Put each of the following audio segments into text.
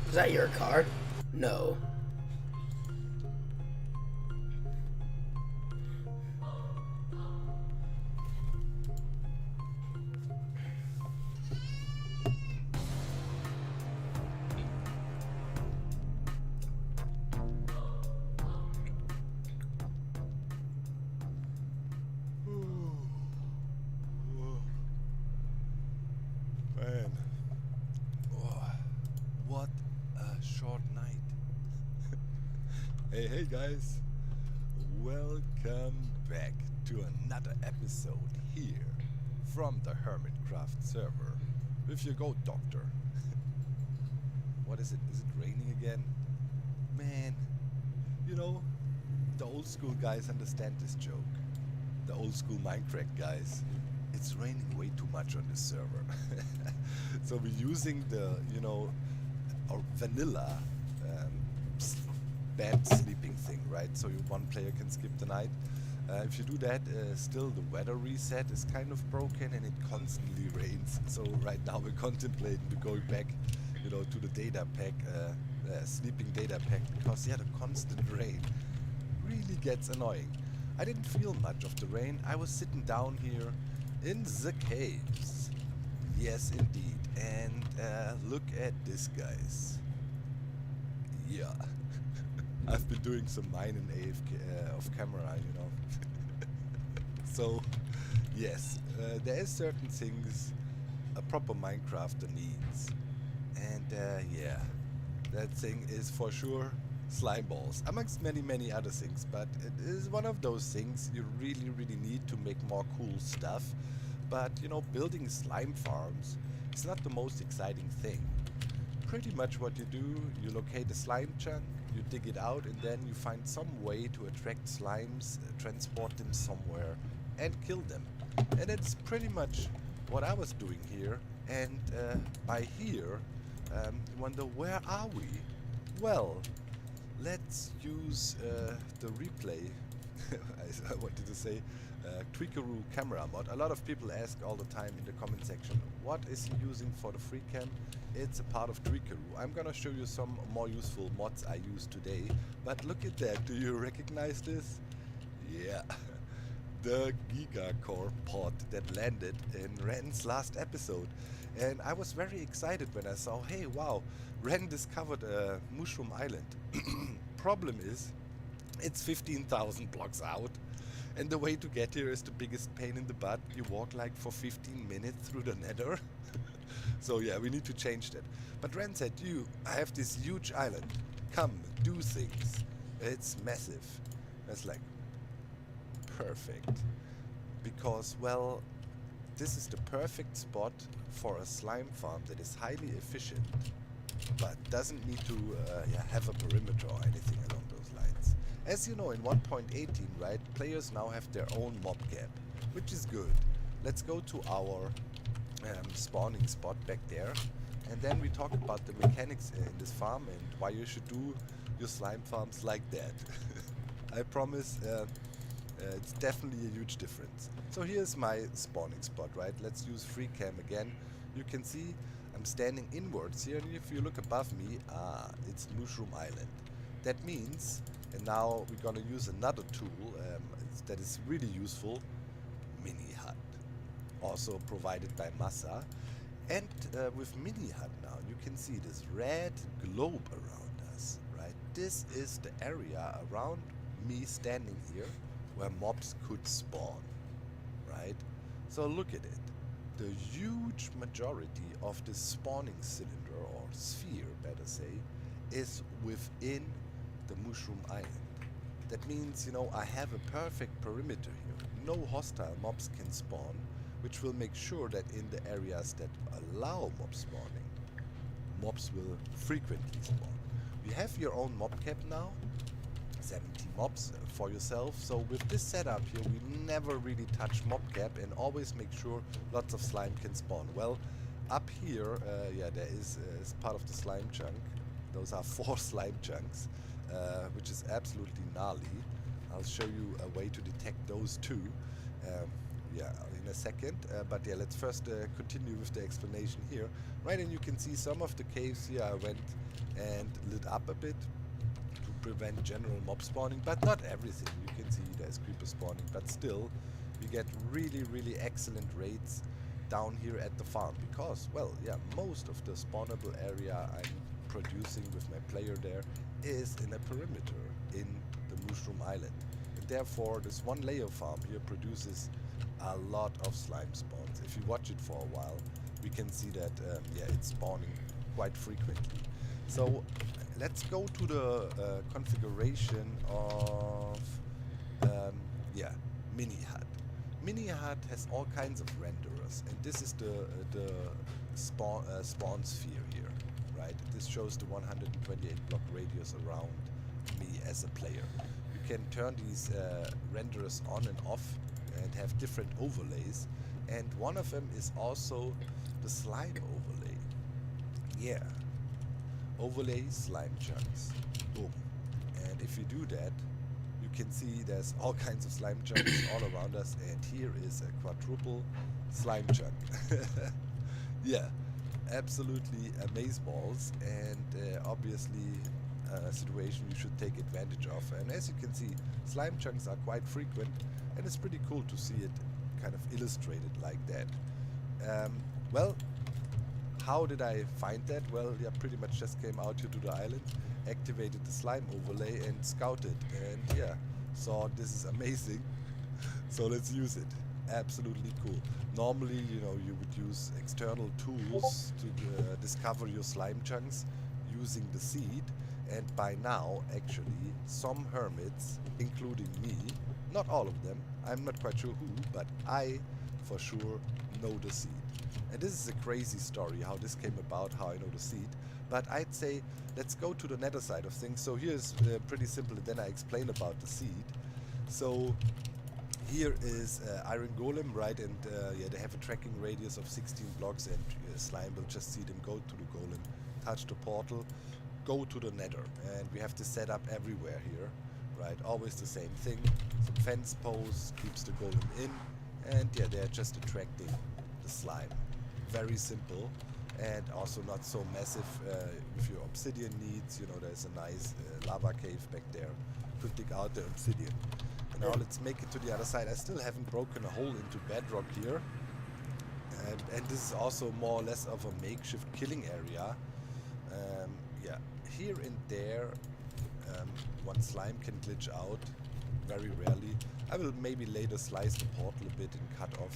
Is that your car? No. Man, what a short night. Hey guys, welcome back to another episode here from the Hermitcraft server with your goat doctor. What is it? Is it raining again? Man, you know, the old school guys understand this joke. The old school Minecraft guys. It's raining way too much on this server. So we're using the, our vanilla bed sleeping thing, right? So one player can skip the night. If you do that, still the weather reset is kind of broken and it constantly rains. So right now we're contemplating to going back, to the data pack, sleeping data pack, because the constant rain really gets annoying. I didn't feel much of the rain. I was sitting down here in the caves. Yes, indeed. And look at this, guys. Yeah. I've been doing some mining AFK off camera, So, yes, there is certain things a proper Minecrafter needs. And yeah, that thing is for sure slime balls, amongst many other things, but it is one of those things you really need to make more cool stuff. But building slime farms is not the most exciting thing. Pretty much what you do, you locate a slime chunk, you dig it out, and then you find some way to attract slimes, transport them somewhere and kill them. And that's pretty much what I was doing here. And by here, you wonder, where are we? Well, let's use the replay. I wanted to say Tweakaroo camera mod. A lot of people ask all the time in the comment section, what is he using for the free cam? It's a part of Tweakaroo. I'm gonna show you some more useful mods I use today. But look at that, do you recognize this? Yeah, the Gigacore pod that landed in Ren's last episode. And I was very excited when I saw, hey wow, Ren discovered a mushroom island. Problem is, it's 15,000 blocks out, and the way to get here is the biggest pain in the butt. You walk like for 15 minutes through the nether. So yeah, we need to change that. But Ren said, I have this huge island. Come, do things. It's massive. That's like, perfect. Because, well, this is the perfect spot for a slime farm that is highly efficient, but doesn't need to have a perimeter or anything along those lines. As you know, in 1.18, right, players now have their own mob cap, which is good. Let's go to our spawning spot back there, and then we talk about the mechanics in this farm and why you should do your slime farms like that. I promise it's definitely a huge difference. So here's my spawning spot, right? Let's use free cam again. You can see I'm standing inwards here, and if you look above me, it's Mushroom Island. That means, and now we're gonna use another tool that is really useful, Mini Hut, also provided by Massa. And with Mini Hut now, you can see this red globe around us, right? This is the area around me standing here where mobs could spawn, right? So look at it. The huge majority of the spawning cylinder, or sphere better say, is within the Mushroom Island. That means, I have a perfect perimeter here. No hostile mobs can spawn, which will make sure that in the areas that allow mob spawning, mobs will frequently spawn. You have your own mob cap now, 70 mobs for yourself. So with this setup here, we never really touch mob cap and always make sure lots of slime can spawn. Well, up here, yeah, there is part of the slime chunk. Those are 4 slime chunks, which is absolutely gnarly. I'll show you a way to detect those too. yeah, in a second. But yeah, let's first continue with the explanation here. Right, and you can see some of the caves here I went and lit up a bit to prevent general mob spawning, but not everything. You can see there's creeper spawning, but still, you get really, really excellent raids down here at the farm because, well, yeah, most of the spawnable area I'm producing with my player there is in a perimeter in the Mushroom Island. And therefore, this one layer farm here produces a lot of slime spawns. If you watch it for a while, we can see that, yeah, it's spawning quite frequently. So let's go to the configuration of, yeah, Mini Hut. Mini Hut has all kinds of renderers, and this is the spawn sphere here, right? This shows the 128 block radius around me as a player. You can turn these renderers on and off and have different overlays, and one of them is also the slime overlay. Yeah, overlay slime chunks. Boom. And if you do that, you can see there's all kinds of slime chunks all around us, and here is a quadruple slime chunk. Yeah, absolutely amazeballs, and obviously a situation you should take advantage of. And as you can see, slime chunks are quite frequent, and it's pretty cool to see it kind of illustrated like that. Well, how did I find that? Well, yeah, pretty much just came out here to the island, activated the slime overlay and scouted, and yeah, saw this is amazing, so let's use it. Absolutely cool. Normally, you know, you would use external tools to discover your slime chunks using the seed, and by now, actually, some hermits, including me, not all of them, I'm not quite sure who, but I, for sure, know the seed. And this is a crazy story, how this came about, how I know the seed. But I'd say, let's go to the nether side of things. So here's pretty simple, and then I explain about the seed. So here is Iron Golem, right? And yeah, they have a tracking radius of 16 blocks, and Slime will just see them go to the Golem, touch the portal, go to the nether. And we have this set up everywhere here, right? Always the same thing. Some fence posts, keeps the Golem in, and yeah, they're just attracting the slime. Very simple, and also not so massive with your obsidian needs. You know, there's a nice lava cave back there to dig out the obsidian. And now let's make it to the other side. I still haven't broken a hole into bedrock here, and this is also more or less of a makeshift killing area. Yeah, here and there one slime can glitch out, very rarely. I will maybe later slice the portal a bit and cut off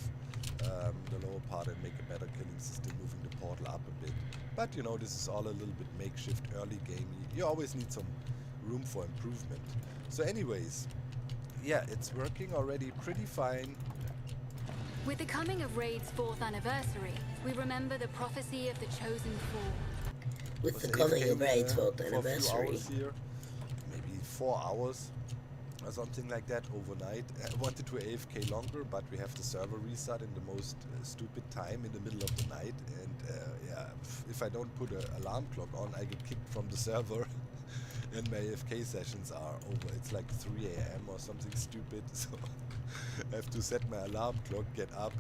the lower part and make a better killing system, moving the portal up a bit. But you know, this is all a little bit makeshift, early game. You always need some room for improvement. So anyways, yeah, it's working already pretty fine. With the coming of Raid's 4th anniversary, we remember the prophecy of the Chosen Four. With the coming of Raid's 4th for a few anniversary. hours here, maybe 4 hours or something like that overnight. I wanted to AFK longer, but we have the server restart in the most stupid time in the middle of the night, and yeah, if I don't put an alarm clock on, I get kicked from the server and my AFK sessions are over. It's like 3 AM or something stupid, so I have to set my alarm clock, get up,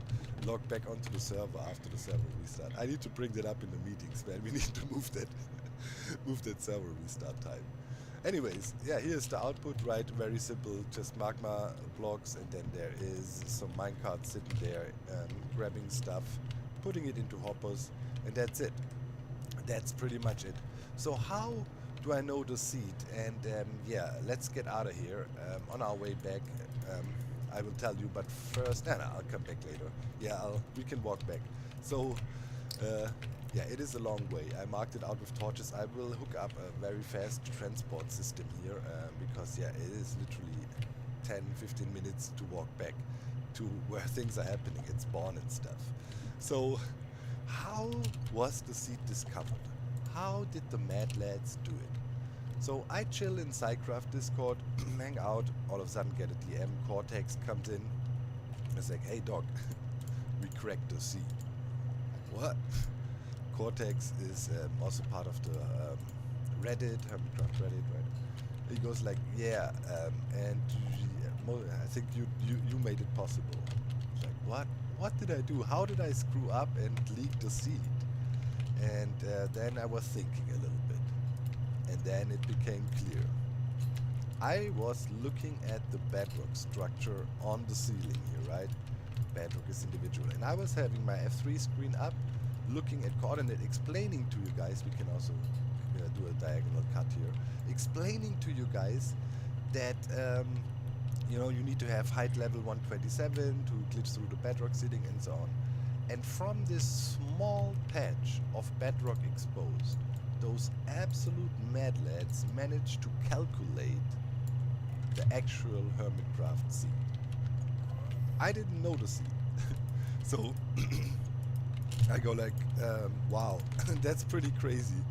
log back onto the server after the server restart. I need to bring that up in the meetings, man. We need to move that server restart time. Anyways, yeah, here's the output, right? Very simple, just magma blocks, and then there is some minecarts sitting there, grabbing stuff, putting it into hoppers, and that's it. That's pretty much it. So how do I know the seed? And yeah, let's get out of here. On our way back, I will tell you, but first, no, I'll come back later. Yeah, we can walk back. So, yeah, it is a long way. I marked it out with torches. I will hook up a very fast transport system here, because yeah, it is literally 10-15 minutes to walk back to where things are happening at spawn and stuff. So, how was the seed discovered? How did the mad lads do it? So I chill in Psycraft Discord, hang out, all of a sudden get a DM, Cortex comes in, it's like, hey dog, we cracked the seed. What? Cortex is also part of the Reddit, Hermitcraft Reddit, right? He goes like, yeah, and I think you made it possible. like, what did I do? How did I screw up and leak the seed? And then I was thinking a little bit. And then it became clear. I was looking at the bedrock structure on the ceiling here, right? Bedrock is individual. And I was having my F3 screen up, looking at coordinate, explaining to you guys, we can also do a diagonal cut here, explaining to you guys that you know, you need to have height level 127 to glitch through the bedrock ceiling and so on. And from this small patch of bedrock exposed, those absolute mad lads managed to calculate the actual Hermitcraft seed. I didn't know the seed. So I go like, wow, that's pretty crazy.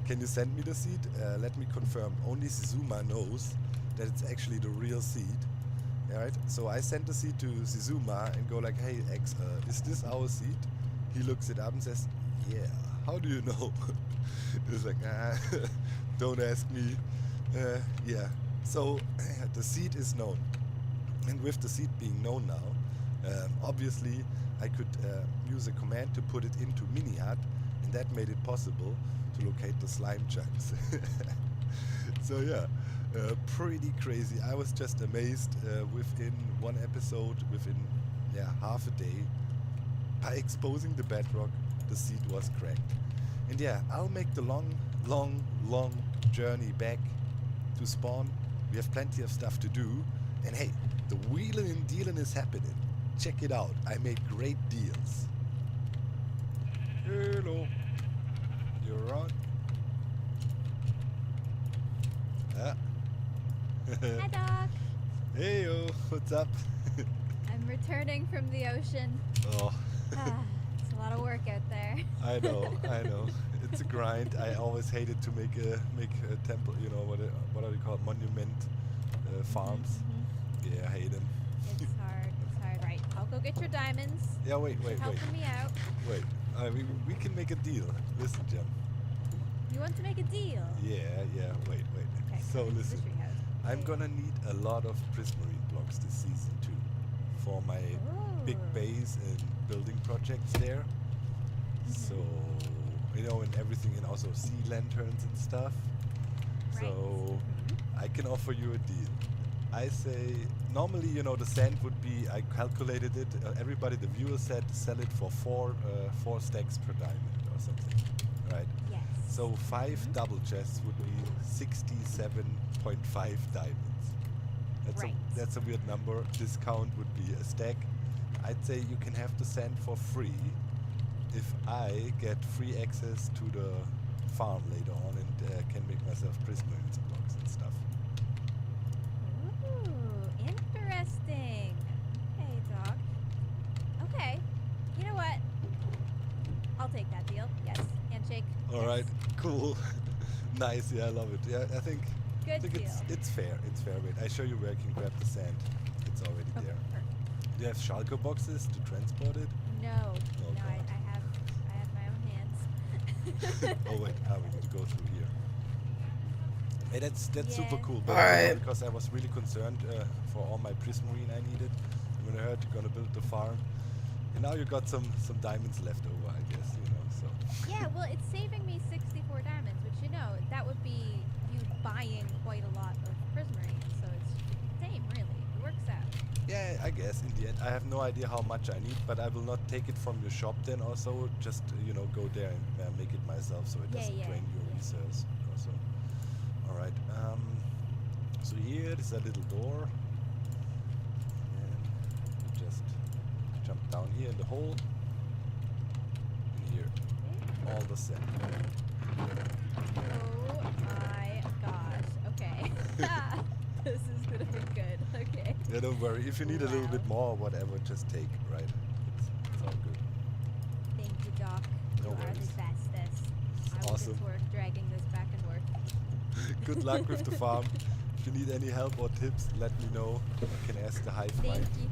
Can you send me the seed? Let me confirm. Only Zizuma knows that it's actually the real seed. Alright, so I sent the seed to Zizuma and go like, hey X, is this our seed? He looks it up and says, yeah, how do you know? It's like, don't ask me. Yeah, so the seed is known. And with the seed being known now, obviously I could use a command to put it into Minihat, and that made it possible to locate the slime chunks. So yeah, pretty crazy. I was just amazed within one episode, within half a day, by exposing the bedrock, the seed was cracked. And yeah, I'll make the long journey back to spawn. We have plenty of stuff to do. And hey, the wheeling and dealing is happening. Check it out. I made great deals. Hello. You're on. Ah. Hi, Doc. Hey, yo. What's up? I'm returning from the ocean. Oh. It's a lot of work out there. I know. It's a grind. I always hated to make a temple. You know what are they called? Monument farms. Mm-hmm. Yeah, I hate them. It's hard. Right, I'll go get your diamonds. Yeah, wait. Helping me out. Wait. We can make a deal. Listen, Jem. You want to make a deal? Yeah. Wait. Okay. So listen. The treehouse. I'm gonna need a lot of prismarine blocks this season too, for my big base and building projects there. So, you know, and everything, and also sea lanterns and stuff. Right. So I can offer you a deal. I say, normally, you know, the sand would be, I calculated it, everybody, the viewer said, sell it for four stacks per diamond or something, right? Yes. So 5 double chests would be 67.5 diamonds. That's a weird number. Discount would be a stack. I'd say you can have the sand for free if I get free access to the farm later on and can make myself prismarine blocks and stuff. Ooh, interesting. Okay, Doc. Okay. You know what? I'll take that deal. Yes. Handshake. All right. Cool. Nice. Yeah, I love it. Yeah, I think Good deal. it's fair. It's fair. Wait, I show you where I can grab the sand. It's already there. Perfect. Do you have shulker boxes to transport it? No. Oh, No, God. I have my own hands. Oh wait, we need to go through here. Hey, that's super Yeah. cool. But Alright. because I was really concerned for all my prismarine I needed. And when I heard you're gonna build the farm, and now you got some diamonds left over, I guess, you know. So. Yeah, well, it's saving me 64 diamonds, which, you know, that would be you buying quite a lot of prismarine. So it's the same, really. It works out. Yeah, I guess in the end. I have no idea how much I need, but I will not take it from your shop then also. Just, you know, go there and make it myself so it doesn't drain your resource. Also. Alright, so here is a little door. And just jump down here in the hole. And here, all the sand. Oh my gosh. Okay. This is gonna be good. Okay. Yeah, don't worry. If you need a little bit more or whatever, just take, right? It's all good. Thank you, Doc. No You are worries. the bestest. I will Awesome. get to work dragging this back and forth. Good luck with the farm. If you need any help or tips, let me know. You can ask the hive Thank mind. you.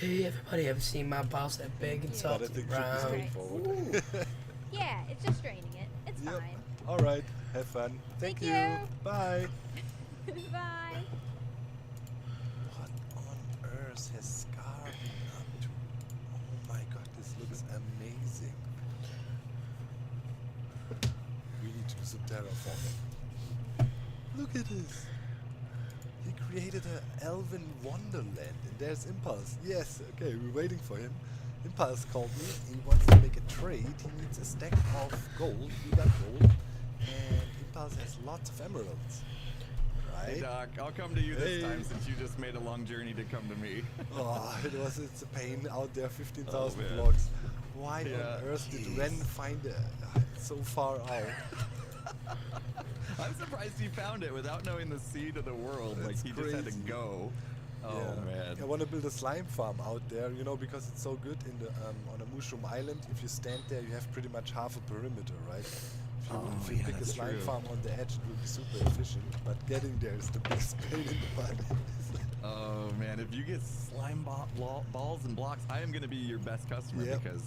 Hey, everybody ever seen my balls that big and Yeah. But I salty think it should be brown? straightforward. Yeah, it's just draining it. It's Yep. fine. All right. Have fun. Thank Thank you. you. Bye. Bye. What on earth has Scar been up to? Oh my god, this looks amazing. We need to do some terraforming. Look at this. He created an elven wonderland, and there's Impulse. Yes, okay, we're waiting for him. Impulse called me. He wants to make a trade. He needs a stack of gold. We got gold. And Impulse has lots of emeralds. Hey Right? Doc, I'll come to you this Hey. time since you just made a long journey to come to me. Oh, it's a pain out there, 15,000 Oh, man. blocks. Why Yeah, on earth did jeez. Ren find it so far out? I'm surprised he found it without knowing the seed of the world. That's like he just had to crazy. go. Oh Yeah. man. I want to build a slime farm out there, you know, because it's so good in the on a mushroom island. If you stand there, you have pretty much half a perimeter, right? If you yeah, pick a that's slime true. farm on the edge, it will be super efficient. But getting there is the biggest pain in the butt. Oh man, if you get slime balls and blocks, I am gonna be your best customer Yep. because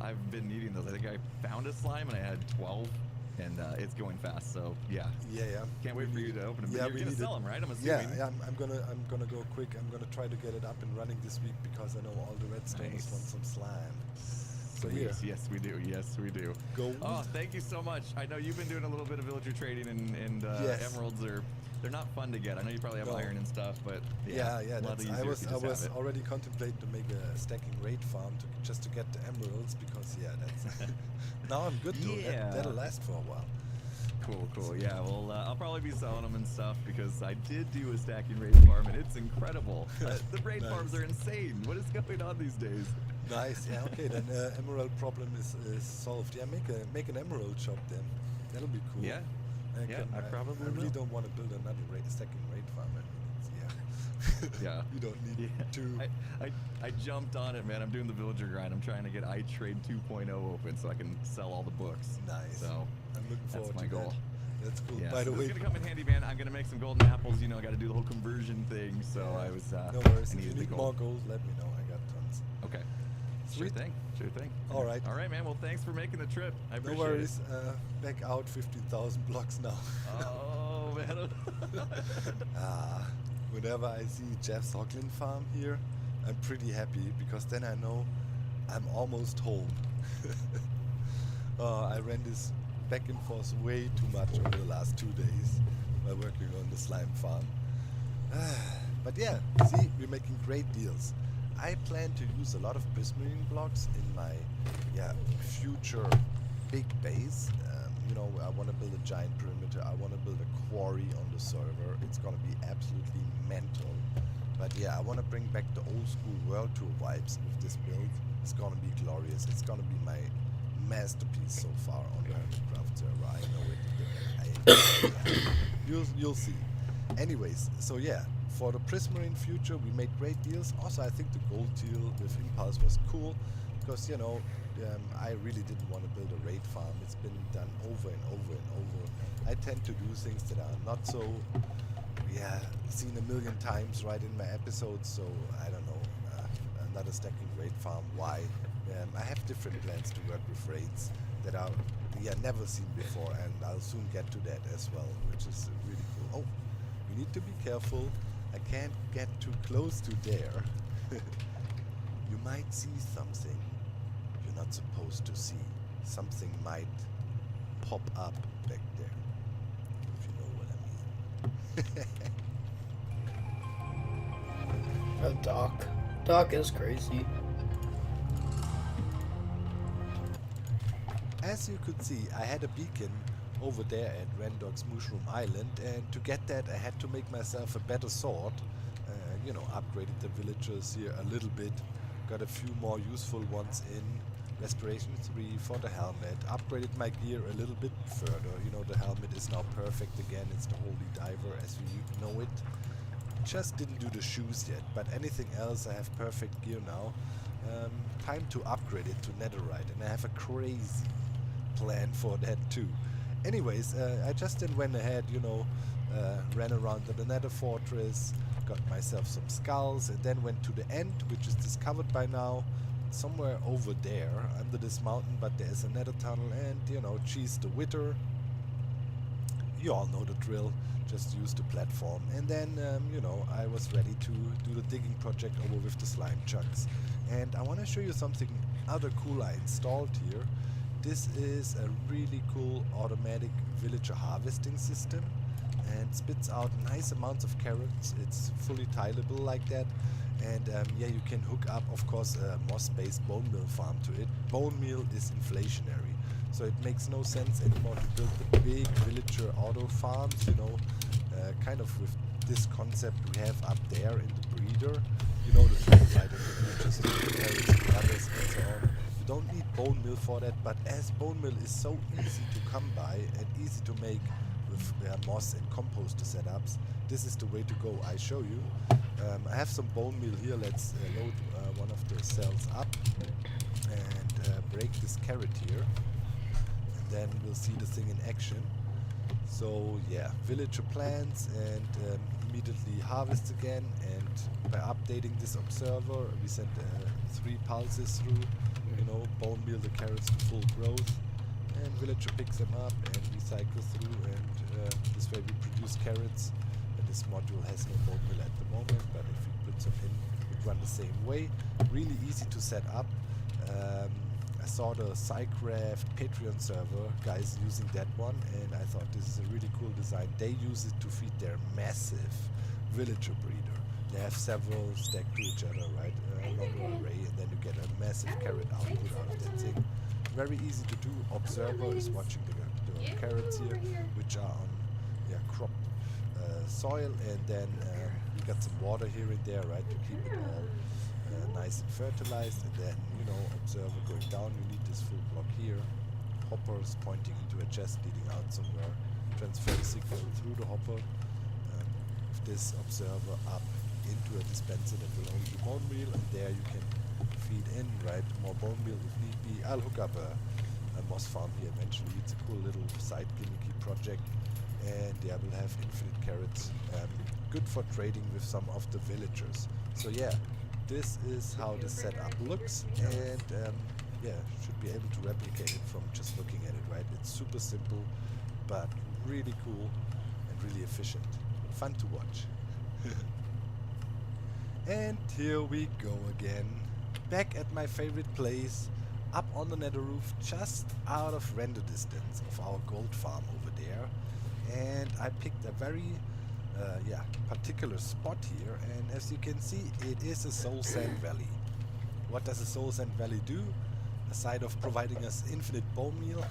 I've been needing those. I think I found a slime and I had 12, and it's going fast. So yeah, Yeah. can't wait for you to open them. Yeah, But we you're gonna need it. sell them, right? I'm Yeah, assuming. I'm gonna go quick. I'm gonna try to get it up and running this week because I know all the redstoners Nice. want some slime. So Sweet. here, Yes, we do. Yes, we do. gold. Oh, thank you so much. I know you've been doing a little bit of villager trading, and Yes. emeralds they're not fun to get. I know you probably have No. iron and stuff, but Yeah, a lot that's, easier I if was you I just was have it. already contemplating to make a stacking raid farm just to get the emeralds because that's now I'm good to Yeah. that'll last for a while. Cool. Yeah, well, I'll probably be selling them and stuff because I did do a stacking raid farm, and it's incredible. The raid Nice. farms are insane. What is going on these days? Nice. Yeah. Okay. Then emerald problem is solved. Yeah. Make an emerald shop then. That'll be cool. Yeah. Yeah, I probably I really will. don't want to build another stacking raid farm. I mean, Yeah. you don't need two. I jumped on it, man. I'm doing the villager grind. I'm trying to get iTrade 2.0 open so I can sell all the books. Nice. So I'm looking that's forward my to goal. that. That's cool. Yeah, By so the this way, is gonna come in handy, man. I'm gonna make some golden apples. You know, I got to do the whole conversion thing. So I was. no worries. I If you needed the need more gold, let me know. I got tons. Okay. Sweet. Sure thing. All right. All right, man. Well, thanks for making the trip. I No appreciate worries. Back out 15,000 blocks now. it. Oh man. Whenever I see Jeff's Hoglin farm here, I'm pretty happy because then I know I'm almost home. I ran this back and forth way too much over the last 2 days by working on the slime farm. But yeah, see, we're making great deals. I plan to use a lot of prismarine blocks in my future big base. You know, I want to build a giant perimeter. I want to build a quarry on the server. It's gonna be absolutely mental. But yeah, I want to bring back the old school World Tour vibes with this build. It's gonna be glorious. It's gonna be my masterpiece so far on the Hermitcraft server. I know it. You'll see. Anyways, so yeah, for the Prismarine future, we made great deals. Also, I think the gold deal with Impulse was cool because, you know, I really didn't want to build a raid farm. It's been done over and over and over. I tend to do things that are not so, seen a million times right in my episodes. So I don't know, another stacking raid farm. Why? I have different plans to work with raids that are never seen before, and I'll soon get to that as well, which is really cool. Oh, we need to be careful. I can't get too close to there. You might see something you're not supposed to see. Something might pop up back there, if you know what I mean. Oh, Doc is crazy. As you could see, I had a beacon over there at Rendog's Mushroom Island, and to get that I had to make myself a better sword. You know, upgraded the villagers here a little bit, got a few more useful ones in. Respiration 3 for the helmet, upgraded my gear a little bit further. You know, the helmet is now perfect again, it's the Holy Diver as we know it. Just didn't do the shoes yet, but anything else I have perfect gear now. Time to upgrade it to netherite, and I have a crazy plan for that too. Anyways, I just then went ahead, you know, ran around the nether fortress, got myself some skulls, and then went to the end, which is discovered by now, somewhere over there under this mountain, but there's another tunnel, and you know, cheese the witter. You all know the drill, just use the platform, and then you know, I was ready to do the digging project over with the slime chunks. And I want to show you something other cool I installed here. This is a really cool automatic villager harvesting system, and spits out nice amounts of carrots. It's fully tileable like that, and yeah, you can hook up, of course, a moss-based bone meal farm to it. Bone meal is inflationary, so it makes no sense anymore to build the big villager auto farms, you know, kind of with this concept we have up there in the breeder. You know the drill, right? And you just carrots and others and so on. You don't need bone meal for that, but as bone meal is so easy to come by and easy to make with moss and composter setups, this is the way to go. I show you. I have some bone meal here. Let's load one of the cells up and break this carrot here, and then we'll see the thing in action. So yeah, villager plants, and immediately harvest again, and by updating this observer we send 3 pulses through, you know, bone meal the carrots to full growth, and villager picks them up and we cycle through, and this way we produce carrots. And this module has no bone meal at the moment, but if we put some in, it would run the same way. Really easy to set up. I saw the SciCraft Patreon server guys using that one, and I thought this is a really cool design. They use it to feed their massive villager breeder. They have several stacked to each other, right, along the array, and then you get a massive carrot output out of that thing. Very easy to do. Observer is watching the carrots here, which are on cropped soil, and then you got some water here and there, right, to keep it all nice and fertilized. And then, you know, observer going down, you need this full block here. Hoppers pointing into a chest leading out somewhere. Transfer signal through the hopper. With this observer up into a dispenser that will only do bone meal, and there you can feed in, right, more bone meal if need be. I'll hook up a moss farm here eventually. It's a cool little side gimmicky project, and yeah, we'll have infinite carrots. Good for trading with some of the villagers. So yeah, this is how the setup looks, and yeah, should be able to replicate it from just looking at it, right? It's super simple, but really cool and really efficient. Fun to watch. And here we go again. Back at my favorite place, up on the nether roof, just out of render distance of our gold farm over there. And I picked a very particular spot here, and as you can see, it is a soul sand valley. What does a soul sand valley do? Aside of providing us infinite bone meal,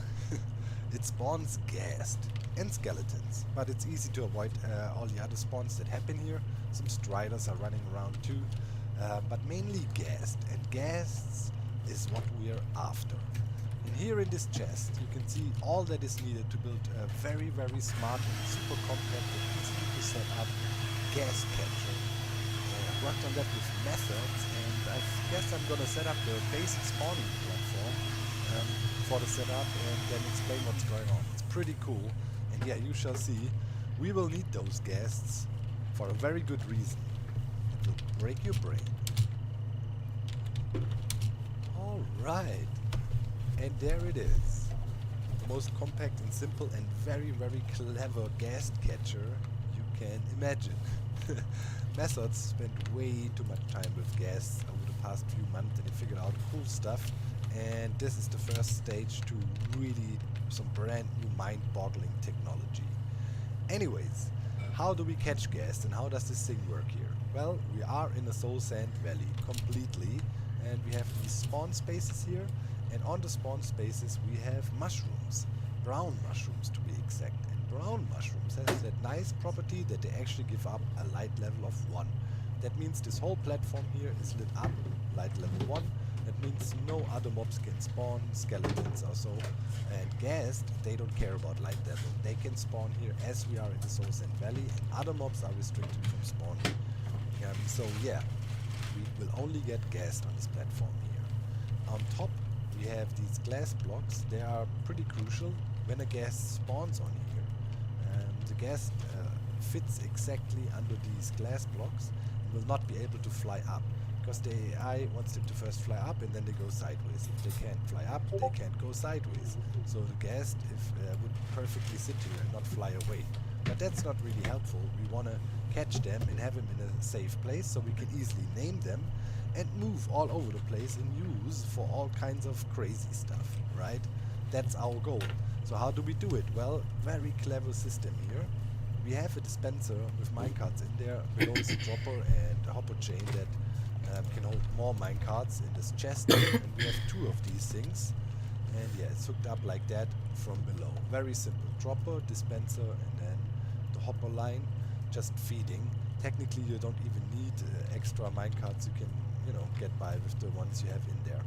it spawns ghast and skeletons, but it's easy to avoid all the other spawns that happen here. Some striders are running around too, but mainly ghast, and ghasts is what we are after. And here in this chest you can see all that is needed to build a very, very smart and super compact and easy to set up ghast catcher. I've worked on that with methods, and I guess I'm gonna set up the basic spawning platform for the setup and then explain what's going on. It's pretty cool, and yeah, you shall see. We will need those ghasts for a very good reason. It will break your brain. Alright. And there it is. The most compact and simple and very, very clever ghast catcher you can imagine. Methods spent way too much time with ghasts over the past few months, and they figured out cool stuff. And this is the first stage to really some brand new mind-boggling technology. Anyways, how do we catch ghast and how does this thing work here? Well, we are in a soul sand valley completely, and we have these spawn spaces here, and on the spawn spaces we have mushrooms, brown mushrooms to be exact. And brown mushrooms has that nice property that they actually give up a light level of 1. That means this whole platform here is lit up light level 1. That means no other mobs can spawn, skeletons or so. And ghast, they don't care about light level. They can spawn here as we are in the Soul Sand Valley, and other mobs are restricted from spawning. So yeah, we will only get ghast on this platform here. On top we have these glass blocks. They are pretty crucial when a ghast spawns on here. The ghast fits exactly under these glass blocks and will not be able to fly up. Because the AI wants them to first fly up and then they go sideways. If they can't fly up, they can't go sideways. So the guest would perfectly sit here and not fly away. But that's not really helpful. We want to catch them and have them in a safe place so we can easily name them and move all over the place and use for all kinds of crazy stuff, right? That's our goal. So how do we do it? Well, very clever system here. We have a dispenser with minecarts in there, below is a dropper and a hopper chain that can hold more minecarts in this chest, and we have 2 of these things, and yeah, it's hooked up like that from below. Very simple. Dropper, dispenser, and then the hopper line, just feeding. Technically you don't even need extra minecarts. You can, you know, get by with the ones you have in there.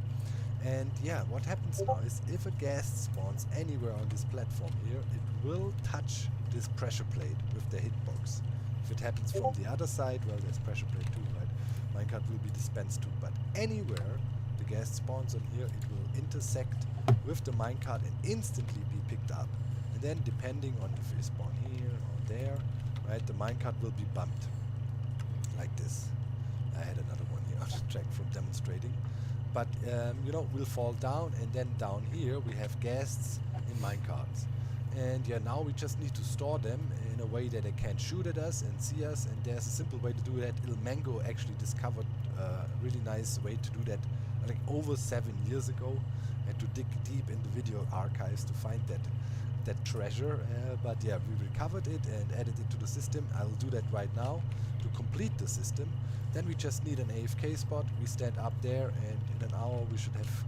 And yeah, what happens now is if a guest spawns anywhere on this platform here, it will touch this pressure plate with the hitbox. If it happens from the other side, well, there's pressure plate too, right? Minecart will be dispensed to, but anywhere the guest spawns on here, it will intersect with the minecart and instantly be picked up. And then depending on if you spawn here or there, right, the minecart will be bumped like this. I had another one here to check from demonstrating. But you know, we'll fall down, and then down here we have guests in minecarts. And yeah, now we just need to store them in a way that they can't shoot at us and see us, and there's a simple way to do that. Il Mango actually discovered a really nice way to do that, I think over 7 years ago. I had to dig deep in the video archives to find that treasure, but yeah, we recovered it and added it to the system. I'll do that right now to complete the system. Then we just need an AFK spot. We stand up there, and in an hour we should have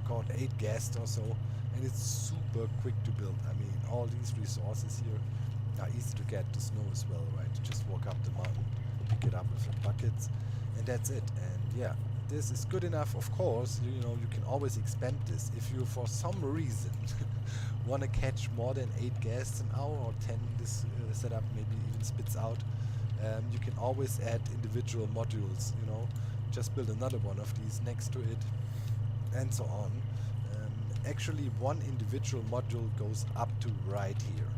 caught 8 guests or so, and it's super quick to build. I mean, all these resources here are easy to get. The snow as well, right? You just walk up the mountain, pick it up with some buckets, and that's it. And yeah, this is good enough. Of course, you know, you can always expand this if you for some reason want to catch more than 8 guests an hour, or 10 this setup maybe even spits out. You can always add individual modules, you know, just build another one of these next to it, and so on. Actually, one individual module goes up to right here.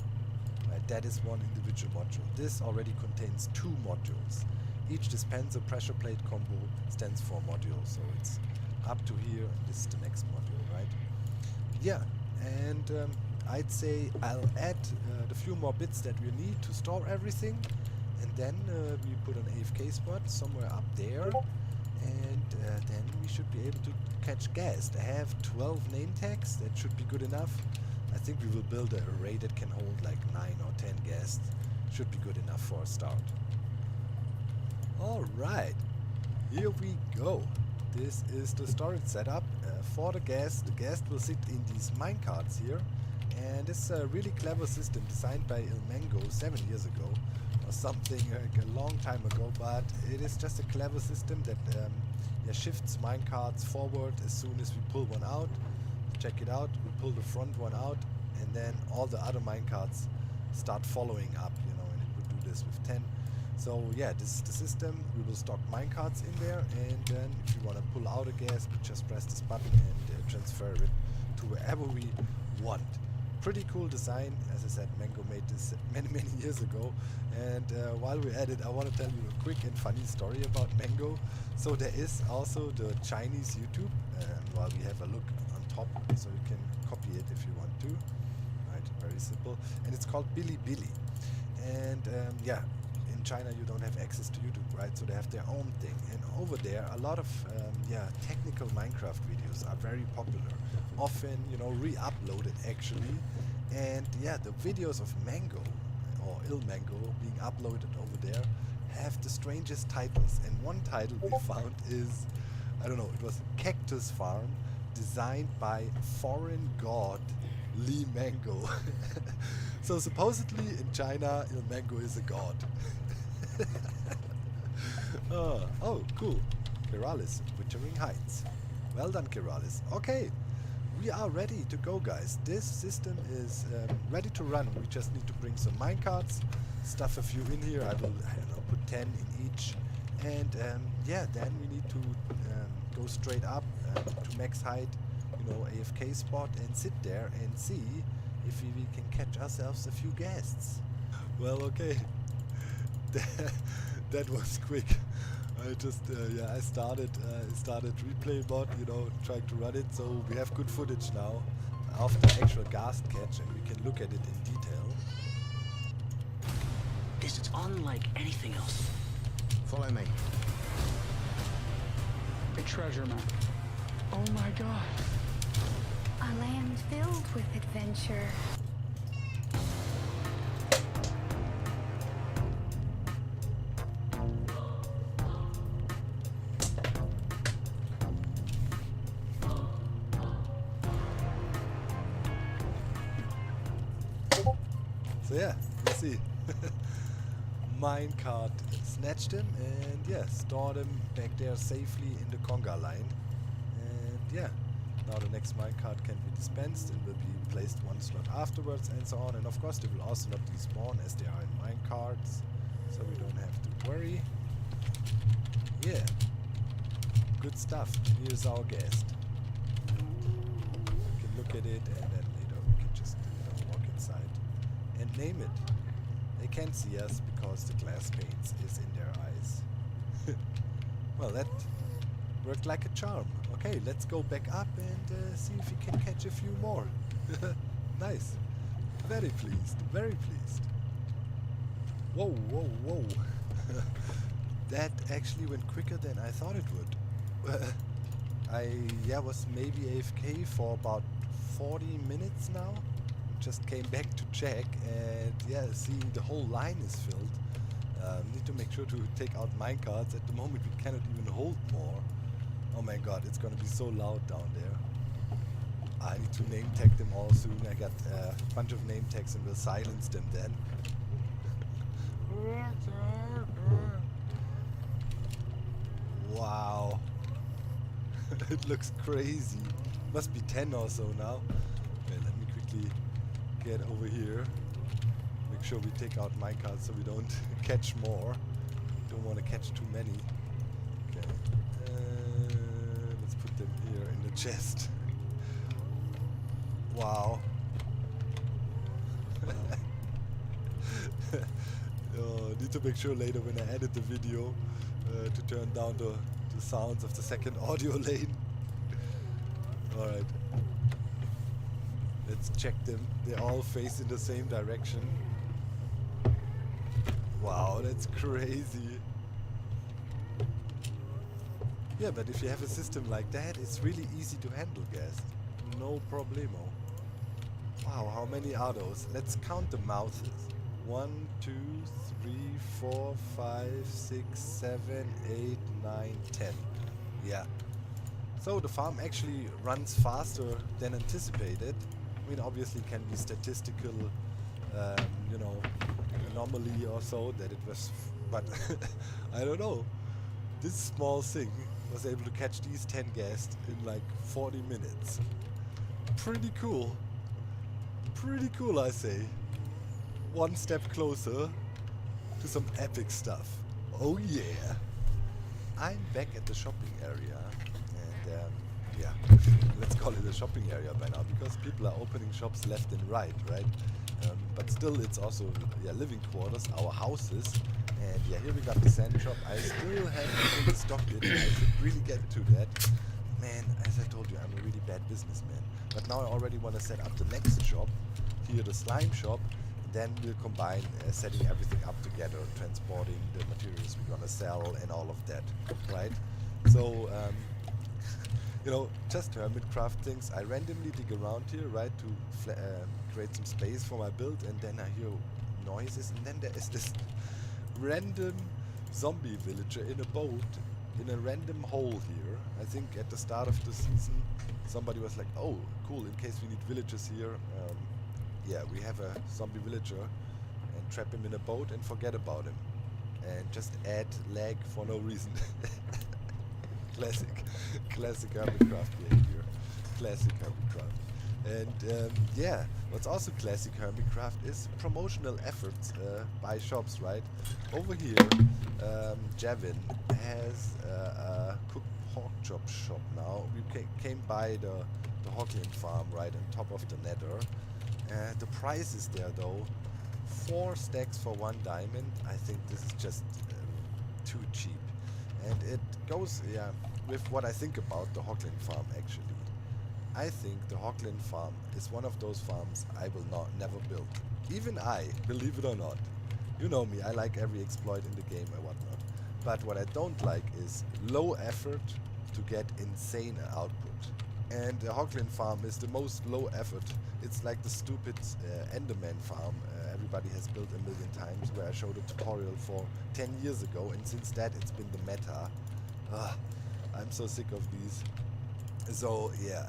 Right, that is one individual module. This already contains 2 modules. Each dispenser pressure plate combo stands for a module, so it's up to here, and this is the next module, right? Yeah, and I'd say I'll add the few more bits that we need to store everything. And then we put an AFK spot somewhere up there, and then we should be able to catch guests. I have 12 name tags, that should be good enough. I think we will build an array that can hold like 9 or 10 guests. Should be good enough for a start. Alright, here we go. This is the storage setup for the guest. The guest will sit in these minecarts here, and it's a really clever system designed by Il Mango 7 years ago. Or something like a long time ago, but it is just a clever system that shifts minecarts forward as soon as we pull one out. Check it out, we pull the front one out, and then all the other minecarts start following up, you know, and it would do this with 10. So yeah, this is the system. We will stock minecarts in there, and then if you want to pull out a guest, we just press this button and transfer it to wherever we want. Pretty cool design. As I said, Mango made this many years ago, and while we're at it, I want to tell you a quick and funny story about Mango. So there is also the Chinese YouTube, while we have a look on top, so you can copy it if you want to. Right, very simple, and it's called Bilibili. And yeah, in China you don't have access to YouTube, right? So they have their own thing, and over there a lot of technical Minecraft videos are very popular, often, you know, re-uploaded actually. And yeah, the videos of Mango or Il Mango being uploaded over there have the strangest titles, and one title we found is, I don't know, it was Cactus Farm designed by foreign god Li Mango. So supposedly in China, Il Mango is a god. Oh, cool. Keralis, Wintering Heights. Well done, Keralis. Okay, we are ready to go, guys. This system is ready to run. We just need to bring some minecarts, stuff a few in here. I don't know, put 10 in each. And yeah, then we need to go straight up to max height, you know, AFK spot, and sit there and see if we can catch ourselves a few guests. Well, okay. That was quick. I just I started replay mod, you know, trying to run it, so we have good footage now after actual ghast catch, and we can look at it in detail. This is unlike anything else. Follow me. A treasure map. Oh my god. A land filled with adventure. So yeah, you see. Minecart snatched him and yeah, stored him back there safely in the conga line. And yeah, now the next minecart can be dispensed and will be placed one slot afterwards and so on. And of course they will also not despawn as they are in minecarts, so we don't have to worry. Yeah, good stuff. Here's our guest. We can look at it and then later we can just walk inside and name it. They can't see us because the glass panes is in their eyes. Well, that worked like a charm. Okay, let's go back up and see if we can catch a few more. Nice. Very pleased. Very pleased. Whoa, whoa, whoa. That actually went quicker than I thought it would. I was maybe AFK for about 40 minutes now. Just came back to check and yeah, see the whole line is filled. Need to make sure to take out minecarts. At the moment we cannot even hold more. Oh my god, it's gonna be so loud down there. I need to name tag them all soon. I got a bunch of name tags and will silence them then. Wow. It looks crazy. Must be 10 or so now. Okay, let me quickly get over here. Make sure we take out minecarts so we don't catch more. Don't want to catch too many. Okay. Let's put them here in the chest. Wow. Need to make sure later when I edit the video to turn down the sounds of the second audio lane. Alright. Let's check them. They all face in the same direction. Wow, that's crazy. Yeah, but if you have a system like that, it's really easy to handle, guys. No problemo. Wow, how many are those? Let's count the mouths. 1, 2, 3, 4, 5, 6, 7, 8, 9, 10. Yeah. So the farm actually runs faster than anticipated. I mean, obviously it can be statistical, anomaly or so that it was, but I don't know. This small thing was able to catch these 10 guests in like 40 minutes. Pretty cool. Pretty cool, I say. One step closer to some epic stuff. Oh yeah. I'm back at the shopping area and yeah, let's call it a shopping area by now because people are opening shops left and right? But still it's also living quarters, our houses. And yeah, here we got the sand shop. I still haven't really stocked it. I should really get to that. Man, as I told you, I'm a really bad businessman. But now I already want to set up the next shop, here the slime shop. Then we'll combine setting everything up together, transporting the materials we're gonna sell and all of that, right? So, just hermitcraft things. I randomly dig around here, right, to create some space for my build, and then I hear noises, and then there is this random zombie villager in a boat in a random hole here. I think at the start of the season somebody was like, oh cool, in case we need villagers here, yeah, we have a zombie villager, and trap him in a boat and forget about him and just add lag for no reason. classic hermitcraft behavior. Classic hermitcraft. And yeah, what's also classic hermitcraft is promotional efforts by shops, right? Over here, Javin has a cooked pork chop shop now. We came by the Hogland farm right on top of the nether. The prices there though, 4 stacks for 1 diamond, I think this is just too cheap. And it goes, yeah, with what I think about the Hoglin farm actually. I think the Hoglin farm is one of those farms I will never build. Even I, believe it or not. You know me, I like every exploit in the game and whatnot. But what I don't like is low effort to get insane output. And the Hoglin farm is the most low effort. It's like the stupid Enderman farm everybody has built a million times, where I showed a tutorial for 10 years ago, and since that it's been the meta. I'm so sick of these. So yeah,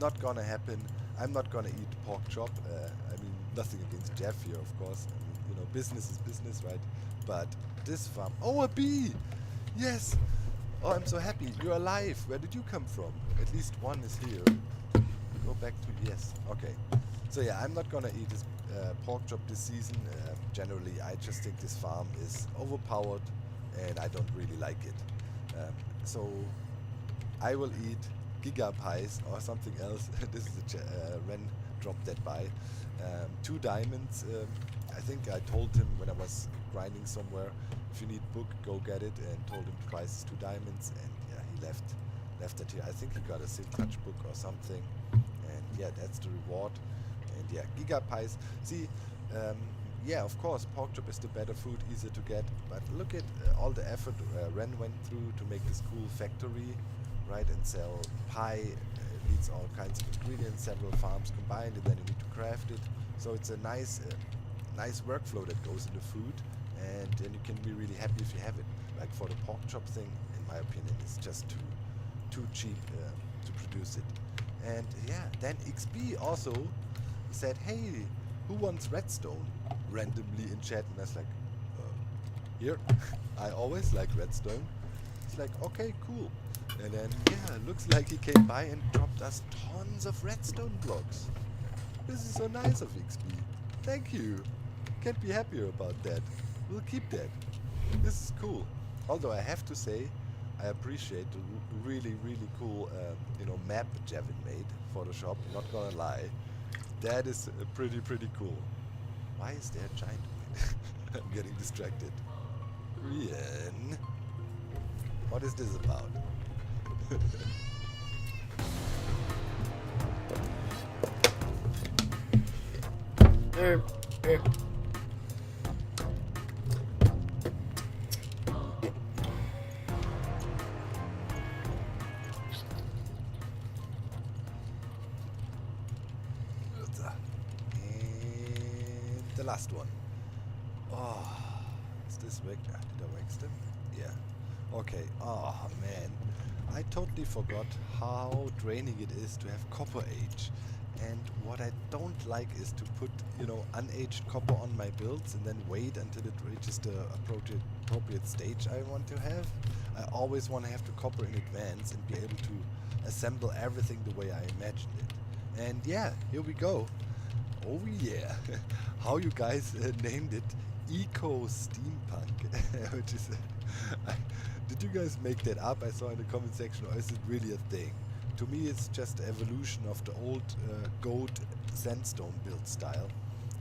not gonna happen. I'm not gonna eat pork chop. I mean, nothing against Jeff here, of course. I mean, you know, business is business, right? But this farm... Oh, a bee! Yes! Oh, I'm so happy. You're alive. Where did you come from? At least one is here. Go back to... Yes. Okay. So yeah, I'm not gonna eat this pork chop this season. Generally, I just think this farm is overpowered and I don't really like it. So I will eat giga pies or something else. This is a Ren dropped that by. 2 diamonds. I think I told him when I was grinding somewhere, if you need book, go get it, and told him price is 2 diamonds, and yeah, he left it here. I think he got a Silk Touch book or something, and yeah, that's the reward. And yeah, giga pies. See, yeah, of course, pork chop is the better food, easier to get, but look at all the effort Ren went through to make this cool factory, right, and sell pie. Needs all kinds of ingredients, several farms combined, and then you need to craft it. So it's a nice workflow that goes into food, and you can be really happy if you have it. Like for the pork chop thing, in my opinion, it's just too cheap to produce it. And yeah, then XP also said, hey, who wants redstone? Randomly in chat, and I was like, here. I always like redstone. It's like, okay, cool. And then, yeah, looks like he came by and dropped us tons of redstone blocks. This is so nice of XP. Thank you. Can't be happier about that. We'll keep that. This is cool. Although I have to say, I appreciate the really, really cool, you know, map Javin made for the shop. Not gonna lie, that is pretty cool. Why is there a giant? I'm getting distracted. Rian, what is this about? And the last one. Oh, is this wig? Did I wax them? Yeah. Okay. Oh man, I totally forgot how draining it is to have copper age. And what I don't like is to put, you know, unaged copper on my builds and then wait until it reaches the appropriate stage I want to have. I always want to have the copper in advance and be able to assemble everything the way I imagined it. And yeah, here we go. Oh yeah, how you guys named it, Eco Steampunk, which is, did you guys make that up? I saw in the comment section, or is it really a thing? To me, it's just evolution of the old gold sandstone build style,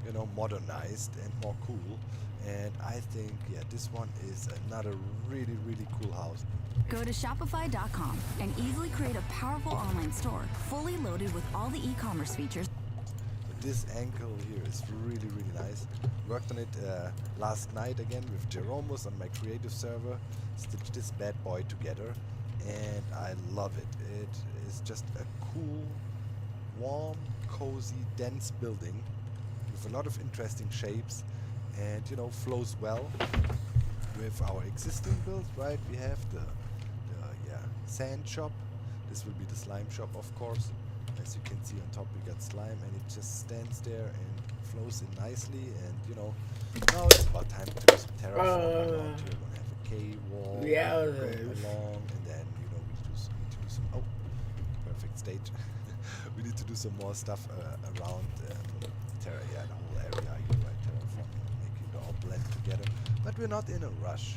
you know, modernized and more cool. And I think, yeah, this one is another really cool house. Go to Shopify.com and easily create a powerful online store, fully loaded with all the e-commerce features. This ankle here is really nice. Worked on it last night again with Jeromus on my creative server. Stitched this bad boy together, and I love it. It is just a cool, warm, cozy, dense building with a lot of interesting shapes, and you know, flows well with our existing build. Right, we have the sand shop. This will be the slime shop, of course. As you can see on top, we got slime, and it just stands there and flows in nicely. And you know, now it's about time to do some terraforming around here. We're gonna have a K-wall going along, and then you know, we need to do some. Oh, perfect stage. We need to do some more stuff around Terra. Yeah, the whole area. You're right, terraforming, making it all blend together. But we're not in a rush.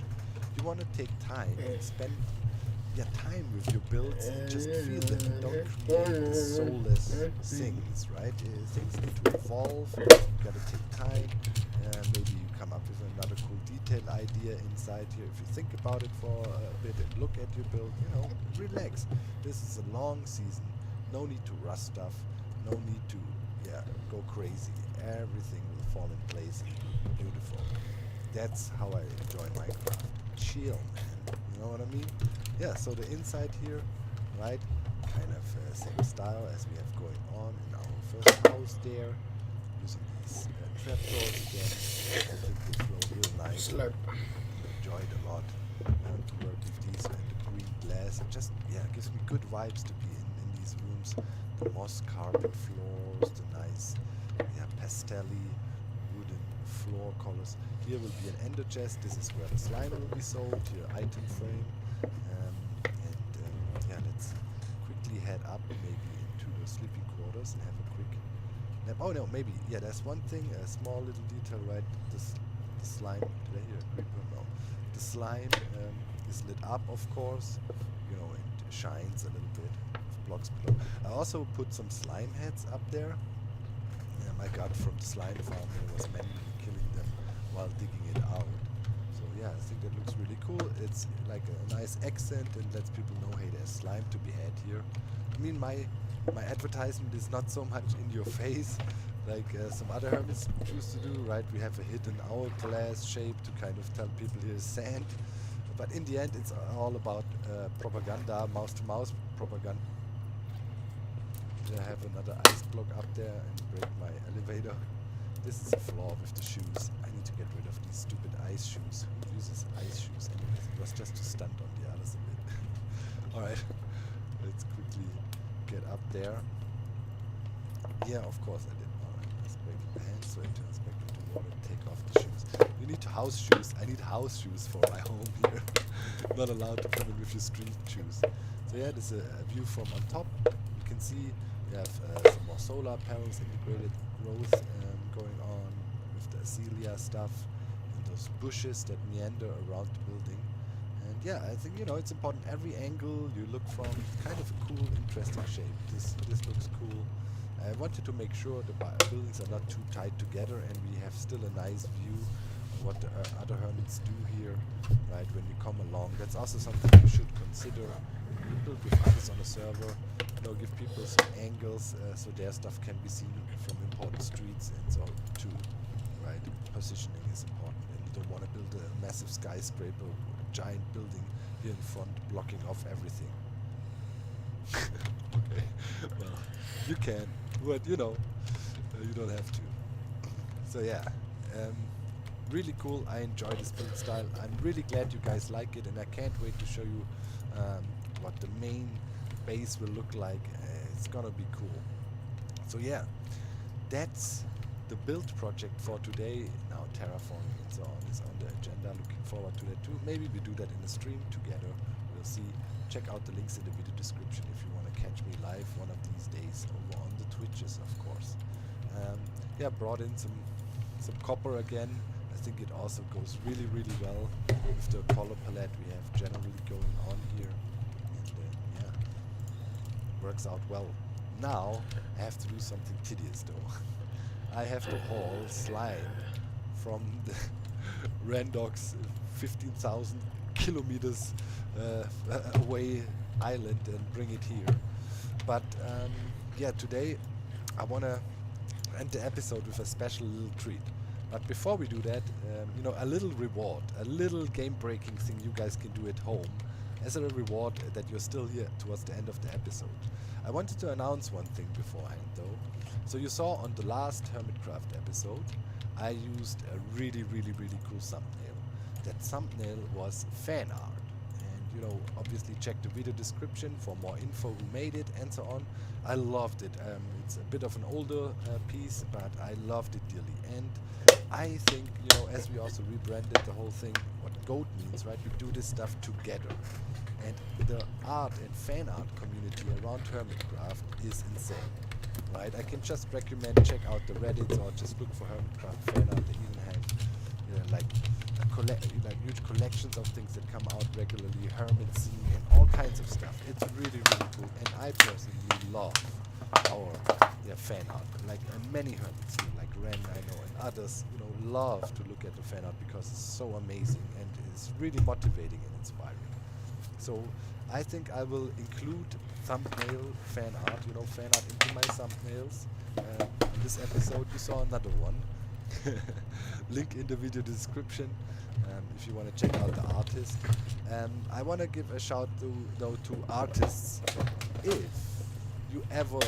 You want to take time and spend. time with your builds and just feel them. Don't create the soulless things, right? Things need to evolve. You gotta take time. Maybe you come up with another cool detail idea inside here. If you think about it for a bit and look at your build, you know, relax. This is a long season. No need to rush stuff. No need to, go crazy. Everything will fall in place and look beautiful. That's how I enjoy Minecraft. Chill, man. You know what I mean? Yeah, so the inside here, right? Kind of same style as we have going on in our first house there. Using these trapdoors again. I think they flow real nice. Slurp. Enjoyed a lot to work with these and the green glass. It just, gives me good vibes to be in these rooms. The moss carpet floors, the nice, pastel-y wooden floor colors. Here will be an ender chest. This is where the slime will be sold. Here, item frame. Let's quickly head up maybe into the sleeping quarters and have a quick nap. Oh no, maybe, there's one thing, a small little detail, right? The slime, did I hear a creeper? No. The slime is lit up, of course, and shines a little bit with blocks below. I also put some slime heads up there. I got from the slime farm. I was manually killing them while digging it out. So I think that looks really cool. It's like a nice accent and lets people know, hey, there's slime to be had here. I mean, my advertisement is not so much in your face like some other hermits choose to do, right? We have a hidden hourglass shape to kind of tell people here's sand. But in the end, it's all about propaganda, mouse-to-mouse propaganda. I have another ice block up there and break my elevator. This is a flaw with the shoes. I need to get rid of these stupid ice shoes. Who uses ice shoes anyways? It was just to stunt on the others a bit. Alright, let's quickly get up there. Yeah, of course I did. Alright, let's break the hand so it turns back into water. Take off the shoes. You need house shoes. I need house shoes for my home here. Not allowed to come in with your street shoes. So this is a view from on top. You can see we have some more solar panels, integrated growth going on with the azalea stuff and those bushes that meander around the building. And I think it's important. Every angle you look from, kind of a cool, interesting shape. This looks cool. I wanted to make sure the buildings are not too tight together and we have still a nice view of what the other hermits do here, right? When you come along, that's also something you should consider. Build with others on the server. Give people some angles so their stuff can be seen from important streets and so too, right? Positioning is important, and you don't want to build a massive skyscraper or a giant building here in front blocking off everything. Okay, well, you can, but you don't have to. So really cool. I enjoy this build style. I'm really glad you guys like it, and I can't wait to show you what the main base will look like. It's gonna be cool. So that's the build project for today. Now terraforming and so on is on the agenda. Looking forward to that too. Maybe we do that in a stream together. We'll see. Check out the links in the video description if you want to catch me live one of these days over on the Twitches, of course. Brought in some copper again. I think it also goes really, really well with the color palette we have generally going on here. Works out well. Now I have to do something tedious though. I have to haul slime from the Randox 15,000 kilometers away island and bring it here. But today I want to end the episode with a special little treat. But before we do that, a little reward, a little game-breaking thing you guys can do at home as a reward that you're still here towards the end of the episode. I wanted to announce one thing beforehand though. So you saw on the last Hermitcraft episode, I used a really, really, really cool thumbnail. That thumbnail was fan art. And obviously check the video description for more info who made it and so on. I loved it. It's a bit of an older piece, but I loved it dearly. And I think, as we also rebranded the whole thing, what GOAT means, right? We do this stuff together. And the art and fan art community around Hermitcraft is insane, right? I can just recommend check out the Reddit or just look for Hermitcraft fan art. They even have, like huge collections of things that come out regularly, hermit scene, and all kinds of stuff. It's really, really cool, and I personally love our fan art. Like many hermit scene, like Ren, I know, and others, love to look at the fan art because it's so amazing and it's really motivating and inspiring. So I think I will include thumbnail fan art, fan art into my thumbnails. In this episode you saw another one. Link in the video description if you want to check out the artist. I want to give a shout though to artists. If you ever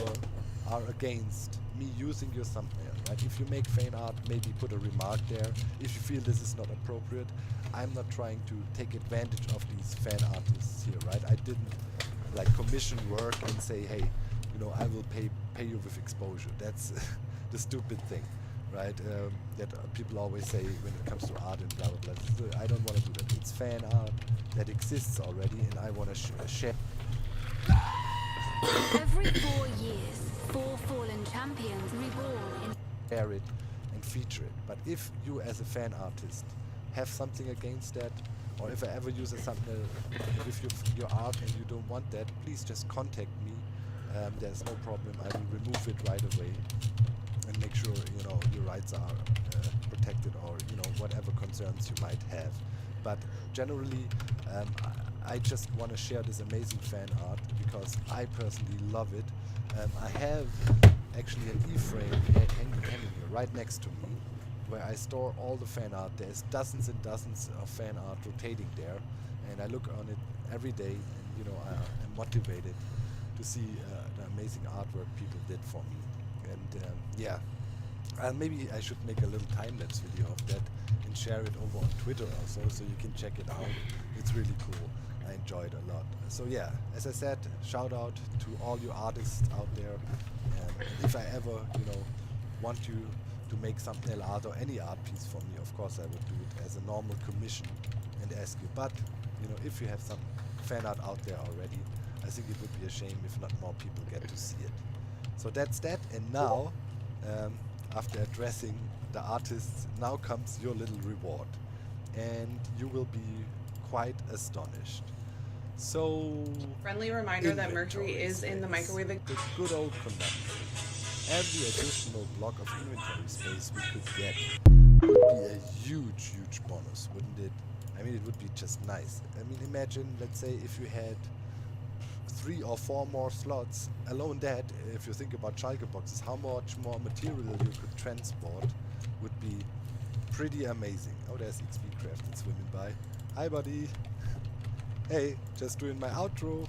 are against me using your thumbnail, right? If you make fan art, maybe put a remark there. If you feel this is not appropriate, I'm not trying to take advantage of these fan artists here, right? I didn't like commission work and say, hey, I will pay you with exposure. That's the stupid thing, right? That people always say when it comes to art and blah blah blah. So I don't want to do that. It's fan art that exists already, and I want to share. Every 4 years, 4 fallen champions reborn in Share it and feature it. But if you as a fan artist have something against that, or if I ever use a thumbnail with your art and you don't want that, please just contact me. There's no problem. I will remove it right away and make sure your rights are protected, or whatever concerns you might have. But generally, I just want to share this amazing fan art because I personally love it. I have actually an E-frame hanging here right next to me, where I store all the fan art. There's dozens and dozens of fan art rotating there, and I look on it every day, and I'm motivated to see the amazing artwork people did for me. And maybe I should make a little time-lapse video of that and share it over on Twitter also, so you can check it out. It's really cool. I enjoyed a lot. So yeah, as I said, shout out to all you artists out there. And if I ever, want you to make thumbnail art or any art piece for me, of course I would do it as a normal commission and ask you. But if you have some fan art out there already, I think it would be a shame if not more people get to see it. So that's that. And now, after addressing the artists, now comes your little reward, and you will be quite astonished. So, Friendly reminder that mercury is in the microwave. The good old conundrum. Every additional block of inventory space we could get would be a huge, huge bonus, wouldn't it? I mean, it would be just nice. I mean, imagine, let's say, if you had 3 or 4 more slots. Alone that, if you think about Schalke boxes, how much more material you could transport would be pretty amazing. Oh, there's XP Crafted swimming by. Hi, buddy. Hey, just doing my outro.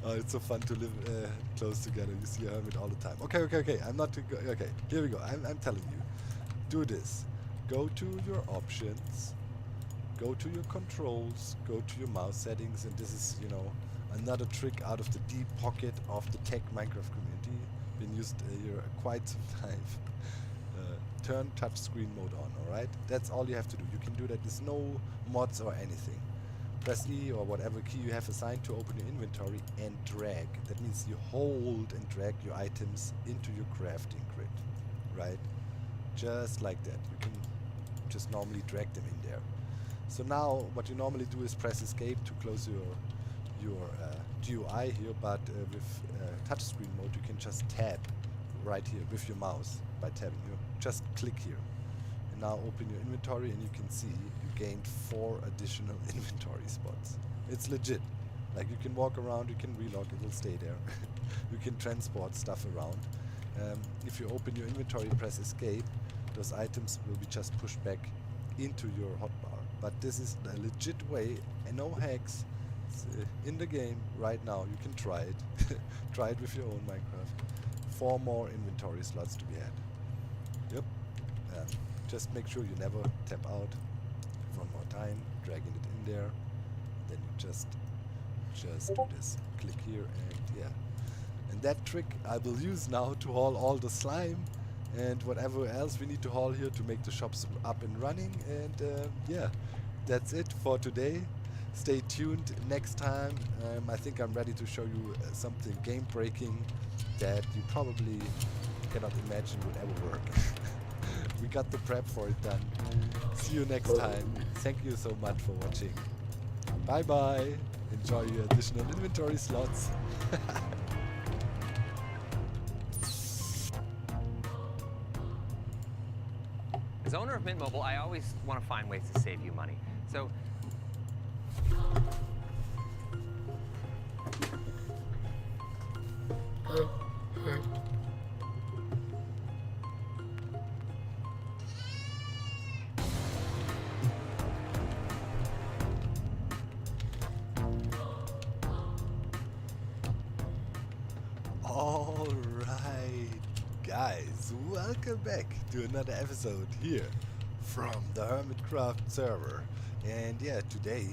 Oh, it's so fun to live close together. You see a hermit all the time. Okay. I'm not okay. Here we go. I'm telling you. Do this. Go to your options. Go to your controls. Go to your mouse settings, and this is, another trick out of the deep pocket of the tech Minecraft community. Been used here quite some time. Turn touchscreen mode on. All right. That's all you have to do. You can do that. There's no mods or anything. Press E or whatever key you have assigned to open your inventory and drag. That means you hold and drag your items into your crafting grid, right? Just like that. You can just normally drag them in there. So now what you normally do is press escape to close your GUI here, but with touchscreen mode you can just tab right here with your mouse by tabbing. You just click here. And now open your inventory and you can see you gained 4 additional inventory spots. It's legit. Like, you can walk around, you can relog, it will stay there. You can transport stuff around. If you open your inventory and press escape, those items will be just pushed back into your hotbar. But this is a legit way, and no hacks. It's, in the game right now. You can try it. Try it with your own Minecraft. 4 more inventory slots to be had. Yep. Just make sure you never tap out. One more time, dragging it in there. Then you just do this. Click here, and yeah. And that trick I will use now to haul all the slime and whatever else we need to haul here to make the shops up and running. And yeah, that's it for today. Stay tuned next time. I think I'm ready to show you something game breaking that you probably cannot imagine would ever work. we got the prep for it done. See you next time. Thank you so much for watching. Bye bye. Enjoy your additional inventory slots. As owner of Mint Mobile, I always want to find ways to save you money. So Alright, guys, welcome back to another episode here from the Hermitcraft server. And yeah, today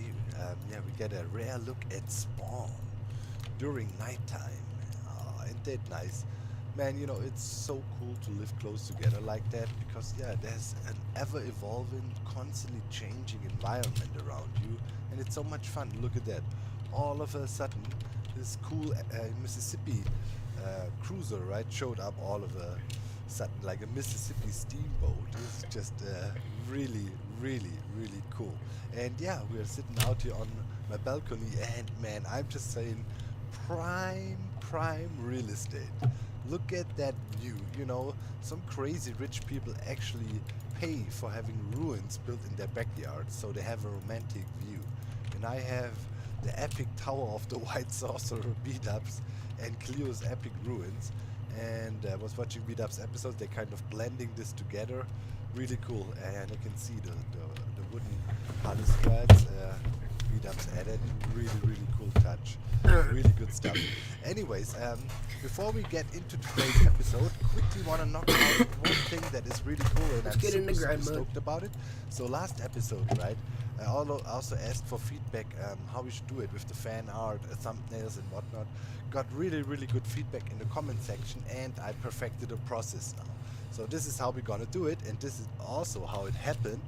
we get a rare look at spawn during nighttime. Ain't that nice? Man, you know, it's so cool to live close together like that, because yeah, there's an ever-evolving, constantly changing environment around you, and it's so much fun. Look at that. All of a sudden, this cool Mississippi cruiser, right, showed up all of a sudden, like a Mississippi steamboat. It's just really, really, really cool. And yeah, we're sitting out here on my balcony, and man, I'm just saying, prime real estate. Look at that view. You know, some crazy rich people actually pay for having ruins built in their backyard so they have a romantic view. And I have the epic Tower of the White Sorcerer beat-ups and Cleo's epic ruins. And I was watching beat-ups episodes, they're kind of blending this together. Really cool. And I can see the wooden balustrades. Beat-ups added. Really, really cool touch. Really good stuff. Anyways, before we get into today's episode, quickly want to knock out one thing that is really cool, and I'm super stoked about it. So last episode, right, I also asked for feedback how we should do it with the fan art, thumbnails and whatnot. Got really, really good feedback in the comment section, and I perfected the process now. So this is how we're gonna do it, and this is also how it happened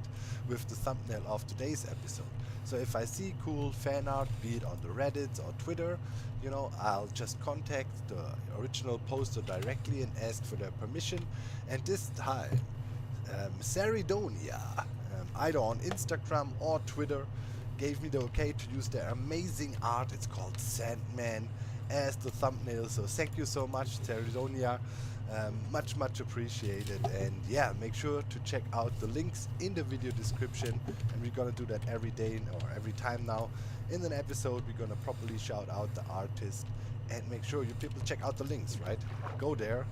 with the thumbnail of today's episode. So if I see cool fan art, be it on the Reddit or Twitter, you know, I'll just contact the original poster directly and ask for their permission. And this time, Saridonia, either on Instagram or Twitter, gave me the okay to use their amazing art. It's called Sandman as the thumbnail. So thank you so much, Saridonia. Much appreciated. And yeah, make sure to check out the links in the video description, and we're gonna do that every day or every time now in an episode. We're gonna properly shout out the artist, and make sure you people check out the links, right? Go there,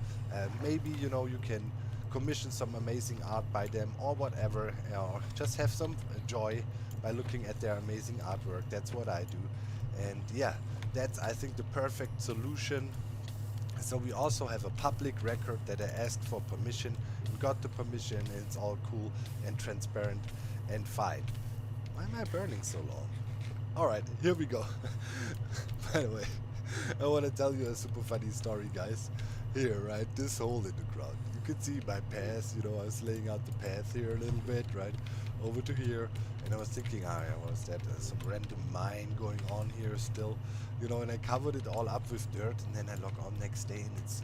maybe, you know, you can commission some amazing art by them or whatever, or just have some joy by looking at their amazing artwork. That's what I do. And yeah, that's, I think, the perfect solution. So we also have a public record that I asked for permission. We got the permission, and it's all cool and transparent and fine. Why am I burning so long? Alright, here we go. By the way, I want to tell you a super funny story, guys. Here, right, this hole in the ground. You can see my path, you know, I was laying out the path here a little bit, right, over to here. And I was thinking, was that some random mine going on here still? You know, and I covered it all up with dirt, and then I log on next day and it's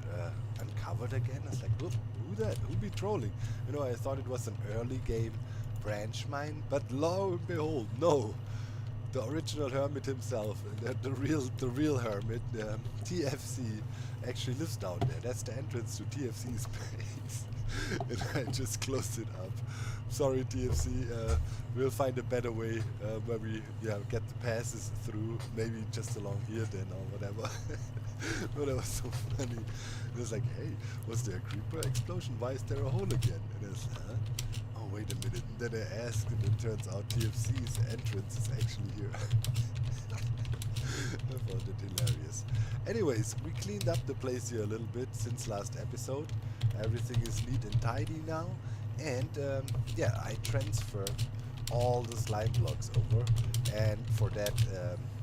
uncovered again. I was like, who that? Who be trolling? You know, I thought it was an early game branch mine, but lo and behold, no. The original hermit himself, the real hermit, TFC, actually lives down there. That's the entrance to TFC's base. And I just closed it up. Sorry, TFC. We'll find a better way where we get the passes through. Maybe just along here then, or whatever. But it was so funny. It was like, hey, was there a creeper explosion? Why is there a hole again? And it's like, huh? Oh, wait a minute. And then I asked, and it turns out TFC's entrance is actually here. I found it hilarious. Anyways, we cleaned up the place here a little bit since last episode. Everything is neat and tidy now. And yeah, I transferred all the slime blocks over. And for that,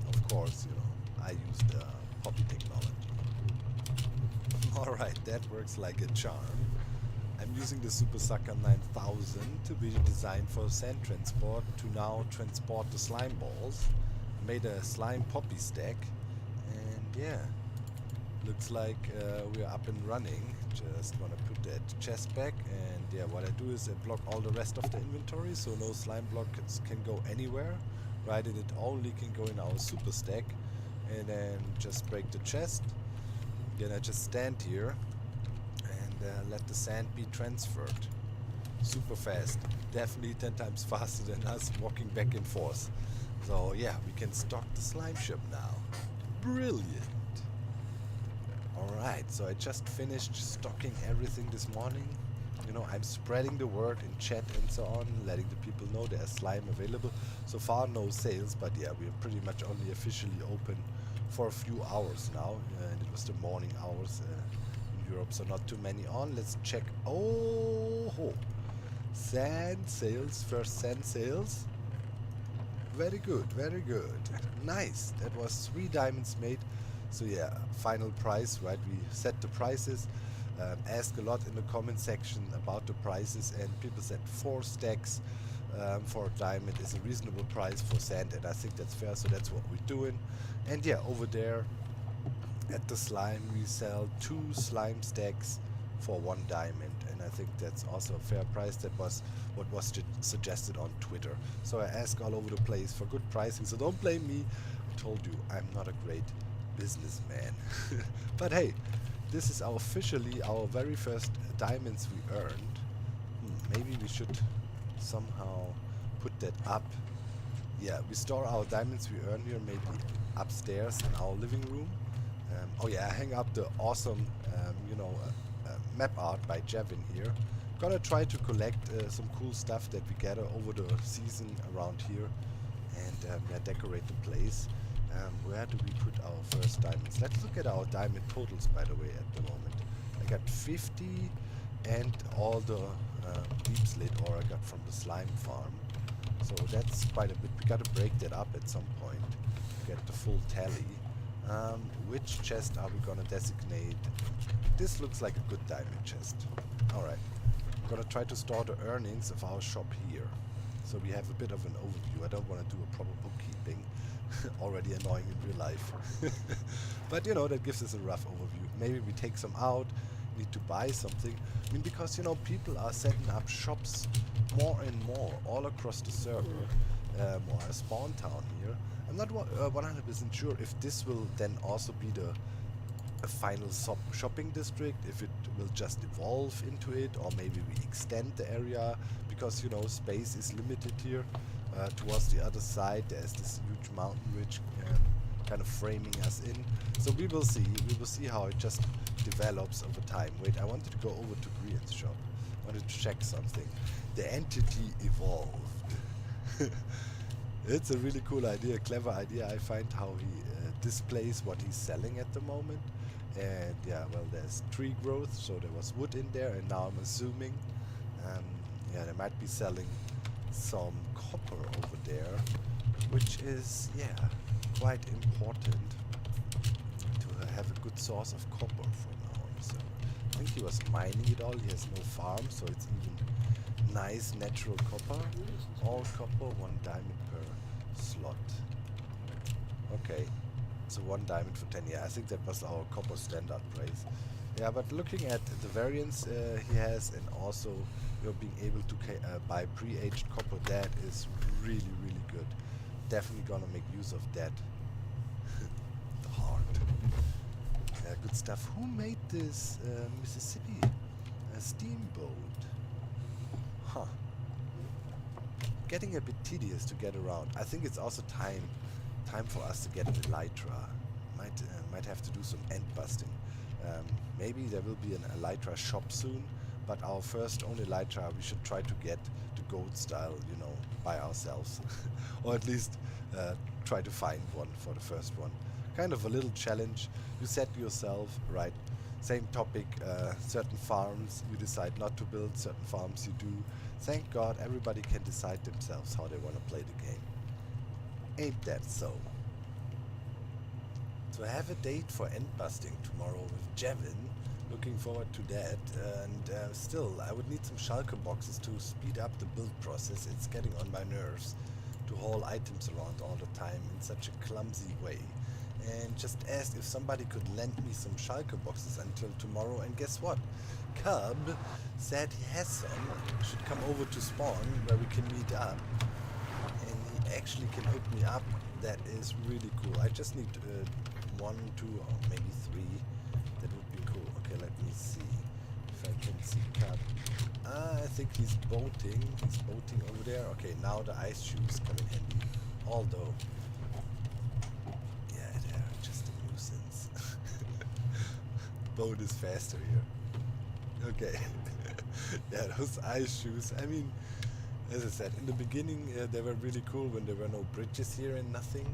of course, you know, I used poppy technology. Alright, that works like a charm. I'm using the Super Sucker 9000 to be designed for sand transport to now transport the slime balls. I made a slime poppy stack, and yeah, looks like we're up and running. Just want to put that chest back, and yeah, what I do is I block all the rest of the inventory, so no slime blocks can go anywhere. Right, and it only can go in our super stack. And then just break the chest. Then I just stand here and let the sand be transferred. Super fast. Definitely 10 times faster than us walking back and forth. So yeah, we can stock the slime ship now. Brilliant. Alright, so I just finished stocking everything this morning. You know, I'm spreading the word in chat and so on, letting the people know there's slime available. So far no sales, but yeah, we're pretty much only officially open for a few hours now. And it was the morning hours in Europe, so not too many on. Let's check. Oh, ho. Sand sales, first sand sales. Very good, very good. Nice. That was 3 diamonds made. So yeah, final price, right? We set the prices. Asked a lot in the comment section about the prices, and people said 4 stacks for a diamond is a reasonable price for sand, and I think that's fair, so that's what we're doing. And yeah, over there at the slime we sell 2 slime stacks for 1 diamond, and I think that's also a fair price. That was what was suggested on Twitter. So I ask all over the place for good pricing, so don't blame me. I told you I'm not a great businessman. But hey, this is officially our very first diamonds we earned. Maybe we should somehow put that up. Yeah, we store our diamonds we earn here maybe upstairs in our living room. Oh yeah, I hang up the awesome, you know, map art by Jevin here. Gonna try to collect some cool stuff that we gather over the season around here, and yeah, decorate the place. Where do we put our first diamonds? Let's look at our diamond totals, by the way, at the moment. I got 50 and all the deep slit ore I got from the slime farm. So that's quite a bit. We gotta break that up at some point to get the full tally. Which chest are we gonna designate? This looks like a good diamond chest. Alright. I'm gonna try to store the earnings of our shop here, so we have a bit of an overview. I don't want to do a proper bookkeeping. Already annoying in real life. But you know, that gives us a rough overview. Maybe we take some out, need to buy something. I mean, because you know, people are setting up shops more and more all across the server, or a spawn town here. I'm not 100% sure if this will then also be the final shopping district, if it will just evolve into it, or maybe we extend the area, because you know, space is limited here. Towards the other side there's this huge mountain ridge kind of framing us in. So we will see. We will see how it just develops over time. Wait, I wanted to go over to Grian's shop. I wanted to check something. The entity evolved. It's a really cool idea, clever idea. I find how he displays what he's selling at the moment. And yeah, well, there's tree growth, so there was wood in there, and now I'm assuming yeah, they might be selling some copper over there, which is, yeah, quite important to have a good source of copper for now. So I think he was mining it all. He has no farm, so it's even nice natural copper. All copper, 1 diamond per slot. Okay, so 1 diamond for 10. Yeah, I think that was our copper standard price. Yeah, but looking at the variants he has, and also being able to buy pre-aged copper, that is really, really good. Definitely gonna make use of that. The heart. Yeah, good stuff. Who made this Mississippi steamboat? Huh. Getting a bit tedious to get around. I think it's also time for us to get an elytra. Might have to do some end busting. Maybe there will be an elytra shop soon, but our first own elytra we should try to get the goat style, you know, by ourselves. Or at least try to find one for the first one. Kind of a little challenge. You set yourself, right, same topic, certain farms you decide not to build, certain farms you do. Thank God everybody can decide themselves how they want to play the game. Ain't that so? So I have a date for end busting tomorrow with Jevin. Looking forward to that. And still, I would need some shulker boxes to speed up the build process. It's getting on my nerves to haul items around all the time in such a clumsy way. And just asked if somebody could lend me some shulker boxes until tomorrow, and guess what? Cub said he has some. Should come over to spawn where we can meet up. And he actually can hook me up. That is really cool. I just need 1, 2, or maybe 3. That would be cool. Okay, let me see if I can see Cub. I think he's boating. He's boating over there. Okay, now the ice shoes come in handy. Although, yeah, they're just a nuisance. Boat is faster here. Okay. Yeah, those ice shoes. I mean, as I said, in the beginning they were really cool when there were no bridges here and nothing.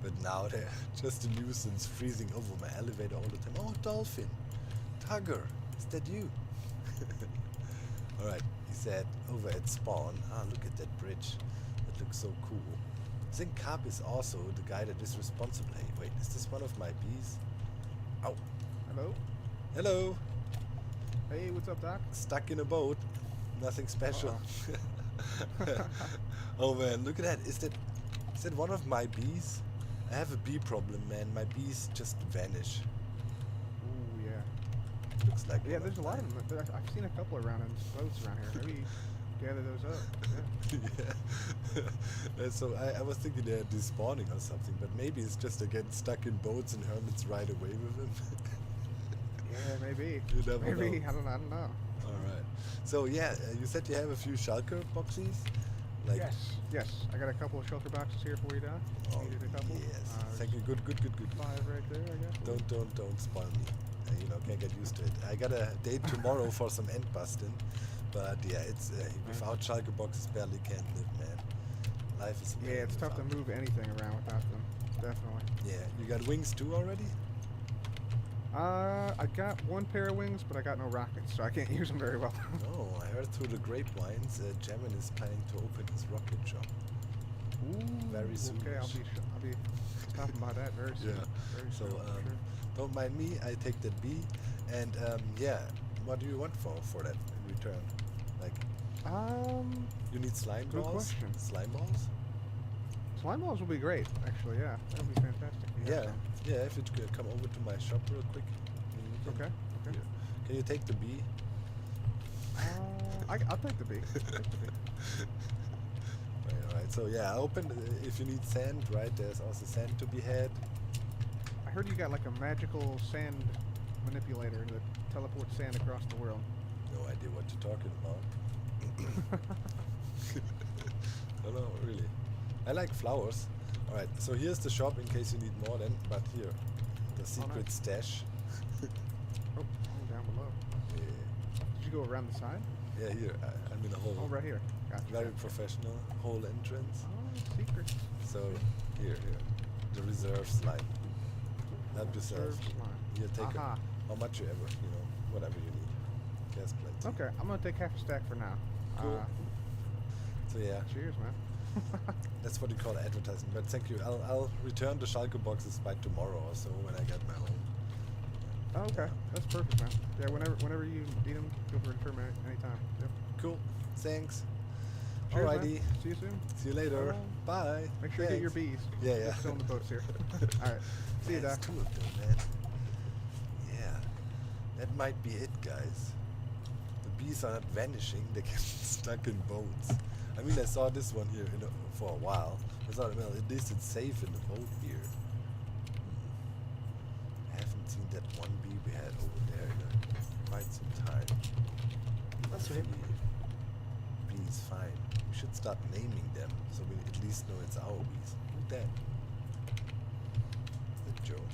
But now they're just a nuisance, freezing over my elevator all the time. Oh, dolphin! Tugger! Is that you? Alright, he said over at spawn. Ah, look at that bridge. That looks so cool. I think Carp is also the guy that is responsible. Hey, wait, is this one of my bees? Ow. Hello? Hello. Hey, what's up, Doc? Stuck in a boat. Nothing special. Oh man, look at that. Is that one of my bees? I have a bee problem, man. My bees just vanish. Ooh, yeah. Looks like yeah, there's a lot of them. I've seen a couple around in boats around here. Maybe gather those up. Yeah. Yeah. So I was thinking they're despawning or something, but maybe it's just again stuck in boats and hermits ride away with them. Yeah, maybe. You never maybe. know. I don't know. Alright. So yeah, you said you have a few shulker boxies? Like yes. I got a couple of shelter boxes here for you, Doc. Oh, Needed a couple. yes. Thank you. Good. 5 right there, I guess. Don't spoil me. Can't get used to it. I got a date tomorrow for some end busting, but yeah, it's without shulker boxes barely can live, man. Life is yeah, it's tough to move anything around without them. Definitely. Yeah, you got wings too already? I got 1 pair of wings, but I got no rockets, so I can't use them very well. Oh, I heard through the grapevines, Jamin is planning to open his rocket shop. Ooh, very soon. Okay, I'll be talking about that very soon. Yeah. Very So soon, for sure. don't mind me. I take that B. And yeah, what do you want for that in return? Like, you need slime good balls. question. Slime balls. Slime balls will be great, actually. Yeah, that would be fantastic. Yeah. Yeah. If you could come over to my shop real quick. We can, Okay. Here. Can you take the B? I'll take the B. Right. So yeah, open. If you need sand, right? There's also sand to be had. I heard you got like a magical sand manipulator that teleports sand across the world. No idea what you're talking about. No, really. I like flowers. Alright, so here's the shop in case you need more then, but here, the secret nice. stash. Oh, down below. Yeah. Did you go around the side? Yeah, here, I'm in a hole. Oh, right here. Gotcha. Very professional, hole entrance. Oh, secret. So, here, the reserve slide. Help yourself. Reserve slide. Here, take Aha. how much you ever, whatever you need. There's plenty. Okay, I'm gonna take half a stack for now. Cool. So yeah. Cheers, man. That's what you call advertising, but thank you. I'll return the shulker boxes by tomorrow or so when I get my own. Oh, okay, that's perfect, man. Yeah, whenever you need them, feel free to return them anytime. Yep. Cool. Thanks. Cheers, Alrighty. man. See you soon. See you later. Bye. Make sure you get your bees. Yeah. They're still in the boats here. All right. See you, Doc. There's 2 of them, man. Yeah. That might be it, guys. The bees are not vanishing. They get stuck in boats. I mean, I saw this one here for a while. I thought, well, at least it's safe in the boat here. I haven't seen that one bee we had over there in quite some time. That's right. Bees, fine. We should start naming them so we at least know it's our bees. Look at that. Good joke.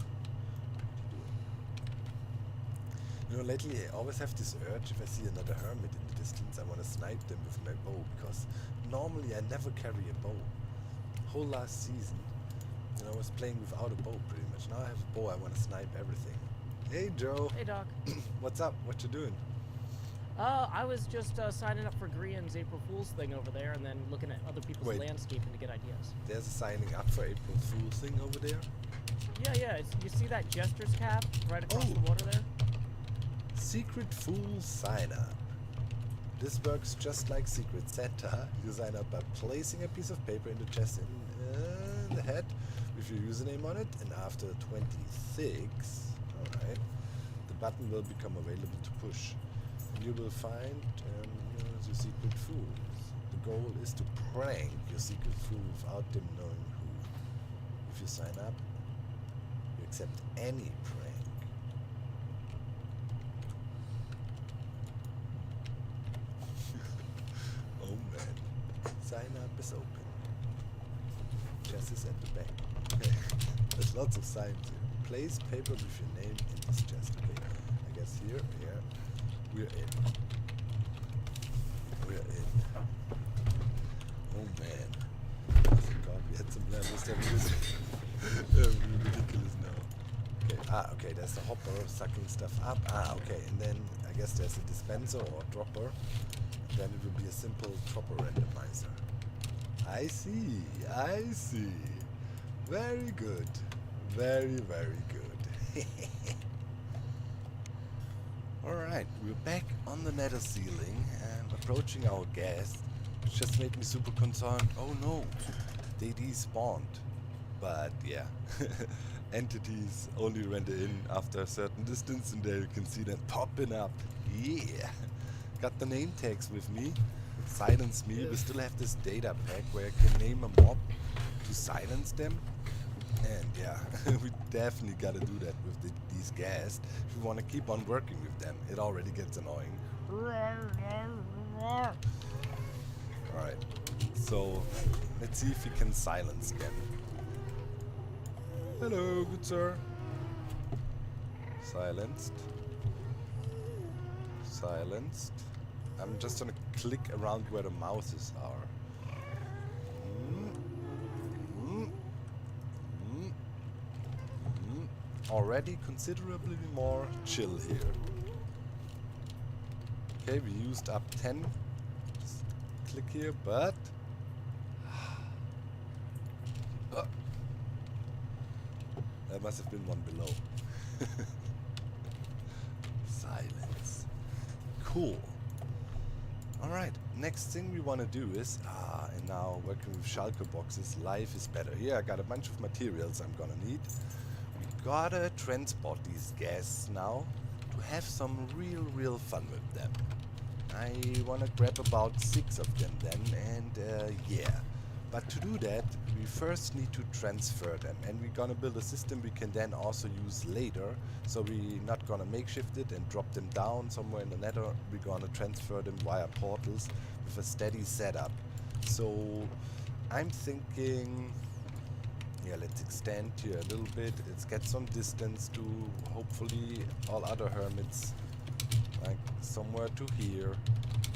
Lately I always have this urge if I see another hermit in the distance, I want to snipe them with my bow, because normally I never carry a bow. Whole last season, I was playing without a bow pretty much. Now I have a bow, I want to snipe everything. Hey Joe. Hey Doc. What's up? What you doing? I was just signing up for Grian's April Fool's thing over there, and then looking at other people's landscaping to get ideas. There's a signing up for April Fool's thing over there? Yeah. You see that Jester's cap right across the water there? Secret Fool sign up. This works just like Secret Santa. You sign up by placing a piece of paper in the chest in the head with your username on it, and after 26, alright, the button will become available to push. You will find the secret fools. The goal is to prank your secret fool without them knowing who. If you sign up, you accept any prank. Oh man. Sign up is open. Chest is at the back. Okay. There's lots of signs here. Place paper with your name in this chest. Okay. I guess here, yeah. We're in. We're in. Oh man. Thank God we had some levels that was ridiculous now. Okay, okay, there's the hopper sucking stuff up. Okay, and then I guess there's a dispenser or dropper. Then it will be a simple dropper randomizer. I see. Very good. Very, very good. Alright, we're back on the nether ceiling and approaching our gas, which just made me super concerned. Oh no, they despawned. But yeah, entities only render in after a certain distance, and there you can see them popping up. Yeah, got the name tags with me. Silence me. We still have this data pack where I can name a mob to silence them. And yeah, we definitely gotta do that with these ghasts if we want to keep on working with them. It already gets annoying. Alright, so let's see if we can silence them. Hello, good sir. Silenced. Silenced. I'm just gonna click around where the mouses are. Already considerably more chill here. Okay, we used up 10. Just click here, but there must have been one below. Silence. Cool. Alright, next thing we want to do is, and now working with shulker boxes, life is better. Here I got a bunch of materials I'm gonna need. We gotta transport these ghasts now to have some real fun with them. I wanna grab about 6 of them then, and yeah. But to do that, we first need to transfer them, and we're gonna build a system we can then also use later. So we're not gonna makeshift it and drop them down somewhere in the nether. We're gonna transfer them via portals with a steady setup. So I'm thinking, yeah, let's extend here a little bit. Let's get some distance to hopefully all other hermits, like somewhere to here.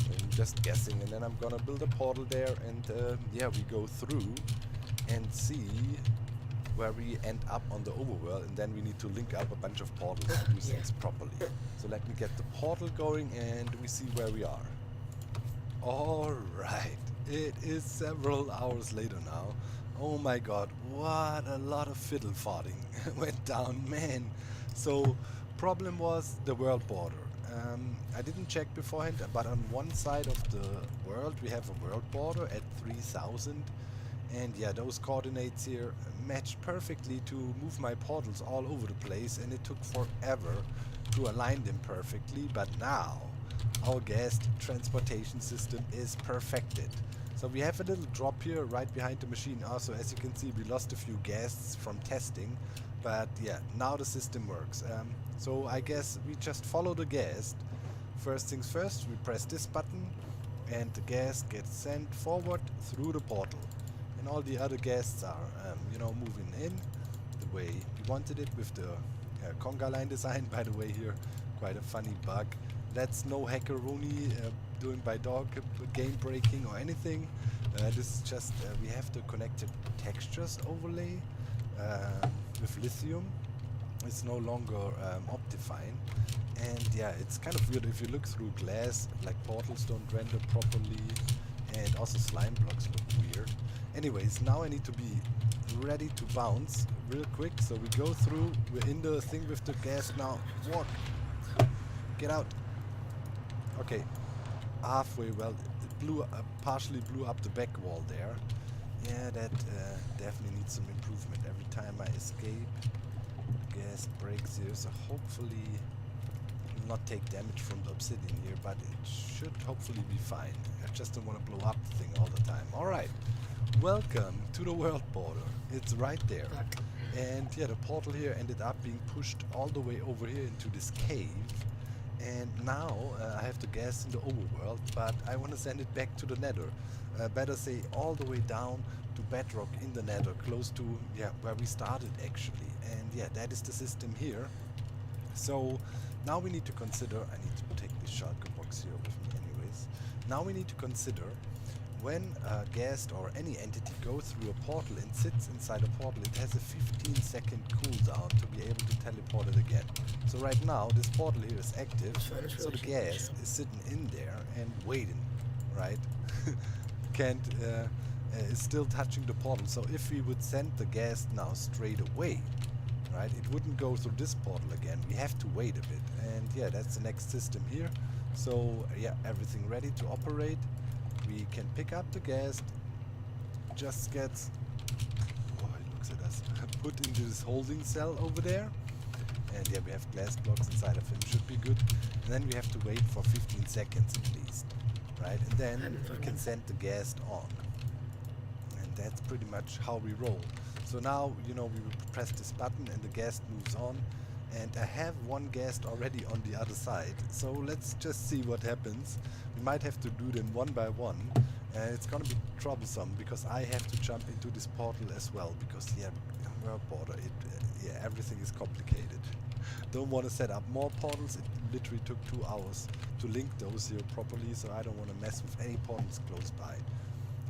I'm just guessing, and then I'm gonna build a portal there, and yeah, we go through and see where we end up on the overworld, and then we need to link up a bunch of portals to do things properly. So let me get the portal going, and we see where we are. Alright, it is several hours later now. Oh my god, what a lot of fiddle farting went down, man. So, problem was the world border. I didn't check beforehand, but on one side of the world we have a world border at 3000, and yeah, those coordinates here matched perfectly to move my portals all over the place, and it took forever to align them perfectly. But now our ghast transportation system is perfected. So we have a little drop here right behind the machine. Also, as you can see, we lost a few ghasts from testing, but yeah, now the system works. So I guess we just follow the ghast. First things first, we press this button and the ghast gets sent forward through the portal. And all the other ghasts are, you know, moving in the way we wanted it with the conga line design, by the way, here. Quite a funny bug. That's no hackeroni doing by dog game breaking or anything. This is just, we have the connected textures overlay with lithium. It's no longer Optifine, and yeah, it's kind of weird if you look through glass, like portals don't render properly, and also slime blocks look weird. Anyways, now I need to be ready to bounce real quick, so we go through, we're in the thing with the gas now. Walk! Get out! Okay, halfway. Well, it blew partially blew up the back wall there. Yeah, that definitely needs some improvement. Every time I escape, gas breaks here, so hopefully not take damage from the obsidian here, but it should hopefully be fine. I just don't want to blow up the thing all the time. Alright, welcome to the world border. It's right there. And yeah, the portal here ended up being pushed all the way over here into this cave. And now I have the gas in the overworld, but I want to send it back to the nether. Better say all the way down to bedrock in the nether, close to where we started actually. And yeah, that is the system here. So now we need to consider, I need to take this shulker box here with me anyways. Now we need to consider when a guest or any entity goes through a portal and sits inside a portal, it has a 15-second cooldown to be able to teleport it again. So right now this portal here is active, so the guest is sitting in there and waiting, right? Is still touching the portal. So if we would send the guest now straight away, right, it wouldn't go through this portal again. We have to wait a bit. And yeah, that's the next system here. So yeah, everything ready to operate. We can pick up the guest. Just gets, oh, he looks at us, put into this holding cell over there. And yeah, we have glass blocks inside of him. Should be good. And then we have to wait for 15 seconds at least, right? And then we can send the guest on. And that's pretty much how we roll. So now, you know, we will press this button and the guest moves on. And I have one guest already on the other side. So let's just see what happens. We might have to do them one by one. It's gonna be troublesome because I have to jump into this portal as well. Because yeah, world border, everything is complicated. Don't want to set up more portals. It literally took 2 hours to link those here properly. So I don't want to mess with any portals close by.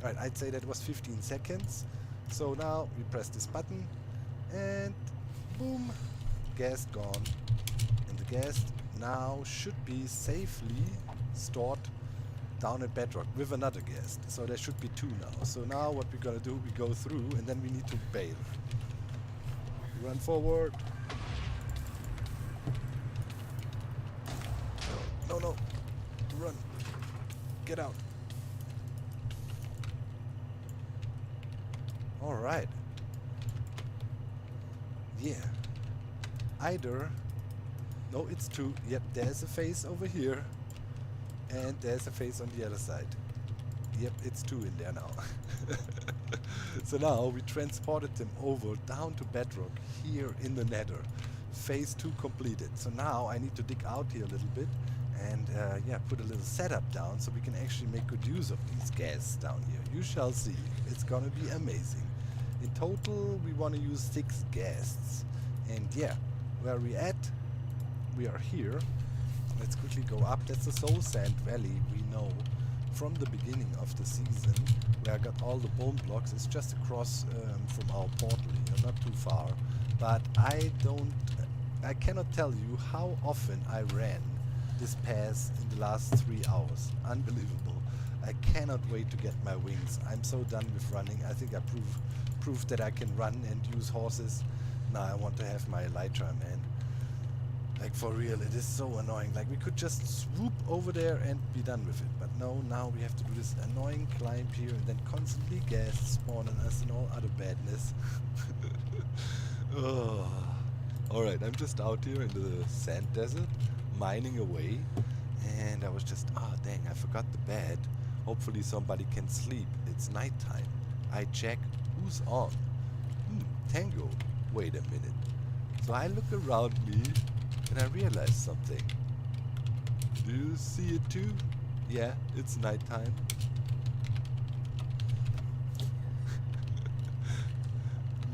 Alright, I'd say that was 15 seconds. So now we press this button and boom, guest gone. And the guest now should be safely stored down at bedrock with another guest. So there should be 2 now. So now what we're gonna do, we go through and then we need to bail. Run forward. No. Run. Get out. Alright. Yeah. Either... No, it's 2. Yep, there's a face over here. And there's a face on the other side. Yep, it's 2 in there now. So now we transported them over down to bedrock here in the nether. Phase 2 completed. So now I need to dig out here a little bit and put a little setup down so we can actually make good use of these guests down here. You shall see. It's gonna be amazing. In total we want to use 6 guests. And yeah, where we at? We are here. Let's quickly go up. That's the Soul Sand Valley we know from the beginning of the season, where I got all the bone blocks. It's just across from our portal here, not too far. But I cannot tell you how often I ran this pass in the last 3 hours. Unbelievable. I cannot wait to get my wings. I'm so done with running. I think I proved that I can run and use horses. Now I want to have my elytra, man. Like for real, it is so annoying. Like we could just swoop over there and be done with it. But no, now we have to do this annoying climb here and then constantly guests spawn on us and all other badness. Oh. Alright, I'm just out here in the sand desert, mining away. And I was just, dang, I forgot the bed. Hopefully somebody can sleep. It's nighttime. I check who's on. Tango. Wait a minute. So I look around me and I realize something. Do you see it too? Yeah, it's nighttime.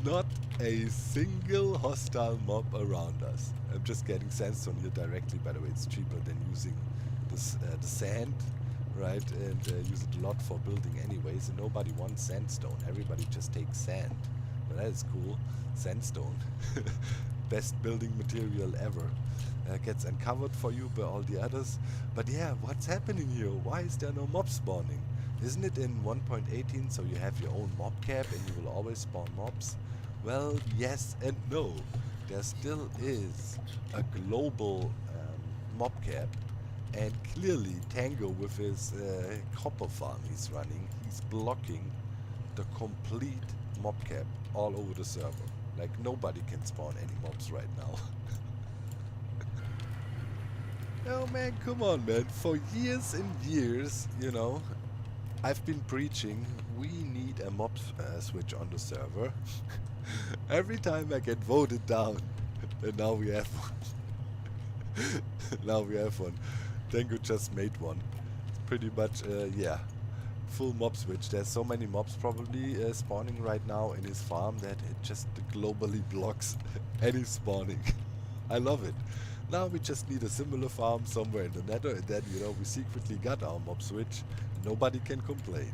Not a single hostile mob around us. I'm just getting sandstone here directly. By the way, it's cheaper than using this, the sand, right? And use it a lot for building anyways. And nobody wants sandstone. Everybody just takes sand. But that is cool. Sandstone. Best building material ever. Gets uncovered for you by all the others. But yeah, what's happening here? Why is there no mob spawning? Isn't it in 1.18 so you have your own mob cap and you will always spawn mobs? Well, yes and no. There still is a global mob cap, and clearly Tango with his copper farm he's running, he's blocking the complete mob cap all over the server. Like nobody can spawn any mobs right now. Oh man, come on, man. For years and years, you know, I've been preaching we need a mob switch on the server. Every time I get voted down, and now we have one. Now we have one. Tango just made one. It's pretty much, yeah, full mob switch. There's so many mobs probably spawning right now in his farm that it just globally blocks any spawning. I love it. Now we just need a similar farm somewhere in the nether, and then, you know, we secretly got our mob switch. Nobody can complain.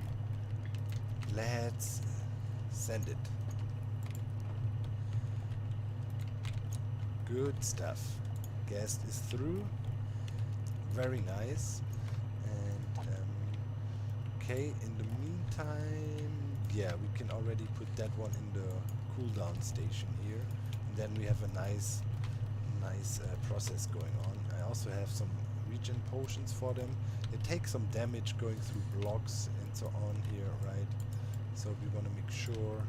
Let's send it. Good stuff. Guest is through. Very nice. And okay, in the meantime, yeah, we can already put that one in the cooldown station here. And then we have a nice process going on. I also have some regen potions for them. They take some damage going through blocks and so on here, right? So we want to make sure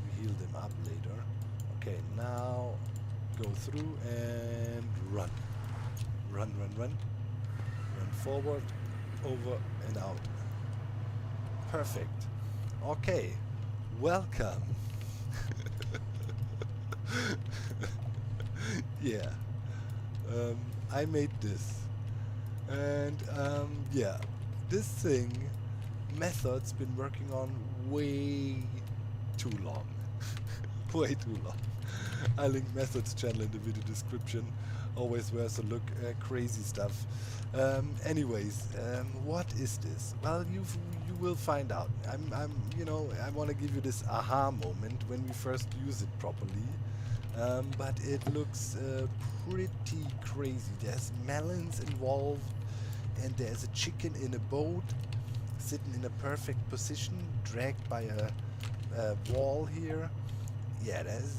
we heal them up later. Okay, now go through and run. Run, run, run. Run forward, over and out. Perfect. Okay, welcome. Yeah, I made this, and yeah, this thing Method's been working on way too long. Way too long. I link Method's channel in the video description. Always worth a look. Crazy stuff. Anyways, what is this? Well, you will find out. You know, I want to give you this aha moment when we first use it properly. But it looks pretty crazy. There's melons involved, and there's a chicken in a boat, sitting in a perfect position, dragged by a wall here. Yeah, there's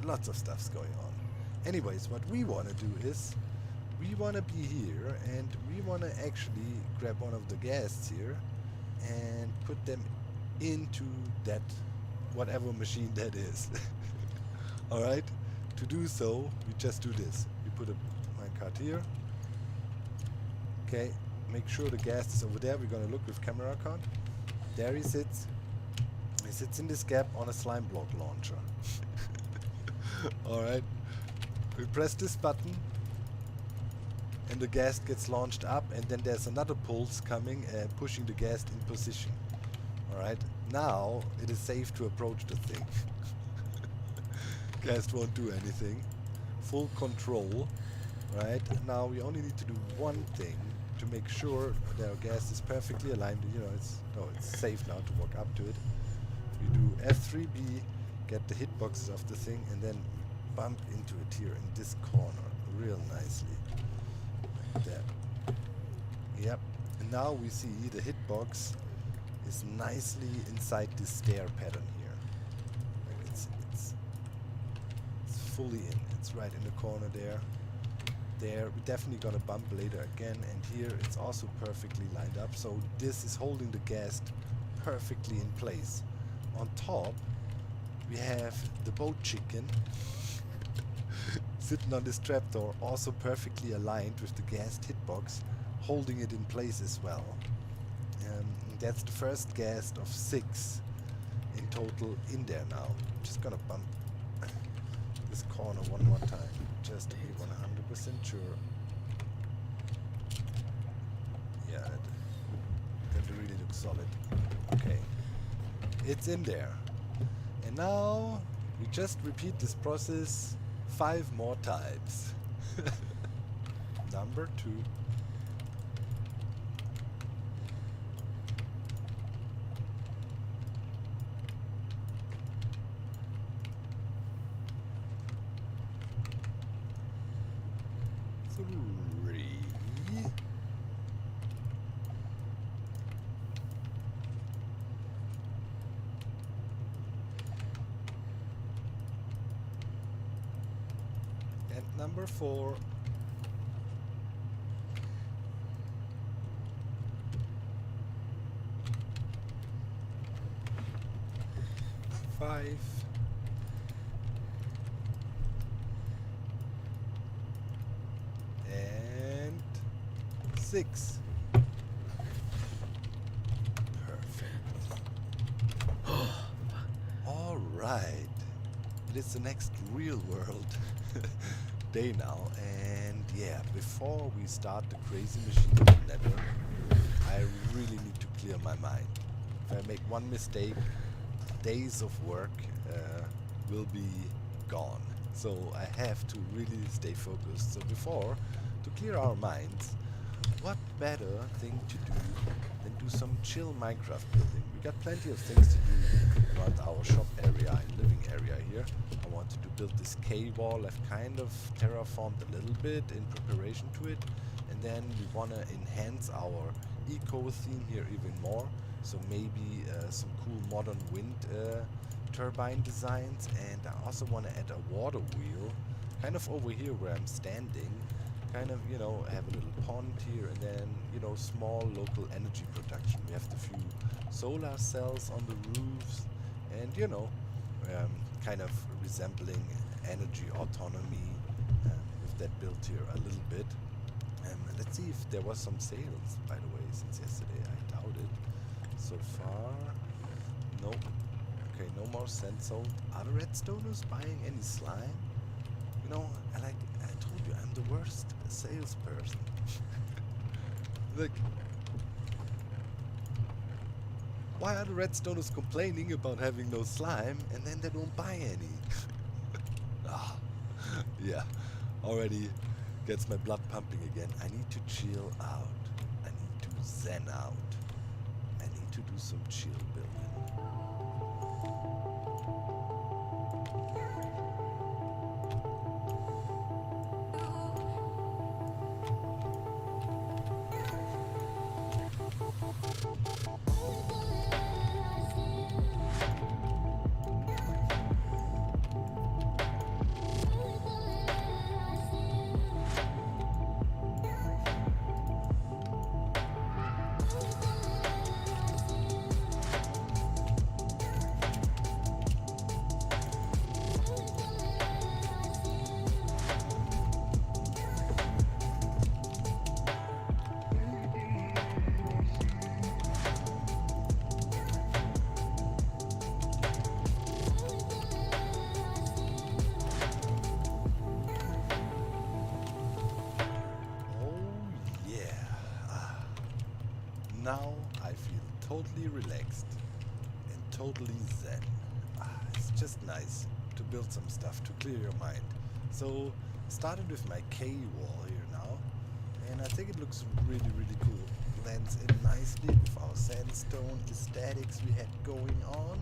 lots of stuff's going on. Anyways, what we want to do is, we want to be here, and we want to actually grab one of the guests here, and put them into that whatever machine that is. Alright, to do so, we just do this. We put a minecart here. Okay, make sure the gas is over there. We're gonna look with camera count. There he sits. He sits in this gap on a slime block launcher. Alright, we press this button, and the gas gets launched up, and then there's another pulse coming and pushing the gas in position. Alright, now it is safe to approach the thing. Gas won't do anything. Full control. Right, now we only need to do one thing to make sure that our gas is perfectly aligned. You know, it's safe now to walk up to it. We do F3B, get the hitboxes of the thing, and then bump into it here in this corner real nicely. Like that. Yep. And now we see the hitbox is nicely inside this stair pattern here. Like it's fully in. It's right in the corner there. There, we're definitely gonna bump later again, and here it's also perfectly lined up. So this is holding the gas perfectly in place. On top, we have the boat chicken sitting on this trapdoor, also perfectly aligned with the ghast hitbox, holding it in place as well. That's the first ghast of 6 in total in there now. Just gonna bump this corner one more time, just to be 100% sure. Yeah, that really looks solid. Okay, it's in there. And now we just repeat this process 5 more times. Number 2. Number 4. 5. 6. Perfect. Alright. It is the next real world day now, and yeah, before we start the crazy machine in the nether, I really need to clear my mind. If I make one mistake, days of work will be gone. So I have to really stay focused. So before, to clear our minds, what better thing to do than do some chill Minecraft building? We got plenty of things to do around our shop area and living area here. I wanted to build this K-wall. I've kind of terraformed a little bit in preparation to it. And then we want to enhance our eco theme here even more. So maybe some cool modern wind turbine designs. And I also want to add a water wheel kind of over here where I'm standing. Kind of, you know, have a little pond here, and then, you know, small local energy production. We have the few solar cells on the roofs, and, you know, kind of resembling energy autonomy with that built here a little bit. Let's see if there was some sales, by the way, since yesterday. I doubt it. So far, nope. Okay, no more sand sold. Are the redstoners buying any slime? You know, I told you, I'm the worst salesperson. Look. Why are the redstoners complaining about having no slime and then they don't buy any? Ah, yeah, already gets my blood pumping again. I need to chill out. I need to zen out. I need to do some chill building. Now I feel totally relaxed and totally zen. It's just nice to build some stuff to clear your mind. So started with my K wall here now, and I think it looks really, really cool. Blends in nicely with our sandstone aesthetics we had going on.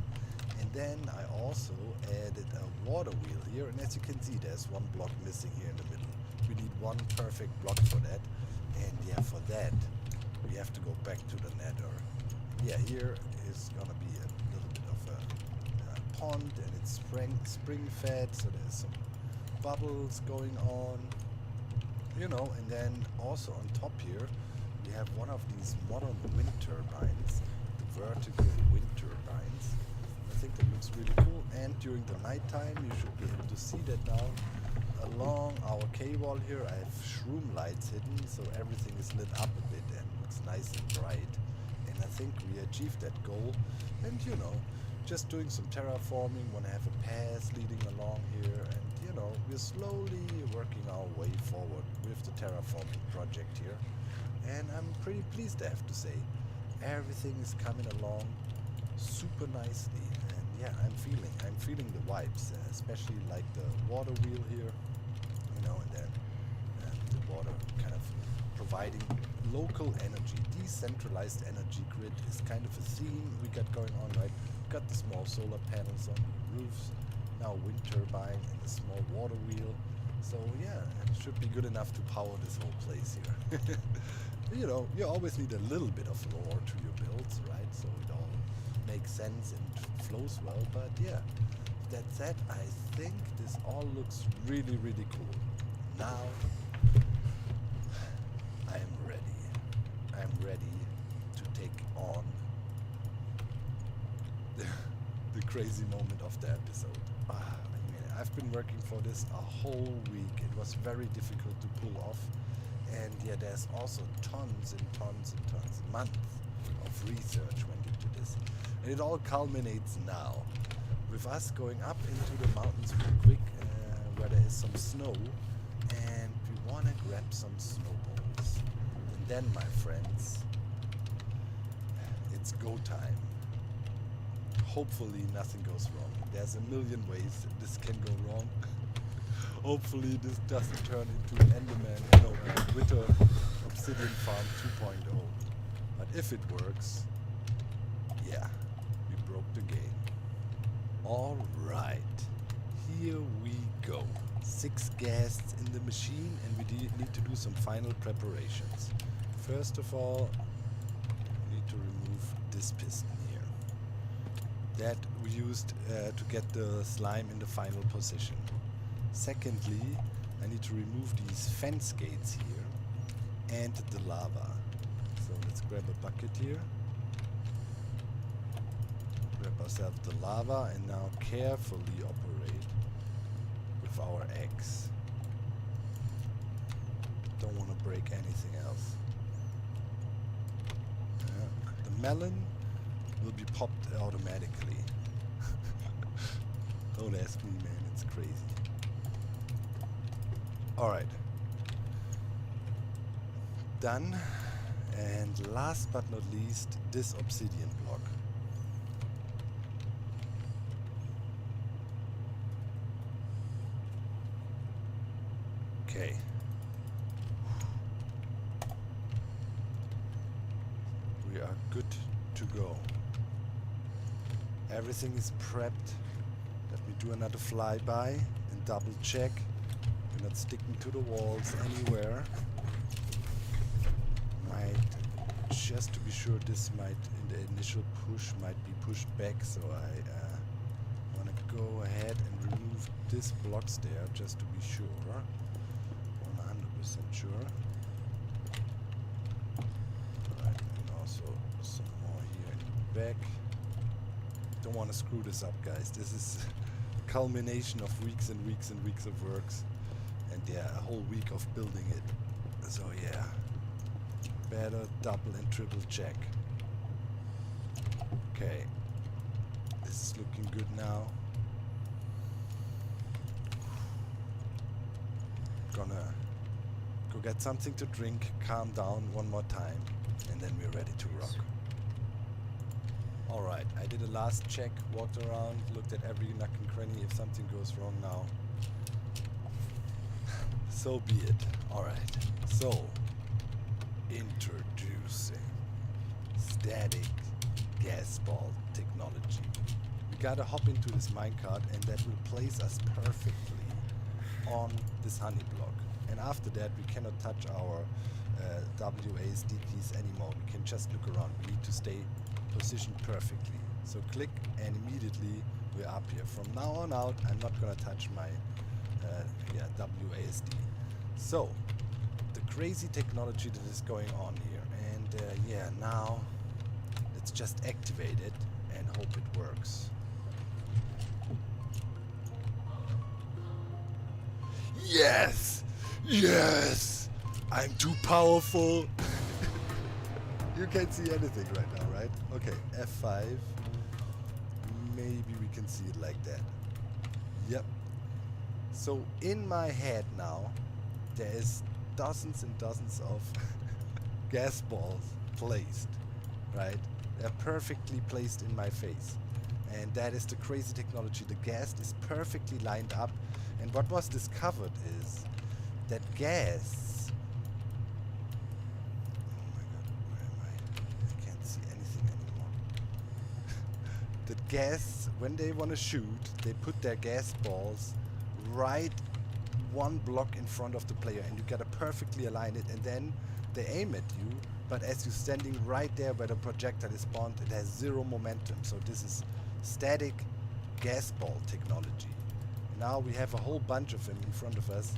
And then I also added a water wheel here, and as you can see, there's one block missing here in the middle. We need one perfect block for that, and yeah, for that we have to go back to the nether. Yeah, here is gonna be a little bit of a pond, and it's spring fed, so there's some bubbles going on, you know. And then also on top here we have one of these modern wind turbines, the vertical wind turbines. I think that looks really cool, and during the nighttime you should be able to see that now. Along our K-wall here I have shroom lights hidden, so everything is lit up a bit and looks nice and bright. And I think we achieved that goal. And you know, just doing some terraforming, want to have a path leading along here, and you know, we're slowly working our way forward with the terraforming project here. And I'm pretty pleased, I have to say. Everything is coming along super nicely, and yeah, I'm feeling the vibes, especially like the water wheel here, you know, and then the water kind of providing local energy. Decentralized energy grid is kind of a theme we got going on, right? We've got the small solar panels on the roofs, now wind turbine and a small water wheel. So yeah, it should be good enough to power this whole place here. You know, you always need a little bit of lore to your builds, right? So it all makes sense and flows well. But yeah, that said, I think this all looks really, really cool. Now I am ready. I'm ready to take on the crazy moment of the episode. I mean, I've been working for this a whole week. It was very difficult to pull off. And yeah, there's also tons and tons and tons, months of research went into this. And it all culminates now with us going up into the mountains real quick, where there is some snow, and we want to grab some snowballs. And then, my friends, it's go time. Hopefully nothing goes wrong. There's a million ways this can go wrong. Hopefully this doesn't turn into Enderman, no, Winter Obsidian Farm 2.0. But if it works, yeah, we broke the game. Alright, here we go. 6 ghasts in the machine, and we need to do some final preparations. First of all, we need to remove this piston here. That we used to get the slime in the final position. Secondly, I need to remove these fence gates here and the lava. So let's grab a bucket here. Grab ourselves the lava and now carefully operate with our axe. Don't want to break anything else. The melon will be popped automatically. Don't ask me, man, it's crazy. Alright. Done. And last but not least, this obsidian block. Okay. We are good to go. Everything is prepped. Let me do another flyby and double check. We're not sticking to the walls anywhere. Just to be sure, this might, in the initial push, might be pushed back, so I want to go ahead and remove this blocks there, just to be sure. 100% sure. Alright, and also some more here in the back. Don't want to screw this up, guys. This is a culmination of weeks and weeks and weeks of works. And yeah, a whole week of building it. So yeah. Better double and triple check. Okay. This is looking good now. Gonna go get something to drink, calm down one more time, and then we're ready to rock. Alright, I did a last check, walked around, looked at every nook and cranny. If something goes wrong now, so be it. Alright, so introducing static gas ball technology. We gotta hop into this minecart, and that will place us perfectly on this honey block. And after that, we cannot touch our WASD keys anymore. We can just look around. We need to stay positioned perfectly. So click, and immediately we're up here. From now on out, I'm not gonna touch my WASD. So the crazy technology that is going on here, and now let's just activate it and hope it works. Yes! Yes! I'm too powerful! You can't see anything right now, right? Okay, F5. Maybe we can see it like that. Yep. So in my head now, there is dozens and dozens of gas balls placed, right? They're perfectly placed in my face. And that is the crazy technology. The gas is perfectly lined up. And what was discovered is that gas... Oh my god, where am I? I can't see anything anymore. That gas, when they want to shoot, they put their gas balls right one block in front of the player, and you gotta perfectly align it, and then they aim at you, but as you're standing right there where the projectile is spawned, it has zero momentum. So this is static gas ball technology. Now we have a whole bunch of them in front of us.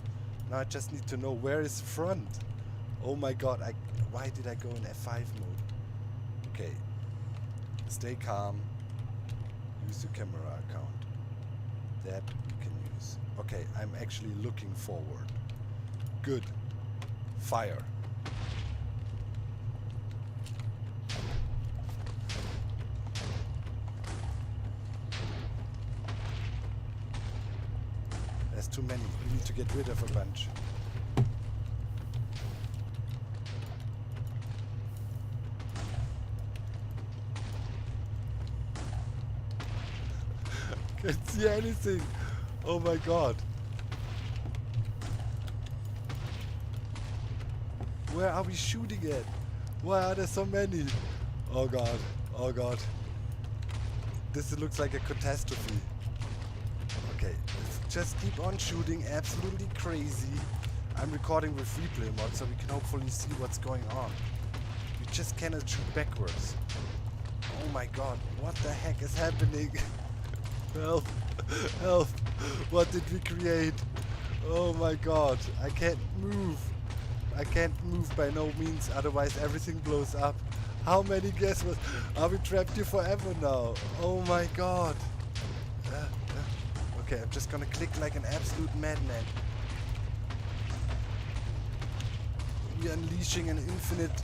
Now I just need to know where is front. Oh my god, why did I go in F5 mode? Okay, stay calm, use your camera account. That we can use. Okay, I'm actually looking forward. Good. Fire. There's too many. We need to get rid of a bunch. Can't see anything. Oh my god. Where are we shooting at? Why are there so many? Oh god. Oh god. This looks like a catastrophe. Okay, let's just keep on shooting. Absolutely crazy. I'm recording with replay mode so we can hopefully see what's going on. You just cannot shoot backwards. Oh my god. What the heck is happening? Help! Help! What did we create? Oh my god, I can't move. I can't move by no means, otherwise everything blows up. How many gas was... Are we trapped here forever now? Oh my god. Okay, I'm just gonna click like an absolute madman. We're unleashing an infinite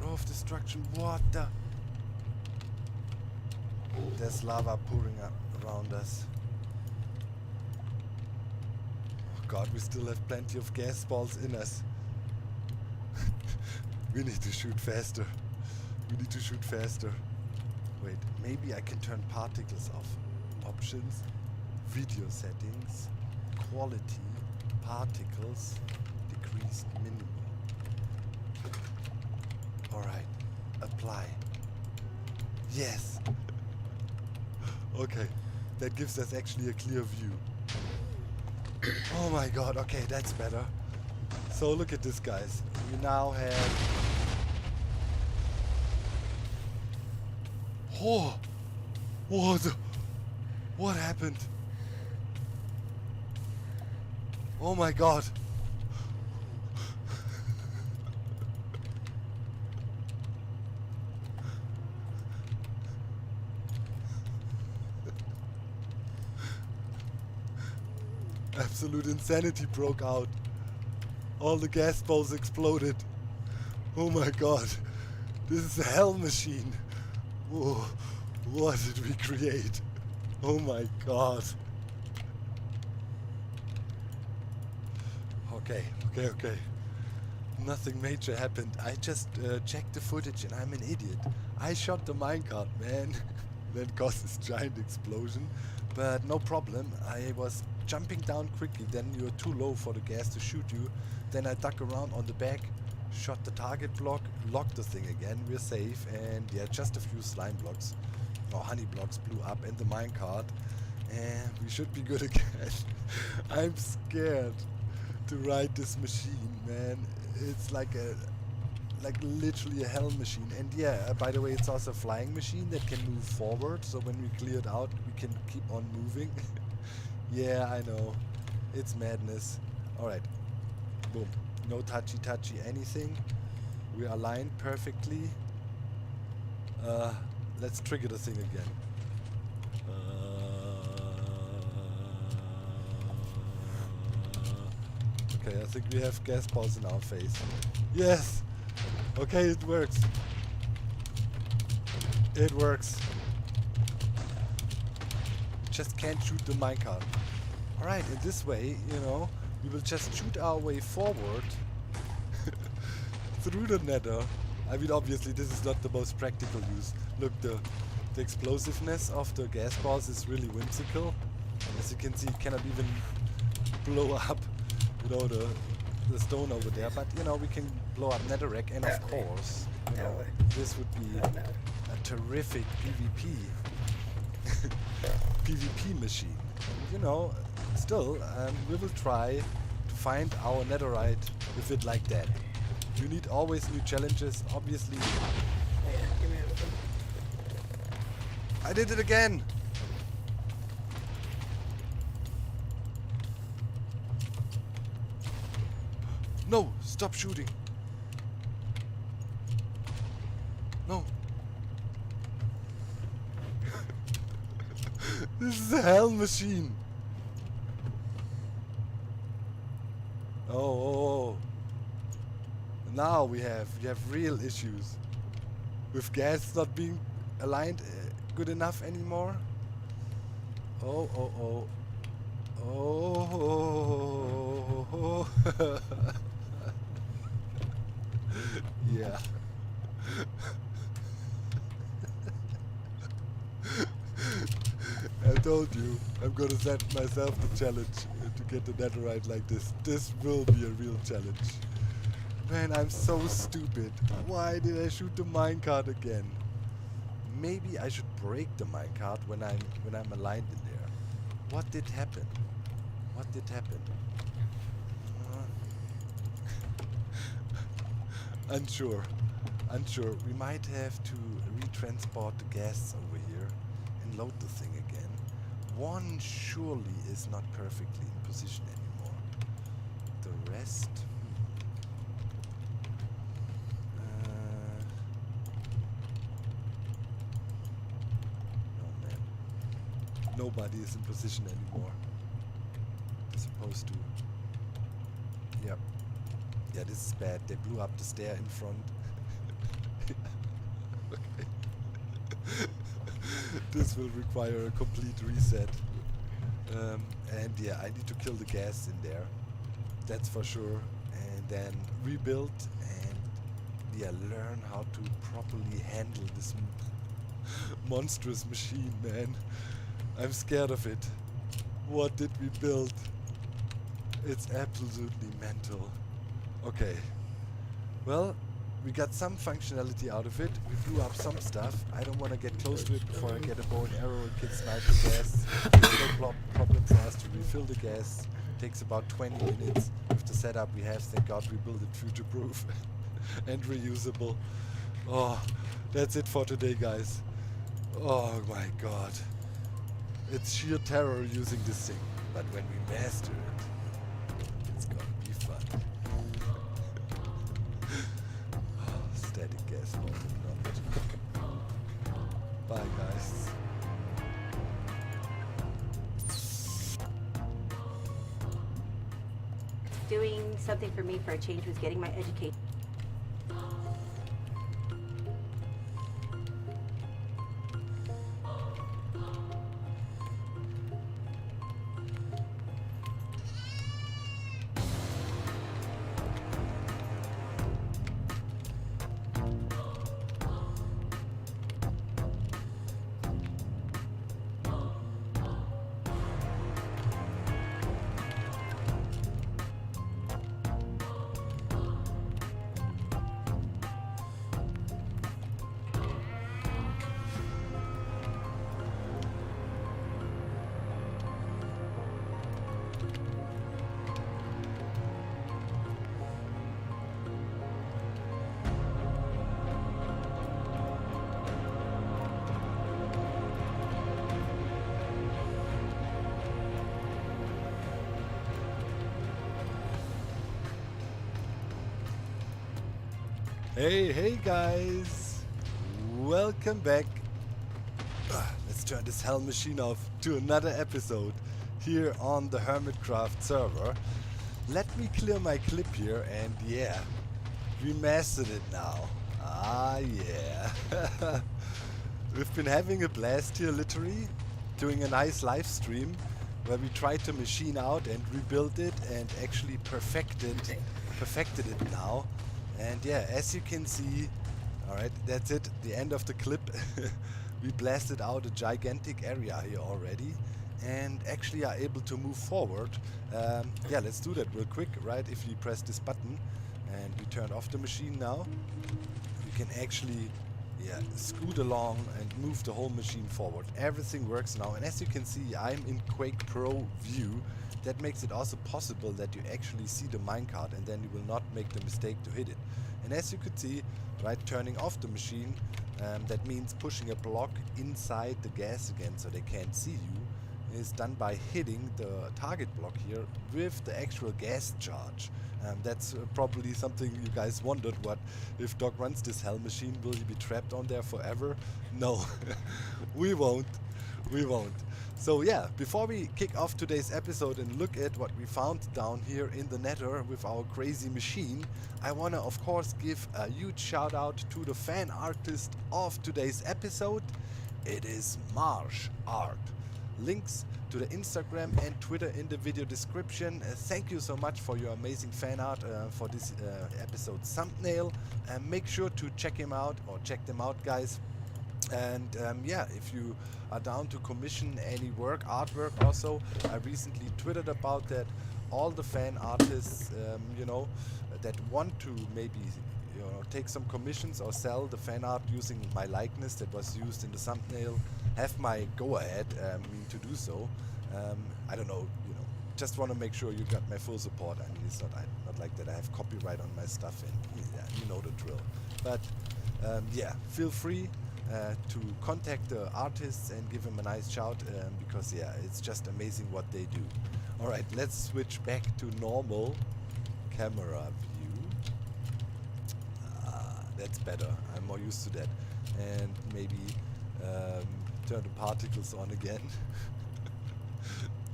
row of destruction. What the... There's lava pouring up around us. Oh god, we still have plenty of gas balls in us. We need to shoot faster. We need to shoot faster. Wait, maybe I can turn particles off. Options, video settings, quality, particles, decreased minimum. Alright, apply. Yes! Okay, that gives us actually a clear view. Oh my god, okay, that's better. So look at this, guys. We now have... Oh! What happened? Oh my god! Absolute insanity broke out. All the gas balls exploded. Oh my god. This is a hell machine. Oh, what did we create? Oh my god. Okay. Nothing major happened. I just checked the footage and I'm an idiot. I shot the minecart, man. That caused this giant explosion. But no problem. I was jumping down quickly, then you were too low for the gas to shoot you. Then I duck around on the back, shot the target block, locked the thing again, we're safe, and yeah, just a few slime blocks, or honey blocks blew up in the minecart, and we should be good again. I'm scared to ride this machine, man. It's like literally a hell machine. And yeah, by the way, it's also a flying machine that can move forward, so when we clear it out, we can keep on moving. Yeah, I know. It's madness. Alright. Boom. No touchy anything. We are aligned perfectly. Let's trigger the thing again. Okay, I think we have gas balls in our face. Yes! Okay, it works. It works. Just can't shoot the minecart. Alright, in this way, you know, we will just shoot our way forward through the nether. I mean, obviously this is not the most practical use. Look, the explosiveness of the gas balls is really whimsical. As you can see, it cannot even blow up, you know, the stone over there. But, you know, we can blow up netherrack, and of course, you know, this would be a terrific PvP. PvP machine. You know, still, we will try to find our netherite with it like that. You need always new challenges, obviously. I did it again! No! Stop shooting! No! This is a hell machine! Oh. Now we have real issues with gas not being aligned good enough anymore. Oh. Yeah. I told you, I'm gonna set myself the challenge to get the netherite like this. This will be a real challenge. Man, I'm so stupid. Why did I shoot the minecart again? Maybe I should break the minecart when I'm aligned in there. What did happen? What did happen? Unsure. We might have to retransport the gas over here and load the thing again. One surely is not perfectly in position anymore. The rest... oh man. Nobody is in position anymore. They're supposed to... Yep. Yeah, this is bad. They blew up the stair in front. Okay. This will require a complete reset. And yeah, I need to kill the gas in there. That's for sure. And then rebuild and yeah, learn how to properly handle this monstrous machine, man. I'm scared of it. What did we build? It's absolutely mental. Okay. Well, we got some functionality out of it. We blew up some stuff. I don't want to get close to it before I get a bow and arrow and can snipe the gas. There's no problem for us to refill the gas. Takes about 20 minutes. With the setup we have, thank God we built it future-proof and reusable. Oh, that's it for today, guys. Oh my God. It's sheer terror using this thing. But when we master it, it's gonna be fun. Static gas knowledge. Bye, guys. Doing something for me for a change was getting my education. Hey guys, welcome back. Let's turn this hell machine off to another episode here on the Hermitcraft server. Let me clear my clip here, and yeah, we mastered it now. Ah yeah. We've been having a blast here, literally doing a nice live stream where we tried to machine out and rebuild it and actually perfected it now. And yeah, as you can see, alright, that's it, the end of the clip. We blasted out a gigantic area here already and actually are able to move forward. Yeah, let's do that real quick, right? If you press this button and we turn off the machine now, you can actually scoot along and move the whole machine forward. Everything works now, and as you can see, I'm in Quake Pro view. That makes it also possible that you actually see the minecart and then you will not make the mistake to hit it. And as you could see, right, turning off the machine, that means pushing a block inside the gas again so they can't see you, is done by hitting the target block here with the actual gas charge. That's probably something you guys wondered, what if Doc runs this hell machine, will he be trapped on there forever? No, we won't. We won't. So yeah, before we kick off today's episode and look at what we found down here in the nether with our crazy machine, I want to of course give a huge shout out to the fan artist of today's episode. It is Marsh Art. Links to the Instagram and Twitter in the video description. Thank you so much for your amazing fan art for this episode thumbnail. Make sure to check him out, or check them out, guys. And yeah, if you are down to commission any artwork also, I recently tweeted about that. All the fan artists, you know, that want to maybe, you know, take some commissions or sell the fan art using my likeness that was used in the thumbnail, have my go-ahead to do so. I don't know, you know, just want to make sure you got my full support. I mean, it's not like that I have copyright on my stuff, and yeah, you know the drill. But yeah, feel free to contact the artists and give them a nice shout, because yeah, it's just amazing what they do. Alright, let's switch back to normal camera view. That's better, I'm more used to that. And maybe turn the particles on again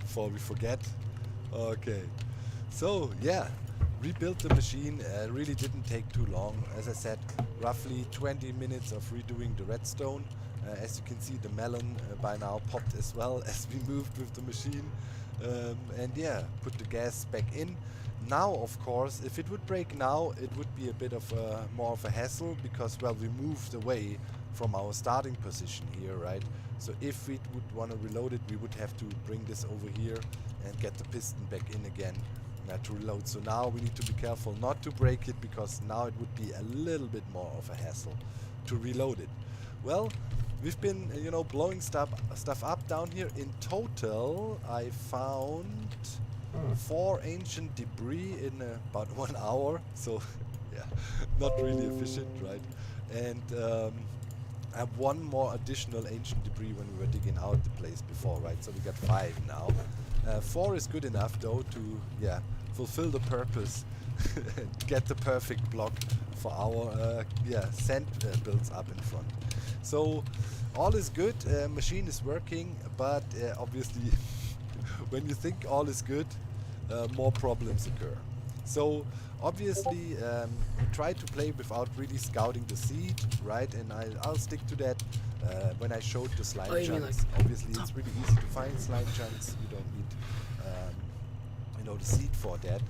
before we forget. Okay, so yeah, rebuilt the machine. Really didn't take too long. As I said, roughly 20 minutes of redoing the redstone. As you can see, the melon by now popped as well as we moved with the machine. And yeah, put the gas back in. Now, of course, if it would break now, it would be a bit of more of a hassle, because, well, we moved away from our starting position here, right? So if we would want to reload it, we would have to bring this over here and get the piston back in again to reload. So now we need to be careful not to break it, because now it would be a little bit more of a hassle to reload it. Well, we've been, you know, blowing stuff up down here. In total, I found 4 ancient debris in about 1 hour. So yeah, not really efficient, right? And I have 1 more additional ancient debris when we were digging out the place before, right? So we got 5 now. 4 is good enough though to, yeah, fulfill the purpose and get the perfect block for our yeah, sand builds up in front. So all is good, machine is working, but obviously when you think all is good, more problems occur. So obviously try to play without really scouting the seed, right? And I'll stick to that when I showed the slime chunks. Like obviously it's really easy to find slime chunks. You don't need you know, the seed for that.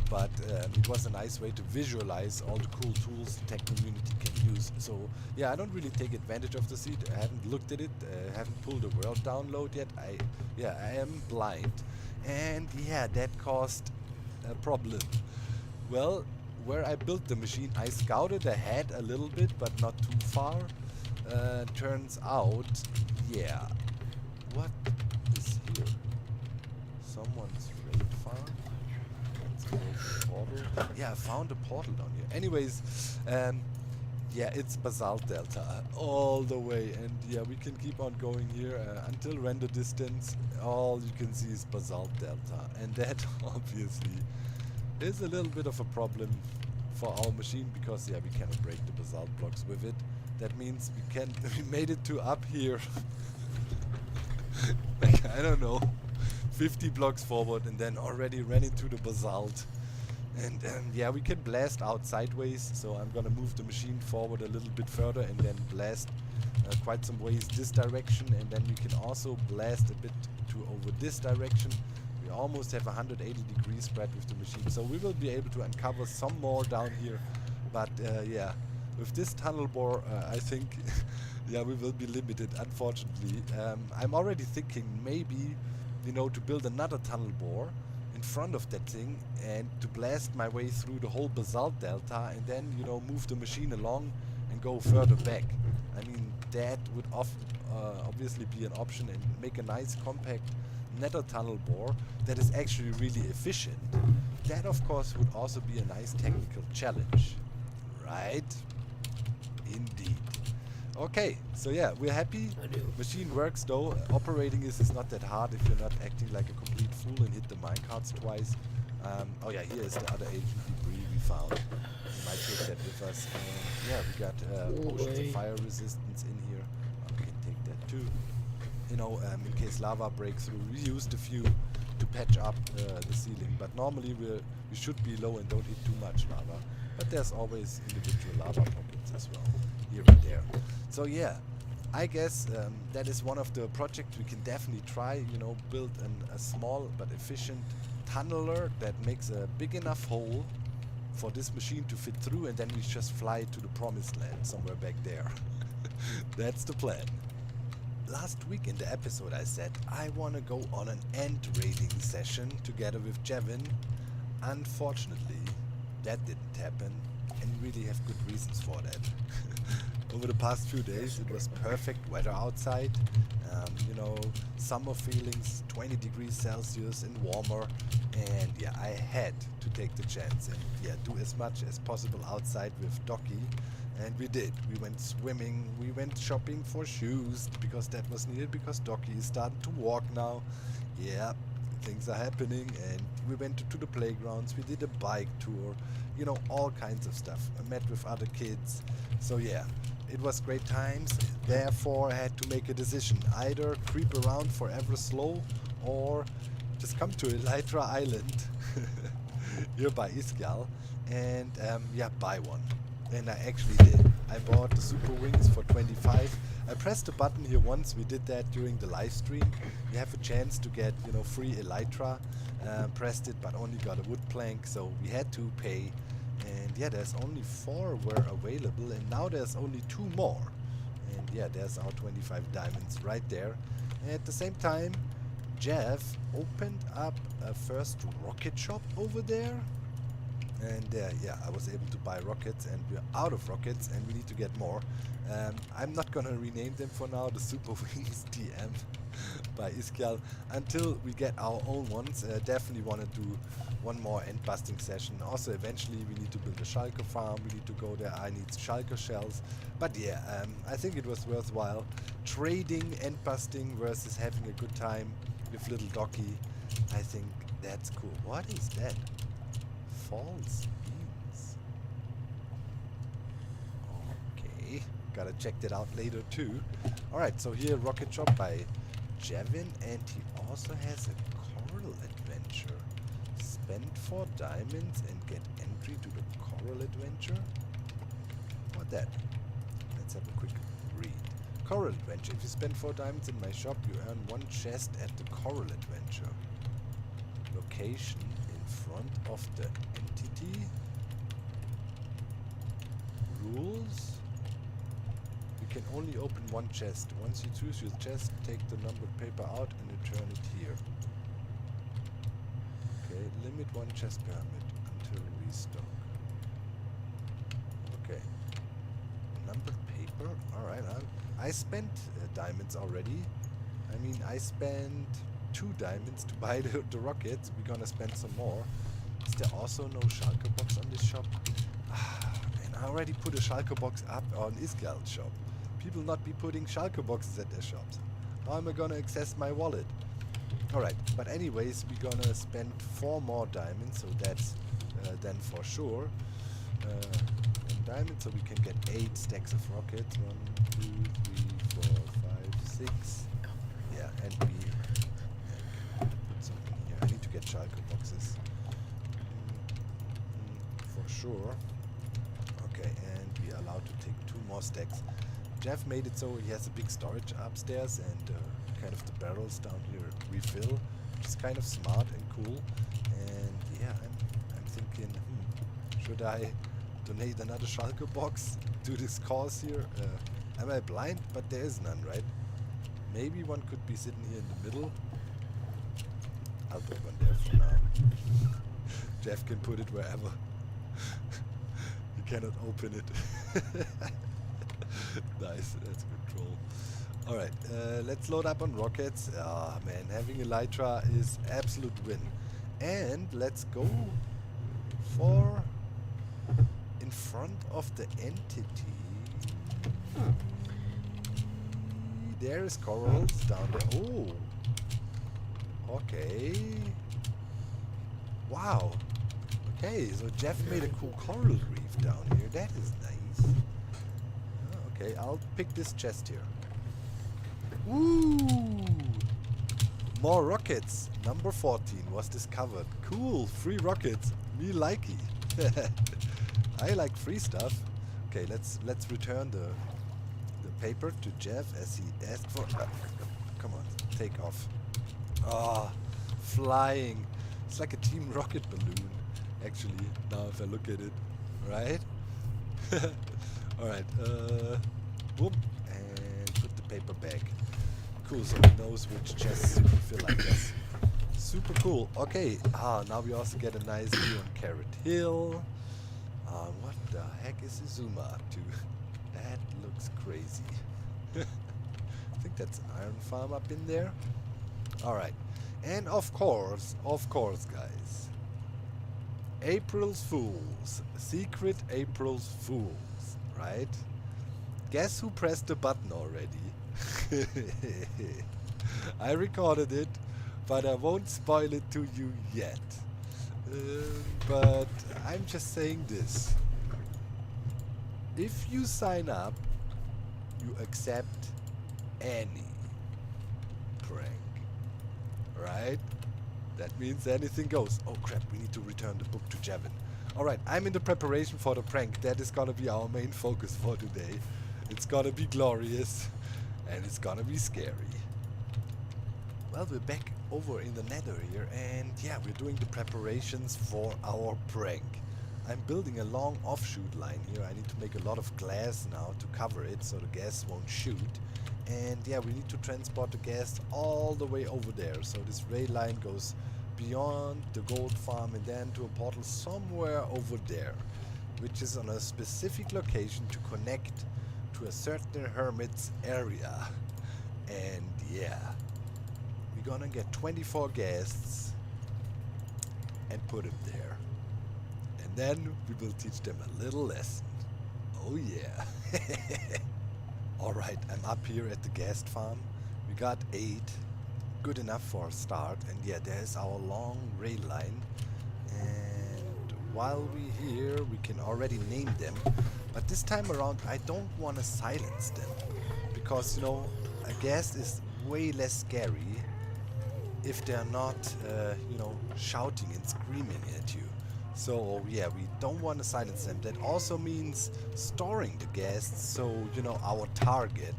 But it was a nice way to visualize all the cool tools the tech community can use. So yeah, I don't really take advantage of the seed. I haven't looked at it, haven't pulled the world download yet. I am blind, and yeah, that caused a problem. Well, where I built the machine, I scouted ahead a little bit, but not too far. Turns out, yeah, what is here? Someone's raid farm? Portal. Yeah, I found a portal down here. Anyways, yeah, it's basalt delta all the way, and yeah, we can keep on going here until render distance. All you can see is basalt delta, and that obviously is a little bit of a problem for our machine, because yeah, we cannot break the basalt blocks with it. That means we made it to up here like, I don't know, 50 blocks forward, and then already ran into the basalt. And yeah, we can blast out sideways, so I'm gonna move the machine forward a little bit further and then blast quite some ways this direction, and then we can also blast a bit over this direction. We almost have 180 degree spread with the machine, so we will be able to uncover some more down here. But yeah, with this tunnel bore, I think yeah, we will be limited, unfortunately. I'm already thinking maybe, you know, to build another tunnel bore in front of that thing and to blast my way through the whole basalt delta, and then, you know, move the machine along and go further back. I mean, that would obviously be an option, and make a nice compact nether tunnel bore that is actually really efficient. That of course would also be a nice technical challenge, right? Indeed. Okay, so yeah, we're happy. Machine works though. Operating is not that hard if you're not acting like a complete fool and hit the minecarts twice. Oh yeah, here is the other ancient debris we found. We might take that with us. And yeah, we got potions of fire resistance in here. We can take that too. You know, in case lava breaks through. We used a few to patch up the ceiling, but normally we should be low and don't eat too much lava. But there's always individual lava pockets as well, here and there. So yeah, I guess that is one of the projects we can definitely try. You know, build a small but efficient tunneler that makes a big enough hole for this machine to fit through, and then we just fly to the promised land somewhere back there. That's the plan. Last week in the episode I said I want to go on an end raiding session together with Jevin. Unfortunately, that didn't happen, and we really have good reasons for that. Over the past few days it was perfect weather outside, you know, summer feelings, 20 degrees Celsius and warmer, and yeah, I had to take the chance and yeah, do as much as possible outside with Docky. And we did. We went swimming, we went shopping for shoes, because that was needed, because Docky is starting to walk now. Yeah, things are happening, and we went to the playgrounds, we did a bike tour, you know, all kinds of stuff. I met with other kids. So yeah, it was great times. Therefore I had to make a decision. Either creep around forever slow, or just come to Elytra Island, here by Iskall, and yeah, buy one. And I actually did. I bought the Super Wings for 25. I pressed the button here once. We did that during the live stream. You have a chance to get, you know, free Elytra. Pressed it, but only got a wood plank, so we had to pay. And yeah, there's only 4 were available, and now there's only 2 more. And yeah, there's our 25 diamonds right there. And at the same time, Jeff opened up a first rocket shop over there. And yeah, I was able to buy rockets, and we're out of rockets, and we need to get more. I'm not gonna rename them for now, the Super Wings TM by Iskall, until we get our own ones. Definitely want to do one more end busting session. Also, eventually we need to build a shulker farm, we need to go there, I need shulker shells. But yeah, I think it was worthwhile trading end busting versus having a good time with little Docky. I think that's cool. What is that? False beans. Okay, gotta check that out later too. Alright, so here rocket shop by Jevin, and he also has a coral adventure. Spend 4 diamonds and get entry to the coral adventure. What that? Let's have a quick read. Coral adventure. If you spend 4 diamonds in my shop, you earn 1 chest at the coral adventure. Location in front of the entity. Rules. You can only open 1 chest. Once you choose your chest, take the numbered paper out and return it here. Okay, limit 1 chest per minute until restock. Okay. Numbered paper. Alright, I spent diamonds already. I mean, I spent 2 diamonds to buy the rockets. We're gonna spend some more. Is there also no shulker box on this shop? And I already put a shulker box up on Iskall's shop. People not be putting shulker boxes at their shops. How am I gonna access my wallet? Alright, but anyways, we're gonna spend 4 more diamonds, so that's then for sure. 1 diamond, so we can get 8 stacks of rockets. 1, 2, 3, 4, 5, 6. Yeah, and we put some in here. I need to get shulker boxes. For sure. Okay, and we are allowed to take 2 more stacks. Jeff made it so he has a big storage upstairs, and kind of the barrels down here refill, which is kind of smart and cool. And yeah, I'm thinking, should I donate another shulker box to this cause here? Am I blind? But there is none, right? Maybe one could be sitting here in the middle. I'll put one there for now. Jeff can put it wherever. You cannot open it. Nice, that's control. Alright, let's load up on rockets. Ah man, having Elytra is absolute win. And let's go for in front of the entity. There is corals down there. Oh, okay. Wow. Okay, so Jeff made a cool coral reef down here. That is nice. Okay, I'll pick this chest here. Ooh! More rockets. Number 14 was discovered. Cool, free rockets. Me likey. I like free stuff. Okay, let's return the paper to Jeff as he asked for. Come on, take off. Ah, flying. It's like a Team Rocket balloon, actually. Now if I look at it, right? All right. Boom, and put the paper back. Cool, so he knows which chests to fill, I guess. Super cool. Okay, now we also get a nice view on Carrot Hill. What the heck is Izuma up to? That looks crazy. I think that's Iron Farm up in there. Alright, and of course, guys. April's Fools. Secret April's Fools, right? Guess who pressed the button already? I recorded it, but I won't spoil it to you yet. But I'm just saying this. If you sign up, you accept any prank. Right? That means anything goes. Oh crap, we need to return the book to Jevin. Alright, I'm in the preparation for the prank. That is gonna be our main focus for today. It's gonna be glorious. And it's gonna be scary. Well, we're back over in the nether here, and yeah, we're doing the preparations for our prank. I'm building a long offshoot line here. I need to make a lot of glass now to cover it so the gas won't shoot. And yeah, we need to transport the gas all the way over there. So this rail line goes beyond the gold farm and then to a portal somewhere over there, which is on a specific location to connect to a certain hermit's area. And yeah, we're gonna get 24 guests and put them there. And then we will teach them a little lesson. Oh yeah. Alright, I'm up here at the guest farm. We got 8. Good enough for a start. And yeah, there's our long rail line. And while we're here, we can already name them. But this time around, I don't want to silence them. Because, you know, a guest is way less scary if they're not, you know, shouting and screaming at you. So yeah, we don't want to silence them. That also means storing the guests, so you know our target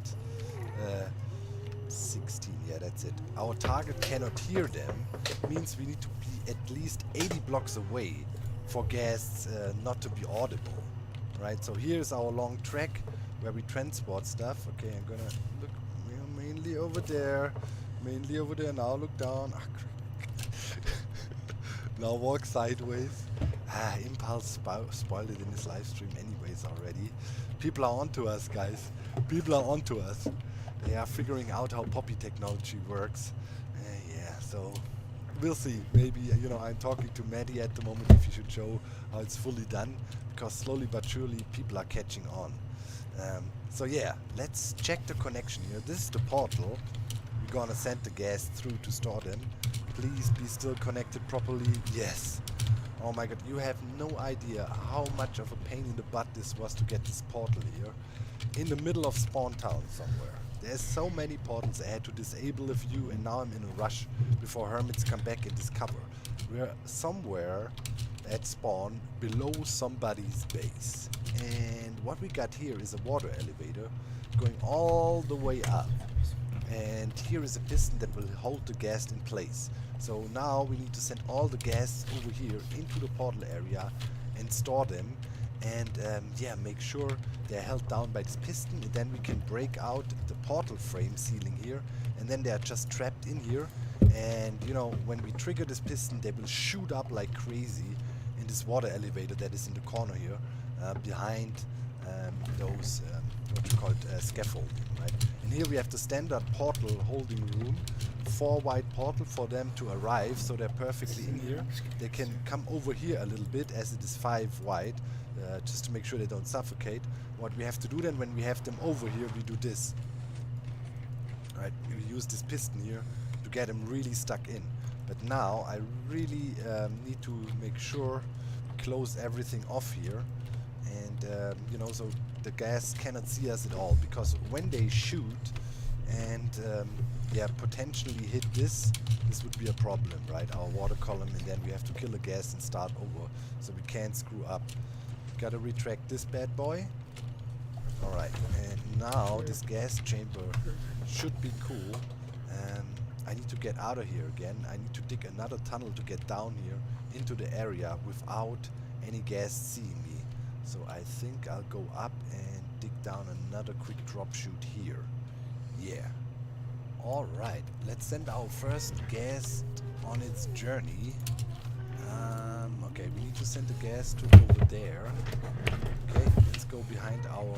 16, yeah, that's it. Our target cannot hear them. Means we need to be at least 80 blocks away for guests not to be audible. Right, so here's our long track where we transport stuff. Okay, I'm gonna look mainly over there. Mainly over there. Now look down. Now walk sideways. Impulse spoiled it in his live stream anyways already. People are onto us, guys. People are onto us. They are figuring out how Poppy technology works. Yeah, so we'll see. Maybe, you know, I'm talking to Maddie at the moment if he should show how it's fully done. Because slowly but surely people are catching on. So yeah, let's check the connection here. This is the portal. We're gonna send the gas through to store them. Please be still connected properly. Yes. Oh my god, you have no idea how much of a pain in the butt this was to get this portal here. In the middle of Spawn Town somewhere. There's so many portals I had to disable a few, and now I'm in a rush before hermits come back and discover. We're somewhere at spawn below somebody's base. And what we got here is a water elevator going all the way up. And here is a piston that will hold the gas in place. So now we need to send all the gas over here into the portal area and store them. And yeah, make sure they're held down by this piston, and then we can break out the portal frame ceiling here, and then they're just trapped in here. And you know, when we trigger this piston, they will shoot up like crazy in this water elevator that is in the corner here, behind those what you call it, scaffolding, right? And here we have the standard portal holding room, 4 wide portal for them to arrive, so they're perfectly in here. They can come over here a little bit as it is 5 wide, just to make sure they don't suffocate. What we have to do then when we have them over here, we do this. Right, we use this piston here to get them really stuck in. But now I really need to make sure close everything off here, and you know, so the gas cannot see us at all, because when they shoot and yeah, potentially hit this. This would be a problem, right? Our water column, and then we have to kill the gas and start over, so we can't screw up. Gotta retract this bad boy. Alright, and now this gas chamber should be cool. I need to get out of here again. I need to dig another tunnel to get down here into the area without any gas seeing me. So I think I'll go up and dig down another quick drop chute here. Yeah. Alright, let's send our first gas on its journey. Okay, we need to send the gas to over there. Okay, let's go behind our...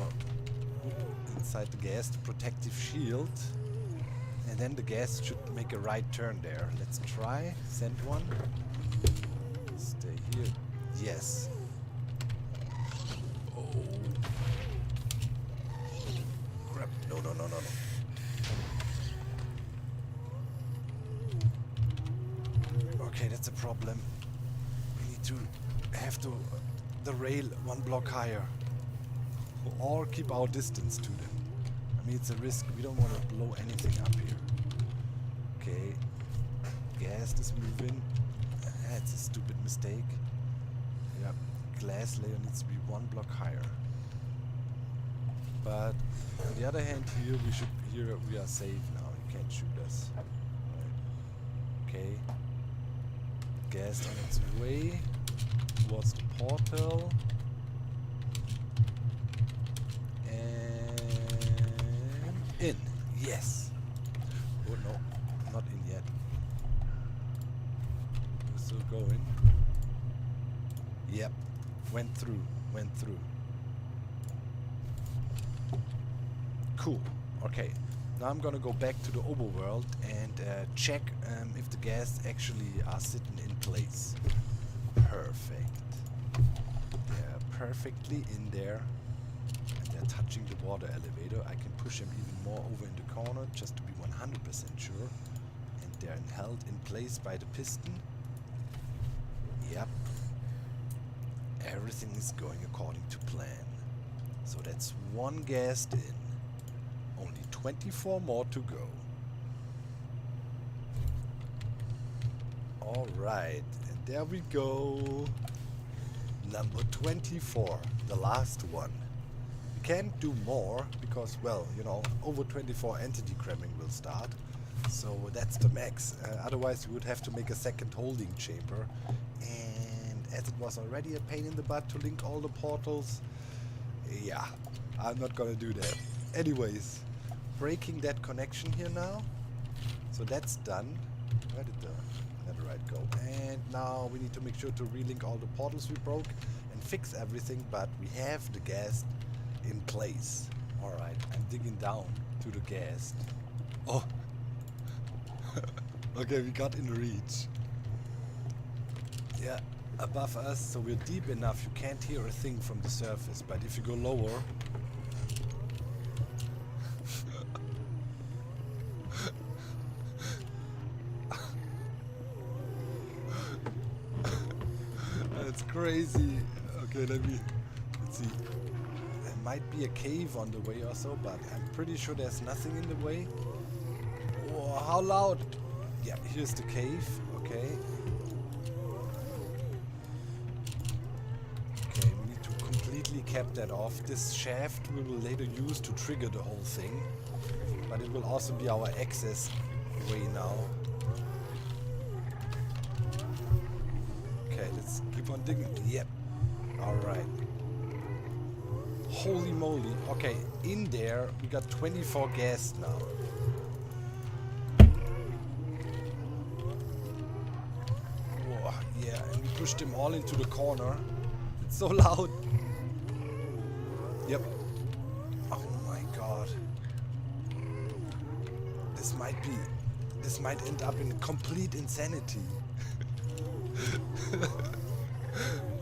inside the gas, the protective shield. And then the gas should make a right turn there. Let's try. Send one. Stay here. Yes. Oh. Crap. No, no, no, no, no. Okay, that's a problem. We need to have the rail one block higher. Or keep our distance to them. I mean, it's a risk. We don't want to blow anything up here. Okay. Gas is moving. That's a stupid mistake. Yeah. Glass layer needs to be one block higher. But on the other hand, here we are safe now. You can't shoot us. Right. Okay. Gas on its way towards the portal. In. Yes. Oh no, not in yet. We're still going. Yep. Went through. Cool. Okay. Now I'm gonna go back to the overworld and check if the gas actually are sitting in place. Perfect. They're perfectly in there. Touching the water elevator. I can push them even more over in the corner just to be 100% sure. And they're held in place by the piston. Yep. Everything is going according to plan. So that's one gassed in. Only 24 more to go. Alright, and there we go. Number 24, the last one. Can't do more because, well, you know, over 24 entity cramming will start, so that's the max. Otherwise you would have to make a second holding chamber, and as it was already a pain in the butt to link all the portals, yeah, I'm not gonna do that. Anyways, breaking that connection here now, so that's done. Where did the netherite go? And now we need to make sure to relink all the portals we broke and fix everything, but we have the gas in place. Alright, I'm digging down to the gas. Oh! Okay, we got in reach. Yeah, above us, so we're deep enough you can't hear a thing from the surface, but if you go lower... That's crazy. Okay, let's see. Might be a cave on the way or so, but I'm pretty sure there's nothing in the way. Oh, how loud! Yeah, here's the cave. Okay. Okay, we need to completely cap that off. This shaft we will later use to trigger the whole thing, but it will also be our access way now. Okay, let's keep on digging. Yep. Alright. Holy moly. Okay, in there we got 24 gas now. Whoa, yeah, and we pushed them all into the corner. It's so loud. Yep. Oh my god. This might end up in complete insanity.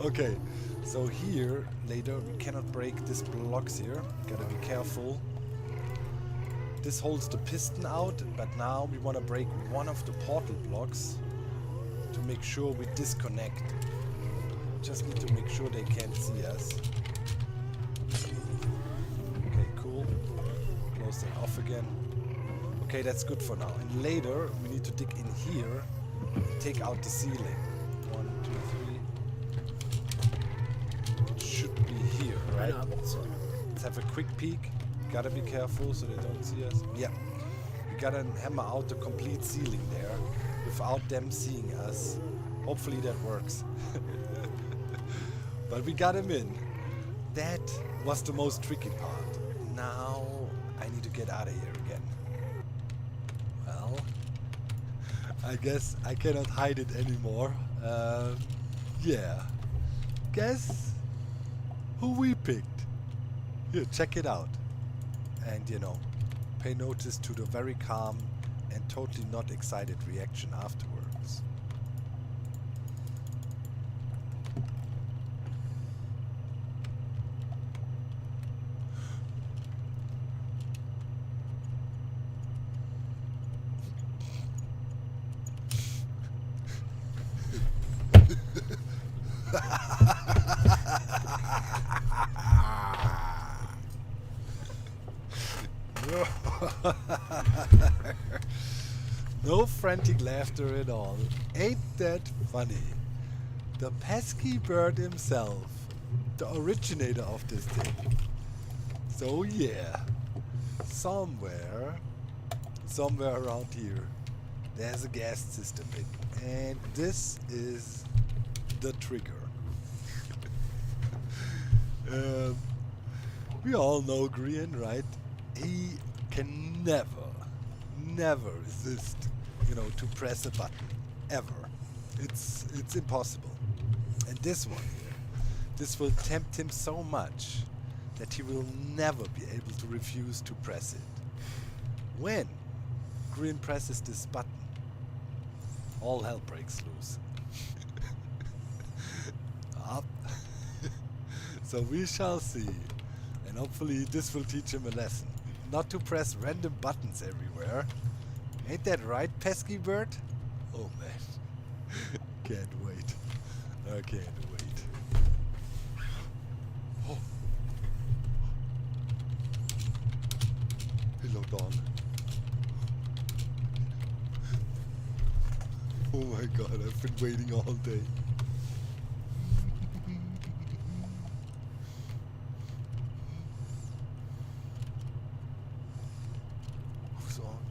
Okay. So here, later, we cannot break these blocks here. Gotta be careful. This holds the piston out, but now we want to break one of the portal blocks to make sure we disconnect. Just need to make sure they can't see us. Okay, cool. Close that off again. Okay, that's good for now. And later, we need to dig in here and take out the ceiling. 1, 2, 3. It should be here, right? Let's have a quick peek. Gotta be careful so they don't see us. Yeah. We gotta hammer out the complete ceiling there without them seeing us. Hopefully that works. But we got him in. That was the most tricky part. Now I need to get out of here again. Well, I guess I cannot hide it anymore. Yeah. Guess who we picked? Here, check it out. And you know, pay notice to the very calm and totally not excited reaction afterwards. No frantic laughter at all. Ain't that funny? The pesky bird himself, the originator of this thing. So yeah, somewhere around here, there's a gas system in, and this is the trigger. We all know Grian, right? He can never resist, you know, to press a button, ever. It's impossible. And this one here, this will tempt him so much that he will never be able to refuse to press it. When Grian presses this button, all hell breaks loose. Up. So we shall see. And hopefully this will teach him a lesson. Not to press random buttons everywhere. Ain't that right, pesky bird? Oh man. Can't wait. I can't wait. Oh. Hello, dog. Oh my god, I've been waiting all day. Who's on?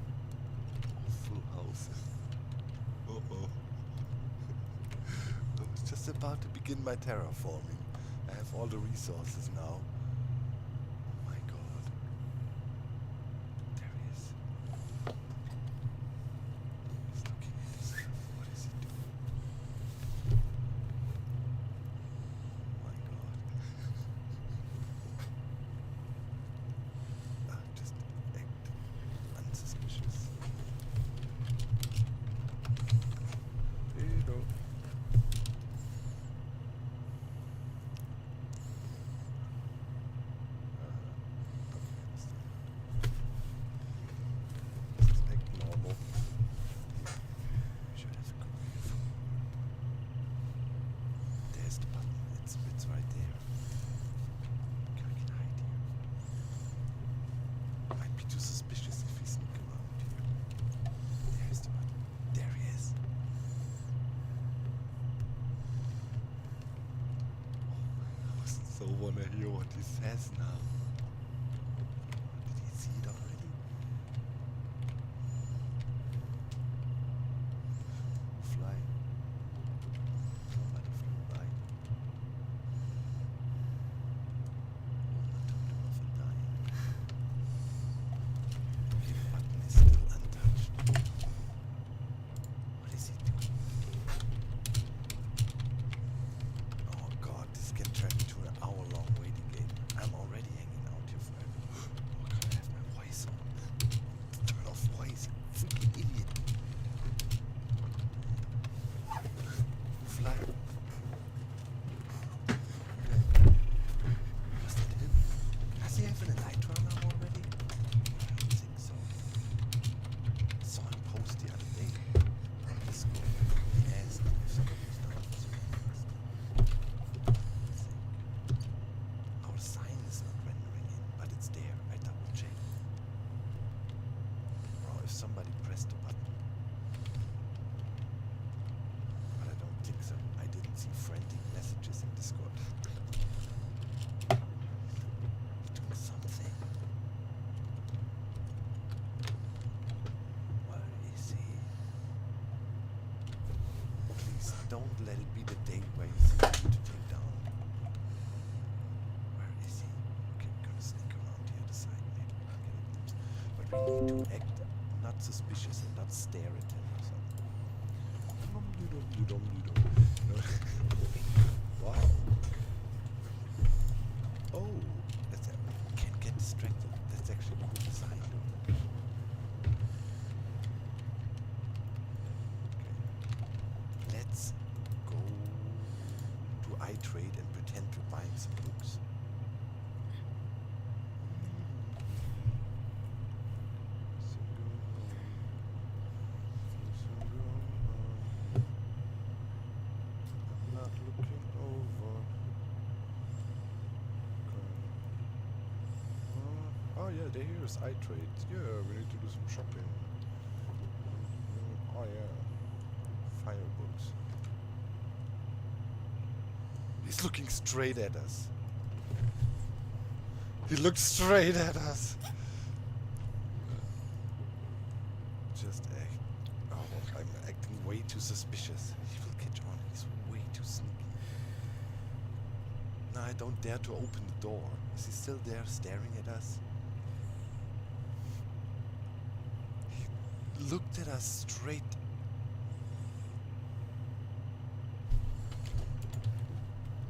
Full house. Uh-oh. I was just about to begin my terraforming. I have all the resources now. Oh my god. There he is. He's looking at his stuff. What is he doing? Oh my god. Just act unsuspicious. Hello. Just act normal. We should have a groove. There's the button. It's right there. Okay, we can hide here. Might be too suspicious if we sneak around here. There's the button. There he is. I so wanna hear what he says now. Did he see it already? Fly. Somebody flew by. Oh, the totem of a dying. Okay, the button is still untouched. What is he doing? Oh god, this can turn into an hour-long waiting game. I'm already hanging out here forever. Oh god, I have my voice on. Turn off voice, freaking idiot. Fly. Okay. Was that him? Does he have an elytra now already? I don't think so. I saw him post the other day on Discord. He asked if someone was down for surpass. Our sign is not rendering in, but it's there. I double checked. Bro, if don't let it be the day where you think you need to take down. Where is he? Okay, we're gonna sneak around here the side, maybe we can get a glimpse. But we need to act not suspicious and not stare at him or something. Wow. Oh, that's it. Can't get distracted. That's actually a good design. Let's go to iTrade and pretend we're buying some books. I'm not looking over. Oh yeah, here is iTrade. Yeah, we need to do some shopping. Oh yeah. Firebooks. He's looking straight at us. He looked straight at us. Just act. Oh, I'm acting way too suspicious. He will catch on. He's way too sneaky. No, I don't dare to open the door. Is he still there staring at us? He looked at us straight.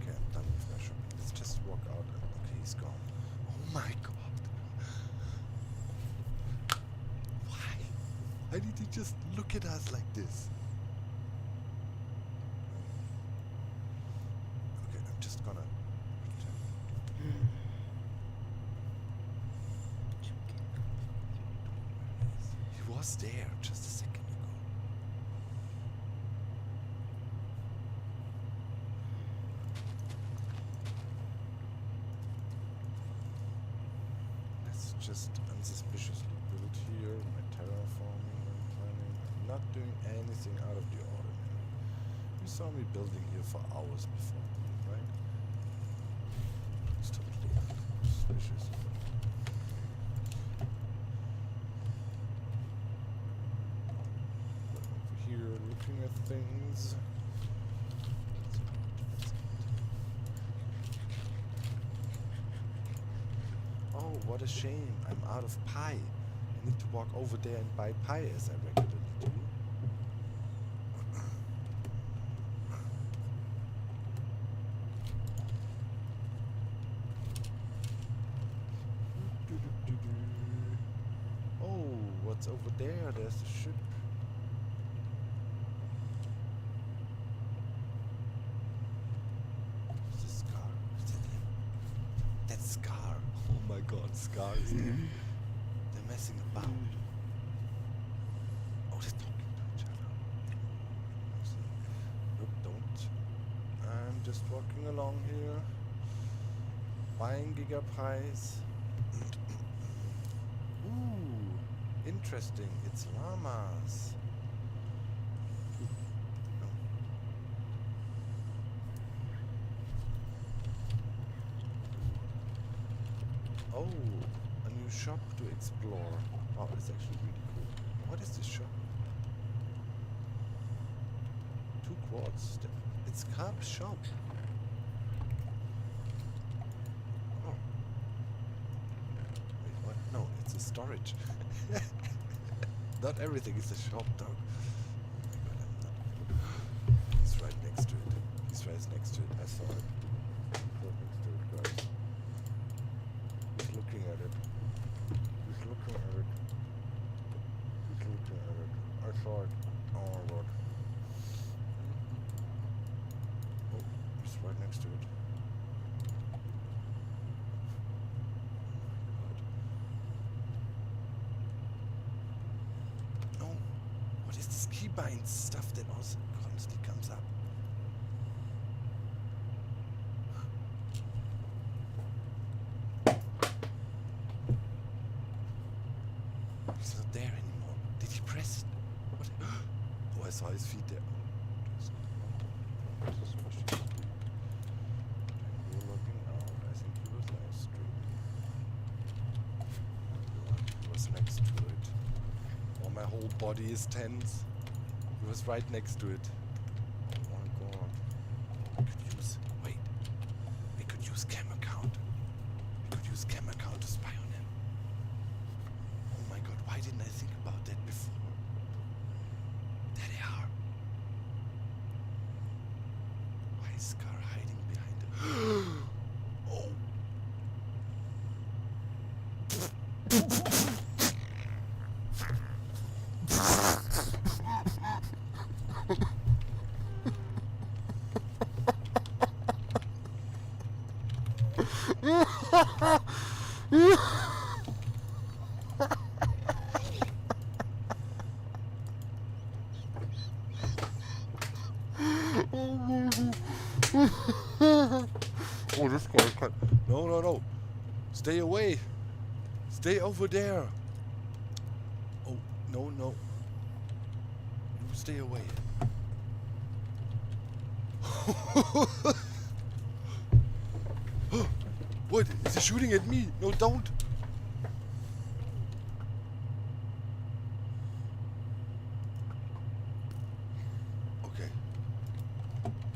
Okay, I'm done with my shopping. Let's just walk out. Okay, he's gone. Oh my god. Why? Why did he just look at us like this? Okay, I'm just gonna pretend. He was there just a second ago. Let's just unsuspiciously build here. My terraforming and planning. I'm not doing anything out of the ordinary. You saw me building here for hours before, right? It's totally unsuspicious. Over here, looking at things. Oh, what a shame. I'm out of pie. I need to walk over there and buy pie as I regularly do. Oh, what's over there? There's a ship. Who's this Scar? Is that him? That's Scar. Oh my god, Scar is there. They're messing about. Oh, they're talking to each other. Nope, don't. I'm just walking along here. Buying gigapies. Ooh, interesting. It's llamas. Oh, a new shop to explore. Oh, it's actually really cool. What is this shop? 2 quartz. It's Carp's shop. Oh. Wait, what? No, it's a storage. Not everything is a shop, dog. Oh my god, I'm not. He's right next to it. He's right next to it. I saw it. He's right next to it, guys. He's looking at it. He's looking at it. He's looking at it. I saw it. Oh my god. Oh, he's right next to it. Oh my god. No. What is this keybind stuff that also constantly comes up? He's not there anymore. Did he press it? What? Oh, I saw his feet there. What is this machine? We're logging out. I think he was live streaming. He was next to it. Oh, my whole body is tense. He was right next to it. Oh my Is Scar hiding behind him? Oh. Oh, this guy can't. No, no, no. Stay away. Stay over there. Oh, no, no. You stay away. What? Is he shooting at me? No, don't. Okay.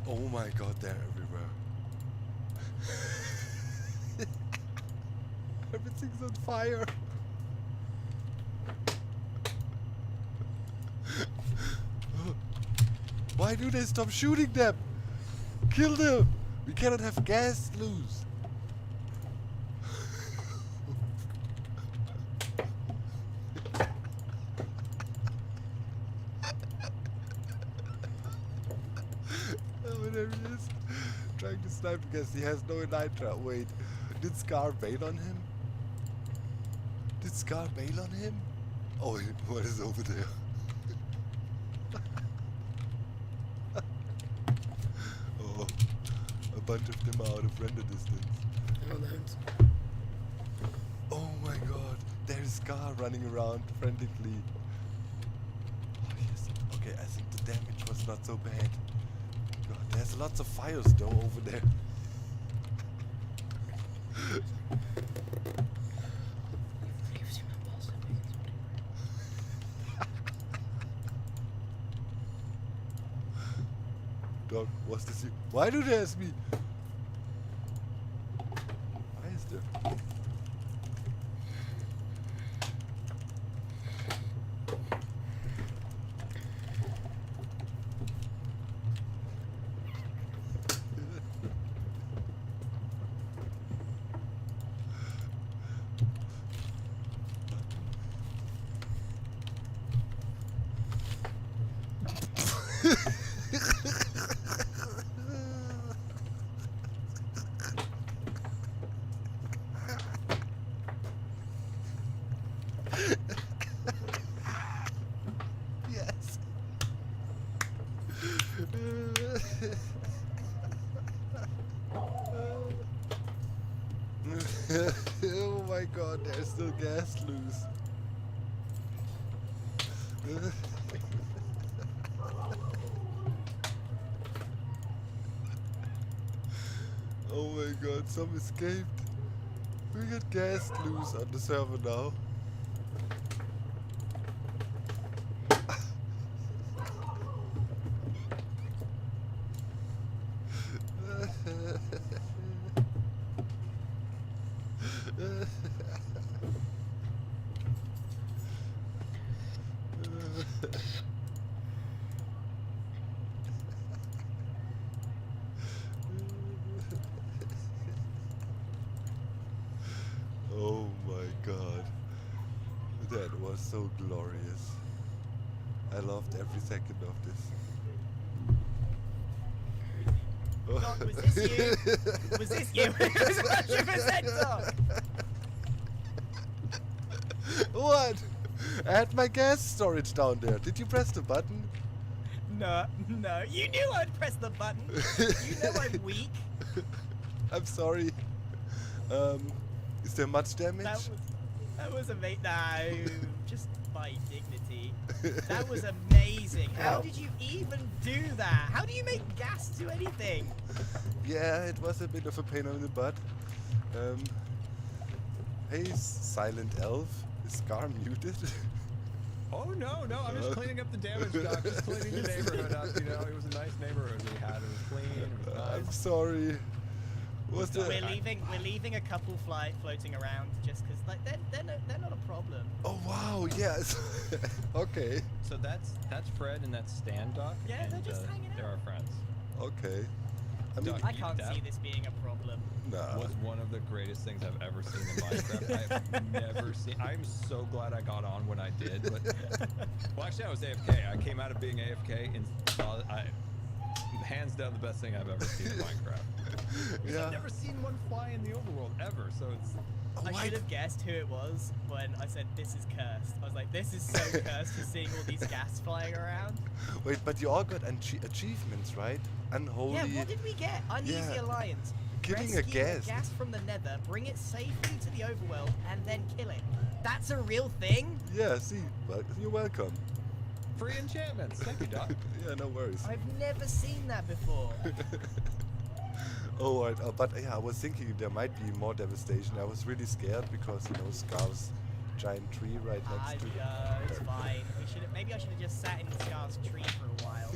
Oh my god, they're everywhere. Everything's on fire. Why do they stop shooting them? Kill them! We cannot have gas loose. Oh, there he is. Trying to snipe because he has no nitra. Wait, did Scar bail on him? Did Scar bail on him? Oh, what is over there? Oh, a bunch of them are out of render distance. Oh, that's... Oh my god, there's Scar running around frantically. Oh yes, okay, I think the damage was not so bad. God, there's lots of fires though over there. Dog, what's this? Why do they ask me? Why is there? Yes. Oh my god, there's still gas loose. Oh my god, some escaped. We got gas loose on the server now. Oh my god. That was so glorious. I loved every second of this. God, was this you? Was this you? It was 100% dog. What? I had my gas storage down there. Did you press the button? No, no. You knew I'd press the button. You know I'm weak. I'm sorry. Is there much damage? That was amazing. No, just my dignity. That was amazing. How did you even do that? How do you make gas do anything? Yeah, it was a bit of a pain in the butt. Hey, silent elf. Is Scar muted? Oh no, no, I'm just cleaning up the damage, Doc. Just cleaning the neighborhood up, you know. It was a nice neighborhood we had. It was clean, it was nice. I'm sorry. What's the... We're leaving a couple floating around just because like they're not a problem. Oh wow, yes. Okay. So that's Fred and that's Stan, Doc. Yeah, and, they're just hanging out. They're our friends. Okay. I mean, I can't see this being a problem. nah. Was one of the greatest things I've ever seen in Minecraft. I've never seen. I'm so glad I got on when I did. But well, actually, I was AFK. I came out of being AFK and saw. Hands down, the best thing I've ever seen in Minecraft. Because I've never seen one fly in the overworld ever. So it's. I should have guessed who it was when I said this is cursed. I was like, this is so cursed for seeing all these gas flying around. Wait, but you all got achievements, right? Unholy. Yeah, what did we get? Uneasy Alliance. Killing Rescue a guest. gas from the nether, bring it safely to the overworld, and then kill it. That's a real thing? Yeah, see, well, you're welcome. Free enchantments. Thank you, Doc. Yeah, no worries. I've never seen that before. Oh, right, but yeah, I was thinking there might be more devastation. I was really scared because, you know, Scar's giant tree right next to it's fine. Maybe I should have just sat in Scar's tree for a while.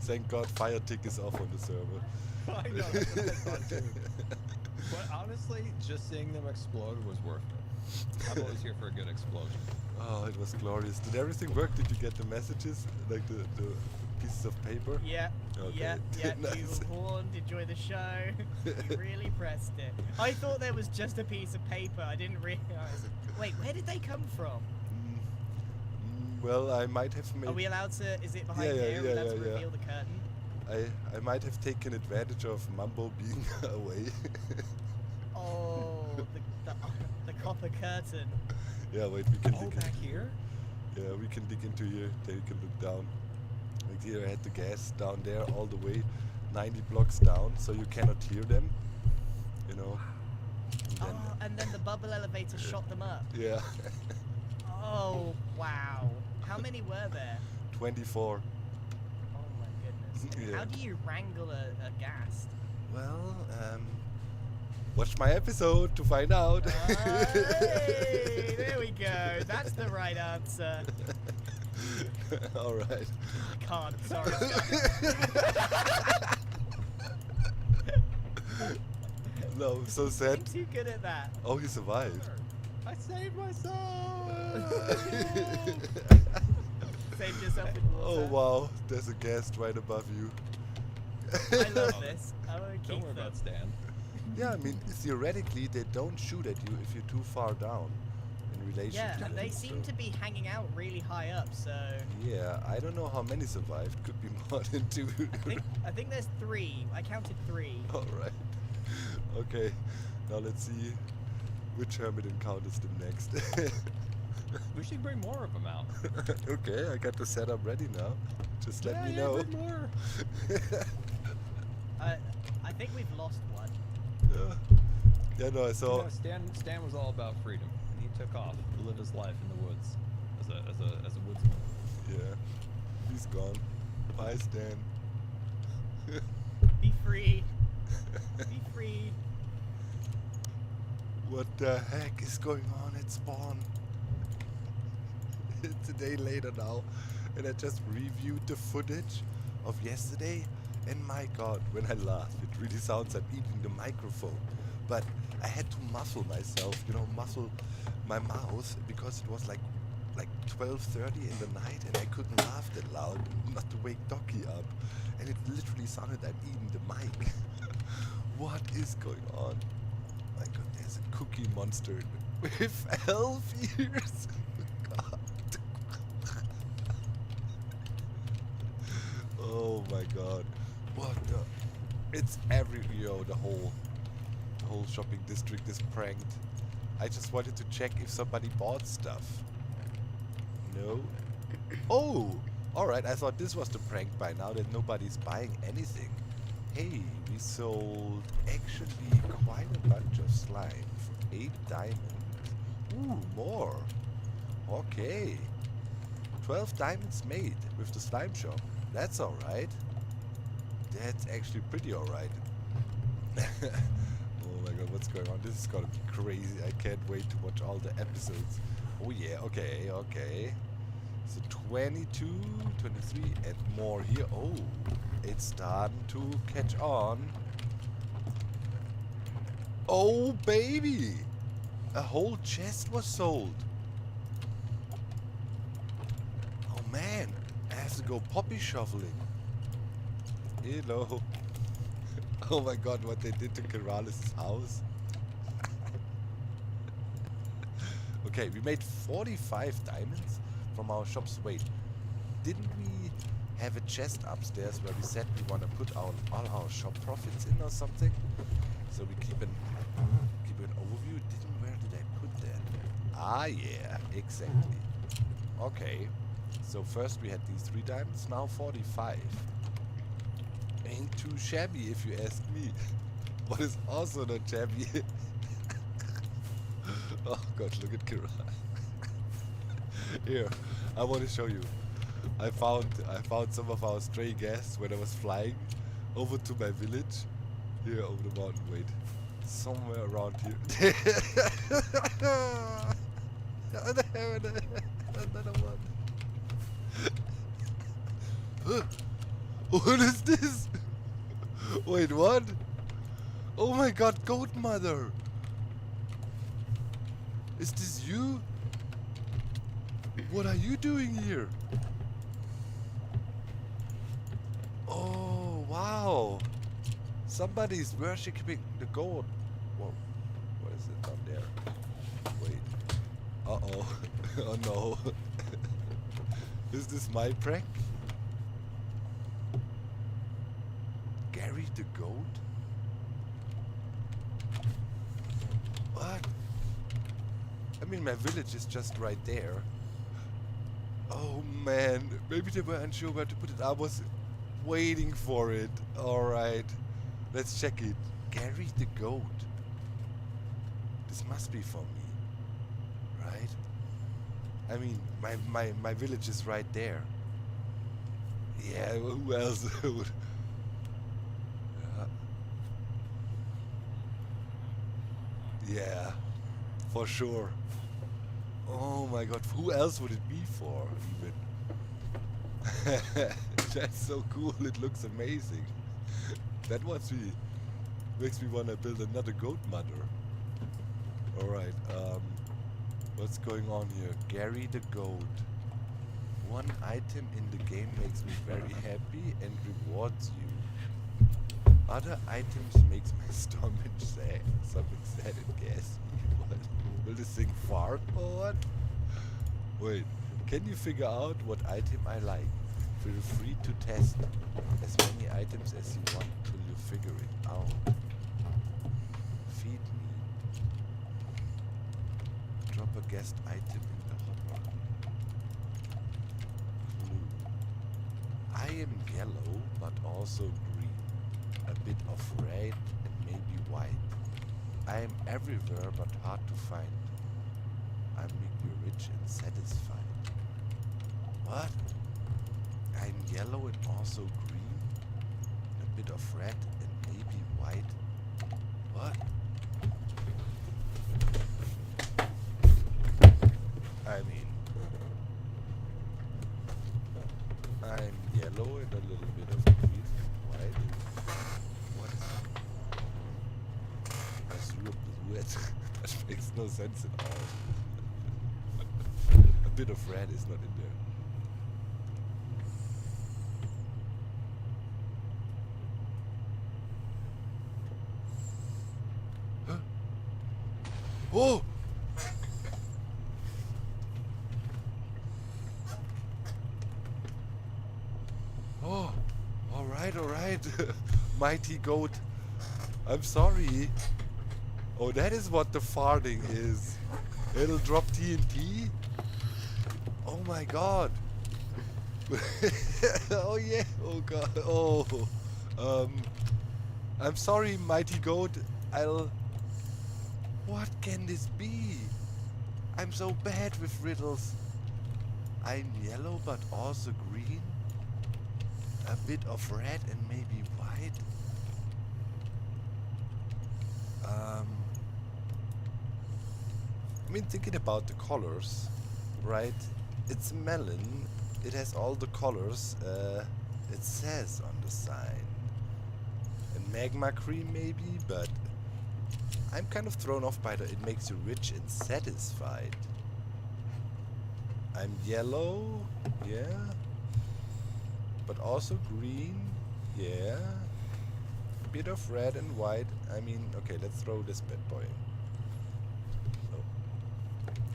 Thank God fire tick is off on the server. I know, that's what I thought too. But honestly, just seeing them explode was worth it. I'm always here for a good explosion. Oh, it was glorious. Did everything work? Did you get the messages? Like the pieces of paper? Yeah. Okay. Yeah. Nice. You were warned, enjoy the show. You really pressed it. I thought there was just a piece of paper. I didn't realize. Wait, where did they come from? Well, I might have made... Are we allowed to... Is it behind here? Are we allowed to reveal the curtain? I might have taken advantage of Mambo being away. Oh, the copper curtain. Yeah, wait, we can dig back here? Yeah, we can dig into here. There you can look down. Like here I had the gas down there all the way 90 blocks down, so you cannot hear them. You know. And then the bubble elevator shot them up. Yeah. Oh, wow. How many were there? 24. Oh my goodness. Yeah. How do you wrangle a ghast? Well, watch my episode to find out. Hey, there we go. That's the right answer. All right. I can't. Sorry. No, I'm so sad. I'm too good at that. Oh, he survived. I saved myself. Saved yourself in water. Oh wow, there's a guest right above you. I love this. I want to keep Don't worry about Stan. Yeah, I mean, theoretically, they don't shoot at you if you're too far down in relation Yeah, to and them, they seem to be hanging out really high up, so... Yeah, I don't know how many survived. Could be more than 2. I think there's 3. I counted 3. Alright. Okay, now let's see which hermit encounters them next. We should bring more of them out. Okay, I got the setup ready now. Just let me know. Bring more. I think we've lost one. Yeah, no, I saw. You know, Stan was all about freedom. He took off to live his life in the woods as a woodsman. Yeah, he's gone. Bye, Stan. Be free. Be free. What the heck is going on at spawn? It's a day later now, and I just reviewed the footage of yesterday, and my god, when I laugh, it really sounds like eating the microphone. But I had to muffle myself, you know, muffle my mouth, because it was like 12:30 in the night, and I couldn't laugh that loud, not to wake Docky up. And it literally sounded like I'm eating the mic. What is going on? My god, there's a cookie monster with elf ears. God. Oh my god. What the? It's every, the whole shopping district is pranked. I just wanted to check if somebody bought stuff. No. Oh! Alright, I thought this was the prank by now that nobody's buying anything. Hey, we sold actually quite a bunch of slime for 8 diamonds. Ooh, more. Okay. 12 diamonds made with the slime shop. That's alright. That's actually pretty alright. Oh my god, what's going on? This is gonna be crazy. I can't wait to watch all the episodes. Oh yeah, okay, okay. So 22, 23 and more here. Oh, it's starting to catch on. Oh baby! A whole chest was sold. Oh man, I have to go poppy shoveling. Hello. Oh my god, what they did to Kerales' house. Okay, we made 45 diamonds from our shops. Wait, didn't we have a chest upstairs where we said we want to put all our shop profits in or something? So we keep an overview. Where did I put that? Ah, yeah, exactly. Okay, so first we had these 3 diamonds, now 45. Ain't too shabby if you ask me. What is also not shabby? Oh god, look at Kira. Here, I want to show you. I found some of our stray guests when I was flying over to my village. Here over the mountain. Wait, somewhere around here. Another one. What is this? Wait, what? Oh my god, goat mother! Is this you? What are you doing here? Oh, wow. Somebody's worshipping the goat. Whoa. What is it down there? Wait. Uh-oh. Oh no. Is this my prank? Gary the goat? What? I mean, my village is just right there. Oh man, maybe they were unsure where to put it. I was waiting for it. Alright, let's check it. Gary the goat. This must be for me, right? I mean, my village is right there. Yeah, who else would... Yeah, for sure. Oh my god, who else would it be for, even? That's so cool, it looks amazing. That makes me want to build another goat mother. Alright, what's going on here? Gary the goat. One item in the game makes me very happy and rewards you. Other items makes my stomach sad. Something sad and gassy. What? Will this thing fart or what? Wait, can you figure out what item I like? Feel free to test as many items as you want till you figure it out. Feed me. Drop a guest item in the hopper. Clue. I am yellow, but also green. A bit of red and maybe white. I am everywhere but hard to find. I make you rich and satisfied. What? I'm yellow and also green. A bit of red and maybe white. What? I mean, I'm yellow and a little bit of green and white. What is that? That makes no sense at all. A bit of red is not in there. Huh? Oh! Oh, alright. Mighty goat. I'm sorry. Oh, that is what the farting is. It'll drop TNT? Oh my god. Oh yeah. Oh god. Oh. I'm sorry, mighty goat. What can this be? I'm so bad with riddles. I'm yellow but also green. A bit of red and maybe white. I mean, thinking about the colors, right? It's melon. It has all the colors. It says on the sign. And magma cream maybe, but I'm kind of thrown off by it makes you rich and satisfied. I'm yellow, yeah. But also green, yeah. bit of red and white. I mean, okay, let's throw this bad boy in. Oh.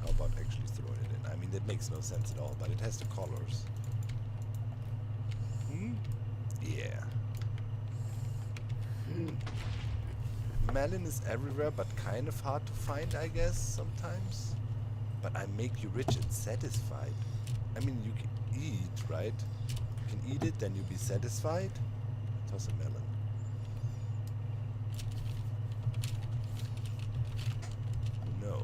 How about actually throwing it in? I mean, that makes no sense at all, but it has the colors. Hmm? Yeah. Melon is everywhere, but kind of hard to find, I guess, sometimes. But I make you rich and satisfied. I mean, you can eat, right? You can eat it, then you'll be satisfied. Toss a melon. No.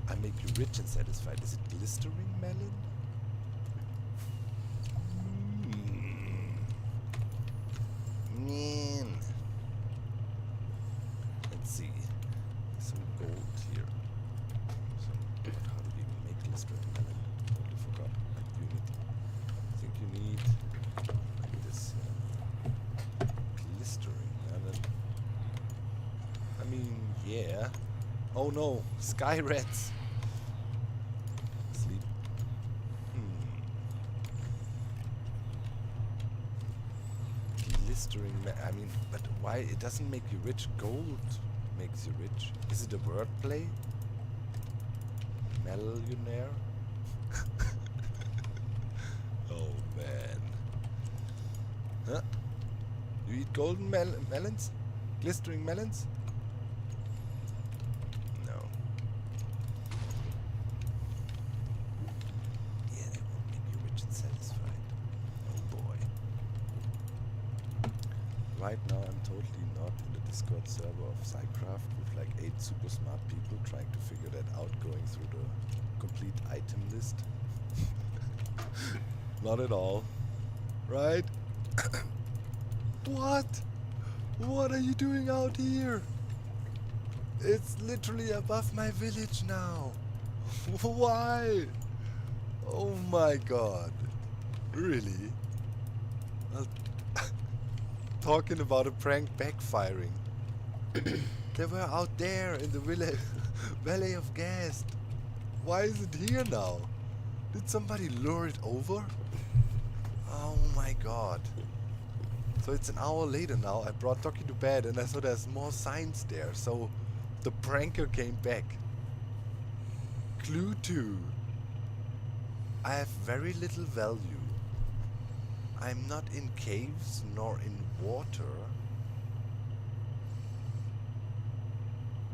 I make you rich and satisfied. Is it glistering melon? Man. Let's see. Some gold here. But how do we make glistering melon? Totally forgot. I think you need like this glistering melon. I mean, yeah. Oh no, sky rats. Sleep. Glistering, I mean, but why? It doesn't make you rich. Gold makes you rich. Is it a wordplay? Millionaire? Oh man. Huh? You eat golden melons? Glistering melons? No. Yeah, that won't make you rich and satisfied. Oh boy. Right now I'm totally not in the Discord server of Psycraft with like 8 super smart people trying to figure that out, going through the complete item list. Not at all. Right? What? What are you doing out here? It's literally above my village now. Why? Oh my god. Really? Talking about a prank backfiring. They were out there in the Valley of Ghast. Why is it here now? Did somebody lure it over? Oh my god. So it's an hour later now. I brought Doki to bed and I saw there's more signs there. So the pranker came back. Clue 2. I have very little value. I'm not in caves nor in water.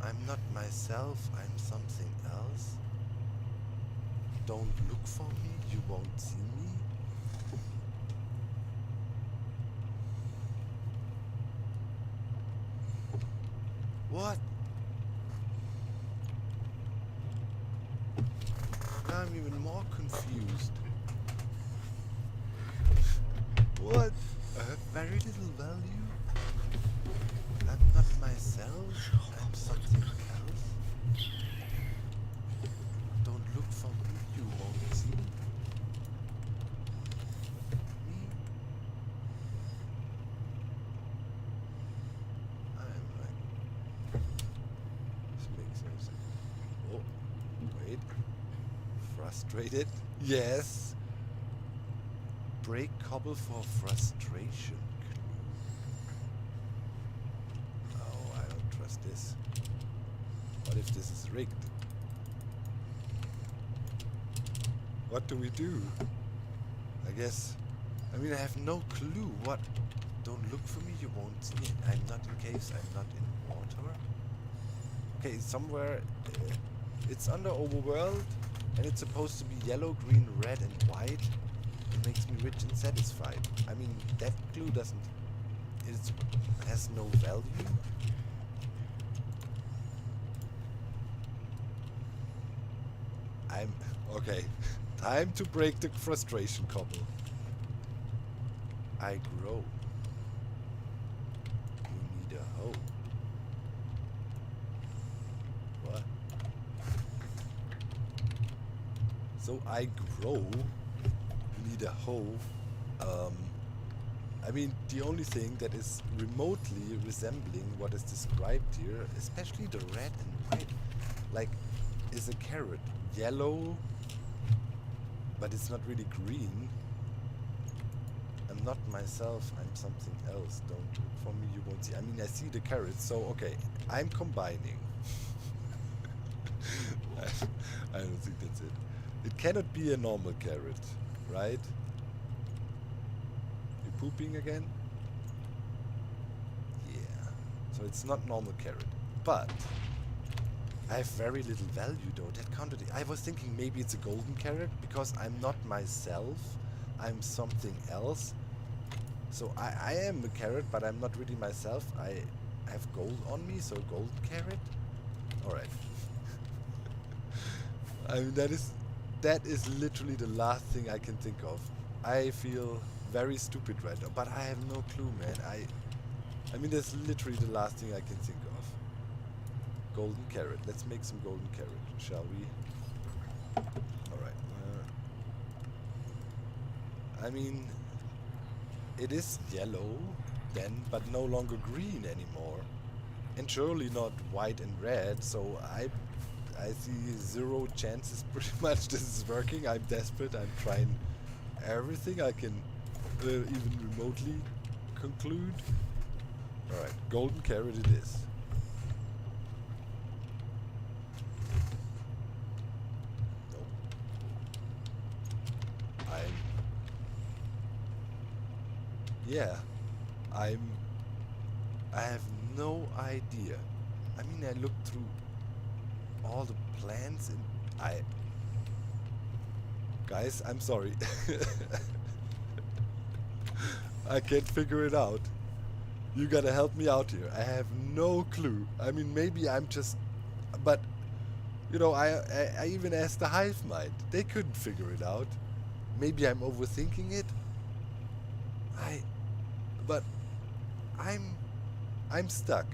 I'm not myself, I'm something else. Don't look for me, you won't see me. What? Now I'm even more confused. What? I have very little value? I'm not myself, I'm something else. Don't look for me, you won't see me. I'm like... This makes no sense. Oh, wait. Frustrated? Yes. Break cobble for frustration. Oh, I don't trust this. What if this is rigged? What do we do? I guess... I mean, I have no clue. What? Don't look for me, you won't see me. I'm not in caves, I'm not in water. Okay, somewhere... it's under overworld, and it's supposed to be yellow, green, red, and white. It makes me rich and satisfied. I mean, that clue doesn't... It has no value. Okay. Time to break the frustration cobble. I grow. You need a hoe. What? So I grow. You need a hoe. I mean, the only thing that is remotely resembling what is described here, especially the red and white, like, is a carrot. Yellow, but it's not really green. And not myself, I'm something else. Don't look for me, you won't see. I mean, I see the carrots, so okay, I'm combining. I don't think that's it. It cannot be a normal carrot, right? You pooping again? Yeah. So it's not normal carrot. But I have very little value though. That counted. I was thinking maybe it's a golden carrot because I'm not myself. I'm something else. So I am a carrot, but I'm not really myself. I have gold on me, so golden carrot. All right. I mean that is literally the last thing I can think of. I feel very stupid right now, but I have no clue, man. I mean that's literally the last thing I can think of. Golden carrot. Let's make some golden carrot, shall we? Alright. I mean, it is yellow then, but no longer green anymore. And surely not white and red, so I see zero chances pretty much this is working. I'm desperate. I'm trying everything I can even remotely conclude. Alright, golden carrot it is. Yeah, I have no idea. I mean, I looked through all the plans and guys, I'm sorry. I can't figure it out. You gotta help me out here. I have no clue. I mean, maybe I'm just, but you know, I even asked the hive mind. They couldn't figure it out. Maybe I'm overthinking it. But I'm stuck.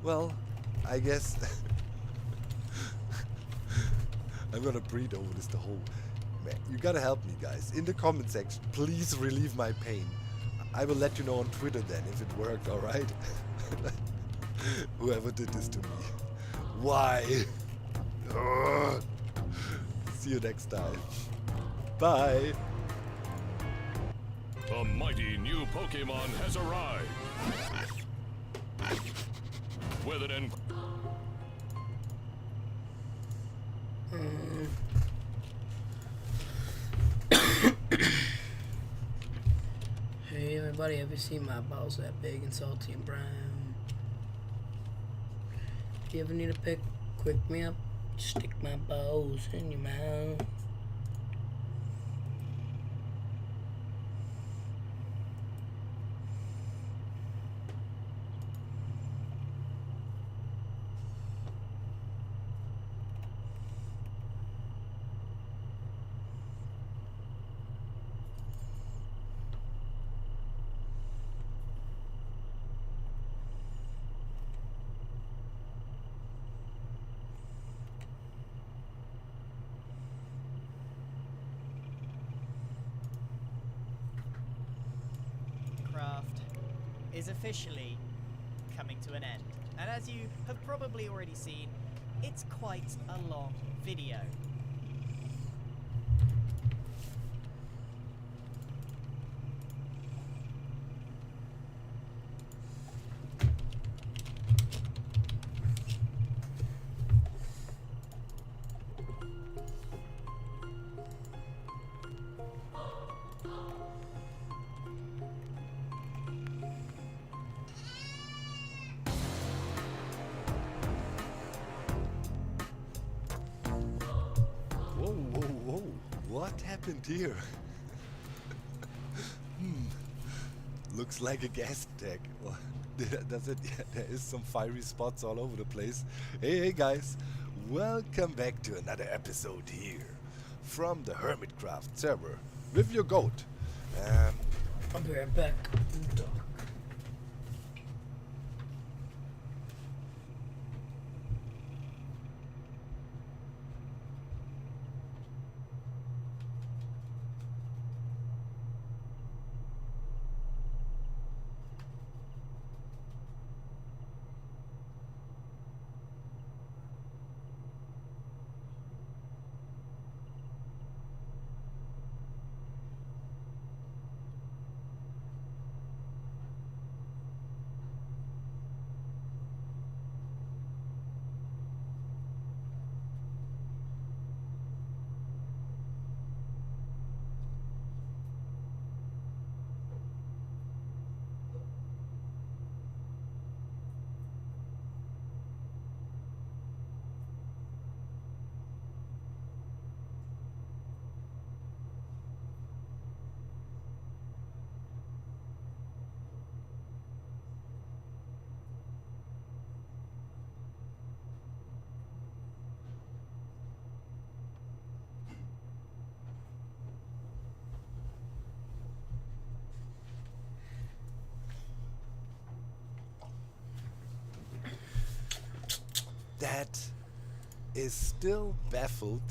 Well, I guess I'm gonna breathe over this the whole. Man, you gotta help me, guys. In the comment section, please relieve my pain. I will let you know on Twitter then if it worked. All right. Whoever did this to me. Why? Ugh. See you next time. Bye. A mighty new Pokemon has arrived. With it in... Hey everybody, have you seen my balls that big and salty and brown? If you ever need a pick, quick me up, stick my balls in your mouth. Is officially coming to an end. And as you have probably already seen, it's quite a long video. What happened here? Looks like a gas tank. Well, does it? Yeah, there is some fiery spots all over the place. Hey guys, welcome back to another episode here from the Hermitcraft server with your goat. I'll be right back. that is still baffled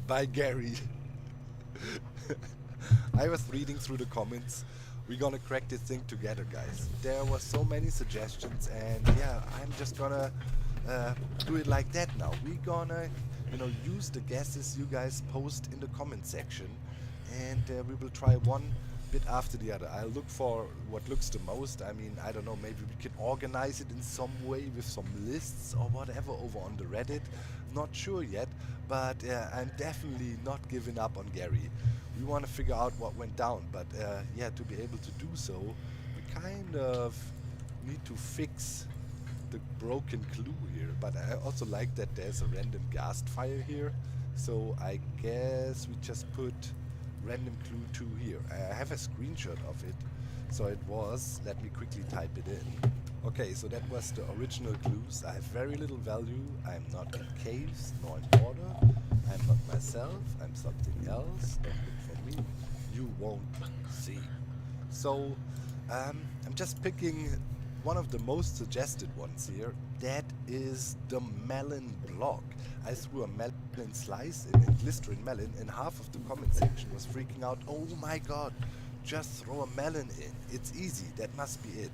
by Gary. I was reading through the comments. We're gonna crack this thing together, guys. There were so many suggestions, and yeah, I'm just gonna do it like that now. We're gonna, use the guesses you guys post in the comment section, and we will try one bit after the other. I'll look for what looks the most. I mean, I don't know, maybe we can organize it in some way with some lists or whatever over on the Reddit. Not sure yet, but I'm definitely not giving up on Gary. We want to figure out what went down, but yeah, to be able to do so, we kind of need to fix the broken clue here. But I also like that there's a random ghast fire here, so I guess we just put random clue 2 here. I have a screenshot of it, so it was, let me quickly type it in. Okay, so that was the original clues. I have very little value. I'm not in caves nor in water. I'm not myself. I'm something else. Don't look for me. You won't see. So I'm just picking one of the most suggested ones here. That is the melon block. I threw a melon slice in, a glycerin melon, and half of the comment section was freaking out. Oh my god, just throw a melon in. It's easy. That must be it.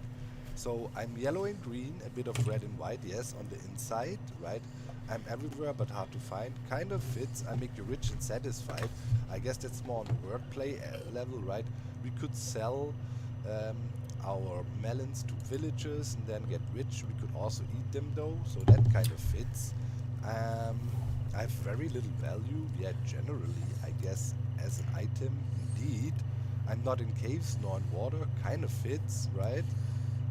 So I'm yellow and green, a bit of red and white, yes, on the inside, right? I'm everywhere but hard to find. Kind of fits. I make you rich and satisfied. I guess that's more on the wordplay level, right? We could sell our melons to villagers and then get rich. We could also eat them though, so that kind of fits. I have very little value, yeah, generally, I guess, as an item, indeed. I'm not in caves nor in water, kind of fits, right?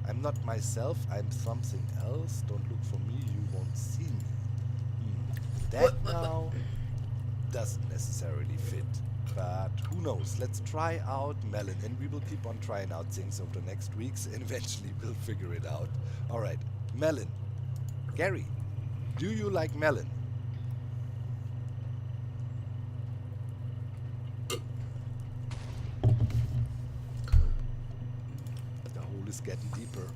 I'm not myself, I'm something else. Don't look for me, you won't see me. That now doesn't necessarily fit, but who knows? Let's try out melon, and we will keep on trying out things over the next weeks, and eventually we'll figure it out. Alright, melon. Gary, do you like melon? Is getting deeper.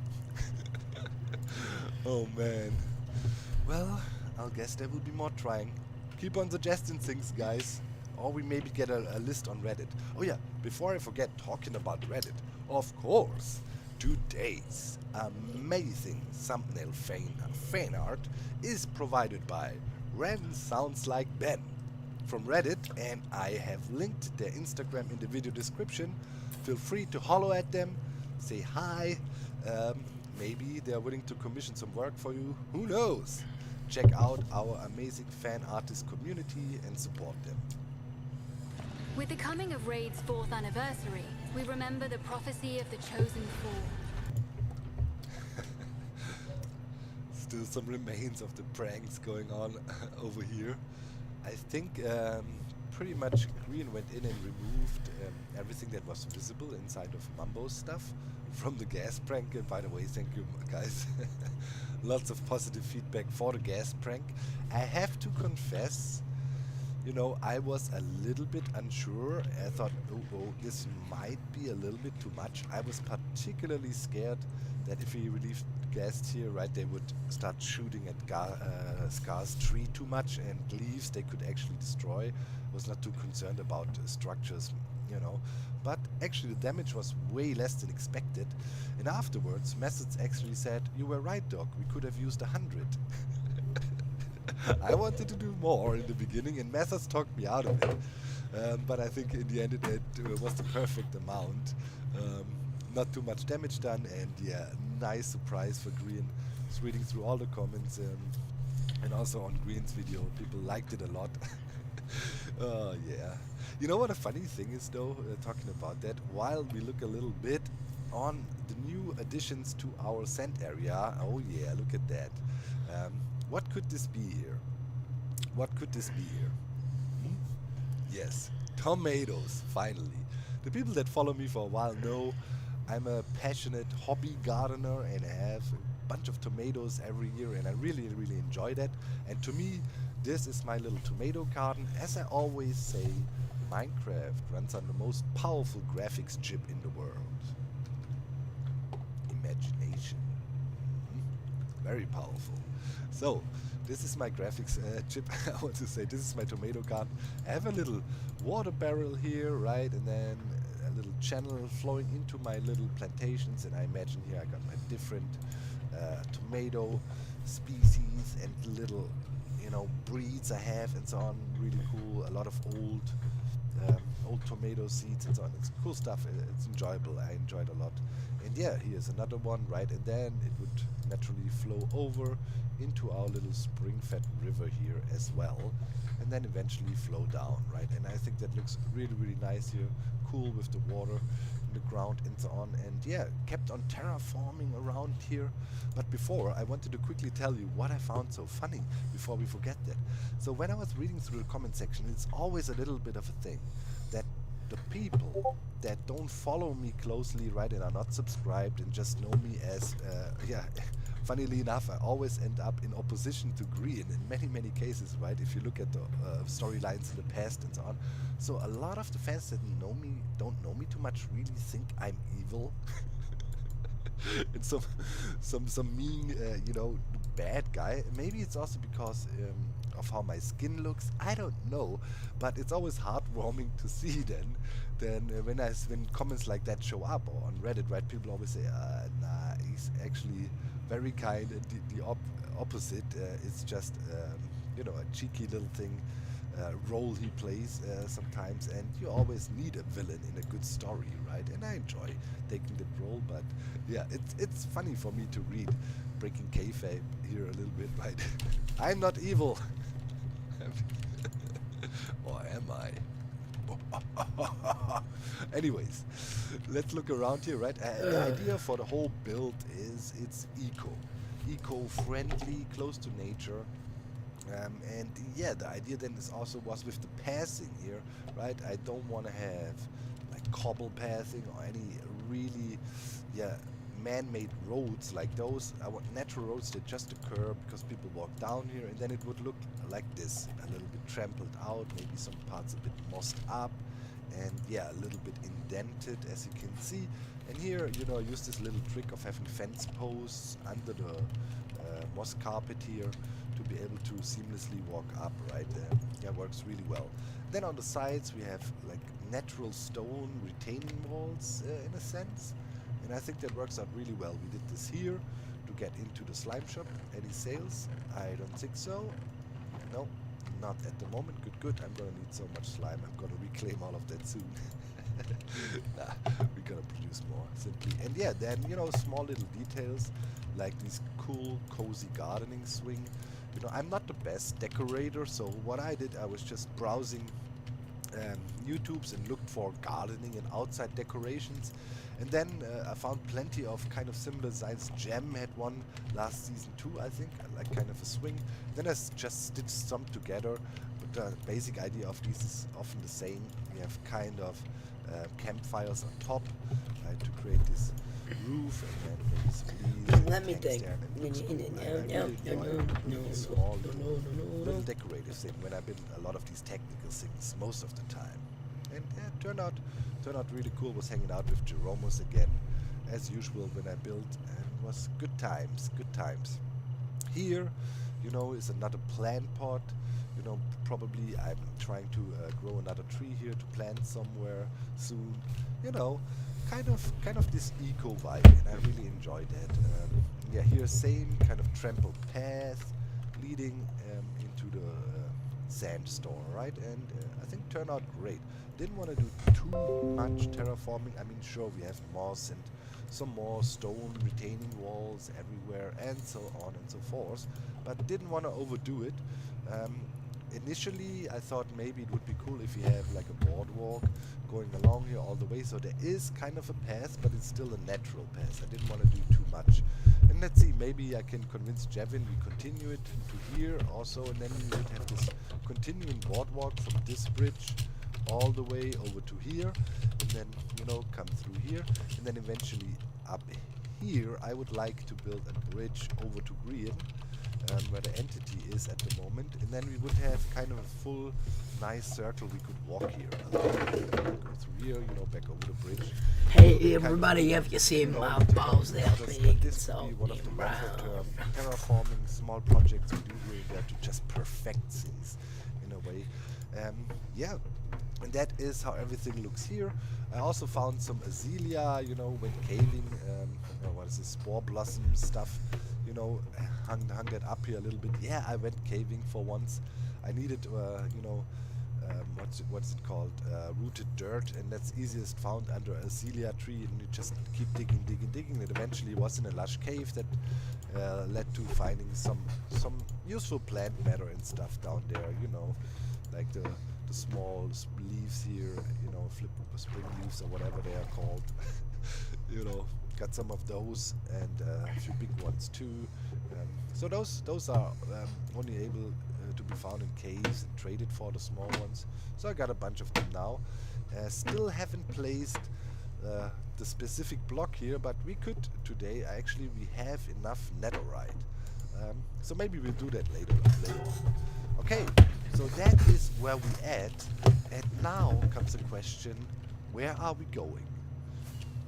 Oh man. Well, I'll guess there will be more trying. Keep on suggesting things, guys. Or we maybe get a list on Reddit. Oh yeah, before I forget, talking about Reddit, of course, today's amazing thumbnail fan art is provided by Ren Sounds Like Ben from Reddit, and I have linked their Instagram in the video description. Feel free to holler at them, say hi, maybe they're willing to commission some work for you, who knows? Check out our amazing fan artist community and support them. With the coming of Raid's 4th anniversary, we remember the prophecy of the chosen four. Still some remains of the pranks going on over here. I think pretty much Green went in and removed everything that was visible inside of Mambo's stuff from the gas prank. And by the way, thank you guys. Lots of positive feedback for the gas prank. I have to confess, you know, I was a little bit unsure. I thought, oh, this might be a little bit too much. I was particularly scared that if we relieved guests here, right, they would start shooting at Scar's tree too much, and leaves they could actually destroy. I was not too concerned about structures, you know. But actually the damage was way less than expected. And afterwards, Methods actually said, "You were right, Doc, we could have used 100. I wanted to do more in the beginning, and Methods talked me out of it. But I think in the end it was the perfect amount. Not too much damage done, and yeah, nice surprise for Green. Just reading through all the comments, and also on Green's video, people liked it a lot. Oh yeah. You know what a funny thing is though, talking about that, while we look a little bit on the new additions to our scent area, oh yeah, look at that. What could this be here? What could this be here? Yes, tomatoes, finally. The people that follow me for a while know I'm a passionate hobby gardener, and I have a bunch of tomatoes every year, and I really, really enjoy that. And to me, this is my little tomato garden. As I always say, Minecraft runs on the most powerful graphics chip in the world. Imagination. very powerful. So, this is my graphics chip. I want to say this is my tomato gun. I have a little water barrel here, right, and then a little channel flowing into my little plantations, and I imagine here I got my different tomato species and little, you know, breeds I have and so on. Really cool. A lot of old tomato seeds and so on. It's cool stuff. It's enjoyable. I enjoyed a lot. And yeah, here's another one, right, and then it would naturally flow over into our little spring-fed river here as well, and then eventually flow down, right? And I think that looks really, really nice here, cool with the water in the ground and so on. And yeah, kept on terraforming around here. But before, I wanted to quickly tell you what I found so funny before we forget that. So when I was reading through the comment section, it's always a little bit of a thing that the people that don't follow me closely, right, and are not subscribed and just know me as, funnily enough, I always end up in opposition to Green in many, many cases, right, if you look at the storylines in the past and so on. So a lot of the fans that don't know me too much, really think I'm evil. And some mean, you know, bad guy. Maybe it's also because of how my skin looks. I don't know, but it's always heartwarming to see then when comments like that show up, or on Reddit, right? People always say, nah, he's actually very kind. The opposite. It's just you know, a cheeky little thing. Role he plays sometimes, and you always need a villain in a good story, right? And I enjoy taking that role, but yeah, it's funny for me to read breaking kayfabe here a little bit, right? I'm not evil. Or am I? Anyways, let's look around here, right? The idea for the whole build is it's eco-friendly, close to nature. And yeah, the idea then is also was with the passing here, right? I don't want to have like cobble passing or any really, man-made roads like those. I want natural roads that just occur because people walk down here, and then it would look like this, a little bit trampled out, maybe some parts a bit mossed up, and yeah, a little bit indented, as you can see. And here, you know, I use this little trick of having fence posts under the moss carpet here to be able to seamlessly walk up, right? Yeah, works really well. Then on the sides we have like natural stone retaining walls in a sense, and I think that works out really well. We did this here to get into the slime shop. Any sales? I don't think so. No, not at the moment. Good. I'm gonna need so much slime. I'm gonna reclaim all of that soon. Nah, we're gonna produce more simply. And yeah, then, you know, small little details like this cool cozy gardening swing. You know, I'm not the best decorator, so what I did, I was just browsing YouTubes and looked for gardening and outside decorations, and then I found plenty of kind of similar designs. Gem had one last season too, I think, like kind of a swing. Then I just stitched some together, but the basic idea of these is often the same. We have kind of campfires on top, right, to create this roof, and then maybe some leaves. Let me think. Small little decorative thing when I build a lot of these technical things most of the time. And yeah, turned out really cool. Was hanging out with Jeromos again, as usual when I built, and it was good times. Here, you know, is another plant pot. You know, probably I'm trying to grow another tree here to plant somewhere soon. You know, kind of this eco vibe, and I really enjoyed that. Yeah, here same kind of trampled path leading into the sandstorm, right? And I think turned out great. Didn't want to do too much terraforming. I mean, sure, we have moss and some more stone retaining walls everywhere and so on and so forth, but didn't want to overdo it. Initially I thought maybe it would be cool if you have like a boardwalk going along here all the way, so there is kind of a path, but it's still a natural path. I didn't want to do too much. And let's see, maybe I can convince Jevin we continue it to here also, and then we would have this continuing boardwalk from this bridge all the way over to here, and then, you know, come through here, and then eventually up here I would like to build a bridge over to Green. where the entity is at the moment, and then we would have kind of a full nice circle we could walk here. Go through here, you know, back over the bridge. Hey everybody, have you seen my balls? They're big, this so would be one of the brown. longer-term terraforming small projects we do here there to just perfect things in a way. Yeah, and that is how everything looks here. I also found some azalea, you know, went caving, what is this, spore blossom stuff, you know, hung that up here a little bit. Yeah, I went caving for once. I needed, you know, what's it called, rooted dirt, and that's easiest found under a azalea tree, and you just keep digging, and eventually was in a lush cave that led to finding some useful plant matter and stuff down there, you know, like the small leaves here, you know, spring leaves or whatever they are called. You know, got some of those, and a few big ones too. So those are only able to be found in caves and traded for the small ones. So I got a bunch of them now. Still haven't placed the specific block here, but we could today. Actually, we have enough netherite. So maybe we'll do that later on. Okay, so that is where we at. And now comes the question, where are we going?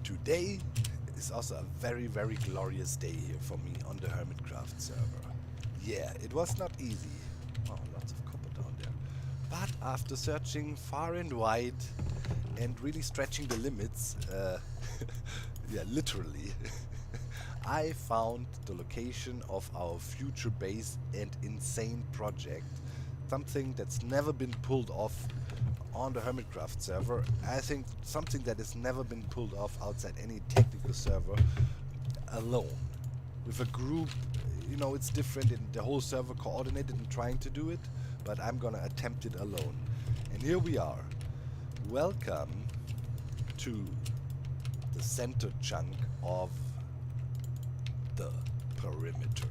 Today is also a very, very glorious day here for me on the Hermitcraft server. Yeah, it was not easy. Oh, lots of copper down there. But after searching far and wide and really stretching the limits, yeah, literally, I found the location of our future base and insane project. Something that's never been pulled off on the Hermitcraft server. I think something that has never been pulled off outside any technical server alone. With a group, you know, it's different, and the whole server coordinated and trying to do it, but I'm gonna attempt it alone. And here we are. Welcome to the center chunk of the perimeter.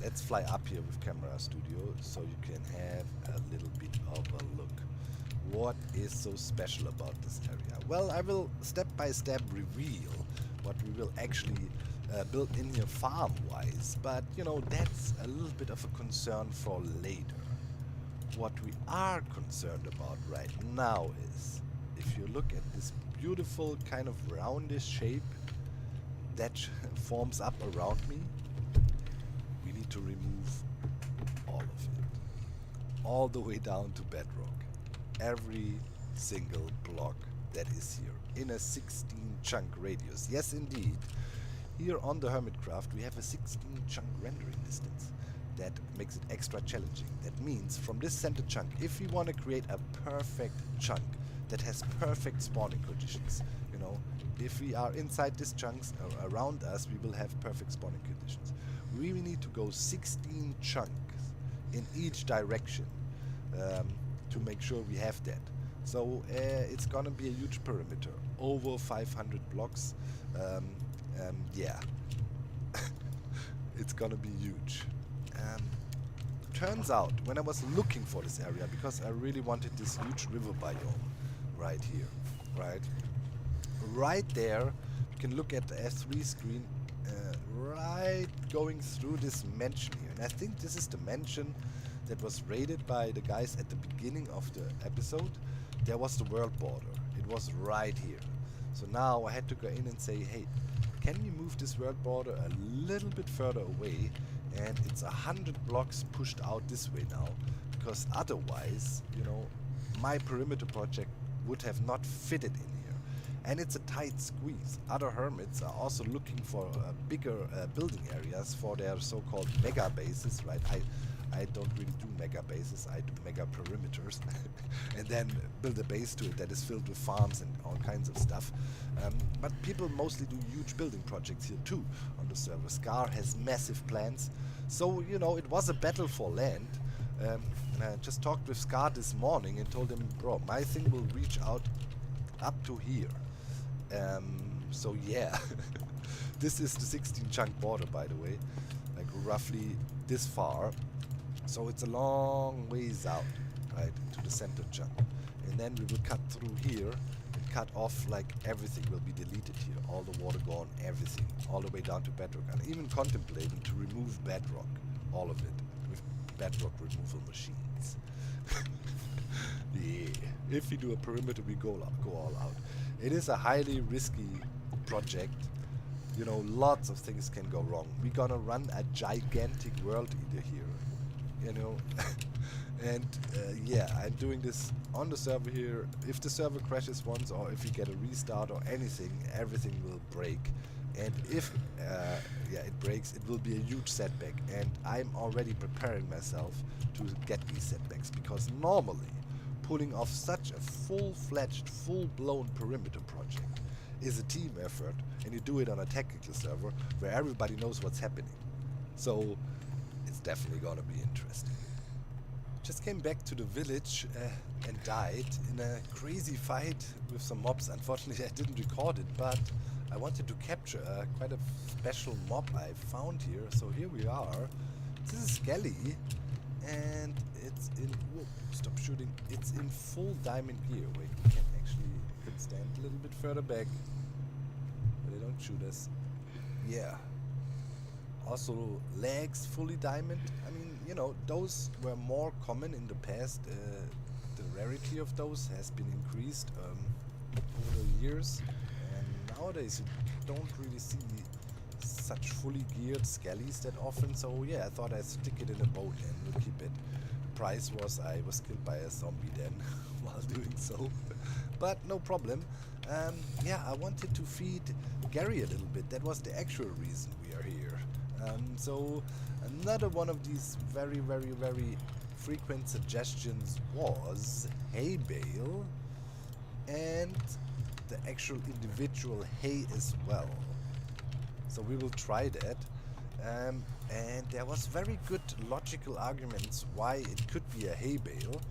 Let's fly up here with Camera Studio so you can have a little bit of a look. What is so special about this area? Well, I will step by step reveal what we will actually build in here farm-wise, but you know, that's a little bit of a concern for later. What we are concerned about right now is, if you look at this beautiful kind of roundish shape that forms up around me, we need to remove all of it. All the way down to bedrock. Every single block that is here. In a 16 chunk radius. Yes, indeed. Here on the Hermitcraft we have a 16 chunk rendering distance. That makes it extra challenging. That means from this center chunk, if we want to create a perfect chunk that has perfect spawning conditions, you know, if we are inside these chunks around us, we will have perfect spawning conditions. We will need to go 16 chunks in each direction to make sure we have that. So it's gonna be a huge perimeter, over 500 blocks. Yeah, it's gonna be huge. Turns out, when I was looking for this area, because I really wanted this huge river biome right here, right there, you can look at the S3 screen, right going through this mansion here. And I think this is the mansion that was raided by the guys at the beginning of the episode. There was the world border. It was right here. So now I had to go in and say, hey, can we move this world border a little bit further away? And it's 100 blocks pushed out this way now, because otherwise, you know, my perimeter project would have not fitted in here. And it's a tight squeeze. Other hermits are also looking for bigger building areas for their so-called mega bases, right? I don't really do mega bases, I do mega perimeters. And then build a base to it that is filled with farms and all kinds of stuff. But people mostly do huge building projects here too on the server. Scar has massive plans. So, you know, it was a battle for land. And I just talked with Scar this morning and told him, bro, my thing will reach out up to here. So yeah, this is the 16 chunk border, by the way, like roughly this far. So it's a long ways out, right, to the center chunk. And then we will cut through here and cut off, like, everything will be deleted here. All the water gone, everything. All the way down to bedrock. I'm even contemplating to remove bedrock. All of it. With bedrock removal machines. Yeah. If we do a perimeter, we go all out. It is a highly risky project. You know, lots of things can go wrong. We're gonna run a gigantic world eater here. You know. And yeah, I'm doing this on the server here. If the server crashes once, or if you get a restart or anything, everything will break. And if yeah, it breaks, it will be a huge setback. And I'm already preparing myself to get these setbacks, because normally pulling off such a full-fledged, full-blown perimeter project is a team effort, and you do it on a technical server where everybody knows what's happening. So it's definitely gonna be interesting. Just came back to the village and died in a crazy fight with some mobs. Unfortunately, I didn't record it, but I wanted to capture quite a special mob I found here. So here we are. This is Skelly, and it's in... Whoa, stop shooting. It's in full diamond gear. Wait, we can actually... could stand a little bit further back, but they don't shoot us. Yeah. Also, legs fully diamond. I mean, you know, those were more common in the past. The rarity of those has been increased over the years, and nowadays you don't really see such fully geared Skellies that often. So yeah, I thought I'd stick it in a boat and we'll keep it. The price was I was killed by a zombie then while doing so, but no problem. Yeah, I wanted to feed Gary a little bit. That was the actual reason we are here. So another one of these very, very, very frequent suggestions was hay bale and the actual individual hay as well. So we will try that. And there was very good logical arguments why it could be a hay bale.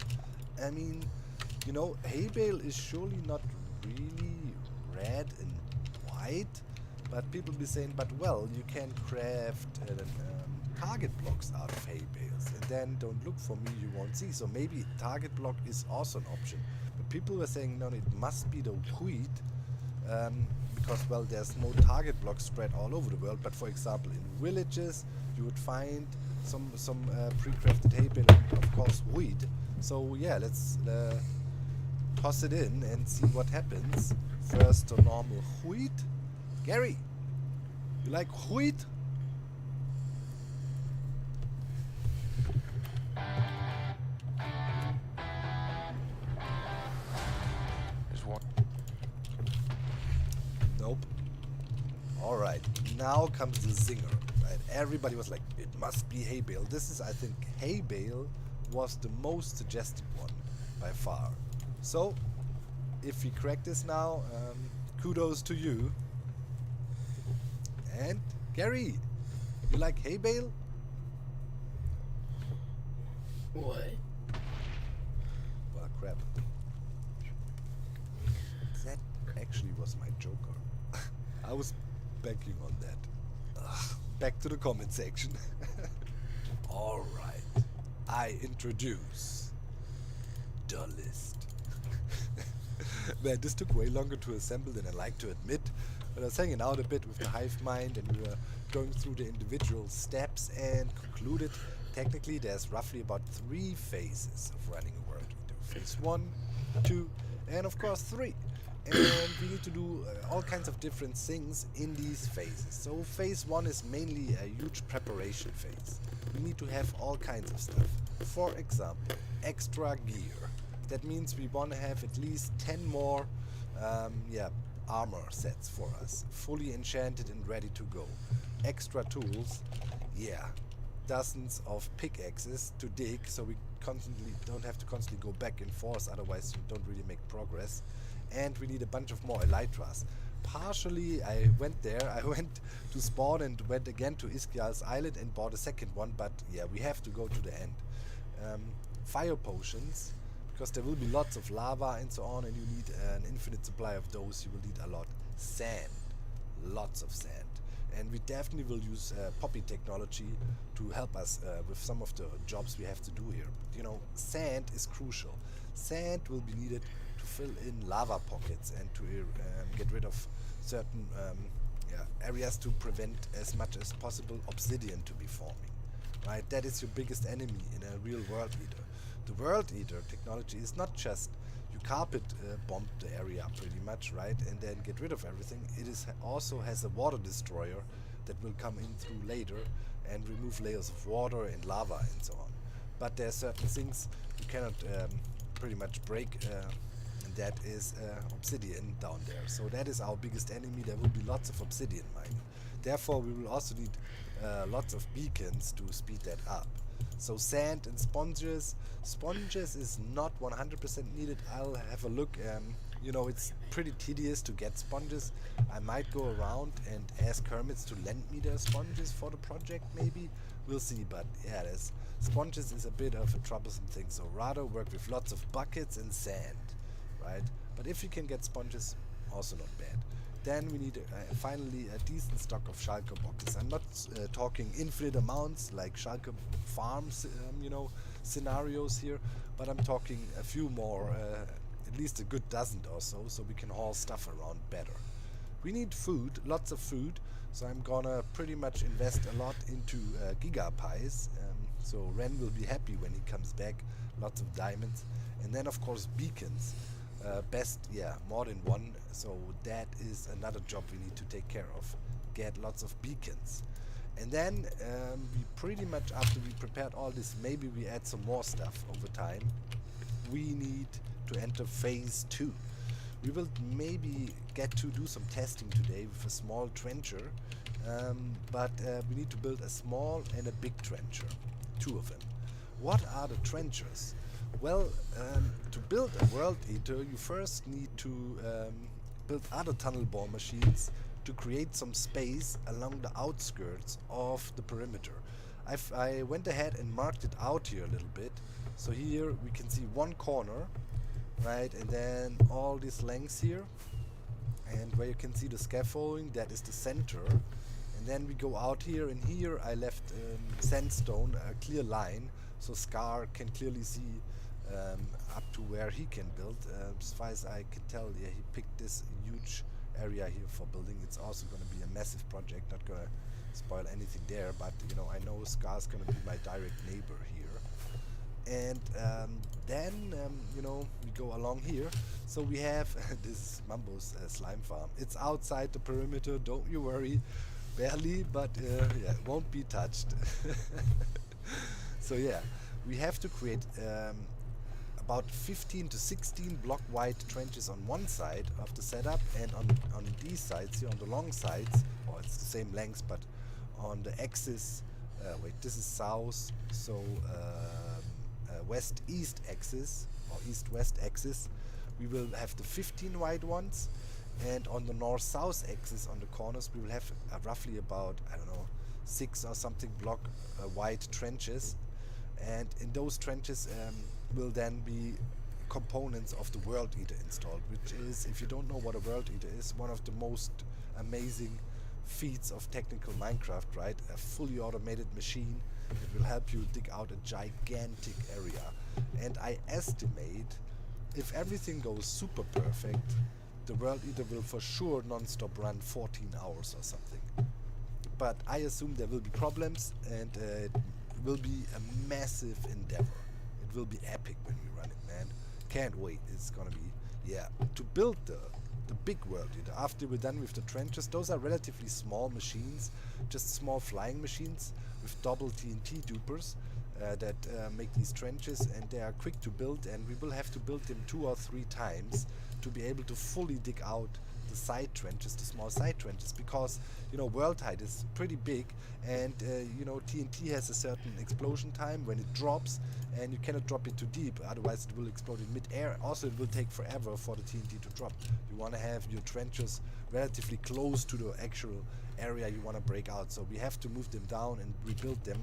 I mean, you know, hay bale is surely not really red and white. But people be saying, but well, you can craft target blocks out of hay bales, and then don't look for me, you won't see. So maybe target block is also an option. But people were saying, no, it must be the wheat, because well, there's no target block spread all over the world. But for example, in villages, you would find some pre-crafted hay bale, and of course wheat. So yeah, let's toss it in and see what happens. First, the normal wheat. Gary, you like wheat? There's one. Nope. Alright, now comes the zinger. Right? Everybody was like, it must be hay bale. This is, I think, hay bale was the most suggested one by far. So, if we crack this now, kudos to you. And Gary, you like hay bale? What? Well, crap. That actually was my joker. I was banking on that. Back to the comment section. Alright. I introduce the list. Man, this took way longer to assemble than I like to admit. But I was hanging out a bit with the hive mind, and we were going through the individual steps and concluded technically there's roughly about 3 phases of running a world. We do phase 1, 2, and of course 3. And we need to do all kinds of different things in these phases. So phase 1 is mainly a huge preparation phase. We need to have all kinds of stuff. For example, extra gear. That means we want to have at least 10 more armor sets for us, fully enchanted and ready to go. Extra tools, yeah, dozens of pickaxes to dig, so we don't have to constantly go back and forth, otherwise you don't really make progress. And we need a bunch of more elytras. Partially I went to spawn and went again to Iskial's island and bought a second one, but yeah, we have to go to the end. Fire potions, because there will be lots of lava and so on, and you need an infinite supply of those. You will need a lot. Sand, lots of sand. And we definitely will use poppy technology to help us with some of the jobs we have to do here. You know, sand is crucial. Sand will be needed to fill in lava pockets and to get rid of certain areas to prevent as much as possible obsidian to be forming. Right, that is your biggest enemy in a real world eater. The world eater technology is not just you carpet bomb the area pretty much, right, and then get rid of everything. It is also has a water destroyer that will come in through later and remove layers of water and lava and so on. But there are certain things you cannot pretty much break, and that is obsidian down there. So that is our biggest enemy. There will be lots of obsidian mining. Therefore, we will also need lots of beacons to speed that up. So sand and sponges. Sponges is not 100% needed. I'll have a look. You know, it's pretty tedious to get sponges. I might go around and ask hermits to lend me their sponges for the project, maybe. We'll see, but yeah, sponges is a bit of a troublesome thing. So rather work with lots of buckets and sand, right? But if you can get sponges, also not bad. Then we need finally a decent stock of shulker boxes. I'm not talking infinite amounts like shulker farms, you know, scenarios here, but I'm talking a few more, at least a good dozen or so we can haul stuff around better. We need food, lots of food, so I'm gonna pretty much invest a lot into gigapies. So Ren will be happy when he comes back. Lots of diamonds, and then of course beacons. Best, yeah, more than one. So that is another job we need to take care of. Get lots of beacons. And then we pretty much, after we prepared all this, maybe we add some more stuff over time. We need to enter phase 2. We will maybe get to do some testing today with a small trencher, but we need to build a small and a big trencher, 2 of them. What are the trenchers? Well, to build a world eater, you first need to build other tunnel bore machines to create some space along the outskirts of the perimeter. I went ahead and marked it out here a little bit. So here we can see one corner, right, and then all these lengths here, and where you can see the scaffolding, that is the center. And then we go out here, and here I left sandstone, a clear line, so Scar can clearly see up to where he can build. As far as I can tell, yeah, he picked this huge area here for building. It's also going to be a massive project, not going to spoil anything there, but you know, I know Scar's going to be my direct neighbor here. And then, you know, we go along here. So we have this Mambo's slime farm. It's outside the perimeter, don't you worry. Barely, but yeah, it won't be touched. So yeah, we have to create about 15 to 16 block wide trenches on one side of the setup, and on these sides here, on the long sides, or it's the same length, but on the axis, wait, this is south, so west-east axis, or east-west axis, we will have the 15 wide ones, and on the north-south axis on the corners we will have roughly about, I don't know, 6 or something block wide trenches, and in those trenches will then be components of the World Eater installed, which is, if you don't know what a World Eater is, one of the most amazing feats of technical Minecraft, right? A fully automated machine that will help you dig out a gigantic area. And I estimate, if everything goes super perfect, the World Eater will for sure non-stop run 14 hours or something. But I assume there will be problems, and it will be a massive endeavor. It will be epic when we run it, man. Can't wait. It's gonna be, yeah. To build the big World Eater, after we're done with the trenches, those are relatively small machines, just small flying machines with double TNT dupers that make these trenches, and they are quick to build, and we will have to build them 2 or 3 times to be able to fully dig out the side trenches, the small side trenches, because you know, world height is pretty big, and you know, TNT has a certain explosion time when it drops, and you cannot drop it too deep, otherwise it will explode in mid-air. Also, it will take forever for the TNT to drop. You want to have your trenches relatively close to the actual area you want to break out, so we have to move them down and rebuild them.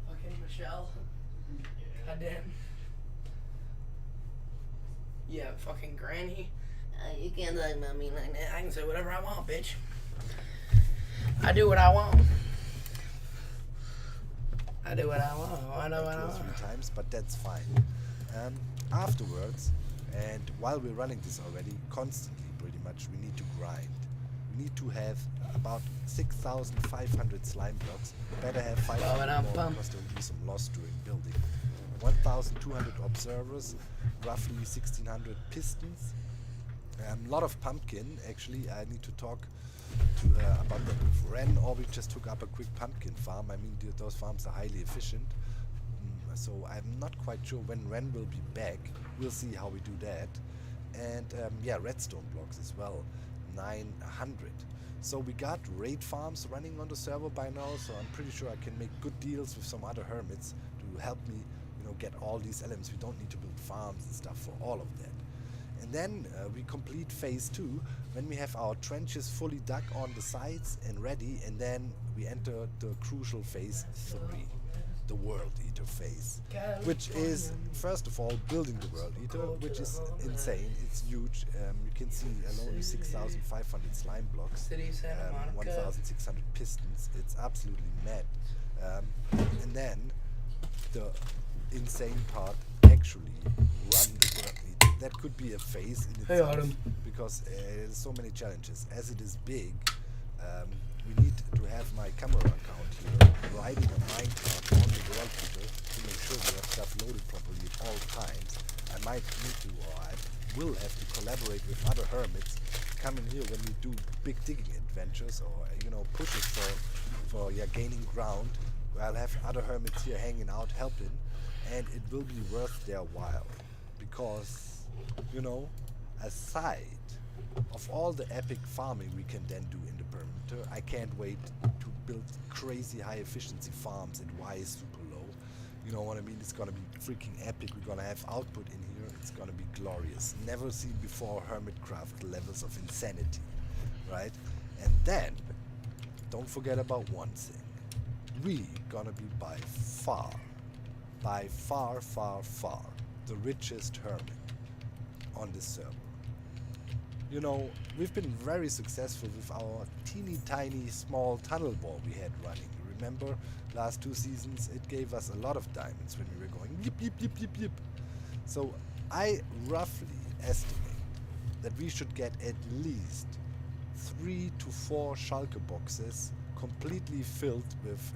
Fucking Michelle. Goddamn. Yeah, fucking granny. You can't talk about me like that. I can say whatever I want, bitch. I do what I want. I do what I want. I know what I want. 2 or 3 times, but that's fine. Afterwards, and while we're running this already, constantly pretty much, we need to grind. We need to have about 6,500 slime blocks. Better have 500 more because there will be some loss during building. 1,200 observers, roughly 1,600 pistons. A lot of pumpkin, actually. I need to talk about that with Ren, or we just took up a quick pumpkin farm. I mean, those farms are highly efficient. So I'm not quite sure when Ren will be back. We'll see how we do that. And yeah, redstone blocks as well, 900. So we got raid farms running on the server by now, so I'm pretty sure I can make good deals with some other hermits to help me, you know, get all these elements. We don't need to build farms and stuff for all of that. And then we complete phase 2 when we have our trenches fully dug on the sides and ready, and then we enter the crucial phase 3, the World Eater phase, which is first of all building the World Eater, which is insane. It's huge. You can see alone 6,500 slime blocks, 1,600 pistons. It's absolutely mad. And then the insane part, actually run the World Eater. That could be a phase in itself, because there's so many challenges. As it is big, we need to have my camera account here riding a minecart on the World Eater to make sure we have stuff loaded properly at all times. I might need to, or I will have to collaborate with other hermits, come in here when we do big digging adventures, or you know, pushes for gaining ground. I'll have other hermits here hanging out, helping, and it will be worth their while, because you know, aside of all the epic farming we can then do in the perimeter, I can't wait to build crazy high efficiency farms at Y super low. You know what I mean? It's gonna be freaking epic. We're gonna have output in here. It's gonna be glorious. Never seen before Hermitcraft levels of insanity, right? And then, don't forget about one thing. We gonna be by far, the richest hermit on this server. You know, we've been very successful with our teeny tiny small tunnel bore we had running. Remember, last 2 seasons it gave us a lot of diamonds when we were going yip yip yip yip yip. So I roughly estimate that we should get at least 3 to 4 shulker boxes completely filled with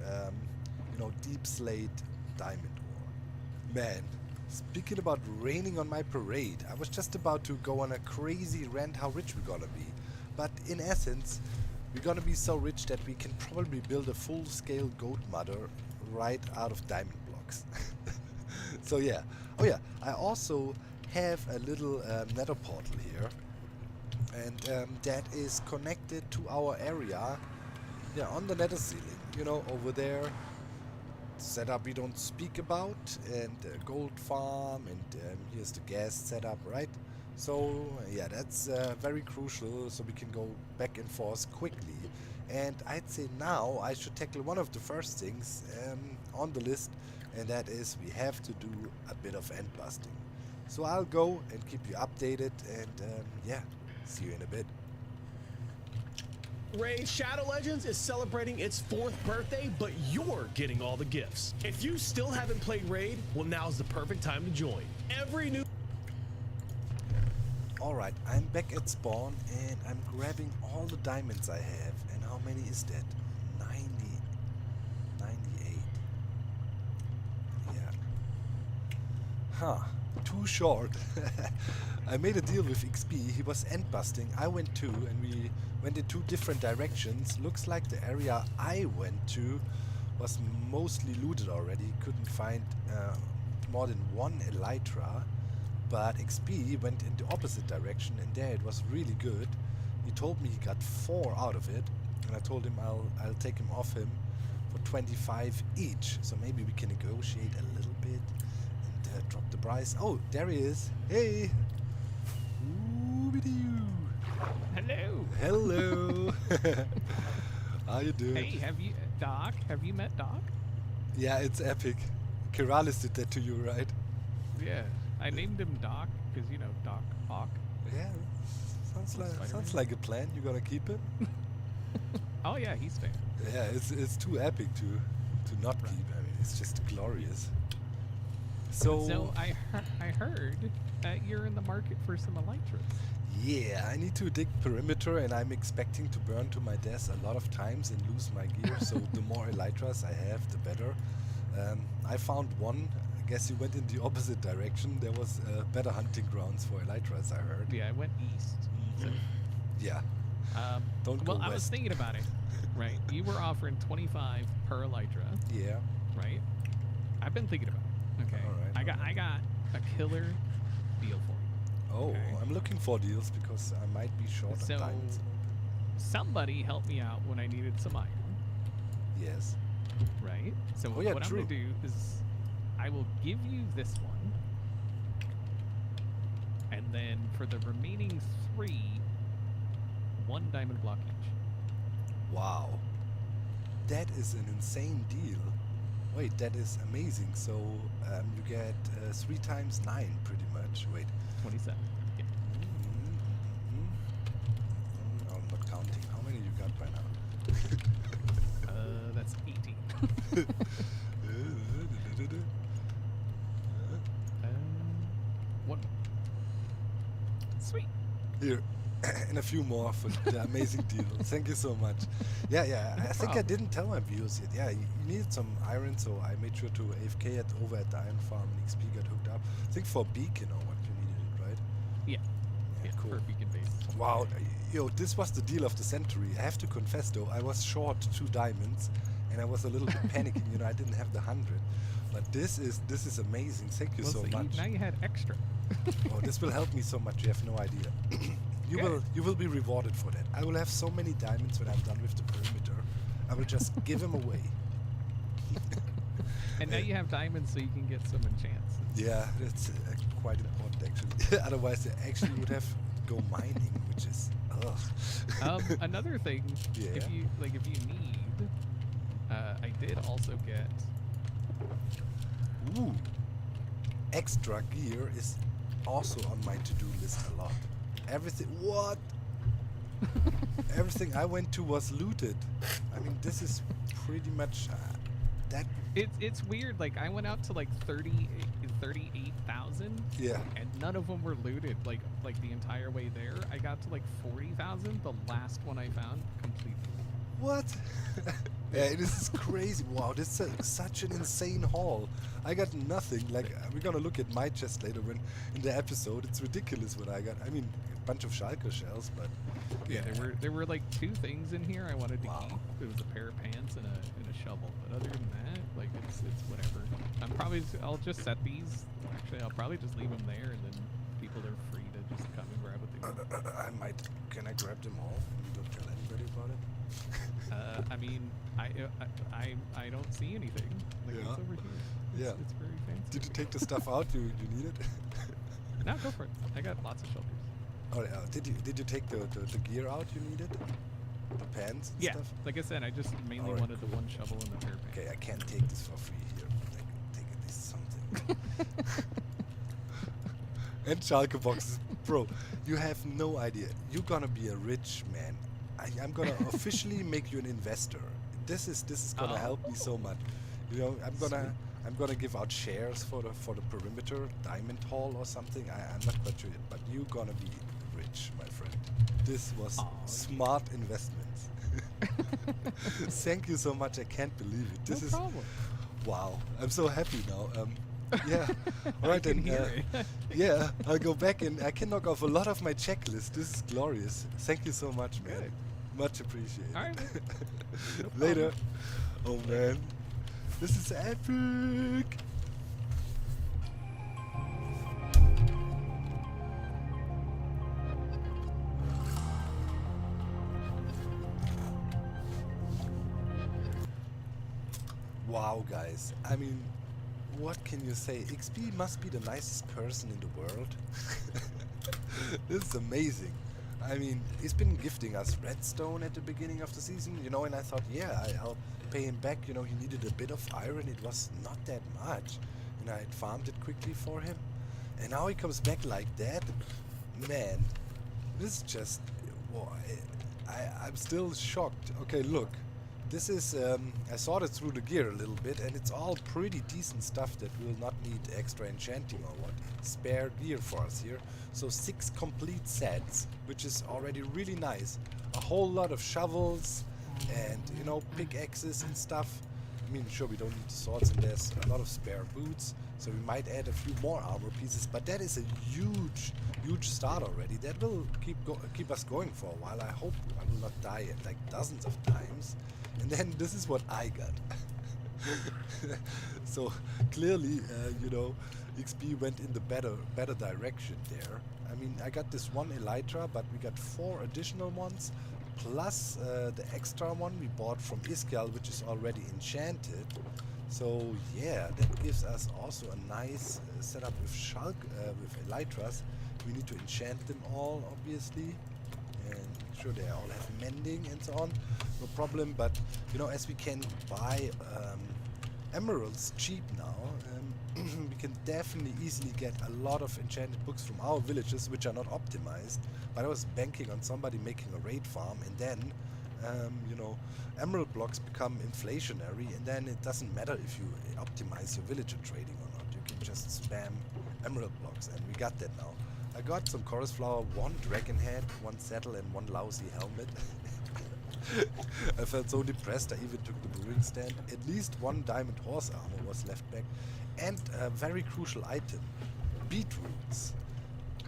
you know, deep slate diamond ore. Man, speaking about raining on my parade, I was just about to go on a crazy rant how rich we're gonna be. But in essence, we're gonna be so rich that we can probably build a full-scale goat mother right out of diamond blocks. So yeah. Oh yeah, I also have a little nether portal here. And that is connected to our area, yeah, on the nether ceiling. You know, over there. Setup we don't speak about, and gold farm, and here's the gas setup, right? So yeah, that's very crucial, so we can go back and forth quickly. And I'd say now I should tackle one of the first things on the list, and that is we have to do a bit of end busting. So I'll go and keep you updated, and yeah, see you in a bit. Raid Shadow Legends is celebrating its 4th birthday, but you're getting all the gifts. If you still haven't played Raid, well, now's the perfect time to join. Every new... Alright, I'm back at spawn, and I'm grabbing all the diamonds I have. And how many is that? 90. 98. Yeah. Huh. Too short. I made a deal with XP. He was end busting. I went too, and we went in 2 different directions. Looks like the area I went to was mostly looted already. Couldn't find more than 1 elytra, but XP went in the opposite direction, and there it was really good. He told me he got 4 out of it, and I told him I'll take him off him for 25 each. So maybe we can negotiate a little bit and drop the price. Oh, there he is. Hey. Hello. Hello. How you doing? Hey, Doc. Have you met Doc? Yeah, it's epic. Kiralis did that to you, right? Yeah. I named him Doc because, you know, Doc Ock. Yeah. Sounds like a plan. You gonna keep it? Oh, yeah, he's fair. Yeah, it's too epic to not keep. I mean, it's just glorious. So I heard that you're in the market for some elytras. Yeah, I need to dig perimeter, and I'm expecting to burn to my death a lot of times and lose my gear. So the more elytras I have, the better. I found one. I guess you went in the opposite direction. There was better hunting grounds for elytras, I heard. Yeah, I went east. So. Yeah. Don't go Well, I was west. thinking about it. Right. You were offering 25 per elytra. Yeah. Right. I've been thinking about it. Okay. All right. I got a killer deal for you. Oh, okay? I'm looking for deals because I might be short So on diamonds. somebody helped me out when I needed some iron. Yes. Right. So Oh, yeah, what true. I'm gonna do is I will give you this one, and then for the remaining 3, 1 diamond block each. Wow. That is an insane deal. Wait, that is amazing. So you get 3 times 9 pretty much. Wait. 27. Yeah. No, I'm not counting. How many you got by now? That's 18. One. Sweet. Here. And a few more for the amazing deal. Thank you so much. Yeah, I think I didn't tell my viewers yet. Yeah, you needed some iron, so I made sure to AFK over at the iron farm, and XP got hooked up. I think for beacon or what you needed it, right? Yeah. Cool. For beacon base. Wow, yo, this was the deal of the century. I have to confess though, I was short 2 diamonds, and I was a little bit panicking. You know, I didn't have the 100. But this is amazing. Thank you so much. Now you had extra. Oh, this will help me so much. You have no idea. You will be rewarded for that. I will have so many diamonds when I'm done with the perimeter. I will just give them away. And now you have diamonds, so you can get some enchants. Yeah, that's quite important actually. Otherwise, I actually would have to go mining, which is Another thing, Yeah. if you need, I did also get. Ooh, extra gear is also on my to-do list a lot. Everything. What? Everything I went to was looted. I mean, this is pretty much that. It's weird. Like I went out to like 38,000. Yeah. And none of them were looted. Like the entire way there, I got to like 40,000. The last one I found completely. What? Yeah, this is crazy. Wow, this is such an insane haul. I got nothing. Like we're gonna look at my chest later when in the episode. It's ridiculous what I got. I mean, a bunch of Schalke shells, but Yeah, there were like 2 things in here I wanted to keep. It was a pair of pants and a shovel. But other than that, like it's whatever. I'll just set these. Actually, I'll probably just leave them there, and then people are free to just come and grab what they want. Can I grab them all? You don't tell anybody about it. I mean, I don't see anything. Like it's over here. It's very fancy. Did you take the stuff out you needed? No, go for it. I got lots of shelters. Oh, did you take the gear out you needed? The pants and Yeah, stuff? like I said, I just mainly Alright, wanted the 1 shovel and the pair of pants. Okay, I can't take this for free here. Take at least something. And Schalke boxes. Bro, you have no idea. You're gonna be a rich man. I'm gonna officially make you an investor. This is gonna help me so much. You know, I'm gonna give out shares for the perimeter diamond haul or something. I'm not quite sure yet, but you're gonna be rich, my friend. This was smart investments. Thank you so much. I can't believe it. This No is problem. wow. I'm so happy now. Yeah. All right can then. hear it. Yeah, I'll go back and I can knock off a lot of my checklist. This is glorious. Thank you so much, man. Good. Much appreciated. All right. No Later. problem. Oh man, this is epic. Wow, guys. I mean, what can you say? XP must be the nicest person in the world. This is amazing. I mean, he's been gifting us redstone at the beginning of the season, you know, and I thought, yeah, I'll pay him back. You know, he needed a bit of iron. It was not that much. And I had farmed it quickly for him. And now he comes back like that. Man, this is just... Well, I'm still shocked. Okay, look. This is... I sorted through the gear a little bit, and it's all pretty decent stuff that will not need extra enchanting or what. Spare gear for us here. So 6 complete sets, which is already really nice. A whole lot of shovels and, you know, pickaxes and stuff. I mean, sure, we don't need the swords, and there's a lot of spare boots. So we might add a few more armor pieces, but that is a huge start already. That will keep us going for a while. I hope I will not die like dozens of times. And then this is what I got. So clearly, you know, XP went in the better direction there. I mean, I got this one elytra, but we got 4 additional ones, plus the extra one we bought from Iskal, which is already enchanted. So yeah, that gives us also a nice setup with with elytras. We need to enchant them all, obviously, and sure they all have mending and so on. No problem, but you know, as we can buy emeralds cheap now, we can definitely easily get a lot of enchanted books from our villages, which are not optimized. But I was banking on somebody making a raid farm, and then you know, emerald blocks become inflationary, and then it doesn't matter if you optimize your villager trading or not. You can just spam emerald blocks, and we got that now. I got some chorus flower, 1 dragon head, 1 saddle, and 1 lousy helmet. I felt so depressed I even took the brewing stand. At least 1 diamond horse armor was left back, and a very crucial item, beetroots.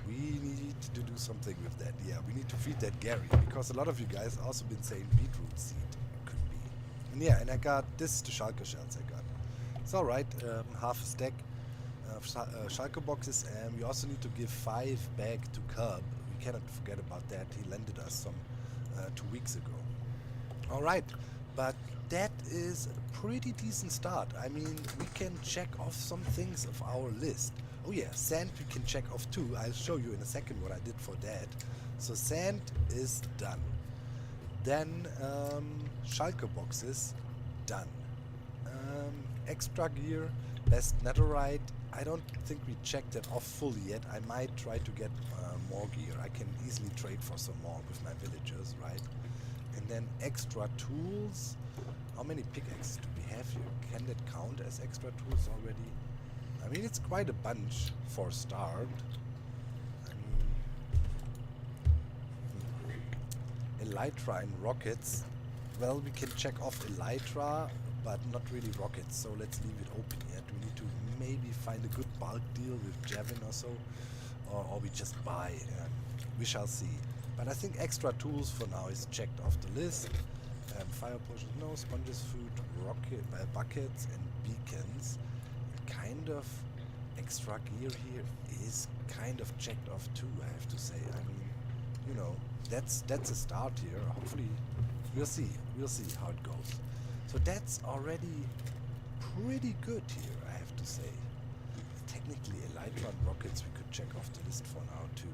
We need to do something with that. Yeah, we need to feed that Gary, because a lot of you guys also been saying beetroot seed could be. And yeah, and I got this, the Schalke shells I got. It's alright, half a stack of Schalke boxes, and we also need to give 5 back to Cub. We cannot forget about that. He lended us some 2 weeks ago. Alright, but that is a pretty decent start. I mean, we can check off some things of our list. Oh yeah, sand we can check off too. I'll show you in a second what I did for that. So sand is done. Then Schalke boxes, done. Extra gear, best netherite. I don't think we checked that off fully yet. I might try to get more gear. I can easily trade for some more with my villagers, right? And then extra tools. How many pickaxes do we have here? Can that count as extra tools already? I mean, it's quite a bunch for a start. Elytra and rockets. Well, we can check off elytra, but not really rockets. So let's leave it open yet. We need to maybe find a good bulk deal with Javin or so. Or we just buy. We shall see. But I think extra tools for now is checked off the list. Fire potions, no. Sponges, food, rocket, buckets, and beacons. Kind of extra gear here is kind of checked off too, I have to say. I mean, you know, that's a start here. Hopefully we'll see how it goes. So that's already pretty good here, I have to say. Technically elytra and rockets we could check off the list for now too.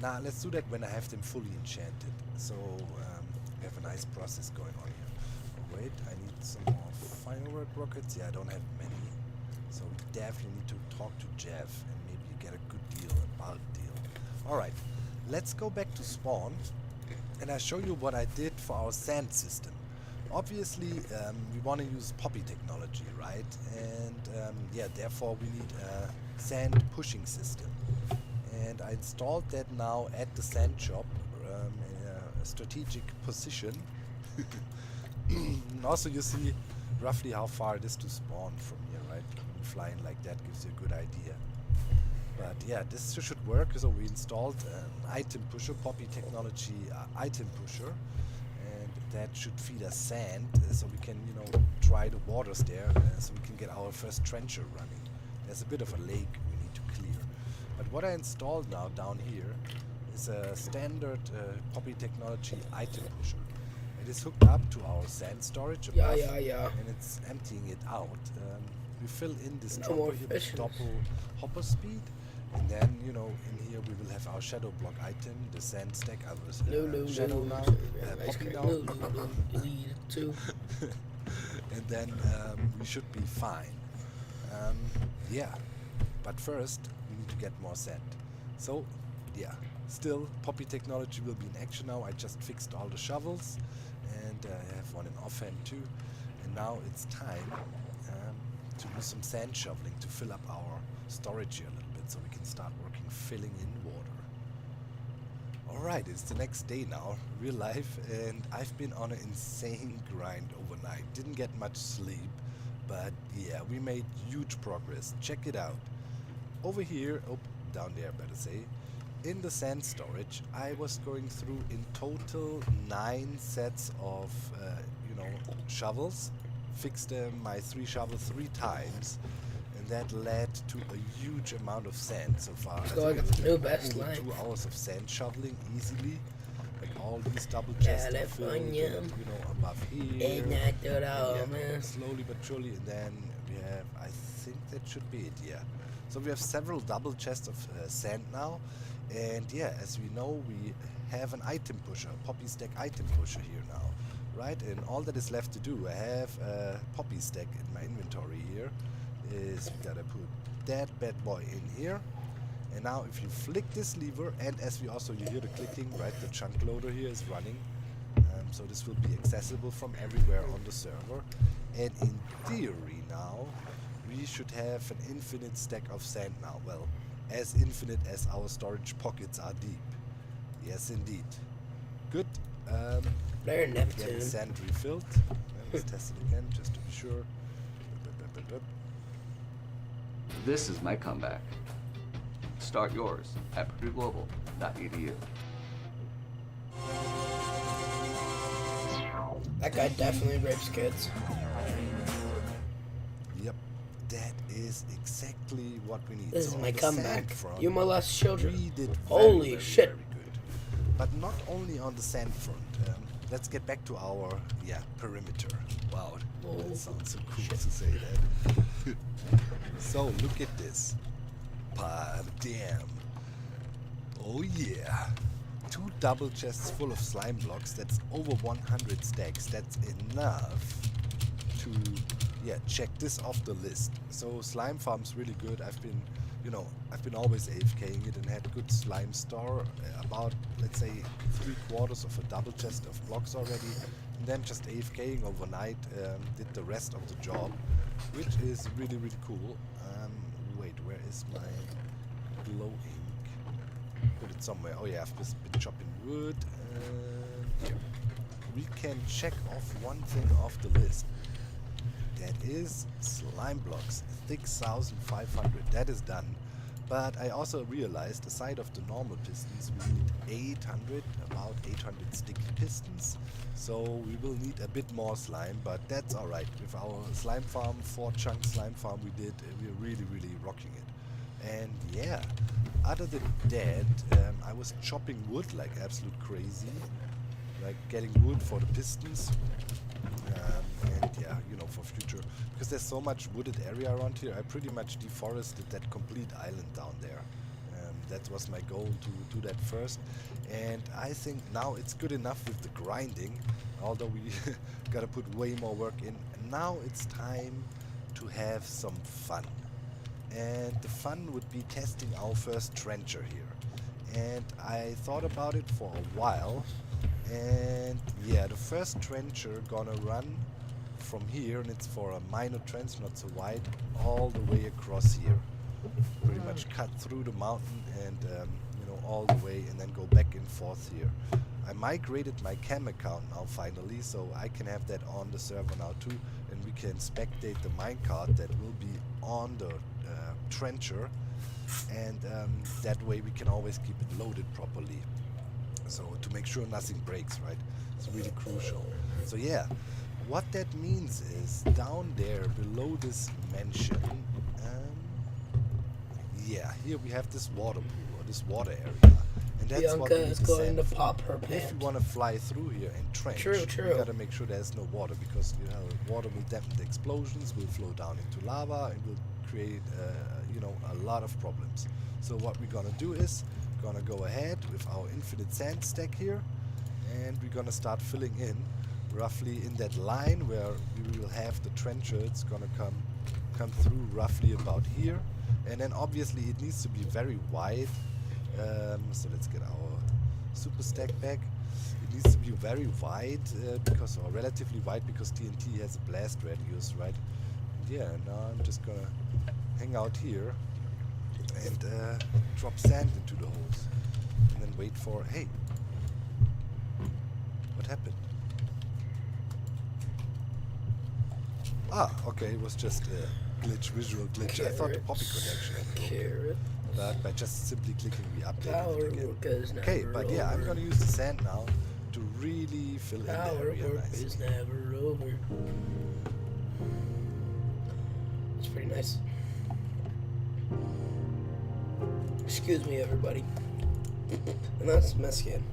Nah, let's do that when I have them fully enchanted. So we have a nice process going on here. Oh, wait, I need some more firework rockets. Yeah, I don't have many. So we definitely need to talk to Jeff and maybe get a good deal, a bulk deal. Alright, let's go back to spawn and I'll show you what I did for our sand system. Obviously, we want to use poppy technology, right? And yeah, therefore we need a sand pushing system. And I installed that now at the sand shop in a strategic position. And also you see roughly how far it is to spawn from here, right? Flying like that gives you a good idea. But yeah, this should work. So we installed an item pusher, poppy technology item pusher, and that should feed us sand, so we can, you know, dry the waters there, so we can get our first trencher running. There's a bit of a lake we need to clear. But what I installed now down here is a standard poppy technology item pusher. It is hooked up to our sand storage above, and it's emptying it out. We fill in this dropper here with double hopper speed, And then, you know, in here we will have our shadow block item, the sand stack. I was shadow now. Poppy now. Lead too. And then we should be fine. Yeah, but first we need to get more sand. So, yeah, still Poppy technology will be in action now. I just fixed all the shovels, and I have one in offhand too. And now it's time to do some sand shoveling to fill up our storage here a little bit, so we can start working filling in water. Alright, it's the next day now, real life, and I've been on an insane grind overnight. Didn't get much sleep, but yeah, we made huge progress. Check it out. Over here, oh, down there better say, in the sand storage, I was going through in total 9 sets of, you know, shovels. Fixed my 3 shovels 3 times, and that led to a huge amount of sand so far. God, that's no best over line. 2 hours of sand shoveling easily. Like all these double chests are filled, you know, above here. Slowly but surely, and then we have, I think that should be it, yeah. So we have several double chests of sand now, and yeah, as we know, we have an item pusher, a Poppy stack item pusher here now. Right, and all that is left to do, I have a Poppy stack in my inventory here, is we gotta put that bad boy in here, and now if you flick this lever, and as we also, you hear the clicking, right, the chunk loader here is running, so this will be accessible from everywhere on the server, and in theory now, we should have an infinite stack of sand now, well, as infinite as our storage pockets are deep. Yes indeed. Good. There, Neptune. Get the sand refilled. Let's test it again, just to be sure. This is my comeback. Start yours at purdueglobal.edu. That guy definitely rapes kids. Yep, that is exactly what we need. This so is my comeback. Front, You molest children. We did Holy very, shit. very good. But not only on the sand front. Let's get back to our, perimeter. Wow, that sounds so cool to say that. So, look at this. Damn. Oh yeah. 2 double chests full of slime blocks. That's over 100 stacks. That's enough to, check this off the list. So, slime farm's really good. I've been always AFKing it and had good slime store, about, let's say, 3/4 of a double chest of blocks already, and then just AFKing overnight, did the rest of the job, which is really, really cool. Wait, where is my glow ink? Put it somewhere. Oh yeah, I've just been chopping wood. Here. We can check off one thing off the list. That is slime blocks, 6,500. That is done. But I also realized, aside of the normal pistons, we need about 800 sticky pistons. So we will need a bit more slime, but that's alright. With our slime farm, 4-chunk slime farm we did, we're really, really rocking it. And yeah, other than that, I was chopping wood like absolute crazy. Like getting wood for the pistons. And yeah, for future, because there's so much wooded area around here, I pretty much deforested that complete island down there. That was my goal, to do that first, and I think now it's good enough with the grinding, although we gotta put way more work in. And now it's time to have some fun, and the fun would be testing our first trencher here. And I thought about it for a while, and yeah, the first trencher gonna run from here, and it's for a minor trench, not so wide, all the way across here. Pretty much cut through the mountain and all the way, and then go back and forth here. I migrated my cam account now finally, so I can have that on the server now too, and we can spectate the minecart that will be on the trencher, and that way we can always keep it loaded properly. So to make sure nothing breaks, right? It's really crucial. So yeah. What that means is, down there below this mansion, here we have this water pool, or this water area, and that's Bianca what we need is to going send to pop her If pants. you want to fly through here and trench, True. you gotta make sure there's no water, because water will dampen the explosions, will flow down into lava, and will create a lot of problems. So what we're gonna do is gonna go ahead with our infinite sand stack here, and we're gonna start filling in roughly in that line where we will have the trencher. It's gonna come through roughly about here, and then obviously it needs to be very wide. So let's get our super stack back. It needs to be very wide or relatively wide, because TNT has a blast radius, right? And yeah, now I'm just gonna hang out here and drop sand into the holes, and then wait for, hey, what happened? Ah, okay, it was just a glitch, visual glitch. I thought the poppy could actually Carrot. but by just simply clicking we updated Power it again. work is never Okay, but yeah, I'm over. gonna use the sand now to really fill in the Power area work nicely. is never over. It's pretty nice. Excuse me, everybody. And that's Mexican.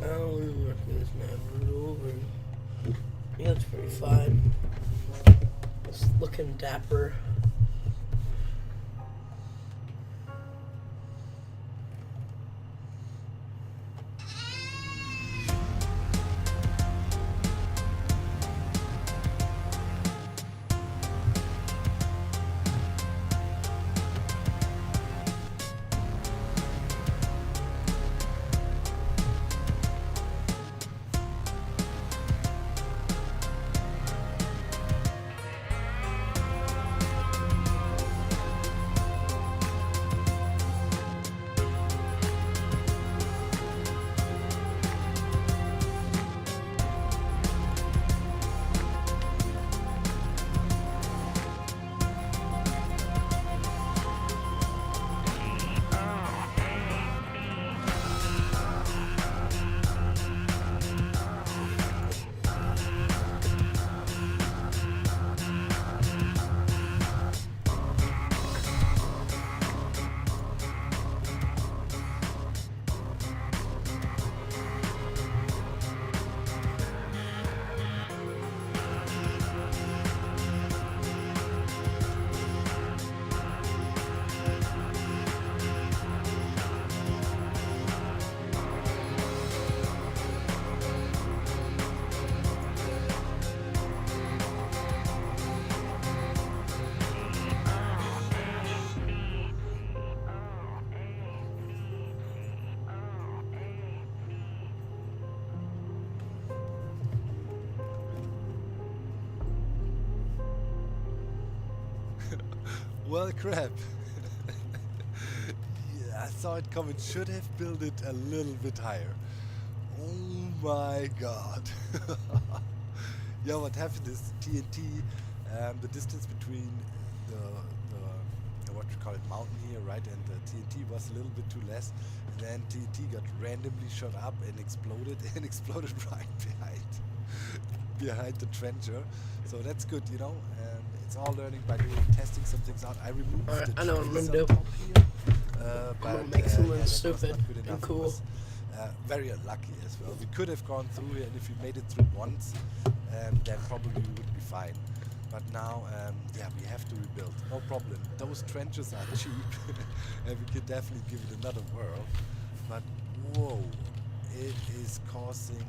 Power work is never over. He looks pretty fine. It's looking dapper. Well, crap. Yeah, I saw it coming. Should have built it a little bit higher. Oh my god. Yeah, what happened is TNT, the distance between the what we call it mountain here, right, and the TNT was a little bit too less, and then TNT got randomly shot up and exploded right behind the trencher. So that's good, you know. It's all learning by doing, testing some things out. I removed Alright, the I know what I'm trees gonna on do. top here, I'm but gonna make something that was stupid not good and enough. It cool. was, very unlucky as well. We could have gone through here, and if we made it through once, then probably we would be fine. But now, yeah, we have to rebuild. No problem. Those trenches are cheap, and we could definitely give it another whirl. But whoa, it is causing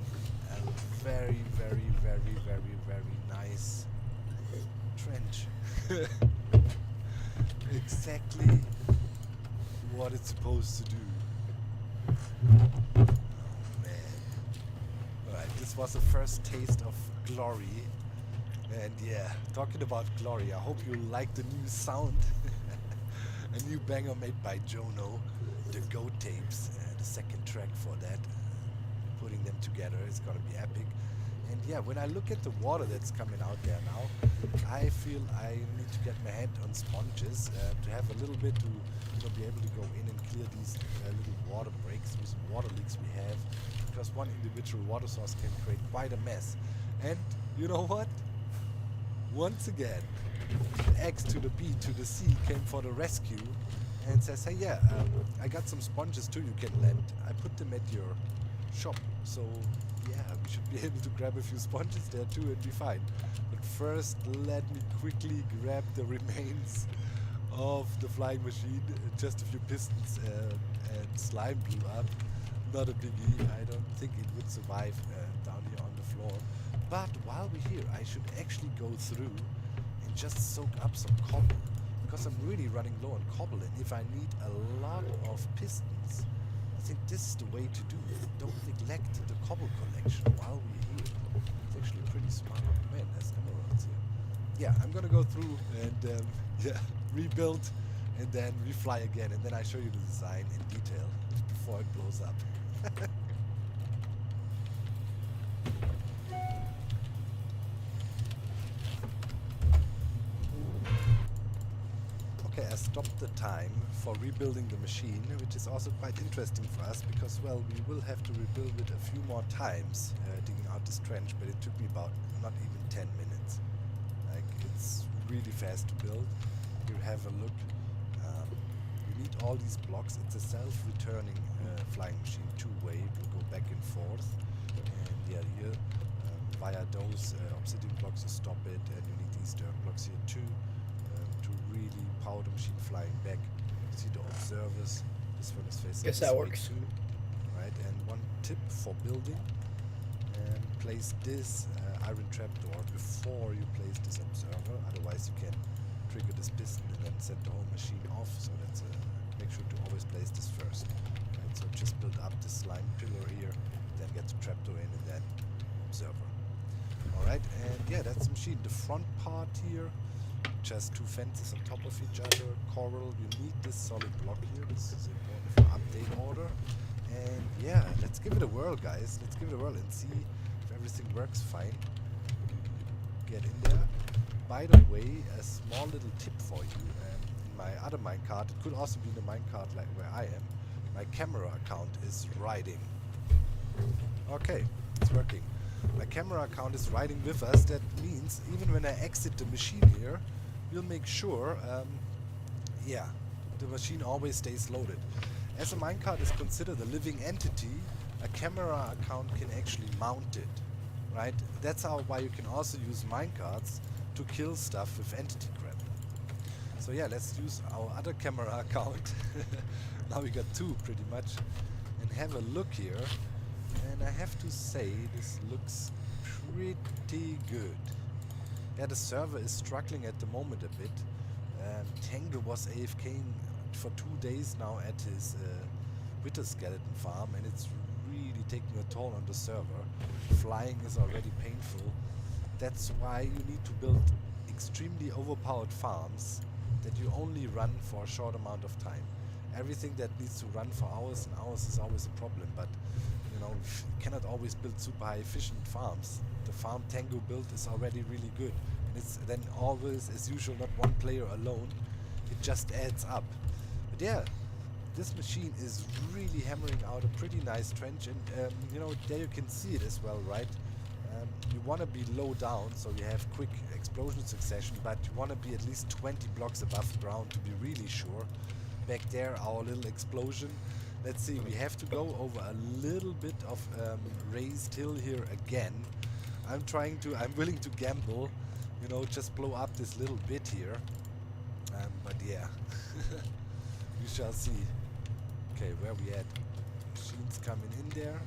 a very, very, very, very, very nice trench. Exactly what it's supposed to do. Oh man. Alright, this was the first taste of glory. And yeah, talking about glory, I hope you like the new sound. A new banger made by Jono, the Goat Tapes, the second track for that. Putting them together is gonna be epic. And yeah, when I look at the water that's coming out there now, I feel I need to get my hand on sponges to have a little bit to, you know, be able to go in and clear these little water breaks, these water leaks we have, because one individual water source can create quite a mess. And you know what? Once again, the X to the B to the C came for the rescue and says, hey, yeah, I got some sponges too you can lend. I put them at your shop, so yeah, we should be able to grab a few sponges there too and be fine. But first, let me quickly grab the remains of the flying machine. Just a few pistons and slime blew up. Not a biggie. I don't think it would survive down here on the floor. But while we're here, I should actually go through and just soak up some cobble, because I'm really running low on cobble, and if I need a lot of pistons, I think this is the way to do it. Don't neglect the cobble collection while we're here. It's actually pretty smart. Man, there's emeralds here. Yeah, I'm gonna go through and rebuild and then refly again, and then I show you the design in detail before it blows up. Okay, I stopped the time for rebuilding the machine, which is also quite interesting for us because, well, we will have to rebuild it a few more times digging out this trench, but it took me about not even 10 minutes. Like, it's really fast to build. Here, have a look. You need all these blocks. It's a self-returning flying machine, two-way. It will go back and forth. And yeah, here, via those obsidian blocks to stop it, and you need these dirt blocks here too. To really power the machine flying back. You see the observers. This one is facing Guess this that way works. too. Right, and one tip for building: place this iron trapdoor before you place this observer. Otherwise, you can trigger this piston and then set the whole machine off. So that's make sure to always place this first. Right, so just build up this slime pillar here, then get the trapdoor in, and then observer. All right, and yeah, that's the machine. The front part here. Just two fences on top of each other. Coral, you need this solid block here. This is important for update order. And yeah, let's give it a whirl, guys. Let's give it a whirl and see if everything works fine. Get in there. By the way, a small little tip for you. In my other minecart, it could also be in the minecart like where I am, my camera account is riding. Okay, it's working. My camera account is riding with us. That means even when I exit the machine here, we'll make sure, the machine always stays loaded. As a minecart is considered a living entity, a camera account can actually mount it, right? That's why you can also use minecarts to kill stuff with entity crap. So yeah, let's use our other camera account. Now we got two pretty much, and have a look here. And I have to say, this looks pretty good. Yeah, the server is struggling at the moment a bit. Tangle was AFKing for 2 days now at his wither skeleton farm, and it's really taking a toll on the server. Flying is already painful. That's why you need to build extremely overpowered farms that you only run for a short amount of time. Everything that needs to run for hours and hours is always a problem, but you know, you cannot always build super high efficient farms. The farm Tango built is already really good, and it's then always, as usual, not one player alone. It just adds up. But yeah, this machine is really hammering out a pretty nice trench, and you know, there you can see it as well, right? You want to be low down, so you have quick explosion succession, but you want to be at least 20 blocks above ground to be really sure. Back there, our little explosion. Let's see, we have to go over a little bit of raised hill here again. I'm willing to gamble, you know, just blow up this little bit here. But yeah, we shall see. Okay, where we at? Machines coming in there.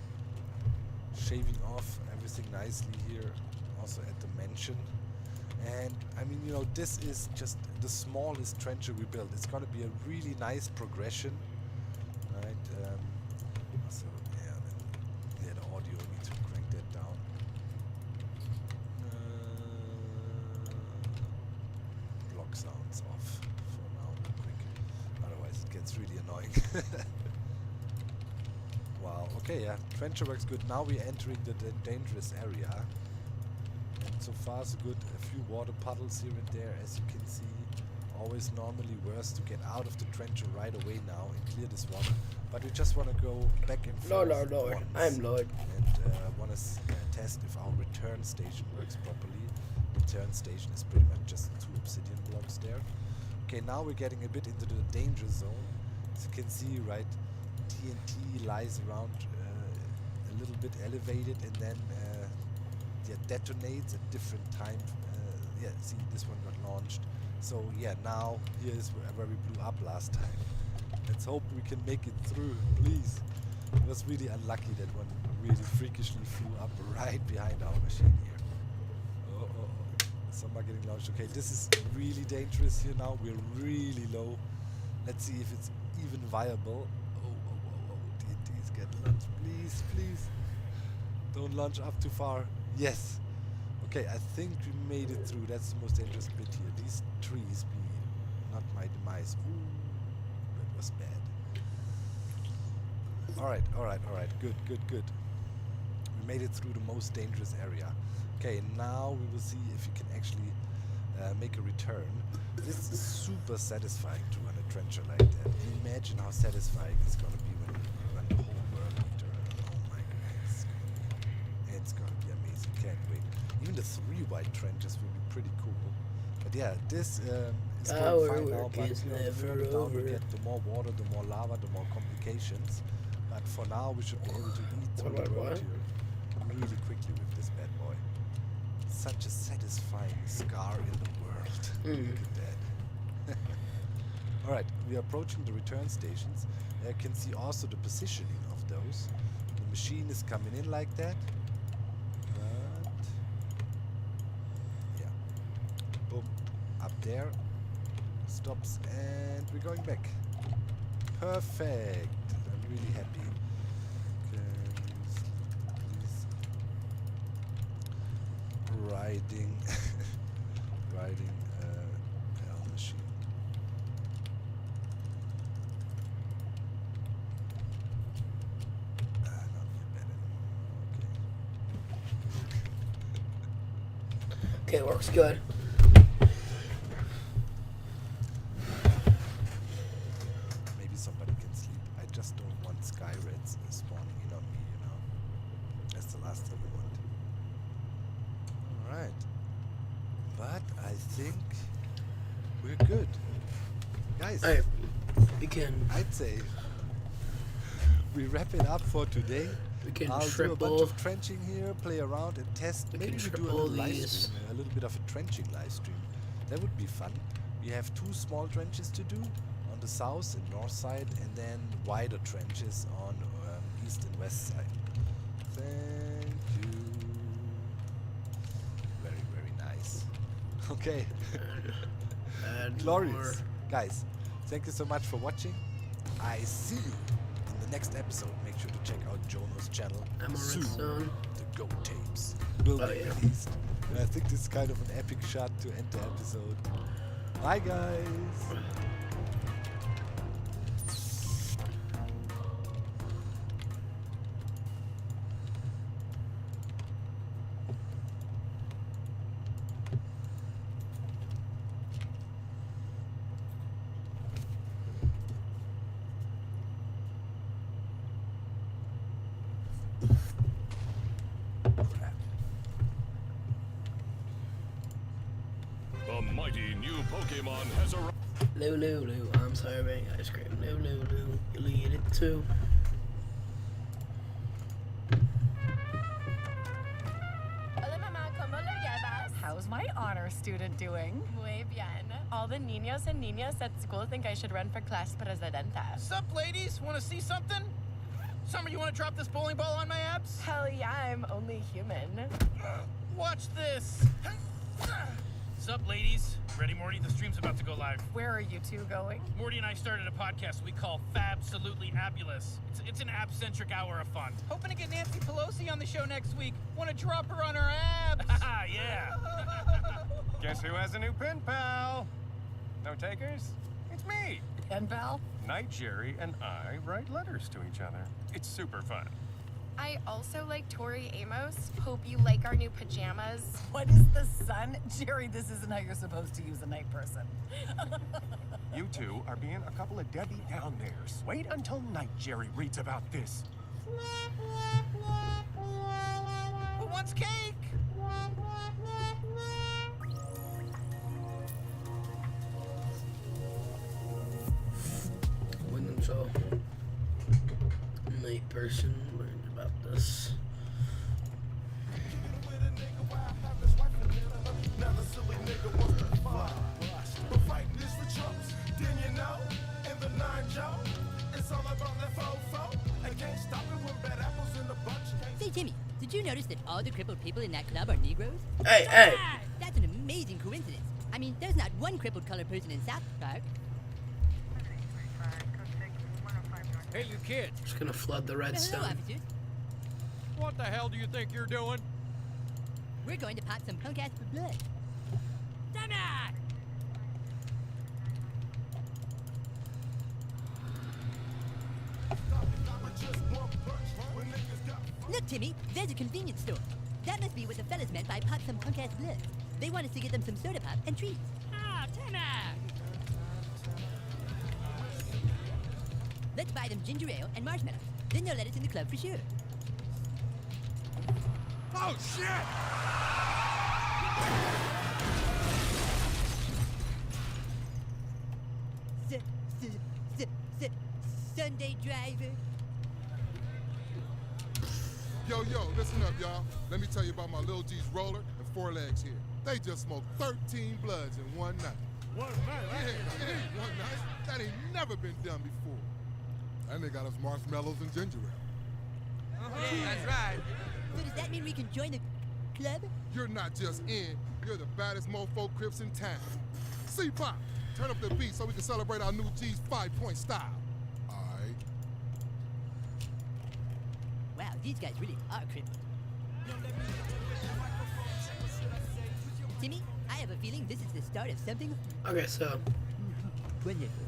Shaving off everything nicely here, also at the mansion. And I mean, you know, this is just the smallest trencher we built. It's gonna be a really nice progression, right? So yeah, the audio needs to crank that down. Block sounds off for now, quick. Otherwise, it gets really annoying. Wow. Okay, yeah, trencher works good. Now we're entering the dangerous area. So far so good. A few water puddles here and there, as you can see. Always normally worse to get out of the trencher right away now and clear this one. But we just want to go back and forth. Lord. I'm Lord. And want to test if our return station works properly. Return station is pretty much just 2 obsidian blocks there. Okay, now we're getting a bit into the danger zone. As you can see, right, TNT lies around a little bit elevated, and then detonates at different times. Yeah, see, this one got launched So yeah, now here is where we blew up last time. Let's hope we can make it through, please. It was really unlucky that one really freakishly flew up right behind our machine here. Oh, oh, oh. Some are getting launched. Okay, this is really dangerous here now. We're really low. Let's see if it's even viable. Oh, oh, oh, oh. TNTs get launched. Please, please. Don't launch up too far. Yes. Okay, I think we made it through. That's the most dangerous bit here. These trees be not my demise. Ooh, that was bad. Alright, alright, alright. Good, good, good. We made it through the most dangerous area. Okay, now we will see if we can actually make a return. This is super satisfying to run a trencher like that. Imagine how satisfying it's gonna be when you run the whole world return. Oh my goodness. It's gonna be amazing. Can't wait. Even the 3 wide trenches will be pretty cool. But yeah, this is going fine now, but you know, the further down we get, the more water, the more lava, the more complications. But for now, we should be able to eat through the world here really quickly with this bad boy. Such a satisfying scar in the world. Look at that. Alright, we are approaching the return stations. You can see also the positioning of those. The machine is coming in like that. But yeah. Boom. Up there. Stops and we're going back. Perfect. I'm really happy. Riding hell machine. Not bad anymore. Okay, works good. Maybe somebody can sleep. I just don't want sky rats spawning in on me, you know. That's the last thing I want. Alright. But I think we're good. Guys, Alright, we can. I'd say we wrap it up for today. We can I'll do a triple. bunch of trenching here, play around and test. Maybe we do a triple little live these. stream, a little bit of a trenching live stream. That would be fun. We have 2 small trenches to do on the south and north side, and then wider trenches on east and west side. Thank you. Very, very nice. Okay. Glorious. More. Guys, thank you so much for watching. I see you in the next episode. Make sure to check out Jono's channel. Soon, the Go Tapes will be released. And I think this is kind of an epic shot to end the episode. Bye, guys. The mighty new Pokemon has arrived. Lulu, I'm serving ice cream. Lulu, you'll eat it too. Hola mamá, ¿cómo lo llevas? How's my honor student doing? Muy bien. All the niños and niñas at school think I should run for class presidenta. Sup, ladies? Want to see something? Summer, you want to drop this bowling ball on my abs? Hell yeah, I'm only human. Watch this. Sup, ladies? Ready, Morty? The stream's about to go live. Where are you two going? Morty and I started a podcast we call Fabsolutely Abulous. It's an ab-centric hour of fun. Hoping to get Nancy Pelosi on the show next week. Want to drop her on her abs? Haha, yeah. Guess who has a new pen pal? No takers? It's me. Pen pal? Night Jerry and I write letters to each other. It's super fun. I also like Tori Amos. Hope you like our new pajamas. What is the sun? Jerry, this isn't how you're supposed to use a night person. You two are being a couple of Debbie Down-Theres. Wait until Night Jerry reads about this. Who wants cake? When so night person learned about this. Now the silly nigga wants to fight. Did you notice that all the crippled people in that club are Negroes? Hey, hey. That's an amazing coincidence. I mean, there's not one crippled colored person in South Park. Hey, you kids. Just gonna flood the redstone. Hello, officers. What the hell do you think you're doing? We're going to pop some punk ass for blood. Look, Timmy, there's a convenience store. That must be what the fellas meant by pop some punk ass blood. They want us to get them some soda pop and treats. Ah, Timmy! Let's buy them ginger ale and marshmallows. Then they'll let us in the club for sure. Oh, shit! Sunday driver. Yo, listen up, y'all. Let me tell you about my Lil G's roller and 4 legs here. They just smoked 13 bloods in one night. One night? Yeah, it ain't one night. That ain't never been done before. And they got us marshmallows and ginger ale. That's right. So does that mean we can join the club? You're not just in, you're the baddest mofo Crips in town. C-Pop, turn up the beat so we can celebrate our new G's 5-point style. All right. Wow, these guys really are crippled. Timmy, I have a feeling this is the start of something. Okay, so. Wonderful.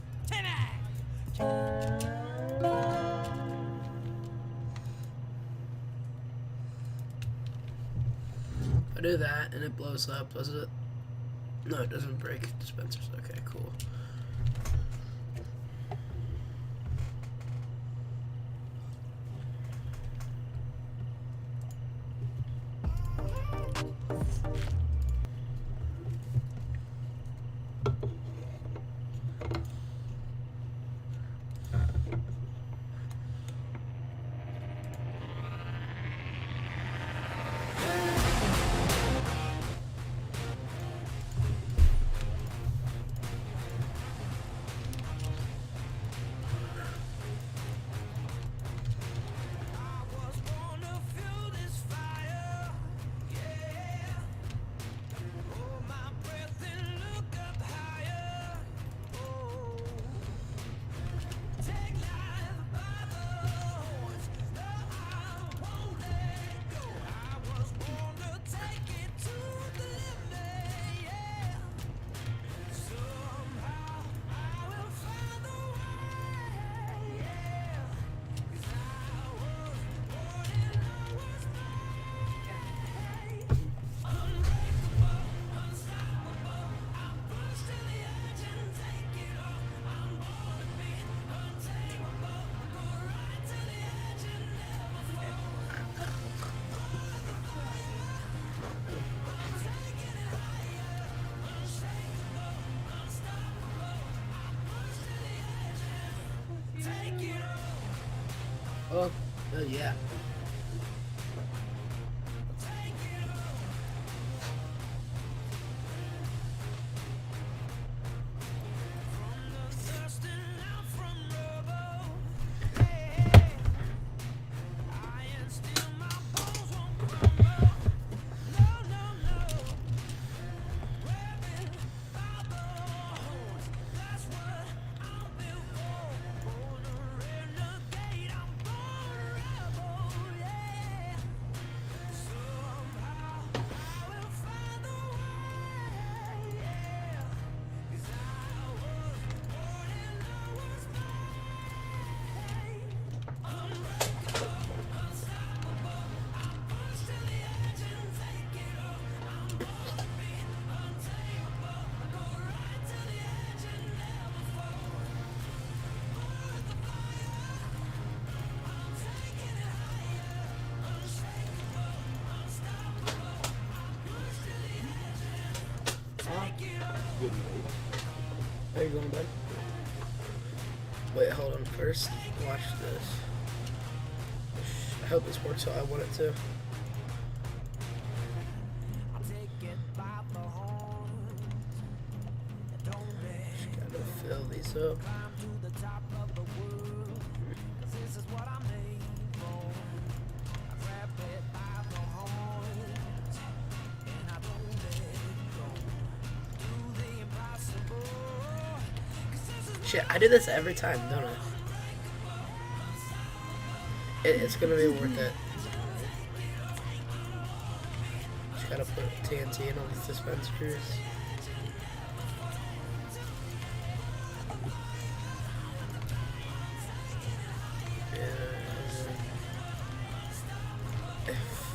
I do that and it blows up, does it? No, it doesn't break dispensers. Okay, cool. Oh, yeah. Are you going back? Wait, hold on first. Watch this. I hope this works how I want it to. Just gotta fill these up. Shit, I do this every time, don't I? It's gonna be worth it. Just gotta put TNT in all the dispensers.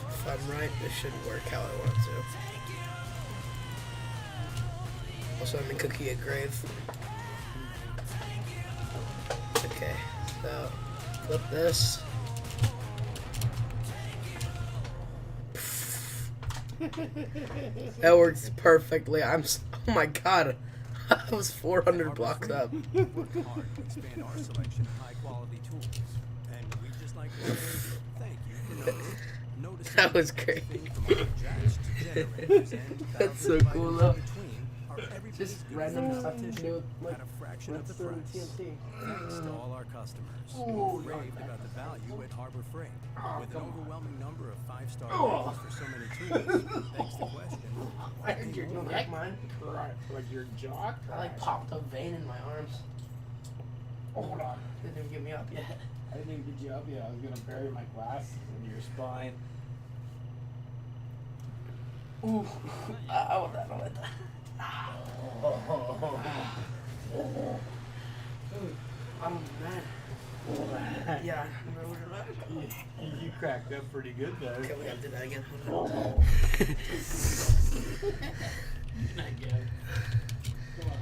If I'm right, this should work how I want it to. Also, I'm in Cookie a Grave. Okay, so flip this. That works perfectly. Oh my god. I was 400 blocks up. Work hard to expand our selection of high-quality tools, and we'd just like to say thank you for noticing. That was great. That's so cool though. Just random stuff to do at a fraction of the price. Thanks to all our customers who raved about the value at Harbor Freight. With an overwhelming number of 5-star ratings for so many tools, begs the question, why I your neck, mine. Like your jaw? I like popped a vein in my arms. Hold on. Didn't even get me up yet. I didn't even get you up yet. I was gonna bury my glasses in your spine. Ooh. Oh, that. I'm mad. Yeah. You cracked up pretty good there. Okay, we gotta do that again. Again. Come on.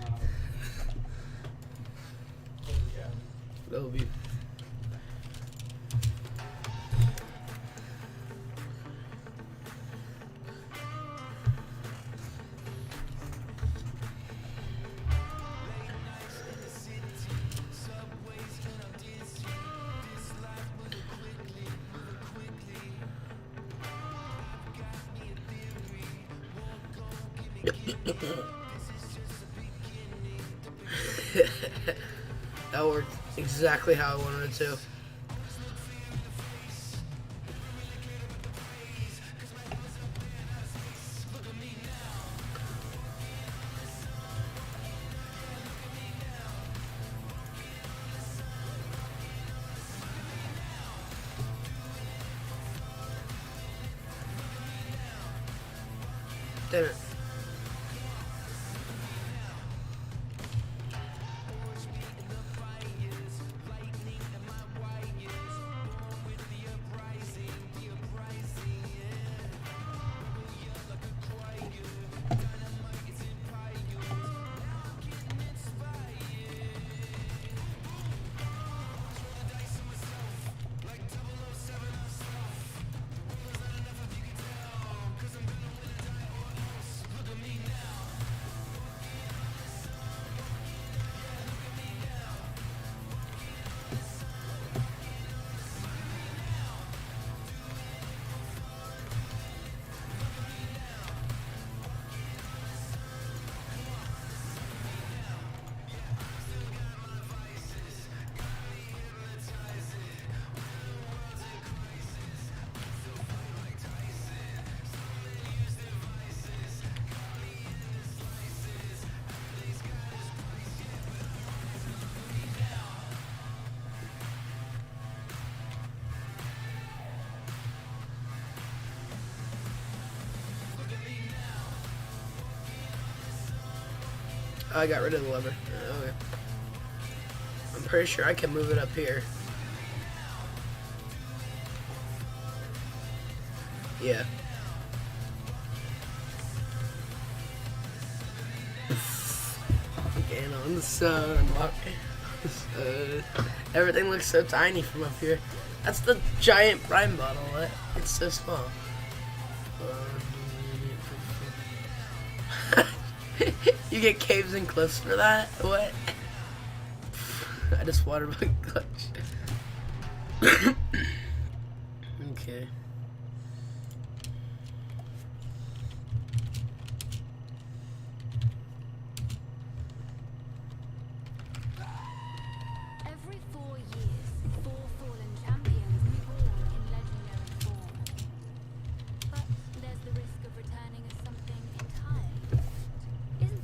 That'll be. That worked exactly how I wanted it to. Damn it. I got rid of the lever. Okay. I'm pretty sure I can move it up here. Yeah. Getting on the sun. Everything looks so tiny from up here. That's the giant prime bottle. It's so small. You get caves and cliffs for that? What? I just waterbug clutched. Okay. Every 4 years, 4 fallen champions reborn in legendary form. But there's the risk of returning as something entirely different, isn't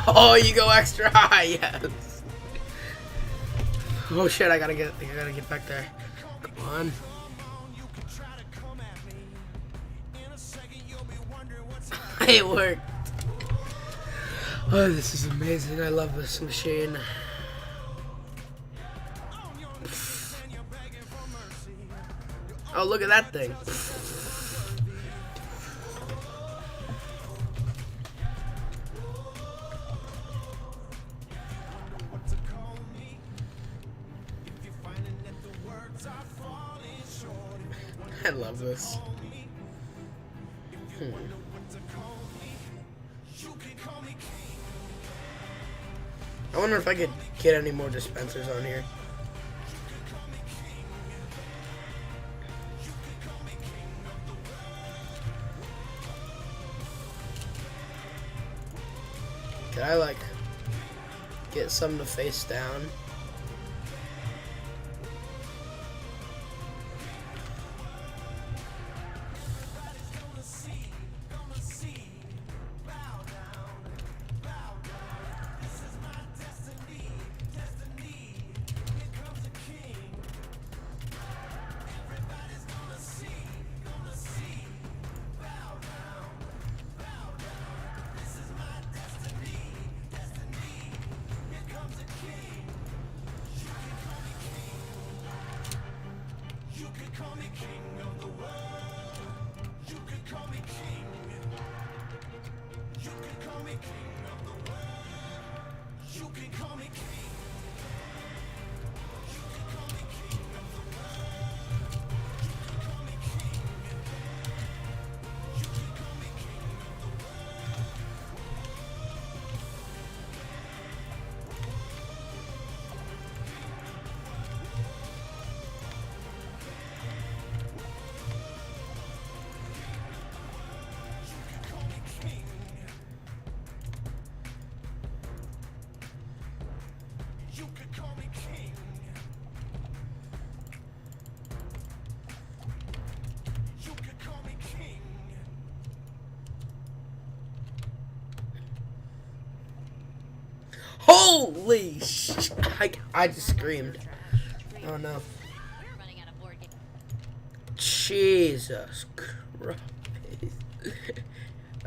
Oh, you go extra high, yes. Oh shit, I gotta get back there. Come on. It worked. Oh, this is amazing. I love this machine. Oh, look at that thing. I love this. I wonder if I could get any more dispensers on here. Could I like get some to face down? Holy sh! I just screamed. Oh no. Jesus Christ.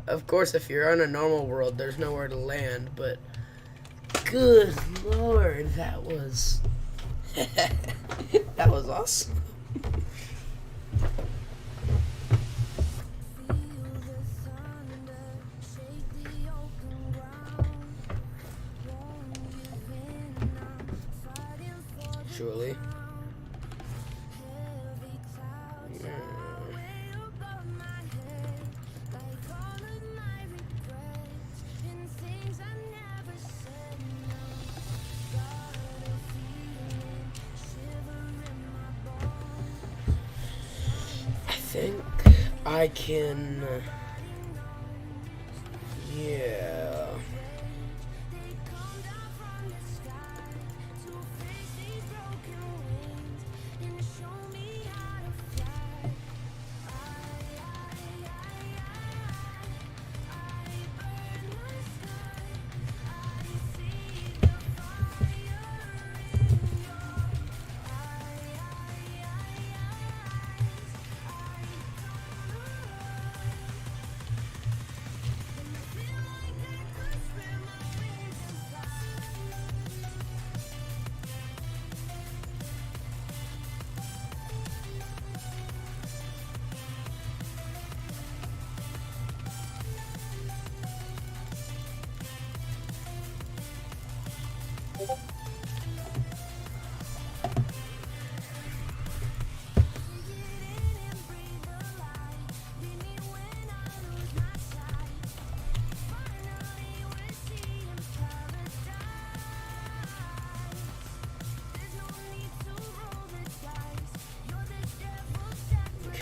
Of course, if you're on a normal world, there's nowhere to land, but good lord, that was... that was awesome. Surely. I think I can... yeah.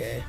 Okay.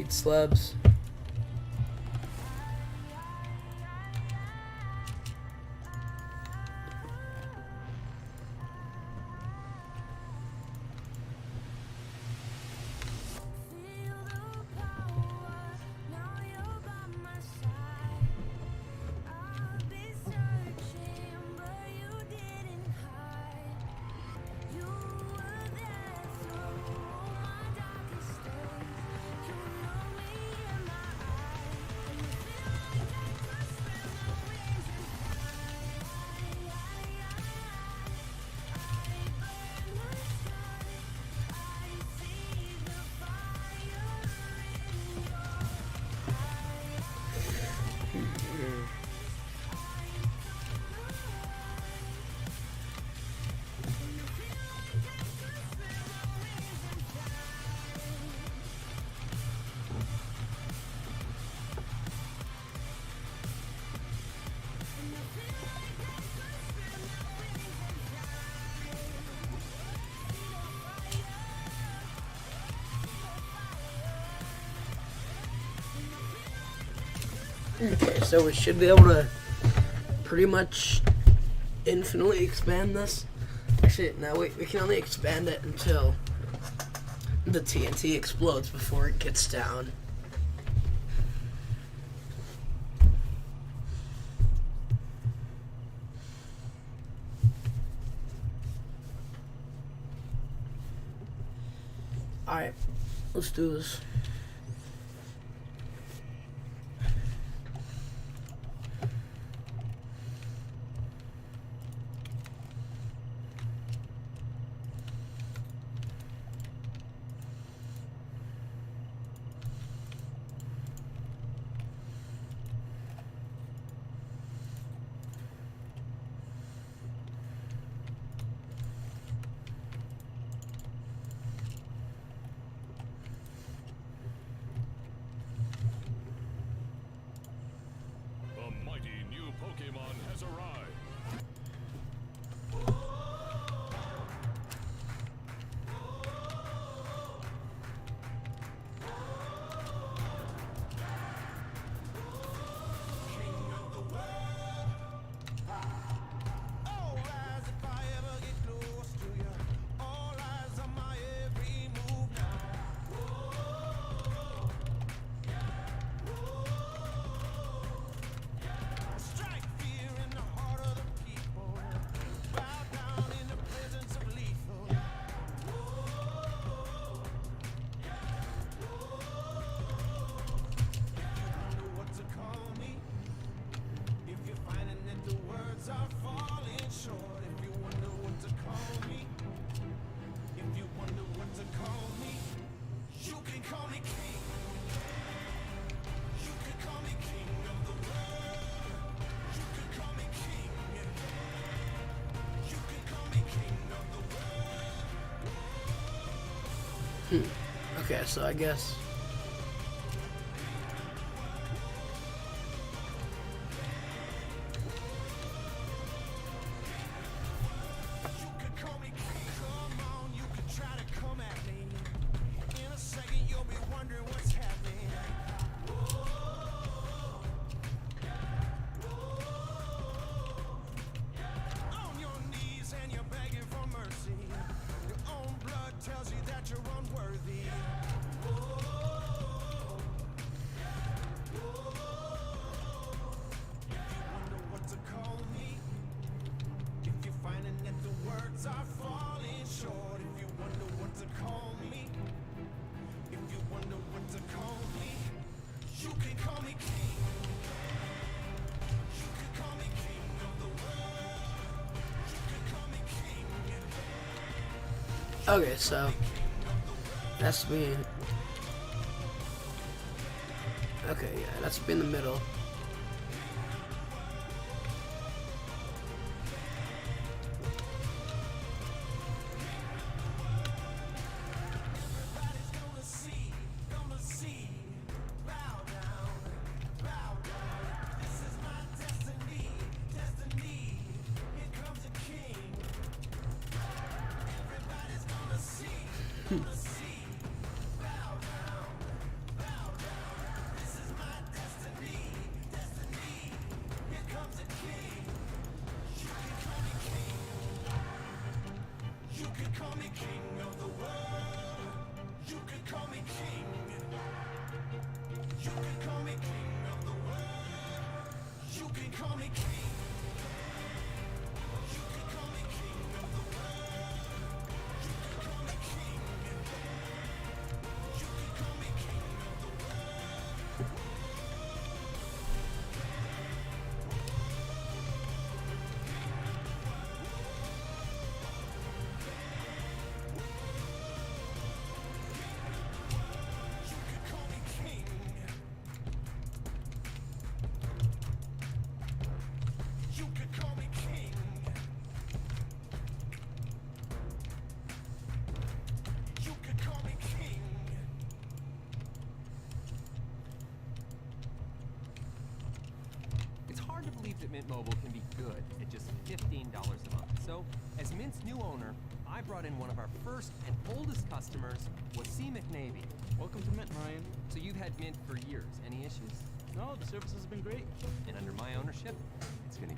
need slabs. Okay, so we should be able to pretty much infinitely expand this. Actually, no, we can only expand it until the TNT explodes before it gets down. Alright, let's do this. Okay, so I guess okay, so that's being okay, yeah, that's be in the middle. at Mint Mobile can be good at just $15 a month. So, as Mint's new owner, I brought in one of our first and oldest customers, Wasim McNavy. Welcome to Mint, Ryan. So you've had Mint for years. Any issues? No, the service has been great. And under my ownership, it's gonna...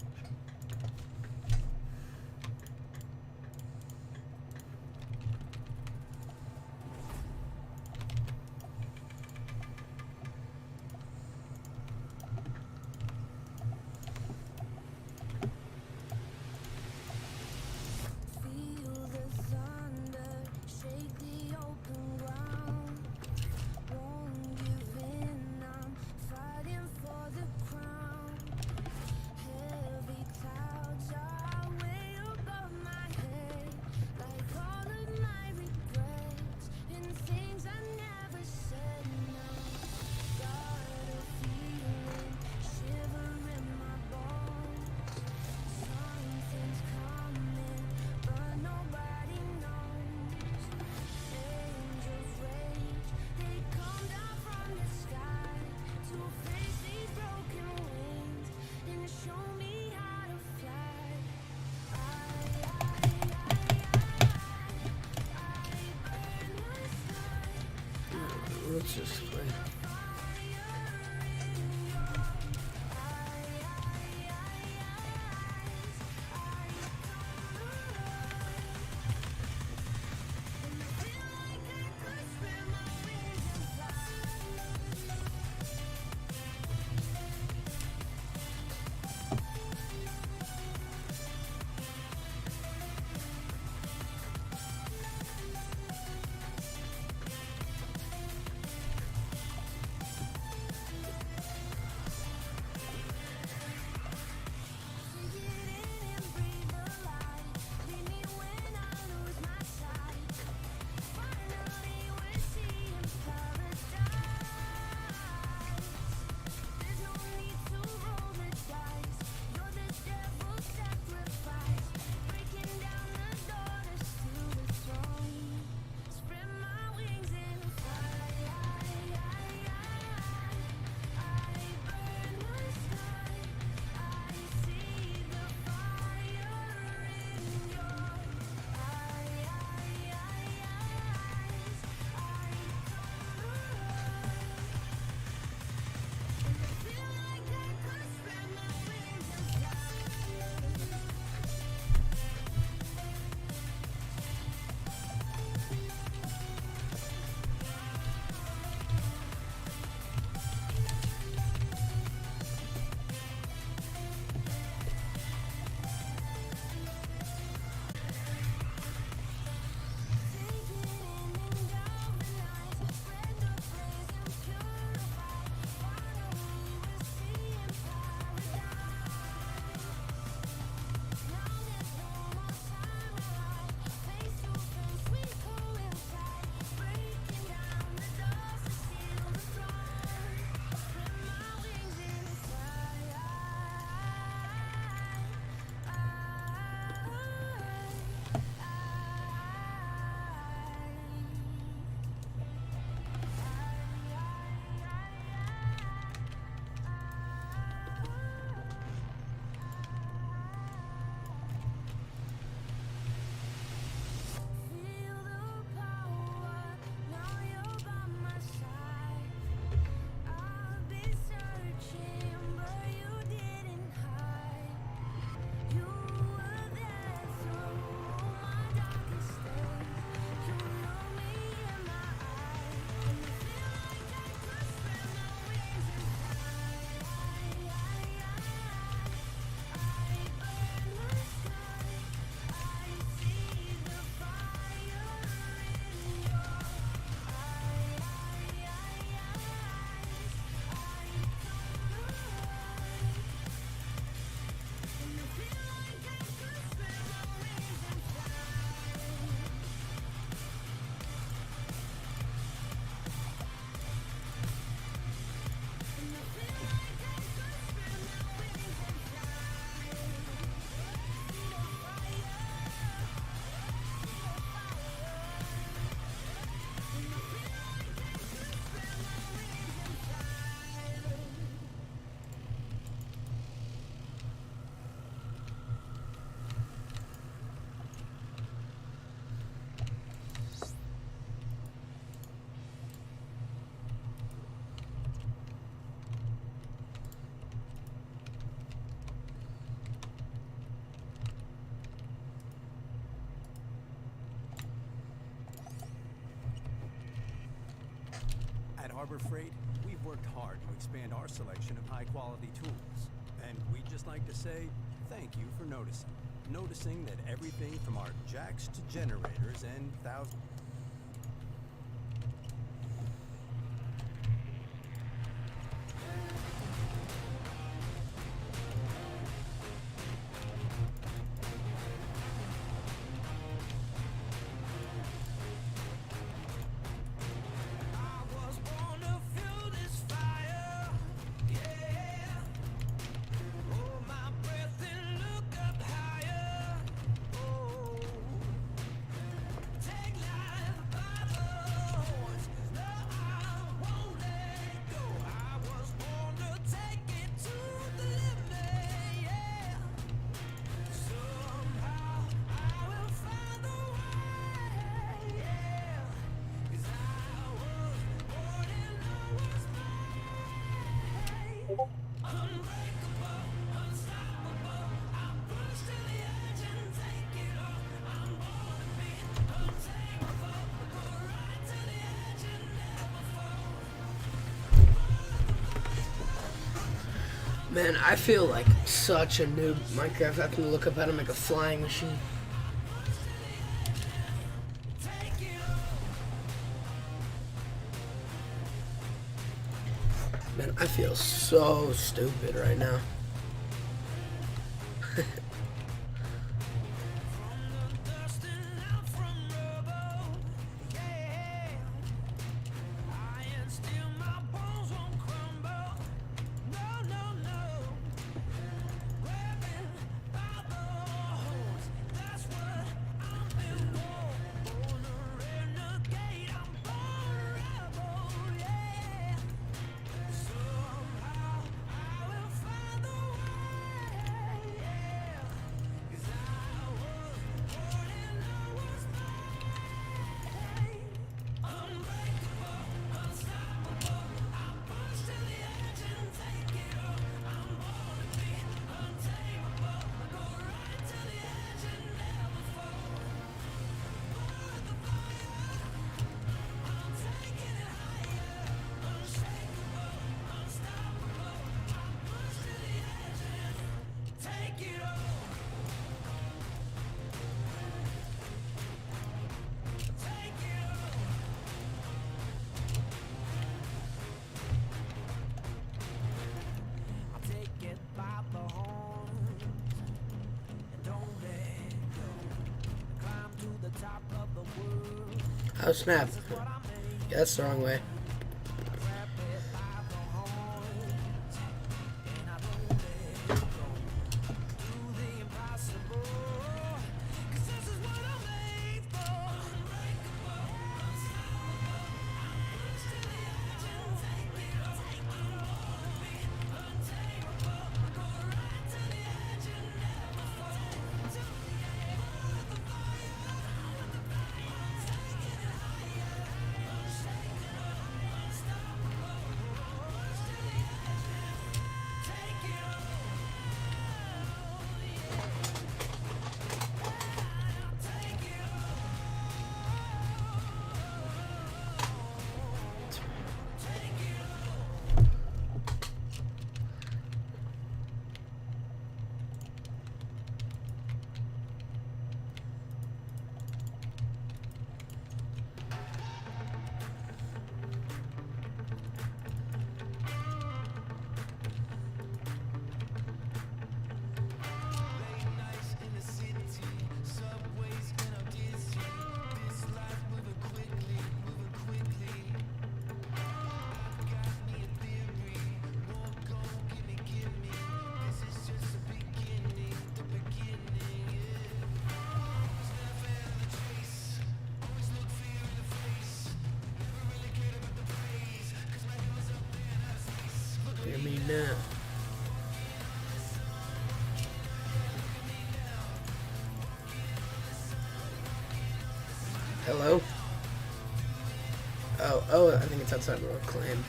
Feel the thunder shake the open ground. Won't give in, I'm fighting for the crown. Heavy clouds are way above my head, like all of my regrets and things I never said. Now, got a feeling, shiver in my bones. Something's coming, but nobody knows. Angels rage, they come down from the sky to face these broken wings and show me how to fly. I burn the sky. Let's just play. Harbor Freight, we've worked hard to expand our selection of high-quality tools. And we'd just like to say thank you for noticing. Noticing that everything from our jacks to generators and thousands... Man, I feel like such a noob. Minecraft, I can look up how to make a flying machine. Man, I feel so stupid right now. Oh snap. Yeah, that's the wrong way. Hear me now. Hello? Oh, I think it's outside Royal Claim.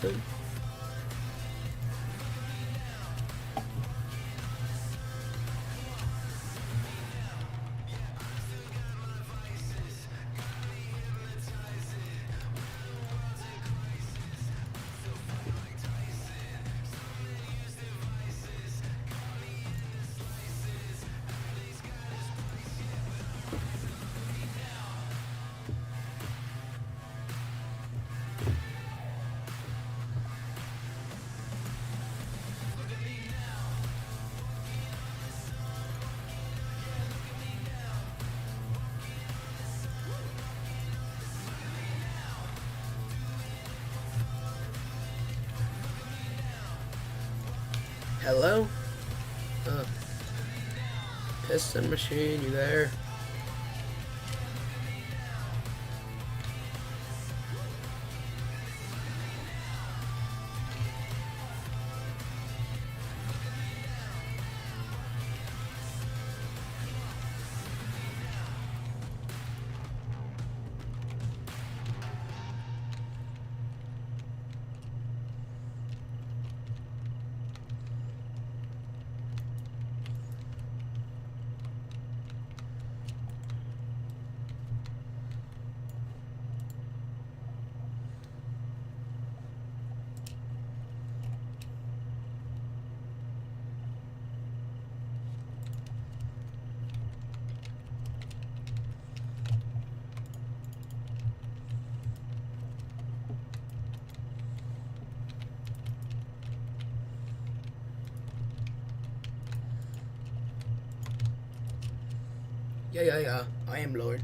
nothing. Hello? Piston machine, you there? Yeah, I am Lord.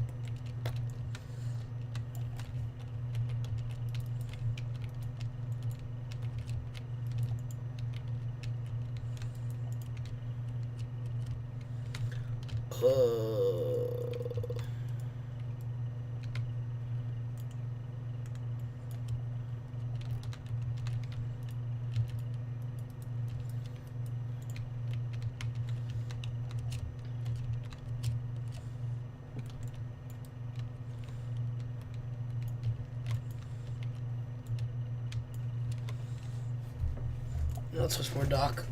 No, it's just more Doc.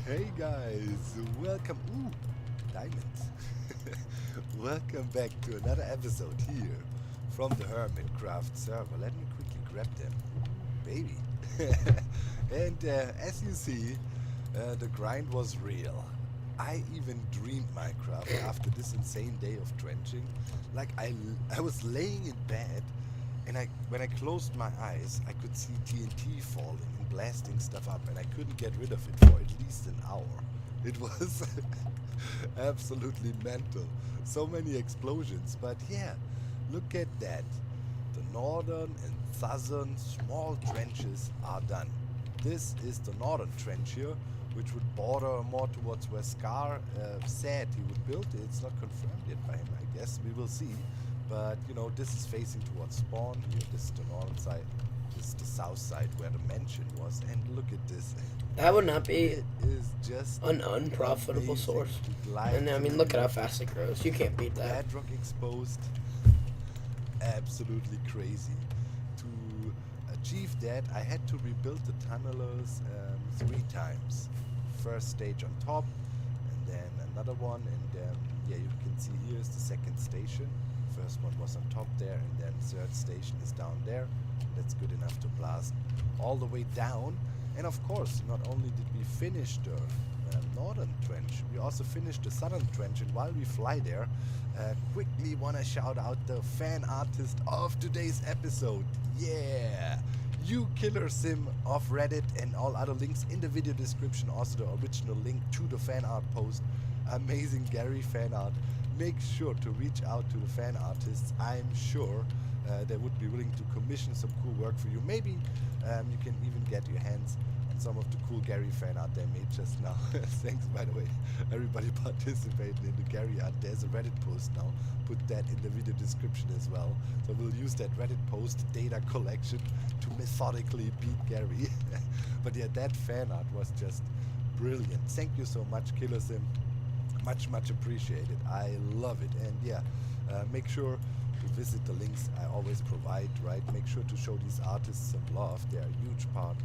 Hey guys, welcome. Ooh, diamonds. Welcome back to another episode here from the Hermitcraft server. Let me quickly grab them. Baby. And as you see, the grind was real. I even dreamed Minecraft after this insane day of trenching. Like I was laying in bed, and when I closed my eyes, I could see TNT falling and blasting stuff up, and I couldn't get rid of it for at least an hour. It was absolutely mental. So many explosions, but yeah, look at that. The northern and southern small trenches are done. this is the northern trench here, which would border more towards where Scar said he would build. It's not confirmed yet by him, I guess. We will see. But, you know, this is facing towards spawn here. This is the northern side. This is the south side where the mansion was. And look at this. That would not be It is just an unprofitable source. And I mean, look at how fast it grows. You can't beat that. Bedrock exposed. Absolutely crazy. To achieve that, I had to rebuild the tunnelers 3 times. First stage on top, and then another one, and yeah, you can see here is the second station. First one was on top there, and then third station is down there. That's good enough to blast all the way down. And of course, not only did we finish the northern trench, we also finished the southern trench. And while we fly there, quickly want to shout out the fan artist of today's episode. Yeah! You Killer Sim of Reddit, and all other links in the video description. Also the original link to the fan art post. Amazing Gary fan art. Make sure to reach out to the fan artists. I'm sure they would be willing to commission some cool work for you. Maybe you can even get your hands on some of the cool Gary fan art they made just now. Thanks, by the way, everybody participating in the Gary art. There's a Reddit post now. Put that in the video description as well. So we'll use that Reddit post data collection to methodically beat Gary. But yeah, that fan art was just brilliant. Thank you so much, Killer Sim. Much appreciated. I love it. And yeah, make sure to visit the links I always provide, right? Make sure to show these artists some love. They are a huge part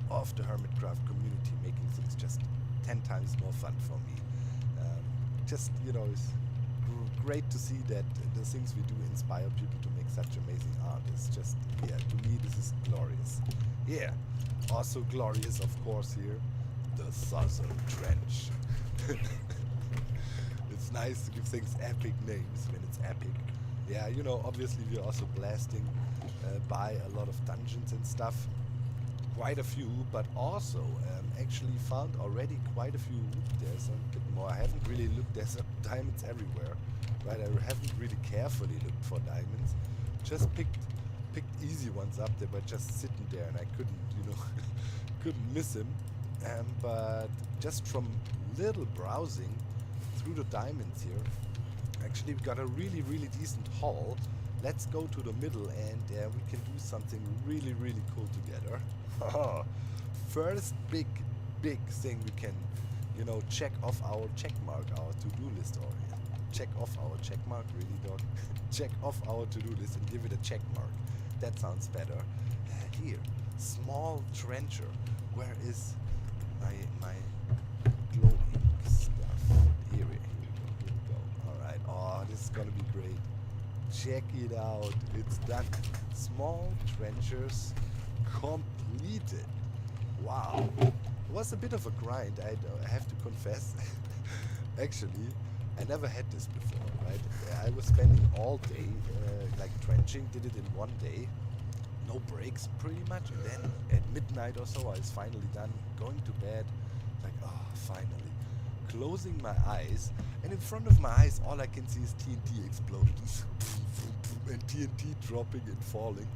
of the Hermitcraft community, making things just 10 times more fun for me. Just, you know, it's great to see that the things we do inspire people to make such amazing art. It's just, yeah, to me this is glorious. Yeah, also glorious, of course, here, the Southern Trench. It's nice to give things epic names when it's epic. Yeah, you know, obviously we're also blasting by a lot of dungeons and stuff. Quite a few, but also actually found already quite a few. There's a bit more. I haven't really looked. There's diamonds everywhere, right? I haven't really carefully looked for diamonds. Just picked easy ones up. They were just sitting there, and I couldn't, you know, couldn't miss them. But just from little browsing through the diamonds here, actually we got a really decent haul. Let's go to the middle, and we can do something really cool together. First big thing we can, you know, check off our check mark, our to-do list, or check off our check mark, really, dog? Check off our to-do list and give it a check mark. That sounds better. Here, small trencher. Where is my glowing stuff? Here we go. Alright, oh, this is gonna be great. Check it out, it's done. Small trenchers completed. Wow, it was a bit of a grind, I have to confess. Actually, I never had this before, right? I was spending all day like trenching, did it in one day. No breaks pretty much, and then at midnight or so I was finally done, going to bed, like, oh, finally. Closing my eyes, and in front of my eyes all I can see is TNT explosions. And TNT dropping and falling.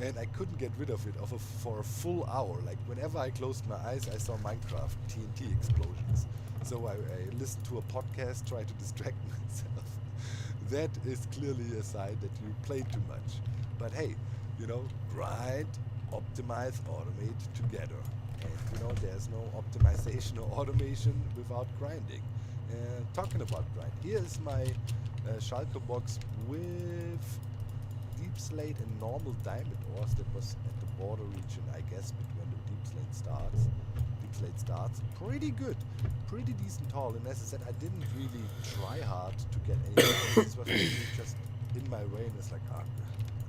And I couldn't get rid of it for a full hour. Like, whenever I closed my eyes, I saw Minecraft TNT explosions. So I listened to a podcast, tried to distract myself. That is clearly a sign that you play too much. But hey, you know, grind, optimize, automate together. And you know, there's no optimization or automation without grinding. Talking about grind, here's my shulker box with deep slate and normal diamond ores that was at the border region, I guess, between the deep slate starts. Pretty good, pretty decent haul. And as I said, I didn't really try hard to get anything. This was really just in my way, and it's like, ah,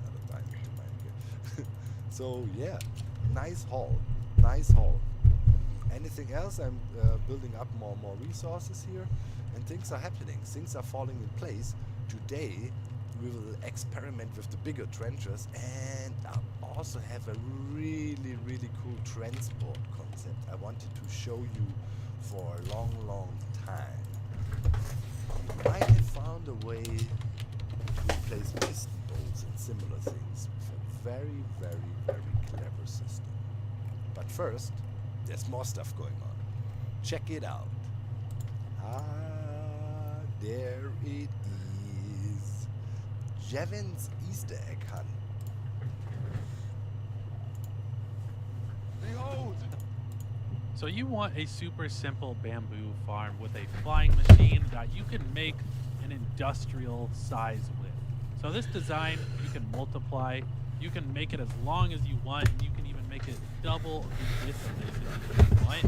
another diamond to mine here. So yeah, nice haul. Anything else? I'm building up more resources here, and things are happening. Things are falling in place. Today we will experiment with the bigger trenchers, and I also have a really cool transport concept I wanted to show you for a long time. You might have found a way to replace piston bolts and similar things with a very clever system. But But first, there's more stuff going on. Check it out. There it is. Javin's Easter egg hunt. Behold! So you want a super simple bamboo farm with a flying machine that you can make an industrial size with. So this design, you can multiply, you can make it as long as you want, and you can even make it double in distance if you want.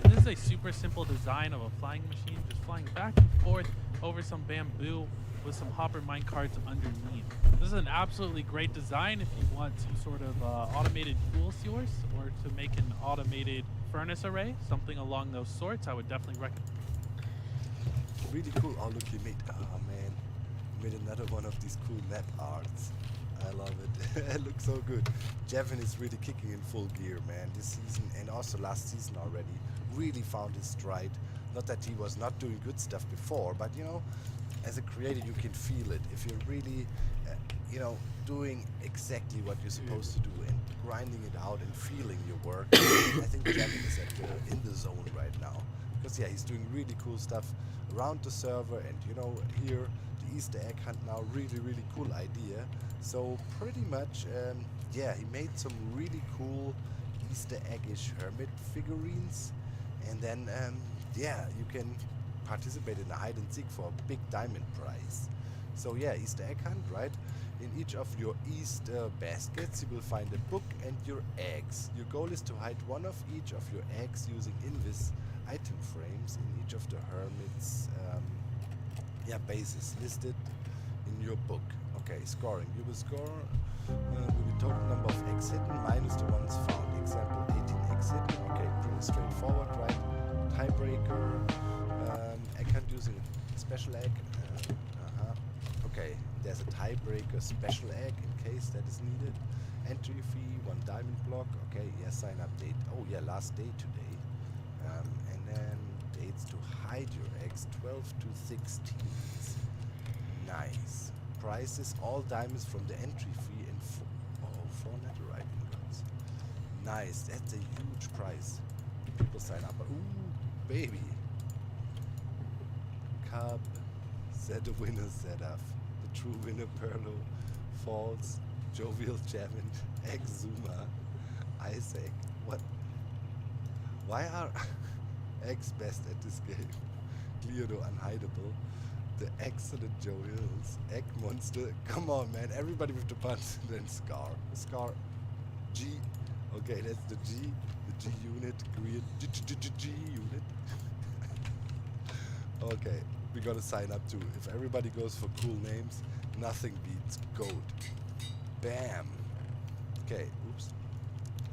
And this is a super simple design of a flying machine just flying back and forth over some bamboo with some hopper minecarts underneath. This is an absolutely great design if you want to sort of automated fuel source or to make an automated furnace array, something along those sorts. I would definitely recommend. Really cool. Oh, look, you made, oh man, you made another one of these cool map arts. I love it. It looks so good. Javin is really kicking in full gear, man, this season, and also last season already. Really found his stride. Not that he was not doing good stuff before, but you know, as a creator, you can feel it. If you're really, you know, doing exactly what you're supposed to do and grinding it out and feeling your work, I think Javin is in the zone right now. Because yeah, he's doing really cool stuff around the server, and you know, here the Easter egg hunt now, really cool idea. So pretty much, yeah, he made some really cool Easter egg-ish hermit figurines, and then yeah, you can participate in a hide and seek for a big diamond prize. So yeah, Easter egg hunt, right? In each of your Easter baskets, you will find a book and your eggs. Your goal is to hide one of each of your eggs using invis item frames in each of the hermit's yeah, bases listed in your book. Okay, scoring. You will score with the total number of eggs hidden minus the ones found. Example, 18 eggs hidden. Okay, pretty straightforward, right? Tiebreaker. Egg hunt using a special egg. Okay, there's a tiebreaker special egg in case that is needed. Entry fee, 1 diamond block. Okay, yeah, sign up date. Oh yeah, last day today. And then dates to hide your eggs, 12 to 16. Nice. Prices, all diamonds from the entry fee and 4 netherite ingots. Nice, that's a huge price. People sign up. Ooh, baby. Cub, set a winner setup. The true winner Perlo, False, Jovial Javin, Exuma, Isaac. What? Why are X best at this game? Cleardo unhideable. The excellent Joe Hills, Egg Monster. Come on, man. Everybody with the buttons. Then Scar. Scar. G. Okay, that's the G. The G unit. Green. G unit. Okay, we gotta sign up too. If everybody goes for cool names, nothing beats gold. Bam. Okay, oops.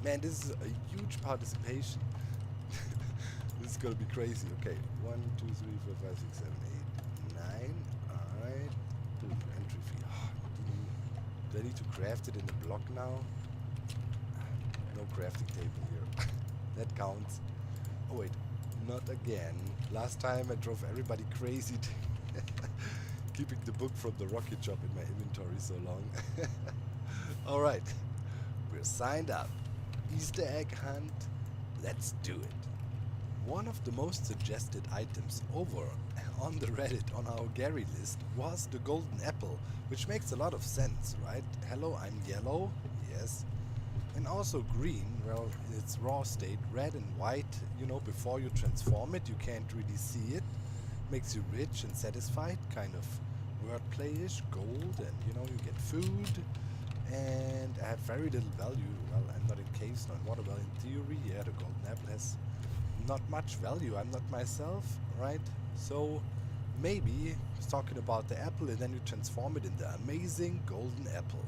Man, this is a huge participation. This is gonna be crazy. Okay, 1, 2, 3, 4, 5, 6, 7, 8, 9. Alright. Boom, entry fee. Oh, do I need to craft it in the block now? No crafting table here. That counts. Oh wait, not again. Last time I drove everybody crazy keeping the book from the rocket shop in my inventory so long. Alright, we're signed up. Easter egg hunt. Let's do it. One of the most suggested items over on the Reddit on our Gary list was the golden apple, which makes a lot of sense, right? Hello, I'm yellow, yes. And also green, well, in its raw state, red and white, you know, before you transform it, you can't really see it. Makes you rich and satisfied, kind of wordplay-ish, gold, and you know, you get food, and have very little value. Well, I'm not in caves, not in water, well, in theory, yeah, the golden apple has not much value. I'm not myself, right? So maybe it's talking about the apple and then you transform it in the amazing golden apple.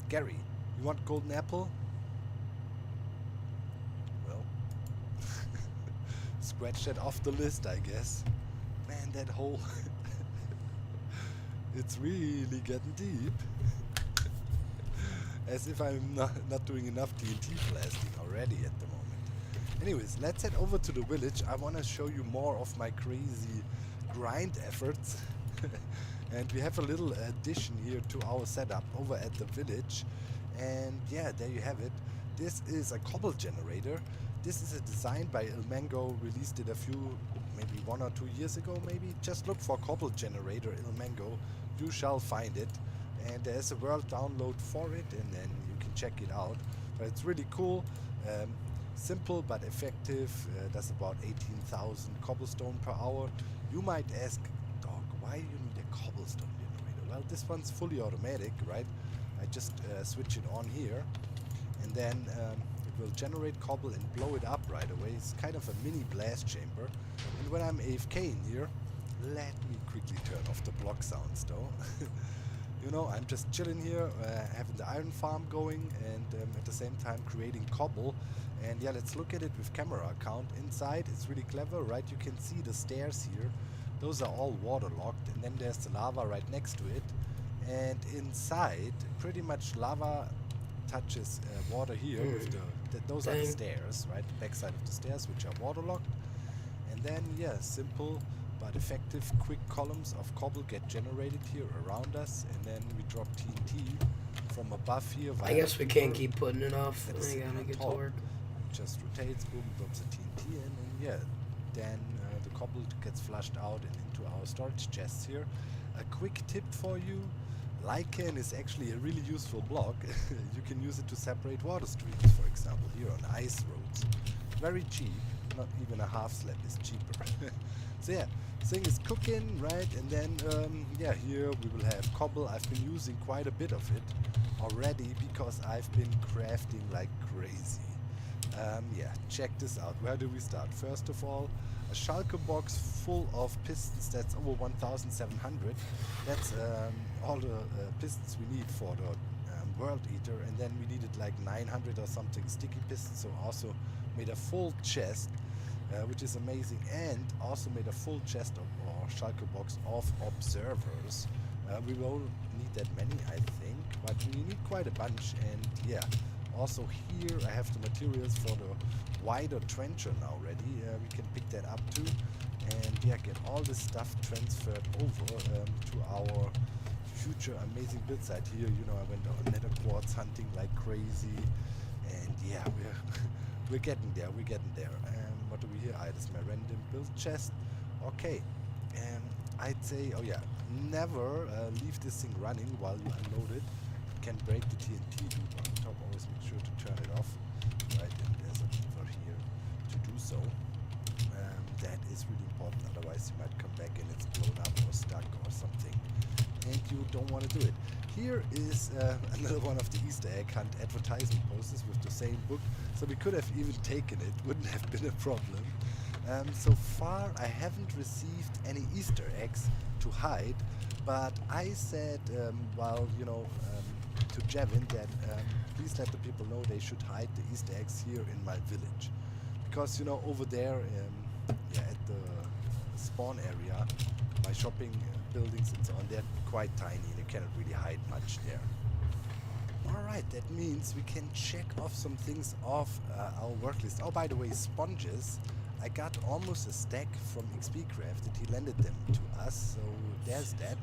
Gary, you want golden apple? Well, scratch that off the list, I guess. Man, that hole. It's really getting deep. As if I'm not doing enough TNT blasting already at the moment. Anyways, let's head over to the village. I want to show you more of my crazy grind efforts. And we have a little addition here to our setup over at the village. And yeah, there you have it. This is a cobble generator. This is a design by Il Mango, released it a few, maybe 1 or 2 years ago maybe. Just look for cobble generator Il Mango, you shall find it. And there's a world download for it, and then you can check it out. But it's really cool, simple but effective, does about 18,000 cobblestone per hour. You might ask, dog, why you need a cobblestone generator? Well, this one's fully automatic, right? I just switch it on here, and then it will generate cobble and blow it up right away. It's kind of a mini blast chamber. And when I'm AFK in here, let me quickly turn off the block sounds though. You know, I'm just chilling here, having the iron farm going, and at the same time creating cobble. And yeah, let's look at it with camera account. Inside, it's really clever, right? You can see the stairs here. Those are all waterlogged, and then there's the lava right next to it. And inside, pretty much lava touches water here. With those are the stairs, right? The backside of the stairs, which are waterlogged. And then, yeah, simple but effective quick columns of cobble get generated here around us, and then we drop TNT from above here. I guess we can't keep putting it off. I gotta get to work. Just rotates, boom, drops the TNT in, and yeah, then the cobble gets flushed out and into our storage chests here. A quick tip for you: lichen is actually a really useful block. You can use it to separate water streams, for example, here on ice roads. Very cheap. Not even a half slab is cheaper. So yeah, thing is cooking, right? And then yeah, here we will have cobble. I've been using quite a bit of it already because I've been crafting like crazy. Yeah, check this out. Where do we start? First of all, a shulker box full of pistons. That's over 1,700. That's all the pistons we need for the World Eater. And then we needed like 900 or something sticky pistons. So also made a full chest, which is amazing, and also made a full chest or shulker box of observers. We won't need that many, I think, but we need quite a bunch. And yeah, also here I have the materials for the wider trencher now ready. We can pick that up too, and yeah, get all this stuff transferred over to our future amazing build site here. You know, I went on nether quartz hunting like crazy, and yeah, we're getting there. We're getting there. What do we hear? This is my random build chest. Okay, I'd say, oh yeah, never leave this thing running while you unload it. It can break the TNT loop on top. Always make sure to turn it off. Right, and there's a lever here to do so. That is really important. Otherwise, you might come back and it's blown up or stuck or something, and you don't want to do it. Here is another one of the Easter egg hunt advertising posters with the same book. So we could have even taken it, wouldn't have been a problem. So far I haven't received any Easter eggs to hide, but I said, well, you know, to Jevin that please let the people know they should hide the Easter eggs here in my village. Because, you know, over there, yeah, at the spawn area, my shopping buildings and so on, they're quite tiny. They cannot really hide much there. Alright, that means we can check off some things off our work list. Oh, by the way, sponges. I got almost a stack from XP Crafted. He lended them to us, so there's that.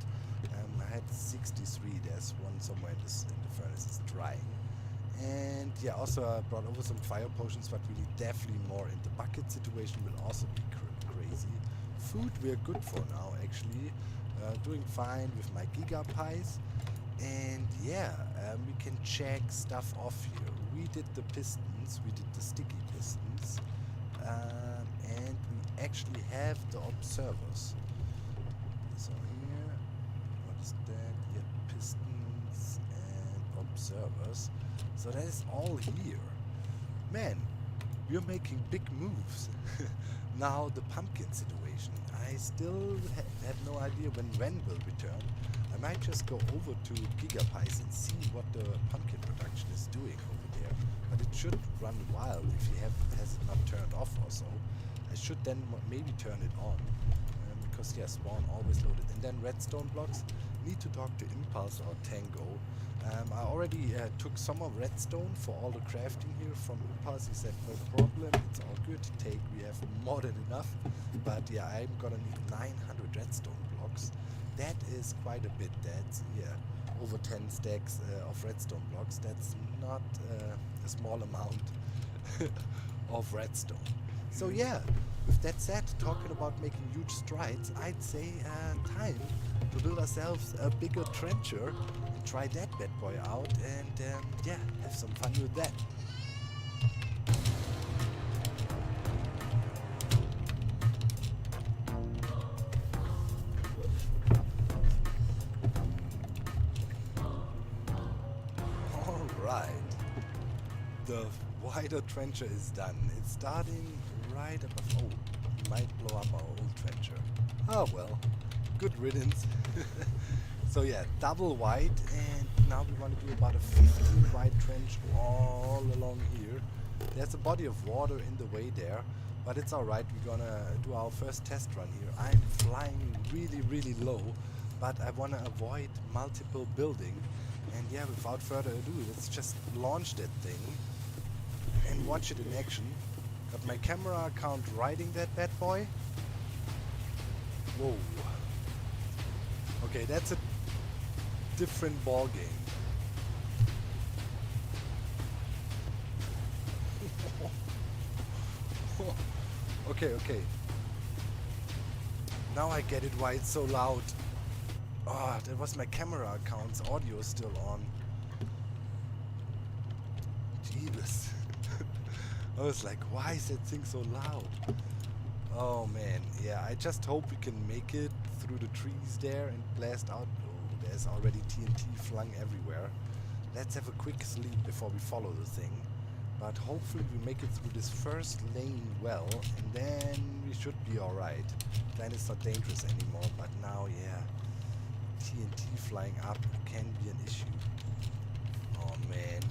I had 63. There's one somewhere in the furnace. It's drying. And yeah, also I brought over some fire potions, but really definitely more in the bucket situation will also be crazy. Food we're good for now, actually. Doing fine with my gigapies. And yeah, we can check stuff off here. We did the pistons, we did the sticky pistons, and we actually have the observers. So here, what is that? Yeah, pistons and observers. So that is all here. Man, we're making big moves. Now the pumpkin situation. I still have no idea when Ren will return. I might just go over to Gigapies and see what the pumpkin production is doing over there. But it should run wild if he has it not turned off or so. I should then maybe turn it on. Because yeah, spawn always loaded. And then redstone blocks. Need to talk to Impulse or Tango. I already took some of redstone for all the crafting here from Impulse. He said no problem, it's all good to take. We have more than enough. But yeah, I'm gonna need 900 redstone blocks. That is quite a bit. That's, yeah, over 10 stacks of redstone blocks. That's not a small amount of redstone. So yeah, with that said, talking about making huge strides, I'd say time to build ourselves a bigger trencher and try that bad boy out and yeah, have some fun with that. Alright, the wider trencher is done. It's starting right above. Oh, we might blow up our old trencher. Oh well, good riddance. So yeah, double wide, and now we want to do about a 15 wide trench all along here. There's a body of water in the way there, but it's alright. We're gonna do our first test run here. I'm flying really low, but I want to avoid multiple building. And yeah, without further ado, let's just launch that thing and watch it in action. Got my camera account riding that bad boy. Whoa. Okay, that's a different ball game. Okay. Now I get it why it's so loud. Oh, that was my camera account's audio still on. Jeebus. I was like, why is that thing so loud? Oh man, yeah, I just hope we can make it through the trees there and blast out. Oh, there's already TNT flung everywhere. Let's have a quick sleep before we follow the thing. But hopefully we make it through this first lane well, and then we should be alright. Then it's not dangerous anymore, but now, yeah, TNT flying up can be an issue. Oh man.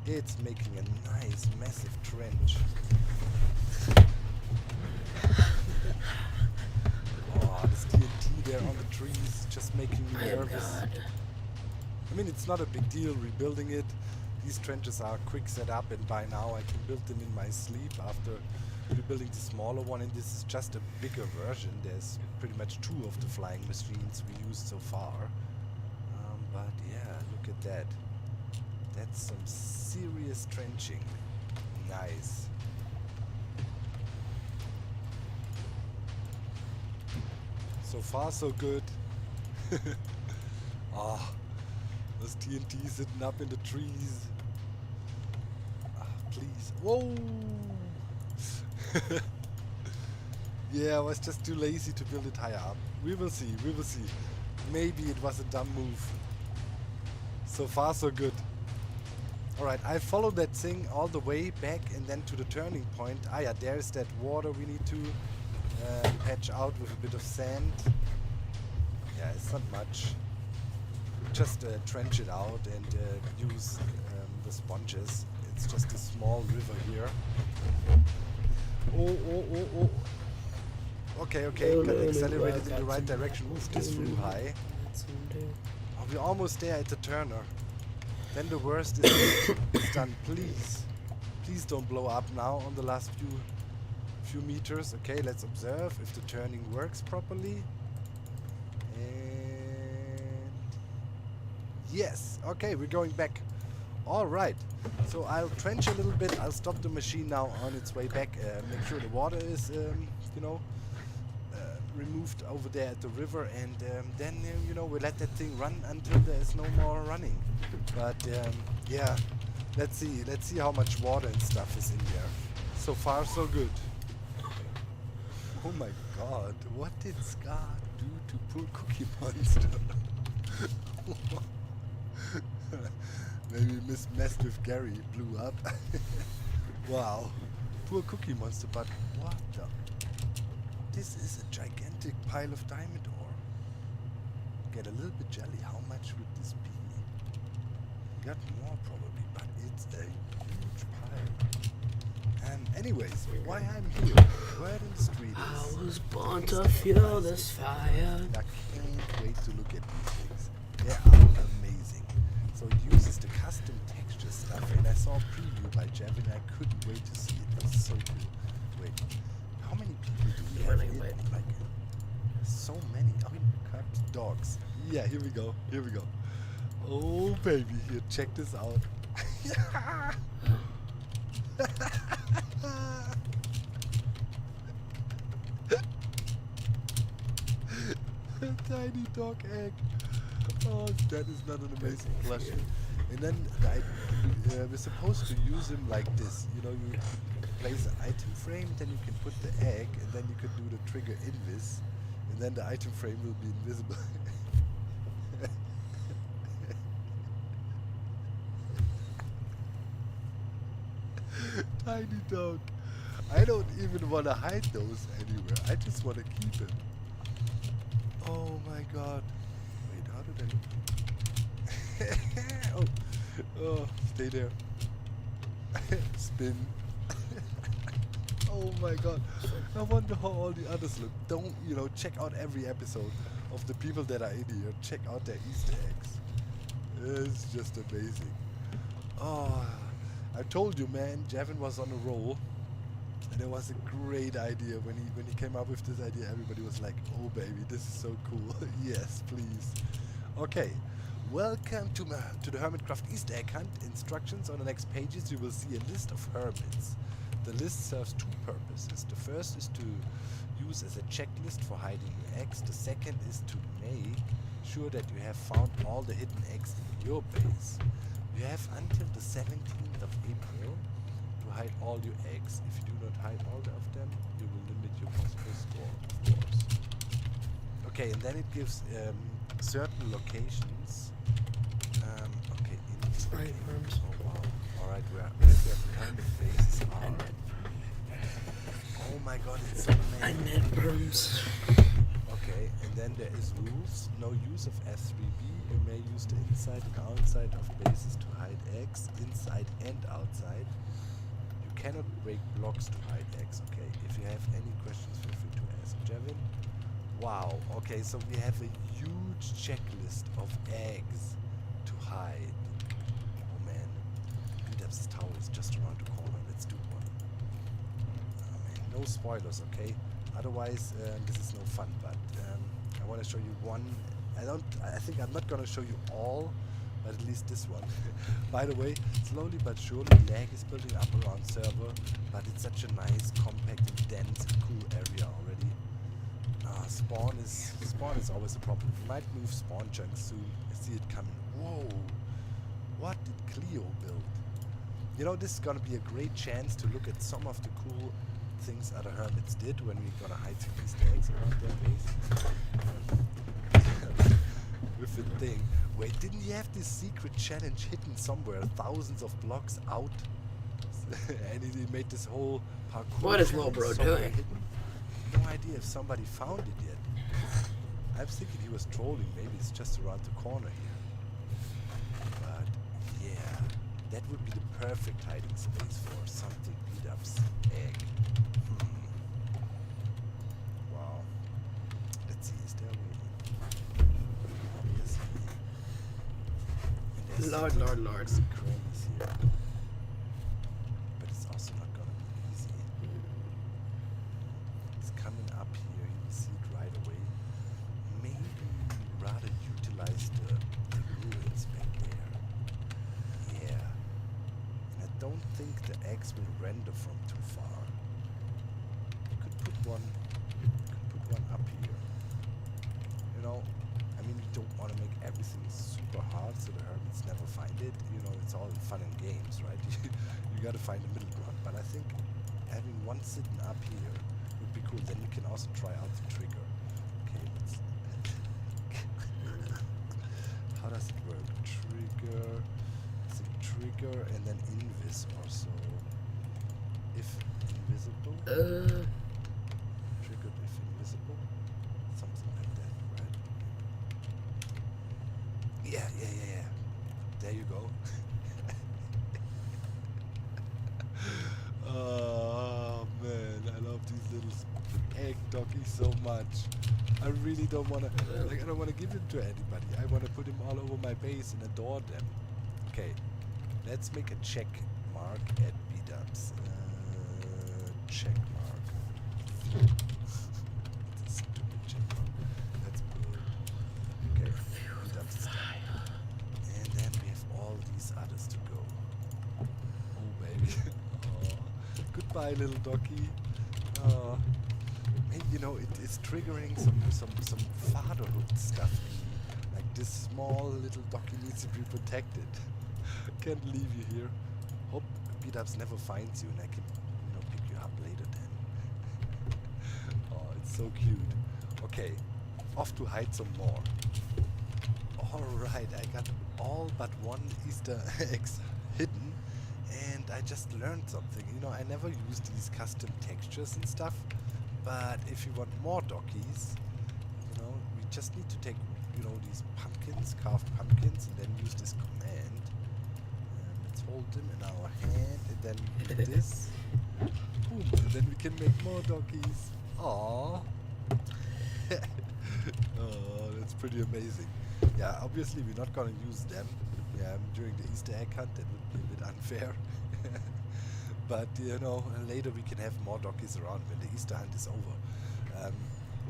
It's making a nice, massive trench. Oh, this TNT there on the trees just making me nervous. I mean, it's not a big deal rebuilding it. These trenches are quick set up, and by now I can build them in my sleep after rebuilding the smaller one, and this is just a bigger version. There's pretty much 2 of the flying machines we used so far. But yeah, look at that. That's some serious trenching. Nice. So far so good. Ah, those TNT sitting up in the trees. Ah, please. Whoa! Yeah, I was just too lazy to build it higher up. We will see, we will see. Maybe it was a dumb move. So far so good. Alright, I followed that thing all the way back and then to the turning point. Ah yeah, there's that water we need to patch out with a bit of sand. Yeah, it's not much. Just trench it out and use the sponges. It's just a small river here. Oh. Okay, got accelerated in the right direction. Oof, this flew high. Oh, we're almost there at the turner. Then the worst is done. Please don't blow up now on the last few meters. Okay, let's observe if the turning works properly. And yes, okay, we're going back. All right, so I'll trench a little bit. I'll stop the machine now on its way back. Make sure the water is, removed over there at the river, and then we'll let that thing run until there is no more running. But yeah, let's see how much water and stuff is in there. So far so good. Oh my god, what did Scar do to poor Cookie Monster? Maybe messed with Gary, blew up. Wow, poor Cookie Monster, but what the? This is a gigantic pile of diamond ore. Get a little bit jelly. How much would this be? Got more probably, but it's a huge pile. Anyways, why I'm here? Where in the street is? I was born to fuel this fire. I can't wait to look at these things. They are amazing. So it uses the custom texture stuff, and I saw a preview by Jeff, and I couldn't wait to see it. It was so cool. Wait. How many people do we have here? Like, so many. I mean, cut dogs. Yeah, here we go. Oh baby, here, check this out. Tiny dog egg. Oh, that is not an amazing plushie. And then we're supposed to use him like this. You know, you place an item frame, then you can put the egg, and then you can do the trigger invis, and then the item frame will be invisible. Tiny dog. I don't even want to hide those anywhere. I just want to keep him. Oh my god. Wait, how did I look? Oh, stay there. Spin. Oh my god. I wonder how all the others look. Don't, you know, check out every episode of the people that are in here. Check out their Easter eggs. It's just amazing. Oh, I told you, man, Javin was on a roll. And it was a great idea. When he came up with this idea, everybody was like, oh baby, this is so cool. Yes, please. Okay. Welcome to the Hermitcraft Easter egg hunt. Instructions on the next pages. You will see a list of hermits. The list serves two purposes. The first is to use as a checklist for hiding your eggs. The second is to make sure that you have found all the hidden eggs in your base. You have until the 17th of April to hide all your eggs. If you do not hide all of them, you will limit your possible score, of course. Okay, and then it gives certain locations. Okay, in oh wow. Alright, where's your kind of faces are. Oh my god, it's so many. I need brooms. Okay, and then there is rules. No use of F3B. You may use the inside and outside of bases to hide eggs, inside and outside. You cannot break blocks to hide eggs, okay? If you have any questions, feel free to ask Javin. Wow, okay, so we have a huge checklist of eggs to hide. Oh man, Beat-Up's tower is just around the corner. Let's do one. Oh man, no spoilers, okay? Otherwise, this is no fun, but I want to show you one. I think I'm not going to show you all, but at least this one. By the way, slowly but surely lag is building up around server, but it's such a nice, compact and dense and cool area already. Spawn is always a problem. We might move spawn chunks soon. I see it coming. Whoa! What did Cleo build? You know, this is gonna be a great chance to look at some of the cool things other hermits did when we're gonna hide some Easter eggs around their base. With the thing. Wait, didn't you have this secret challenge hidden somewhere, thousands of blocks out? And he made this whole parkour. What is Lowbro doing? Hidden? No idea if somebody found it yet. I was thinking he was trolling. Maybe it's just around the corner here. But yeah, that would be the perfect hiding space for something Beat-Up's egg. Wow. Let's see, is there a way in? Obviously. Lord. Crannies here. But it's also not gonna be easy. It's coming up here, you will see it right away. Maybe rather utilize the ruins back there. Yeah. And I don't think the eggs will render from too far. You could put one up here. You know, I mean, you don't want to make everything super hard so the hermits never find it. You know, it's all in fun and games, right? You gotta find a middle ground. But I think having one sitting up here would be cool. Then you can also try out the trigger. Okay, let's... How does it work? Trigger... Is it trigger and then invis also? If invisible? Triggered if invisible? Something like that, right? Yeah. There you go. Oh man, I love these little egg doggies so much. I really don't want to, I don't want to give them to anybody. I want to put them all over my base and adore them. Okay, let's make a check mark at Beat-Up's. Check mark. It's a stupid check mark. Let's put, okay, Beat-Up's. And Bye, little doggy. And you know, it is triggering some fatherhood stuff in me. Like this small little doggy needs to be protected. Can't leave you here. Hope Beat-Ups never finds you and I can, you know, pick you up later then. Oh, it's so cute. Okay, off to hide some more. Alright, I got all but one Easter eggs hidden, and I just learned something. You know, I never used these custom textures and stuff, but if you want more doggies, you know, we just need to take, you know, these pumpkins, carved pumpkins, and then use this command. Let's hold them in our hand, and then do this. Boom, and then we can make more doggies. Aww. Oh, that's pretty amazing. Yeah, obviously we're not gonna use them during the Easter egg hunt. That would be a bit unfair. But you know, later we can have more doggies around when the Easter hunt is over.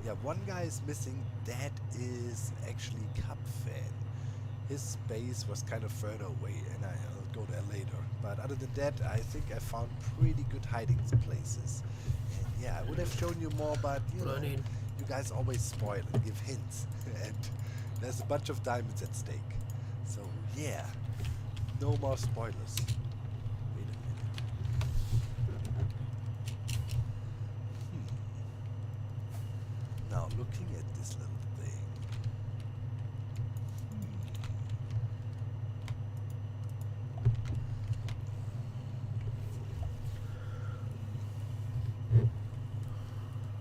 Yeah, one guy is missing. That is actually Cupfan. His base was kind of further away, and I'll go there later. But other than that, I think I found pretty good hiding places. And yeah, I would have shown you more, but you know, you guys always spoil and give hints. And there's a bunch of diamonds at stake. So yeah, no more spoilers. Wait a minute. Now looking at this little thing.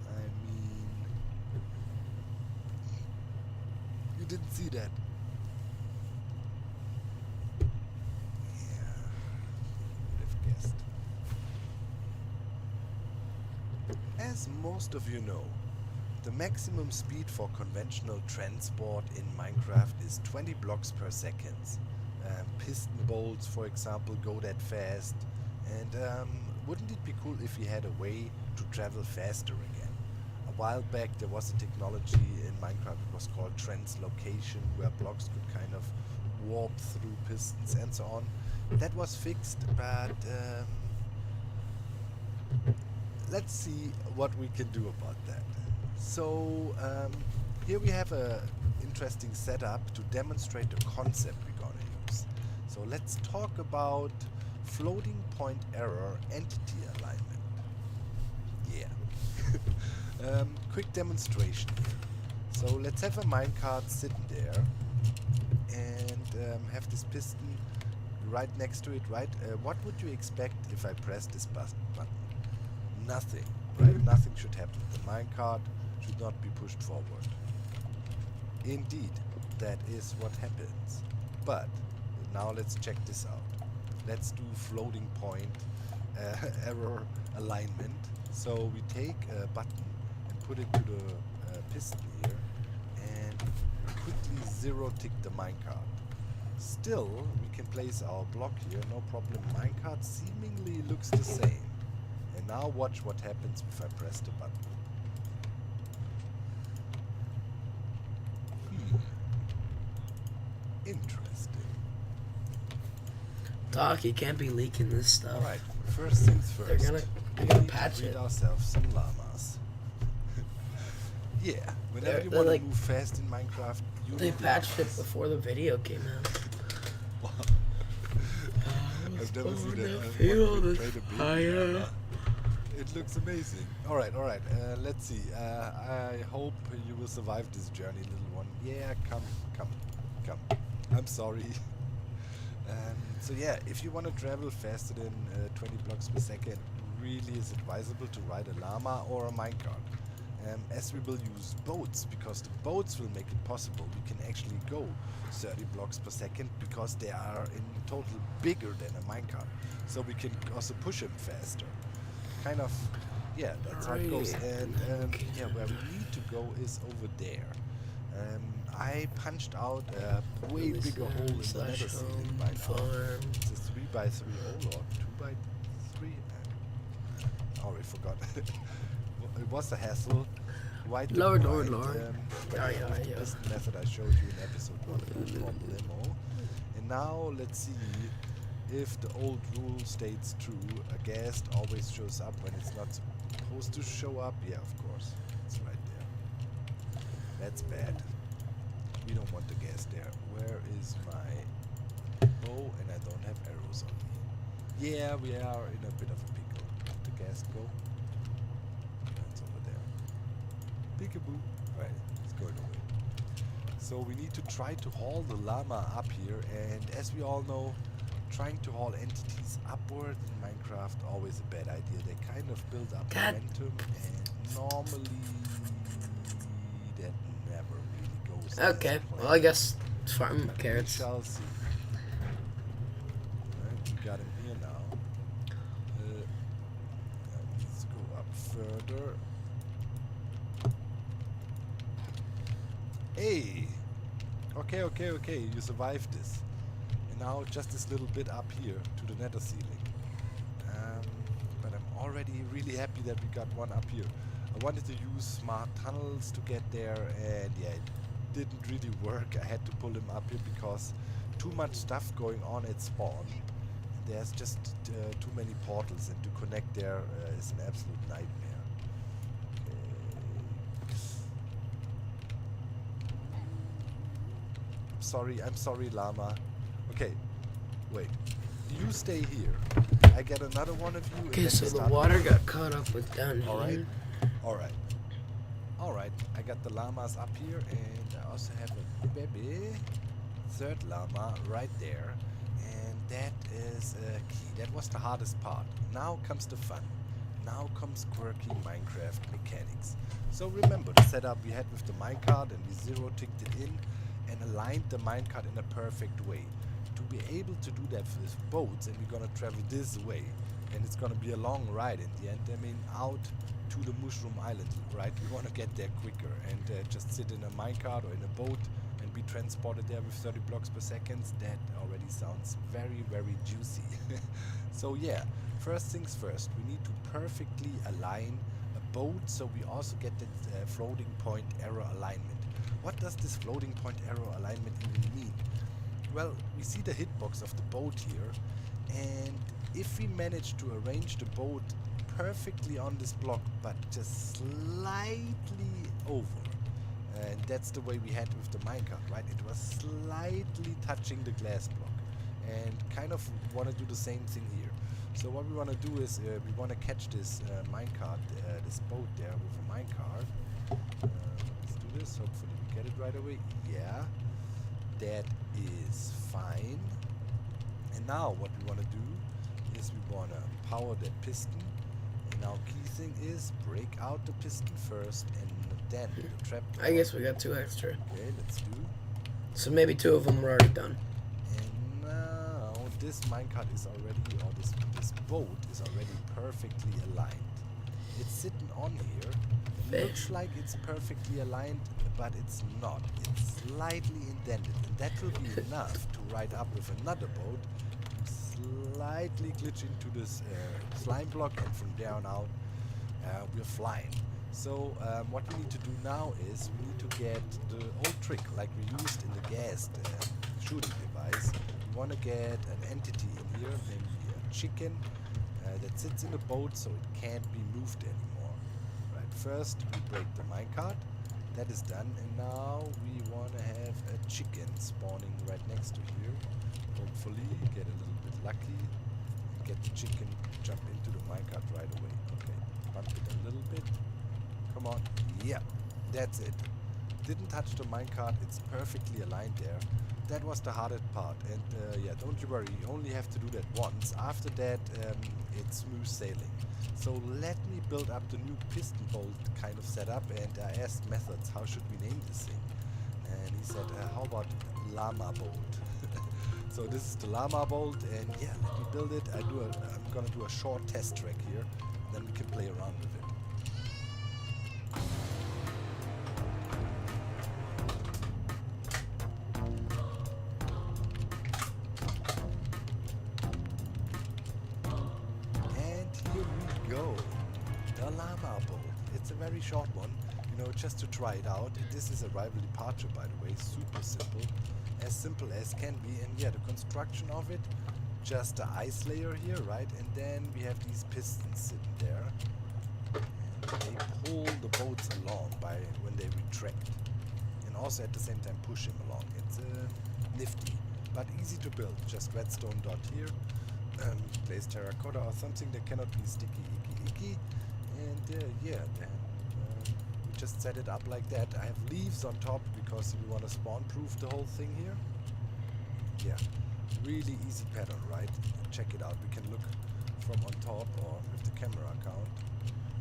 I mean, you didn't see that. Yeah, would have guessed. As most of you know, the maximum speed for conventional transport in Minecraft is 20 blocks per second. Piston bolts, for example, go that fast. And wouldn't it be cool if we had a way to travel faster again? A while back there was a technology in Minecraft, it was called translocation, where blocks could kind of warp through pistons and so on. That was fixed, but let's see what we can do about that. So here we have a interesting setup to demonstrate the concept we're gonna use. So let's talk about floating point error entity alignment. Yeah. Quick demonstration here. So let's have a minecart sitting there and have this piston right next to it, right? What would you expect if I press this button? Nothing, right? Nothing should happen. The minecart should not be pushed forward. Indeed, that is what happens. But now let's check this out. Let's do floating point error alignment. So we take a button and put it to the piston here and quickly zero tick the minecart. Still, we can place our block here, no problem. Minecart seemingly looks the same. And now watch what happens if I press the button. Interesting. Doc, you can't be leaking this stuff. Alright, first things first. They're gonna patch it. Ourselves some llamas. Yeah, whenever you want to move fast in Minecraft, they patched it before the video came out. Wow. I've never seen that. Feel the fire. It looks amazing. Alright, let's see. I hope you will survive this journey, little one. Yeah, come. I'm sorry. So yeah, if you want to travel faster than 20 blocks per second, really is advisable to ride a llama or a minecart. As we will use boats, because the boats will make it possible. We can actually go 30 blocks per second because they are in total bigger than a minecart. So we can also push them faster. Kind of, yeah, that's how it goes. And yeah, where we need to go is over there. I punched out a way bigger hole in the nether ceiling by now. It's a 3x3 hole or 2x3. Oh, I forgot. It was a hassle. Lord. This method I showed you in episode 1 of the Problemo. And now let's see. if the old rule states true, a guest always shows up when it's not supposed to show up. Yeah, of course. It's right there. That's bad. We don't want the guest there. Where is my bow? And I don't have arrows on me. Yeah, we are in a bit of a pickle. Did the guest go? It's over there. Peekaboo. Right, it's going away. So we need to try to haul the llama up here, and as we all know, trying to haul entities upward in Minecraft always a bad idea. They kind of build up momentum, and normally that never really goes. Okay, well I guess it's farm carrots. We shall see. Right, we got him here now. Let's go up further. Hey! Okay, you survived this. And now just this little bit up here to the nether ceiling. But I'm already really happy that we got one up here. I wanted to use smart tunnels to get there, and yeah, it didn't really work. I had to pull him up here because too much stuff going on at spawn. There's just too many portals, and to connect there is an absolute nightmare. I'm sorry, llama. Okay, wait. You stay here. I get another one of you. Okay, so the water got caught up with down here. Alright. I got the llamas up here, and I also have a baby third llama right there. And that is key. That was the hardest part. Now comes the fun. Now comes quirky Minecraft mechanics. So remember the setup we had with the minecart, and we zero-ticked it in and aligned the minecart in a perfect way. To be able to do that with boats, and we're gonna travel this way, and it's gonna be a long ride in the end. I mean, out to the Mushroom Island, right? We wanna get there quicker and just sit in a minecart or in a boat and be transported there with 30 blocks per second. That already sounds very, very juicy. So yeah, first things first, we need to perfectly align a boat so we also get that floating point arrow alignment. What does this floating point arrow alignment even mean? Well, we see the hitbox of the boat here, and if we manage to arrange the boat perfectly on this block, but just slightly over, and that's the way we had with the minecart, right? It was slightly touching the glass block, and kind of want to do the same thing here. So what we want to do is we want to catch this minecart, this boat there with a minecart. Let's do this. Hopefully we get it right away. Yeah. That is fine. And now what we want to do is we want to power that piston. And our key thing is break out the piston first, and then the trap door. I guess we got 2 extra. Okay, let's do. So maybe 2 of them were already done. And now this minecart is already, or this boat is already perfectly aligned. It's sitting on here. It looks like it's perfectly aligned, but it's not. It's slightly indented, and that will be enough to ride up with another boat, slightly glitch into this slime block, and from there on out we're flying. So what we need to do now is we need to get the old trick like we used in the gas shooting device. We want to get an entity in here, maybe a chicken, that sits in the boat so it can't be moved anymore. Right, first we break the minecart. That is done, and now we want to have a chicken spawning right next to here. Hopefully get a little bit lucky and get the chicken to jump into the minecart right away. Okay, bump it a little bit. Come on. Yeah, that's it. Didn't touch the minecart. It's perfectly aligned there. That was the hardest part, and yeah, don't you worry, you only have to do that once. After that, it's smooth sailing. So let me build up the new piston bolt kind of setup, and I asked Methods, how should we name this thing? And he said, how about llama bolt? So this is the llama bolt, and yeah, let me build it. I'm gonna do a short test track here, and then we can play around with it. Very short one, you know, just to try it out. This is a rival departure, by the way, super simple as can be. And yeah, the construction of it just an ice layer here, right? And then we have these pistons sitting there. And they pull the boats along when they retract. And also at the same time push him along. It's nifty, but easy to build. Just redstone dot here. Place terracotta or something that cannot be sticky, icky. And yeah, then we just set it up like that. I have leaves on top because we want to spawn proof the whole thing here. Yeah, really easy pattern, right? Check it out. We can look from on top or with the camera account,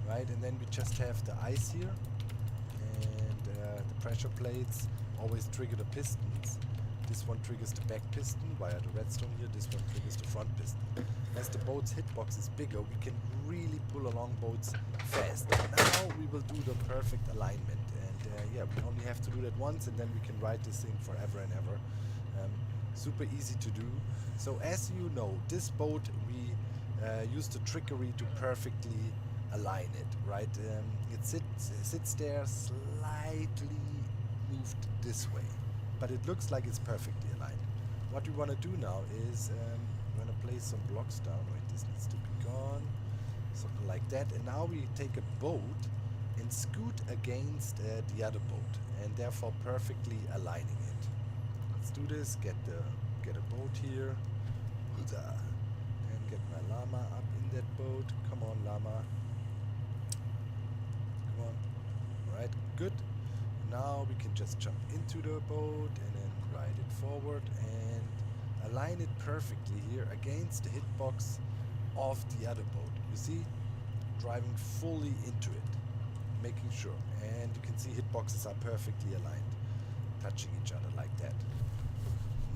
right? And then we just have the ice here, and the pressure plates always trigger the pistons. This one triggers the back piston via the redstone here. This one triggers the front piston. As the boat's hitbox is bigger, we can really pull along boats fast. Now we will do the perfect alignment. And yeah, we only have to do that once, and then we can ride this thing forever and ever. Super easy to do. So as you know, this boat, we use the trickery to perfectly align it, right? It sits there slightly moved this way, but it looks like it's perfectly aligned. What we want to do now is we want to place some blocks down. Wait, this needs to be gone. Something like that. And now we take a boat and scoot against the other boat, and therefore perfectly aligning it. Let's do this. Get a boat here. Huzzah. And get my llama up in that boat. Come on, llama. Come on. Alright, good. Now we can just jump into the boat and then ride it forward and align it perfectly here against the hitbox of the other boat. You see? Driving fully into it. Making sure. And you can see hitboxes are perfectly aligned. Touching each other like that.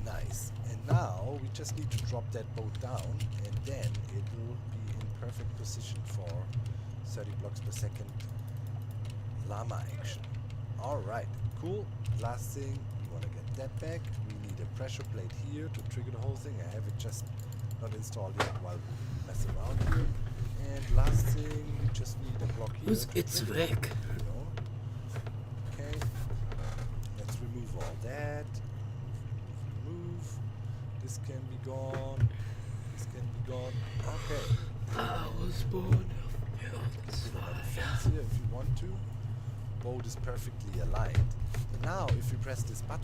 Nice. And now we just need to drop that boat down, and then it will be in perfect position for 30 blocks per second llama action. Alright, cool. Last thing, we want to get that back. We need a pressure plate here to trigger the whole thing. I have it just not installed yet while we mess around here. And last thing, we just need a block here. It's weg. Okay. Let's remove all that. Remove. This can be gone. This can be gone. Okay. I was born. Another fence here if you want to. Boat is perfectly aligned. And now, if you press this button,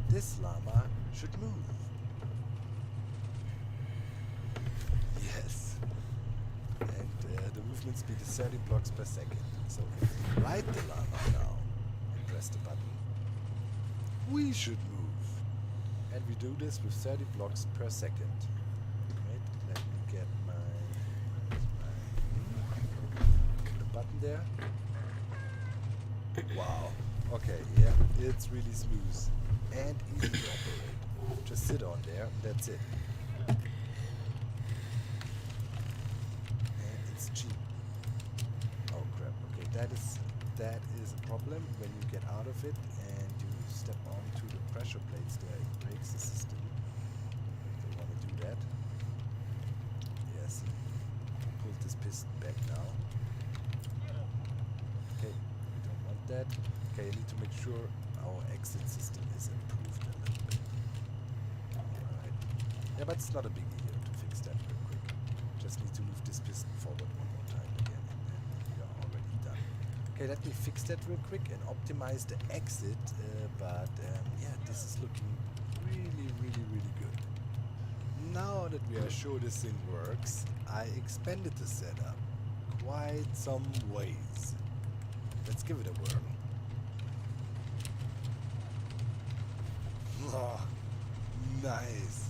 this llama should move. Yes. And the movement speed is 30 blocks per second. So if we ride the llama now and press the button, we should move. And we do this with 30 blocks per second. Wait, let me get the button there. Wow. Okay, yeah, it's really smooth and easy to operate. Just sit on there, and that's it. And it's cheap. Oh crap. Okay, that is a problem when you get out of it and you step onto the pressure plates there. It breaks the system. Don't want to do that. Yes. Pull this piston back now. Okay, we don't want that. Okay, I need to make sure our exit system is improved a little bit. Alright. Yeah, but it's not a biggie here to fix that real quick. Just need to move this piston forward one more time again, and then we are already done. Okay, let me fix that real quick and optimize the exit, but yeah, this is looking really, really, really good. Now that we are sure this thing works, I expanded the setup quite some ways. Let's give it a whirl. Oh, nice.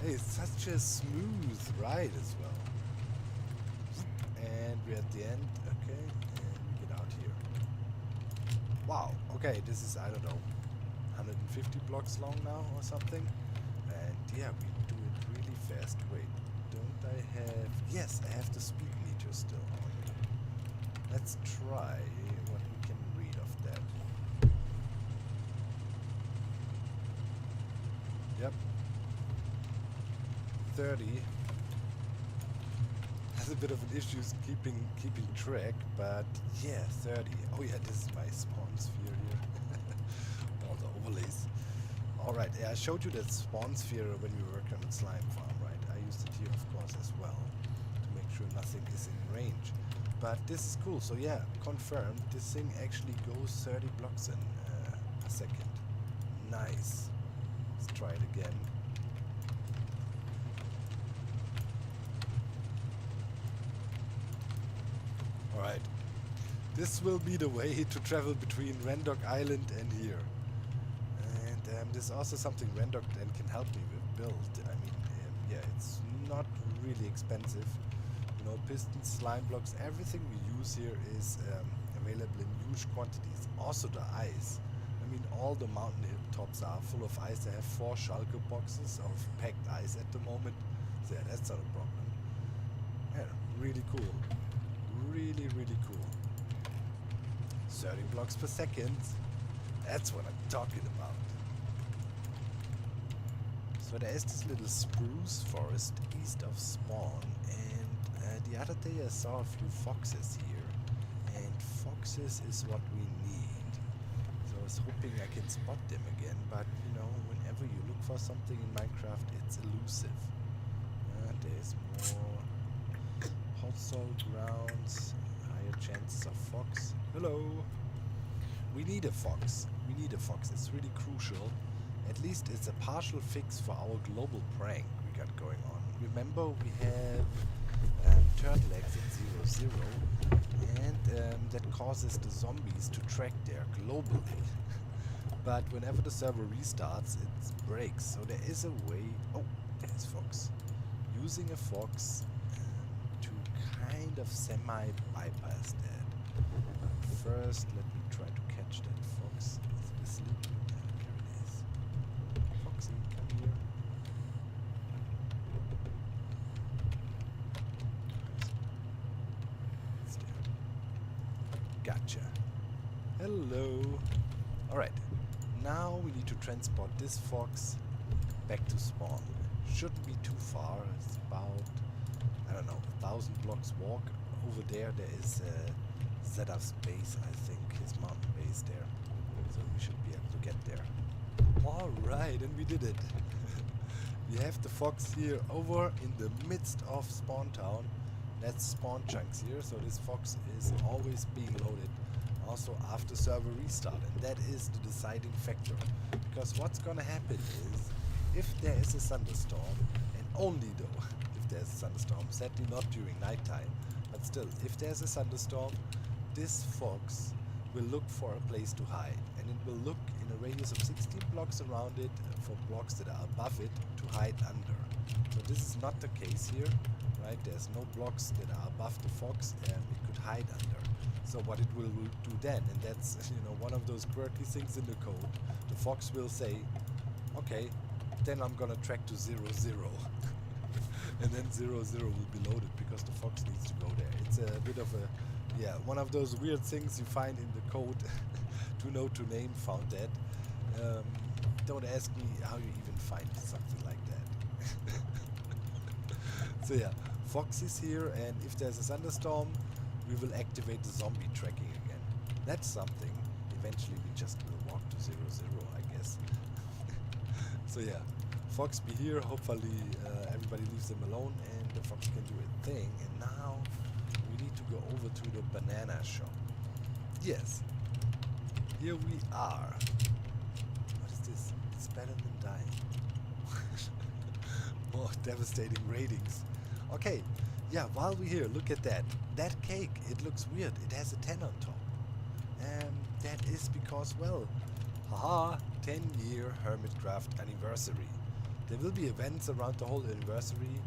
Hey, it's such a smooth ride as well. And we're at the end. Okay, and we get out here. Wow. Okay, this is, I don't know, 150 blocks long now or something. And yeah, we do it really fast. Wait, don't I have... Yes, I have the speed meter still on. Let's try what we can read of that. Yep. 30. Has a bit of an issues keeping track, but yeah, 30. Oh yeah, this is my spawn sphere here. All the overlays. Alright, yeah, I showed you that spawn sphere when we were working on the slime farm, right? I used course, as well, to make sure nothing is in range. But this is cool. So yeah, confirmed. This thing actually goes 30 blocks in a second. Nice. Let's try it again. Alright. This will be the way to travel between Rendok Island and here. And there's also something Rendok then can help me with build. I mean, yeah, it's not really expensive. You know, pistons, slime blocks, everything we use here is available in huge quantities. Also the ice. I mean, all the mountain hilltops are full of ice. I have 4 shulker boxes of packed ice at the moment. So yeah, that's not a problem. Yeah, really cool. Really, really cool. 30 blocks per second. That's what I'm talking about. So there is this little spruce forest east of spawn, and the other day I saw a few foxes here, and foxes is what we need. So I was hoping I can spot them again, but you know, whenever you look for something in Minecraft, it's elusive. There's more hostile grounds, higher chances of fox. Hello! We need a fox. We need a fox. It's really crucial. At least it's a partial fix for our global prank we got going on. Remember, we have turtle eggs at 0, 0, and that causes the zombies to track there globally. But whenever the server restarts, it breaks. So there is a way. Oh, there's fox. Using a fox to kind of semi-bypass that. But first, let me try to catch that fox. Is it asleep? Here it is. Foxy, come here. It's there. Gotcha. Hello. Alright. Now we need to transport this fox back to spawn. Shouldn't be too far. It's about, I don't know, 1,000 blocks walk. Over there is Zedav's base, I think, his mountain base there. So we should be able to get there. Alright, and we did it. We have the fox here over in the midst of spawn town. That's spawn chunks here, so this fox is always being loaded. Also after server restart, and that is the deciding factor. Because what's gonna happen is, if there is a thunderstorm, and only though if there's a thunderstorm, sadly not during nighttime, but still, if there's a thunderstorm, this fox will look for a place to hide, and it will look in a radius of 16 blocks around it for blocks that are above it to hide under. So this is not the case here, right? There's no blocks that are above the fox it could hide under. So what it will do then, and that's, you know, one of those quirky things in the code, the fox will say, okay, then I'm gonna track to 0, 0. And then 0, 0 will be loaded because the fox needs to go there. It's a bit of a, yeah, one of those weird things you find in the code. To know to name found that. Don't ask me how you even find something like that. So yeah, fox is here, and if there's a thunderstorm, we will activate the zombie tracking again. That's something. Eventually we just will walk to 0, 0, I guess. So yeah, fox be here. Hopefully everybody leaves them alone and the fox can do a thing. And now we need to go over to the banana shop. Yes, here we are. What is this? It's better than dying. More devastating ratings. Okay, yeah, while we're here, look at that. That cake, it looks weird. It has a 10 on top. That is because, well, haha, 10-year Hermitcraft anniversary. There will be events around the whole anniversary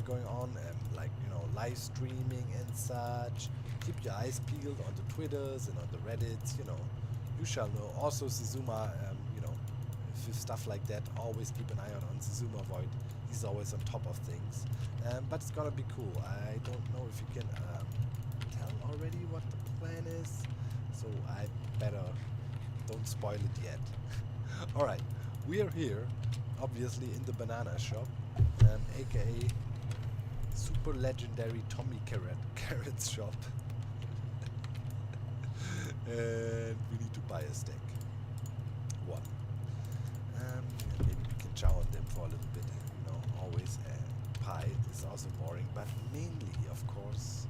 going on, like, you know, live streaming and such. Keep your eyes peeled on the Twitters and on the Reddits, you know. You shall know. Also, Zizuma, you know, with stuff like that, always keep an eye on Zizuma Void. He's always on top of things. But it's gonna be cool. I don't know if you can tell already what the plan is, so I better don't spoil it yet. Alright, we are here, obviously in the banana shop, aka super legendary Tommy Carrot's shop. And we need to buy a steak. One. And maybe we can chow on them for a little bit. You know, always pie is is also boring, but mainly, of course,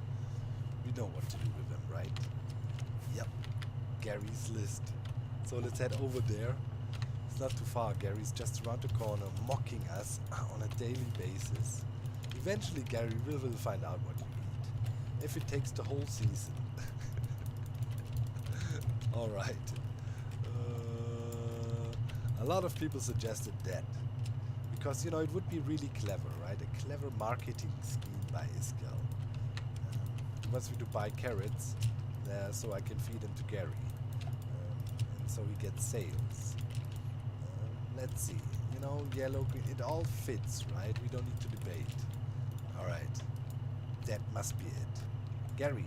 we know what to do with them, right? Yep, Gary's list. So let's head over there. It's not too far. Gary's just around the corner, mocking us on a daily basis. Eventually, Gary will find out what you eat, if it takes the whole season. Alright. A lot of people suggested that. Because, you know, it would be really clever, right? A clever marketing scheme by Iskell. He wants me to buy carrots so I can feed them to Gary. And so we get sales. Let's see. You know, yellow, green, it all fits, right? We don't need to debate. Alright. That must be it. Gary,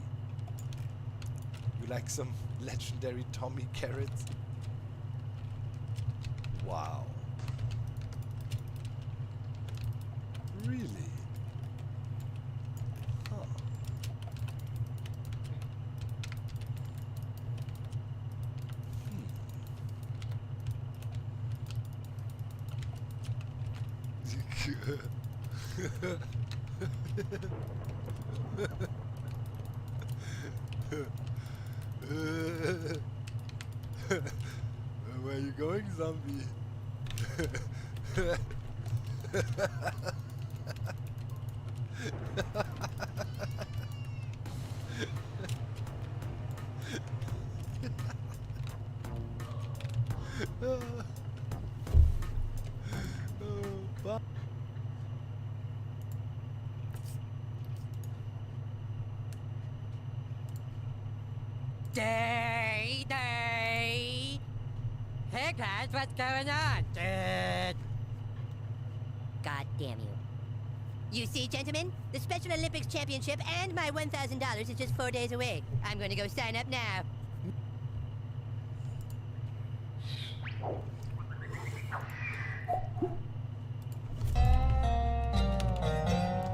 you like some legendary Tommy carrots? Wow. Really? Huh. Where are you going, zombie? Day. Hey guys, what's going on? God damn you. You see, gentlemen, the Special Olympics Championship and my $1,000 is just 4 days away. I'm gonna go sign up now.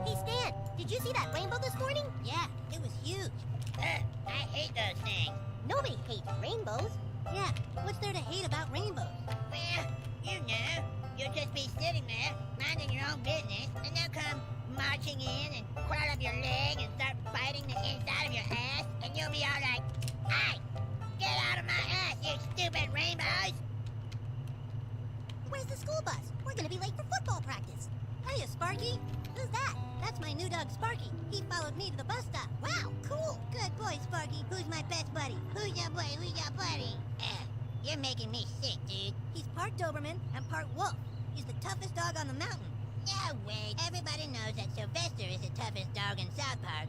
Hey Stan, did you see that rainbow this morning? Yeah, it was huge. I hate those things. Nobody hates rainbows. Yeah, what's there to hate about rainbows? Well, you know, you'll just be sitting there, minding your own business, and they'll come marching in and crawl up your leg and start biting the inside of your ass, and you'll be all like, "Hey, get out of my ass, you stupid rainbows!" Where's the school bus? We're gonna be late for football practice. Hiya, Sparky. Who's that? That's my new dog, Sparky. He followed me to the bus stop. Wow, cool. Good boy, Sparky. Who's my best buddy? Who's your boy? Who's your buddy? You're making me sick, dude. He's part Doberman and part wolf. He's the toughest dog on the mountain. No way. Everybody knows that Sylvester is the toughest dog in South Park.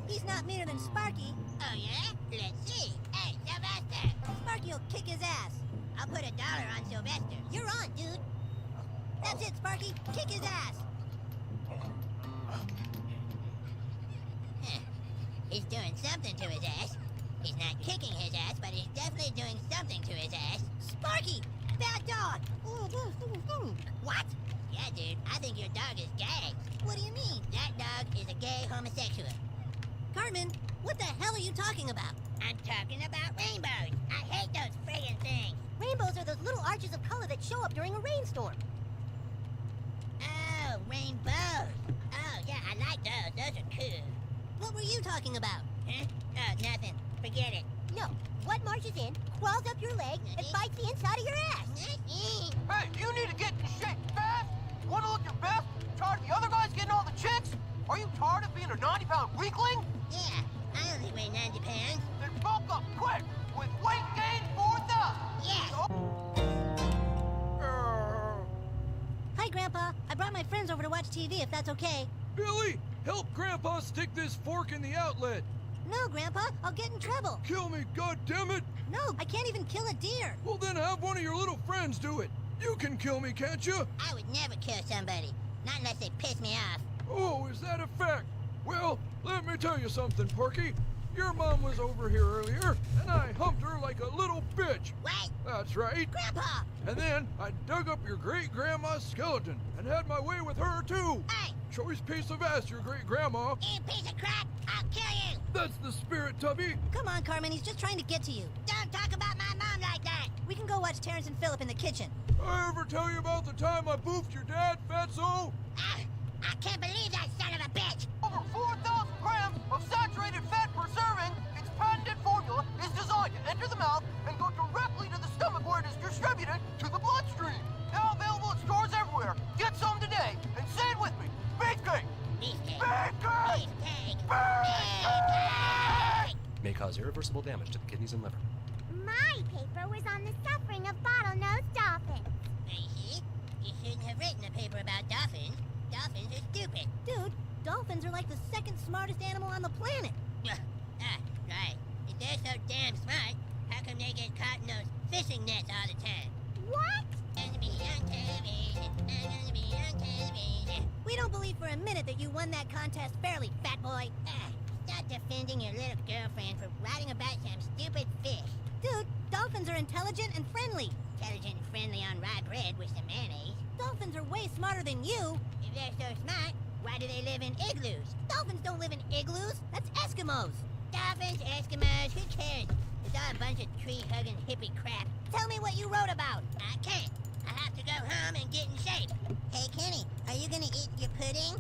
He's not meaner than Sparky. Oh, yeah? Let's see. Hey, Sylvester. Sparky'll kick his ass. I'll put $1 on Sylvester. You're on, dude. That's it, Sparky. Kick his ass. He's doing something to his ass. He's not kicking his ass, but he's definitely doing something to his ass. Sparky! Bad dog! What? Yeah, dude, I think your dog is gay. What do you mean? That dog is a gay homosexual. Cartman, what the hell are you talking about? I'm talking about rainbows. I hate those friggin' things. Rainbows are those little arches of color that show up during a rainstorm. Oh, rainbows. Oh, yeah, I like those. Those are cool. What were you talking about? Huh? Oh, nothing. Forget it. No. What marches in, crawls up your leg, and bites the inside of your ass? Hey, you need to get in shape fast. You want to look your best? Tired of the other guys getting all the chicks? Are you tired of being a 90-pound weakling? Yeah, I only weigh 90 pounds. Then bulk up quick with weight gain for the... Yeah. Hi, Grandpa. I brought my friends over to watch TV, if that's okay. Billy, help Grandpa stick this fork in the outlet. No, Grandpa. I'll get in trouble. Kill me, goddammit! No, I can't even kill a deer. Well, then have one of your little friends do it. You can kill me, can't you? I would never kill somebody. Not unless they piss me off. Oh, is that a fact? Well, let me tell you something, Porky. Your mom was over here earlier, and I humped her like a little bitch. What? That's right. Grandpa! And then I dug up your great-grandma's skeleton and had my way with her, too. Hey! Choice piece of ass, your great-grandma. You piece of crap! I'll kill you! That's the spirit, Tubby. Come on, Carmen. He's just trying to get to you. Don't talk about my mom like that! We can go watch Terrence and Philip in the kitchen. I ever tell you about the time I boofed your dad, fatso? I can't believe that son of a bitch! Over 4,000 grams of saturated fat per serving, its patented formula is designed to enter the mouth and go directly to the stomach where it is distributed to the bloodstream. Now available at stores everywhere. Get some today and say it with me. Beefcake! Beefcake! Beefcake! May cause irreversible damage to the kidneys and liver. My paper was on the suffering of bottlenose dolphins. You shouldn't have written a paper about dolphins. Dolphins are stupid. Dude, dolphins are like the second smartest animal on the planet. Right. If they're so damn smart, how come they get caught in those fishing nets all the time? What? I'm gonna be on television. I'm gonna be on television. We don't believe for a minute that you won that contest fairly, fat boy. Stop defending your little girlfriend for writing about some stupid fish. Dude, dolphins are intelligent and friendly. Intelligent and friendly on rye bread with some mayonnaise. Dolphins are way smarter than you. If they're so smart, why do they live in igloos? Dolphins don't live in igloos. That's Eskimos. Dolphins, Eskimos, who cares? It's all a bunch of tree-hugging hippie crap. Tell me what you wrote about. I can't. I have to go home and get in shape. Hey, Kenny, are you gonna eat your pudding?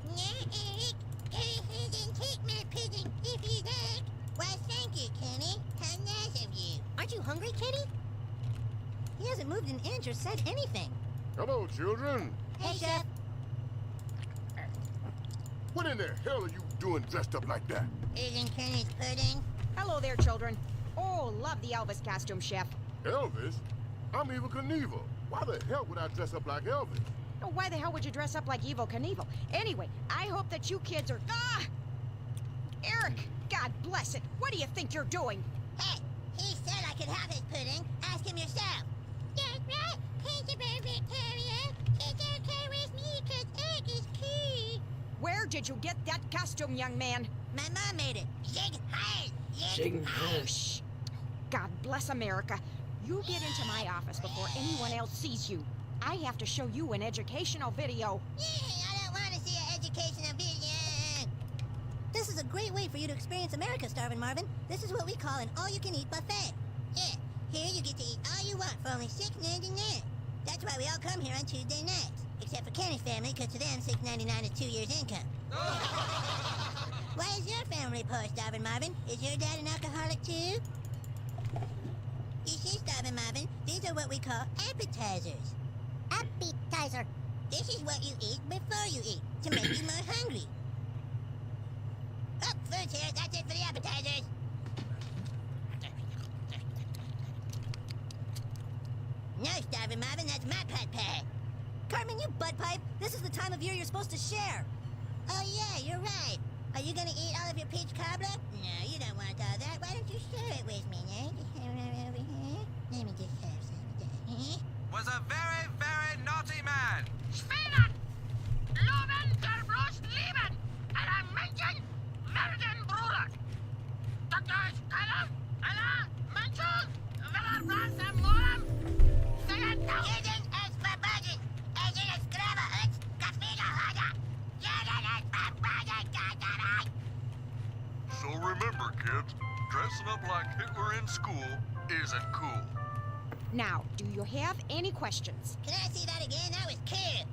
No, Eric. He didn't take my pudding if you like. Why, thank you, Kenny. How nice of you. Aren't you hungry, Kenny? He hasn't moved an inch or said anything. Hello, children. Hey, Chef. What in the hell are you doing dressed up like that? Eating Kenny's pudding. Hello there, children. Oh, love the Elvis costume, Chef. Elvis? I'm Evel Knievel. Why the hell would I dress up like Elvis? Oh, why the hell would you dress up like Evel Knievel? Anyway, I hope that you kids are... Eric, God bless it. What do you think you're doing? Hey, he said I could have his pudding. Ask him yourself. That's right. He's a perfect terrier. It's okay with me because egg is key. Where did you get that costume, young man? My mom made it. Zig Heil. Zig Heil. Shh. God bless America. You get into my office before anyone else sees you. I have to show you an educational video. I don't want to see an educational video. This is a great way for you to experience America, Starvin' Marvin. This is what we call an all-you-can-eat buffet. Yeah, here you get to eat all you want for only $6.99. That's why we all come here on Tuesday nights. Except for Kenny's family, because to them, $6.99 is 2 years' income. Why is your family poor, Starvin' Marvin? Is your dad an alcoholic too? You see, Starvin' Marvin, these are what we call appetizers. Appetizer. This is what you eat before you eat, to make you more hungry. Oh, food's here. That's it for the appetizers. No, Starvin' Marvin, that's my pot pie. Cartman, you butt pipe. This is the time of year you're supposed to share. Oh, yeah, you're right. Are you gonna eat all of your peach cobbler? No, you don't want all that. Why don't you share it with me, eh? Just have it over here. Let me just have some of that. Was a very, very naughty man. Spielen! Loben der bloß lieben! Einer Menschen werden Bruder! Dr. Keller? Einer Menschen werden bloß am Morgen! Jeden ist verboten! Es ist Sklave und Kaffeegehader! Jeden ist verboten, Gotterei! So remember, kids, dressing up like Hitler in school isn't cool. Now, do you have any questions? Can I see that again? That was cool.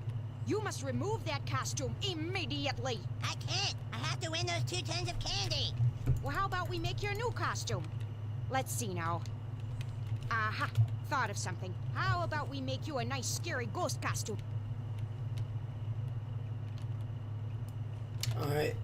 You must remove that costume immediately. I can't. I have to win those 2 tons of candy. Well, how about we make your new costume? Let's see now. Aha, thought of something. How about we make you a nice scary ghost costume? Alright.